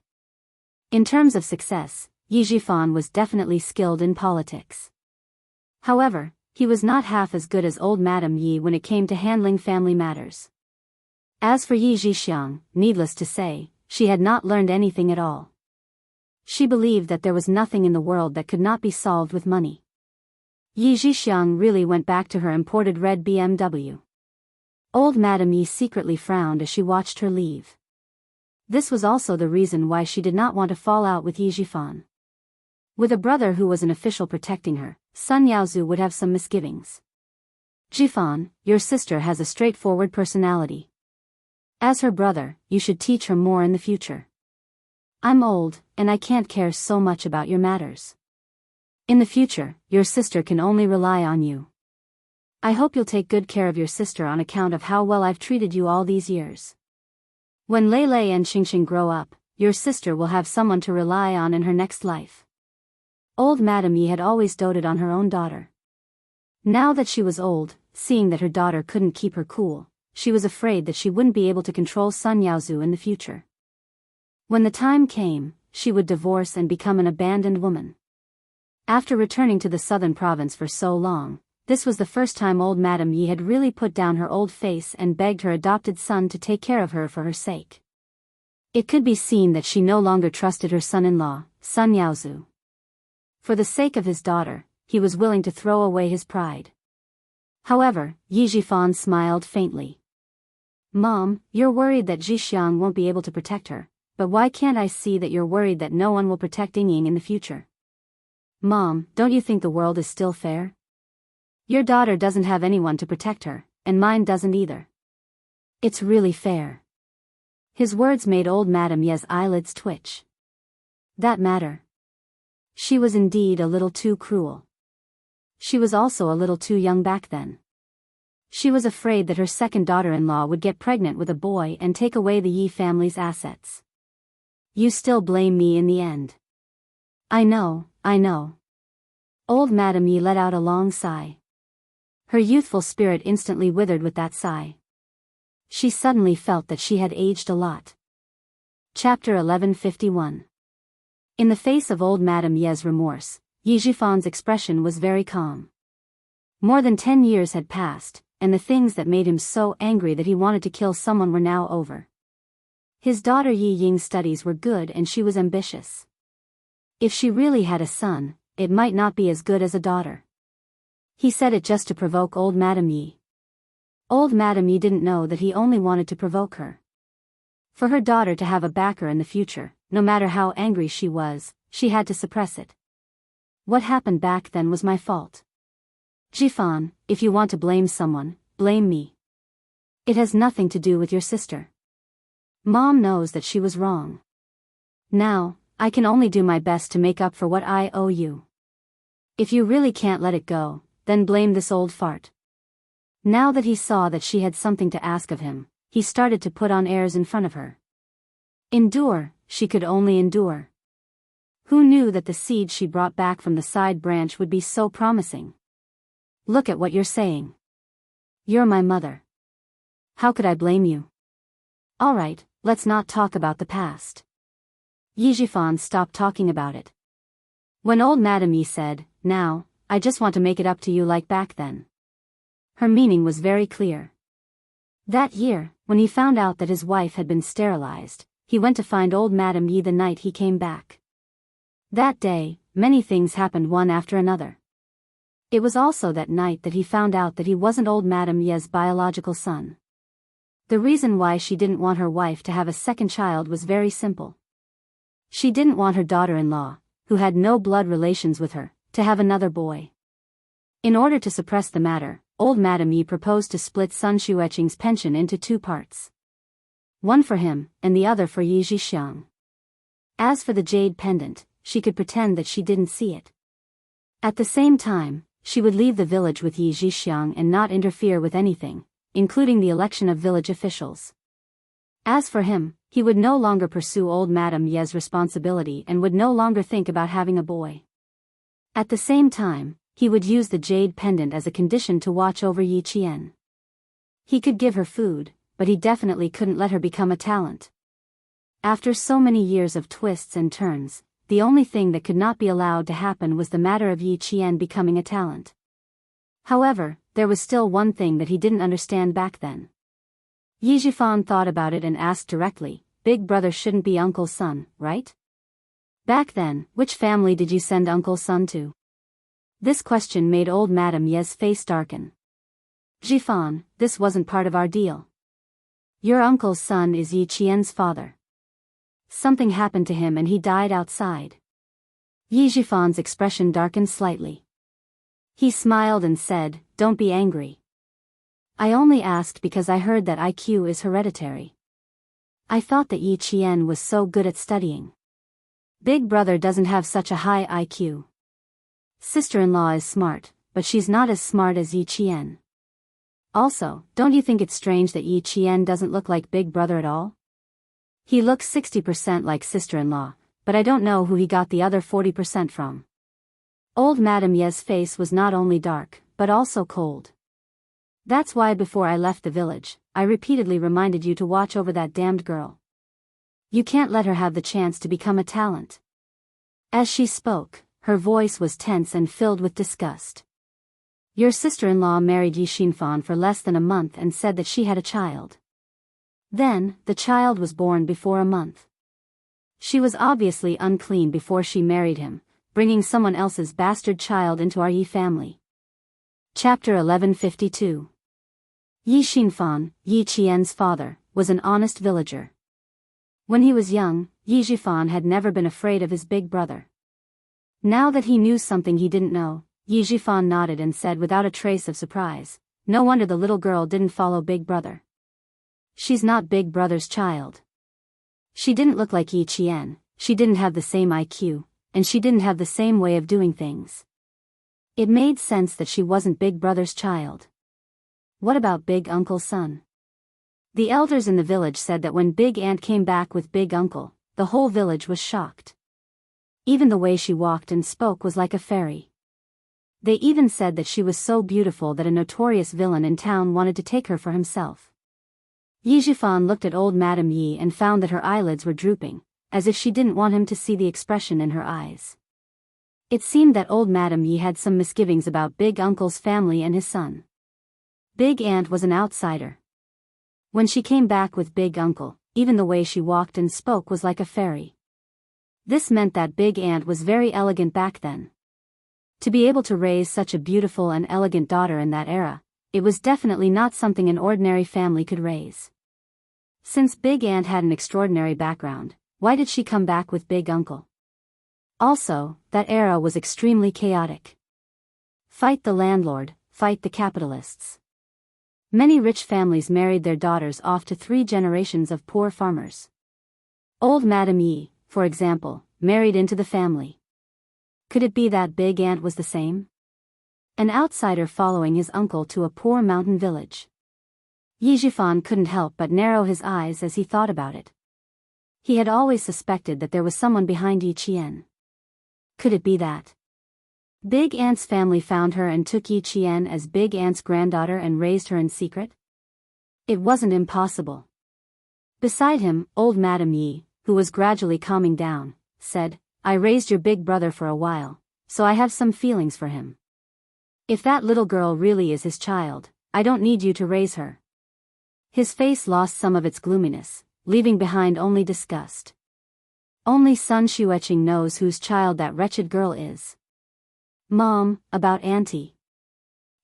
In terms of success, Yi Zhifan was definitely skilled in politics. However, he was not half as good as old Madame Yi when it came to handling family matters. As for Yi Zhixiang, needless to say, she had not learned anything at all. She believed that there was nothing in the world that could not be solved with money. Yi Zhixiang really went back to her imported red BMW. Old Madame Yi secretly frowned as she watched her leave. This was also the reason why she did not want to fall out with Yi Zhifan. With a brother who was an official protecting her, Sun Yaozu would have some misgivings. Zhifan, your sister has a straightforward personality. As her brother, you should teach her more in the future. I'm old, and I can't care so much about your matters. In the future, your sister can only rely on you. I hope you'll take good care of your sister on account of how well I've treated you all these years. When Lei Lei and Xingxing grow up, your sister will have someone to rely on in her next life. Old Madame Yi had always doted on her own daughter. Now that she was old, seeing that her daughter couldn't keep her cool, she was afraid that she wouldn't be able to control Sun Yaozu in the future. When the time came, she would divorce and become an abandoned woman. After returning to the southern province for so long, this was the first time old Madame Yi had really put down her old face and begged her adopted son to take care of her for her sake. It could be seen that she no longer trusted her son-in-law, Sun Yaozu. For the sake of his daughter, he was willing to throw away his pride. However, Yi Zhifan smiled faintly. Mom, you're worried that Zhixiang won't be able to protect her, but why can't I see that you're worried that no one will protect Yingying in the future? Mom, don't you think the world is still fair? Your daughter doesn't have anyone to protect her, and mine doesn't either. It's really fair. His words made old Madame Ye's eyelids twitch. That matter. She was indeed a little too cruel. She was also a little too young back then. She was afraid that her second daughter-in-law would get pregnant with a boy and take away the Yi family's assets. You still blame me in the end. I know. Old Madame Yi let out a long sigh. Her youthful spirit instantly withered with that sigh. She suddenly felt that she had aged a lot. Chapter 1151. In the face of old Madame Ye's remorse, Yi Zhifan's expression was very calm. More than 10 years had passed, and the things that made him so angry that he wanted to kill someone were now over. His daughter Yi Ying's studies were good and she was ambitious. If she really had a son, it might not be as good as a daughter. He said it just to provoke old Madame Yi. Old Madame Yi didn't know that he only wanted to provoke her. For her daughter to have a backer in the future, no matter how angry she was, she had to suppress it. What happened back then was my fault. Zhifan, if you want to blame someone, blame me. It has nothing to do with your sister. Mom knows that she was wrong. Now, I can only do my best to make up for what I owe you. If you really can't let it go, then blame this old fart. Now that he saw that she had something to ask of him, he started to put on airs in front of her. Endure, she could only endure. Who knew that the seed she brought back from the side branch would be so promising? Look at what you're saying. You're my mother. How could I blame you? All right, let's not talk about the past. Yi Zhifan stopped talking about it. When old Madame Yi said, now, I just want to make it up to you like back then. Her meaning was very clear. That year, when he found out that his wife had been sterilized, he went to find old Madame Yi the night he came back. That day, many things happened one after another. It was also that night that he found out that he wasn't old Madame Ye's biological son. The reason why she didn't want her wife to have a second child was very simple. She didn't want her daughter-in-law, who had no blood relations with her, to have another boy. In order to suppress the matter, old Madame Yi proposed to split Sun Xueqing's pension into 2 parts. One for him, and the other for Yi Zhixiang. As for the jade pendant, she could pretend that she didn't see it. At the same time, she would leave the village with Yi Zhixiang and not interfere with anything, including the election of village officials. As for him, he would no longer pursue old Madame Ye's responsibility and would no longer think about having a boy. At the same time, he would use the jade pendant as a condition to watch over Yi Qian. He could give her food, but he definitely couldn't let her become a talent. After so many years of twists and turns, the only thing that could not be allowed to happen was the matter of Yi Qian becoming a talent. However, there was still one thing that he didn't understand back then. Yi Zhifan thought about it and asked directly, "Big brother shouldn't be uncle's son, right? Back then, which family did you send uncle's son to?" This question made old Madame Ye's face darken. "Zhifan, this wasn't part of our deal. Your uncle's son is Yi Qian's father. Something happened to him and he died outside." Yi Zhifan's expression darkened slightly. He smiled and said, "Don't be angry. I only asked because I heard that IQ is hereditary. I thought that Yi Qian was so good at studying. Big brother doesn't have such a high IQ. Sister-in-law is smart, but she's not as smart as Yi Qian. Also, don't you think it's strange that Yi Qian doesn't look like big brother at all? He looks 60% like sister-in-law, but I don't know who he got the other 40% from." Old Madame Ye's face was not only dark, but also cold. "That's why before I left the village, I repeatedly reminded you to watch over that damned girl. You can't let her have the chance to become a talent." As she spoke, her voice was tense and filled with disgust. "Your sister-in-law married Yi Xinfan for less than a month and said that she had a child. Then, the child was born before a month. She was obviously unclean before she married him, bringing someone else's bastard child into our Yi family." Chapter 1152. Yi Xinfan, Yi Qian's father, was an honest villager. When he was young, Yi Zhifan had never been afraid of his big brother. Now that he knew something he didn't know, Yi Zhifan nodded and said without a trace of surprise, "No wonder the little girl didn't follow big brother. She's not big brother's child. She didn't look like Yi Qian, she didn't have the same IQ, and she didn't have the same way of doing things. It made sense that she wasn't big brother's child. What about big uncle's son?" The elders in the village said that when Big Aunt came back with Big Uncle, the whole village was shocked. Even the way she walked and spoke was like a fairy. They even said that she was so beautiful that a notorious villain in town wanted to take her for himself. Yi Zhifan looked at old Madame Yi and found that her eyelids were drooping, as if she didn't want him to see the expression in her eyes. It seemed that old Madame Yi had some misgivings about Big Uncle's family and his son. Big Aunt was an outsider. When she came back with Big Uncle, even the way she walked and spoke was like a fairy. This meant that Big Aunt was very elegant back then. To be able to raise such a beautiful and elegant daughter in that era, it was definitely not something an ordinary family could raise. Since Big Aunt had an extraordinary background, why did she come back with Big Uncle? Also, that era was extremely chaotic. Fight the landlord, fight the capitalists. Many rich families married their daughters off to 3 generations of poor farmers. Old Madame Yi, for example, married into the family. Could it be that Big Aunt was the same? An outsider following his uncle to a poor mountain village. Yi Zhifan couldn't help but narrow his eyes as he thought about it. He had always suspected that there was someone behind Yi Qian. Could it be that Big Aunt's family found her and took Yi Qian as Big Aunt's granddaughter and raised her in secret? It wasn't impossible. Beside him, old Madame Yi, who was gradually calming down, said, "I raised your big brother for a while, so I have some feelings for him. If that little girl really is his child, I don't need you to raise her." His face lost some of its gloominess, leaving behind only disgust. Only Sun Xueqing knows whose child that wretched girl is. "Mom, about Auntie,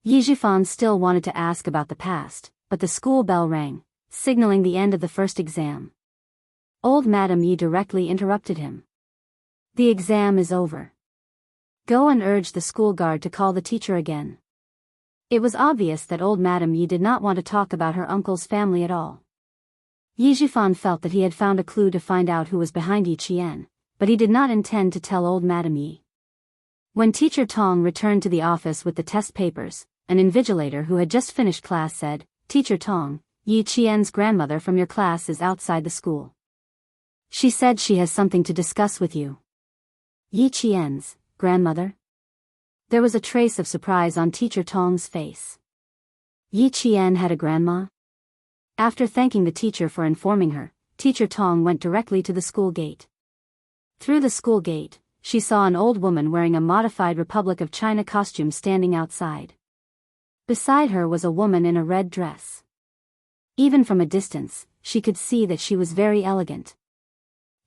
Yi Zhifan still wanted to ask about the past, but the school bell rang, signaling the end of the first exam. Old Madam Yi directly interrupted him. The exam is over. Go and urge the school guard to call the teacher again. It was obvious that old Madam Yi did not want to talk about her uncle's family at all. Yi Zhifan felt that he had found a clue to find out who was behind Yi Qian, but he did not intend to tell old Madam Yi. When Teacher Tong returned to the office with the test papers, an invigilator who had just finished class said, "Teacher Tong, Yi Qian's grandmother from your class is outside the school. She said she has something to discuss with you." Yi Qian's grandmother? There was a trace of surprise on Teacher Tong's face. Yi Qian had a grandma? After thanking the teacher for informing her, Teacher Tong went directly to the school gate. Through the school gate, she saw an old woman wearing a modified Republic of China costume standing outside. Beside her was a woman in a red dress. Even from a distance, she could see that she was very elegant.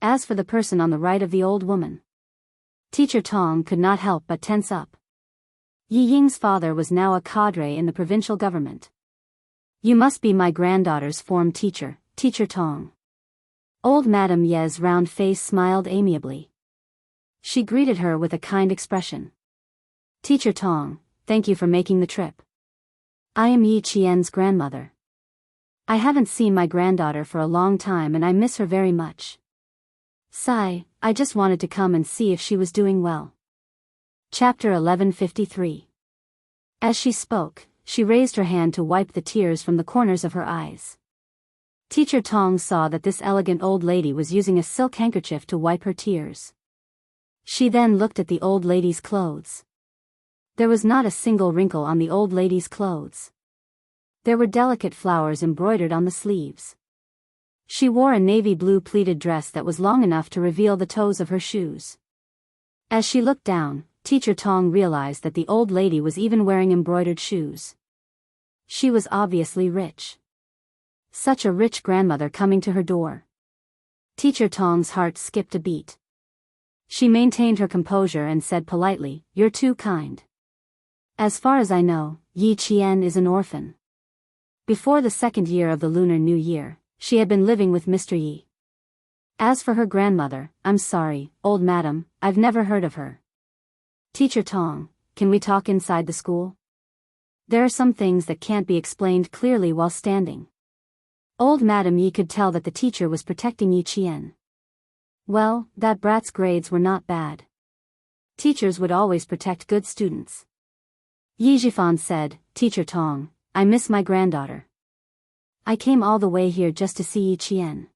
As for the person on the right of the old woman, Teacher Tong could not help but tense up. Yi Ying's father was now a cadre in the provincial government. "You must be my granddaughter's form teacher, Teacher Tong." Old Madame Ye's round face smiled amiably. She greeted her with a kind expression. "Teacher Tong, thank you for making the trip. I am Yi Qian's grandmother. I haven't seen my granddaughter for a long time and I miss her very much. Sigh, I just wanted to come and see if she was doing well." Chapter 1153. As she spoke, she raised her hand to wipe the tears from the corners of her eyes. Teacher Tong saw that this elegant old lady was using a silk handkerchief to wipe her tears. She then looked at the old lady's clothes. There was not a single wrinkle on the old lady's clothes. There were delicate flowers embroidered on the sleeves. She wore a navy blue pleated dress that was long enough to reveal the toes of her shoes. As she looked down, Teacher Tong realized that the old lady was even wearing embroidered shoes. She was obviously rich. Such a rich grandmother coming to her door. Teacher Tong's heart skipped a beat. She maintained her composure and said politely, "You're too kind. As far as I know, Yi Qian is an orphan." Before the second year of the Lunar New Year, she had been living with Mr. Yi. As for her grandmother, "I'm sorry, old madam, I've never heard of her." "Teacher Tong, can we talk inside the school? There are some things that can't be explained clearly while standing." Old Madam Yi could tell that the teacher was protecting Yi Qian. Well, that brat's grades were not bad. Teachers would always protect good students. Yi Zhifan said, "Teacher Tong, I miss my granddaughter. I came all the way here just to see Yi Qian.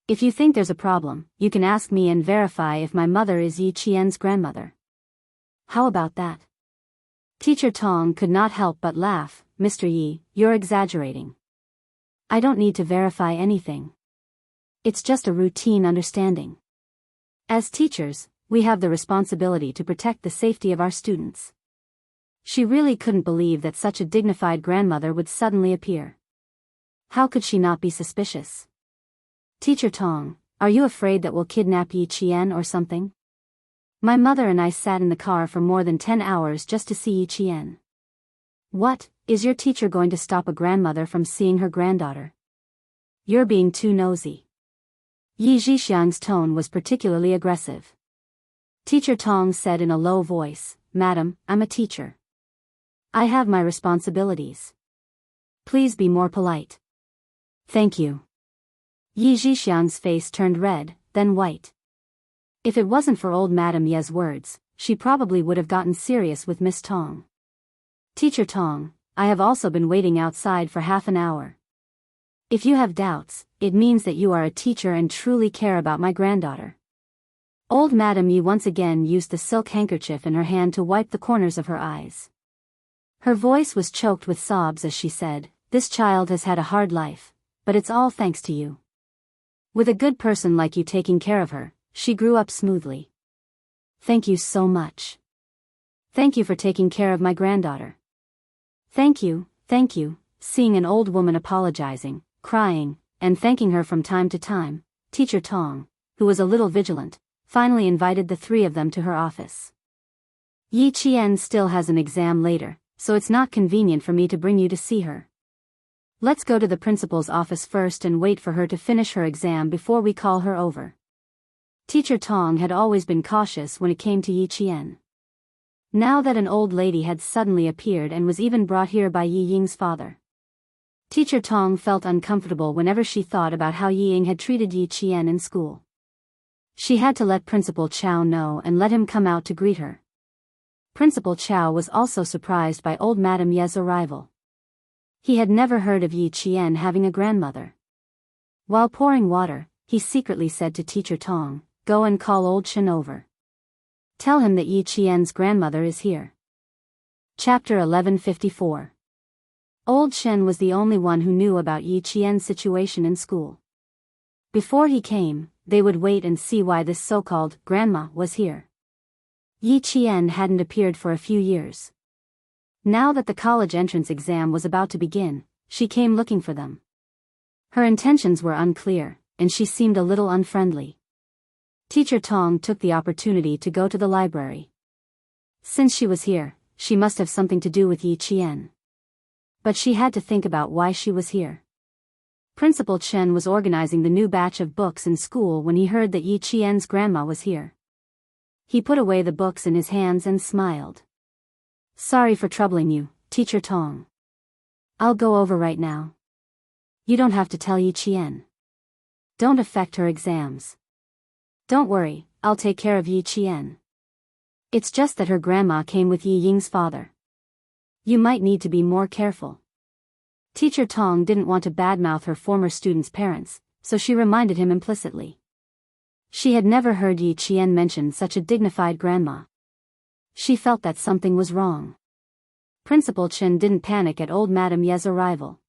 If you think there's a problem, you can ask me and verify if my mother is Yi Qian's grandmother." "How about that?" Teacher Tong could not help but laugh. "Mr. Yi, you're exaggerating. I don't need to verify anything. It's just a routine understanding. As teachers, we have the responsibility to protect the safety of our students." She really couldn't believe that such a dignified grandmother would suddenly appear. How could she not be suspicious? "Teacher Tong, are you afraid that we'll kidnap Yi Qian or something? My mother and I sat in the car for more than 10 hours just to see Yi Qian." "What, is your teacher going to stop a grandmother from seeing her granddaughter? You're being too nosy." Yi Zhixiang's tone was particularly aggressive. Teacher Tong said in a low voice, "Madam, I'm a teacher. I have my responsibilities. Please be more polite." "Thank you." Yi Zhixiang's face turned red, then white. If it wasn't for old Madame Ye's words, she probably would have gotten serious with Miss Tong. "Teacher Tong, I have also been waiting outside for half an hour. If you have doubts, it means that you are a teacher and truly care about my granddaughter." Old Madame Yi once again used the silk handkerchief in her hand to wipe the corners of her eyes. Her voice was choked with sobs as she said, "This child has had a hard life, but it's all thanks to you. With a good person like you taking care of her, she grew up smoothly. Thank you so much. Thank you for taking care of my granddaughter." Thank you." Seeing an old woman apologizing, crying, and thanking her from time to time, Teacher Tong, who was a little vigilant, finally invited the three of them to her office. "Yi Qian still has an exam later, so it's not convenient for me to bring you to see her. Let's go to the principal's office first and wait for her to finish her exam before we call her over. Teacher Tong had always been cautious when it came to Yi Qian. Now that an old lady had suddenly appeared and was even brought here by Yi Ying's father, Teacher Tong felt uncomfortable whenever she thought about how Yi Ying had treated Yi Qian in school. She had to let Principal Chow know and let him come out to greet her. Principal Chow was also surprised by old Madame Ye's arrival. He had never heard of Yi Qian having a grandmother. While pouring water, he secretly said to Teacher Tong, "Go and call old Chen over. Tell him that Yi Qian's grandmother is here." Chapter 1154. Old Chen was the only one who knew about Yi Qian's situation in school. Before he came, they would wait and see why this so-called grandma was here. Yi Qian hadn't appeared for a few years. Now that the college entrance exam was about to begin, she came looking for them. Her intentions were unclear, and she seemed a little unfriendly. Teacher Tong took the opportunity to go to the library. Since she was here, she must have something to do with Yi Qian. But she had to think about why she was here. Principal Chen was organizing the new batch of books in school when he heard that Yi Qian's grandma was here. He put away the books in his hands and smiled. "Sorry for troubling you, Teacher Tong. I'll go over right now. You don't have to tell Yi Qian. Don't affect her exams. Don't worry, I'll take care of Yi Qian. It's just that her grandma came with Yi Ying's father. You might need to be more careful." Teacher Tong didn't want to badmouth her former student's parents, so she reminded him implicitly. She had never heard Yi Qian mention such a dignified grandma. She felt that something was wrong. Principal Chen didn't panic at old Madame Ye's arrival.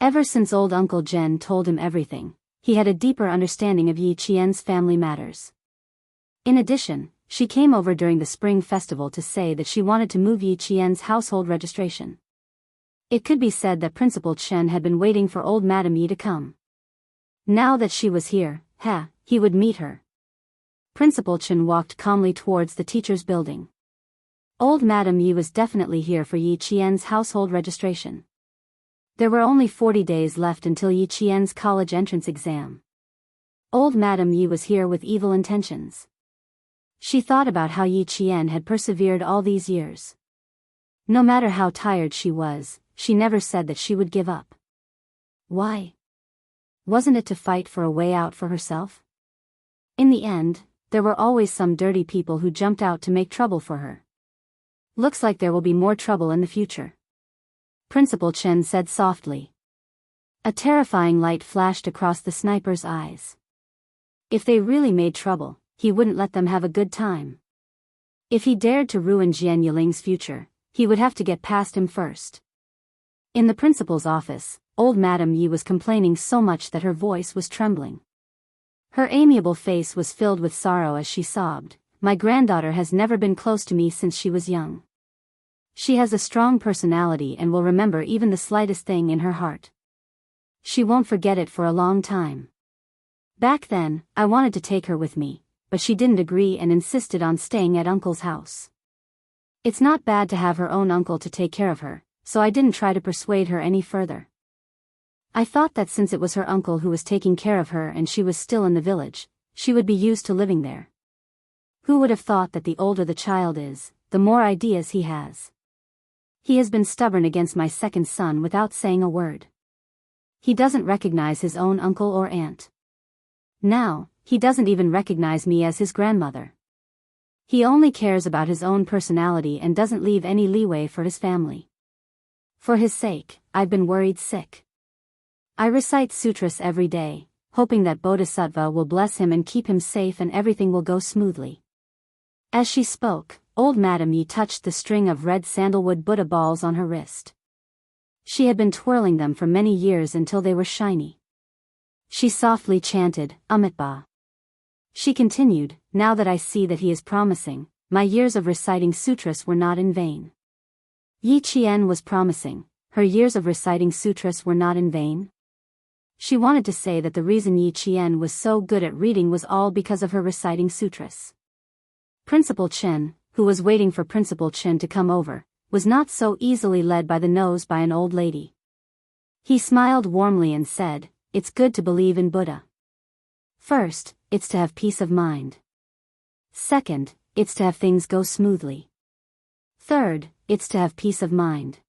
Ever since old Uncle Jen told him everything, he had a deeper understanding of Yi Qian's family matters. In addition, she came over during the spring festival to say that she wanted to move Yi Qian's household registration. It could be said that Principal Chen had been waiting for old Madame Yi to come. Now that she was here, he would meet her. Principal Chen walked calmly towards the teacher's building. Old Madame Yi was definitely here for Yi Qian's household registration. There were only 40 days left until Yi Qian's college entrance exam. Old Madame Yi was here with evil intentions. She thought about how Yi Qian had persevered all these years. No matter how tired she was, she never said that she would give up. Why? Wasn't it to fight for a way out for herself? In the end, there were always some dirty people who jumped out to make trouble for her. Looks like there will be more trouble in the future. Principal Chen said softly. A terrifying light flashed across the sniper's eyes. If they really made trouble, he wouldn't let them have a good time. If he dared to ruin Jian Yiling's future, he would have to get past him first. In the principal's office, old Madame Yi was complaining so much that her voice was trembling. Her amiable face was filled with sorrow as she sobbed. "My granddaughter has never been close to me since she was young. She has a strong personality and will remember even the slightest thing in her heart. She won't forget it for a long time. Back then, I wanted to take her with me, but she didn't agree and insisted on staying at Uncle's house. It's not bad to have her own uncle to take care of her, so I didn't try to persuade her any further. I thought that since it was her uncle who was taking care of her and she was still in the village, she would be used to living there. Who would have thought that the older the child is, the more ideas he has? He has been stubborn against my second son without saying a word. He doesn't recognize his own uncle or aunt. Now, he doesn't even recognize me as his grandmother. He only cares about his own personality and doesn't leave any leeway for his family. For his sake, I've been worried sick. I recite sutras every day, hoping that Bodhisattva will bless him and keep him safe and everything will go smoothly." As she spoke, old Madame Yi touched the string of red sandalwood Buddha balls on her wrist. She had been twirling them for many years until they were shiny. She softly chanted, "Amitabha." She continued, "Now that I see that he is promising, my years of reciting sutras were not in vain." Yi Qian was promising, her years of reciting sutras were not in vain? She wanted to say that the reason Yi Qian was so good at reading was all because of her reciting sutras. Principal Chen, who was waiting for Principal Chen to come over, was not so easily led by the nose by an old lady. He smiled warmly and said, "It's good to believe in Buddha. First, it's to have peace of mind. Second, it's to have things go smoothly. Third, it's to have peace of mind."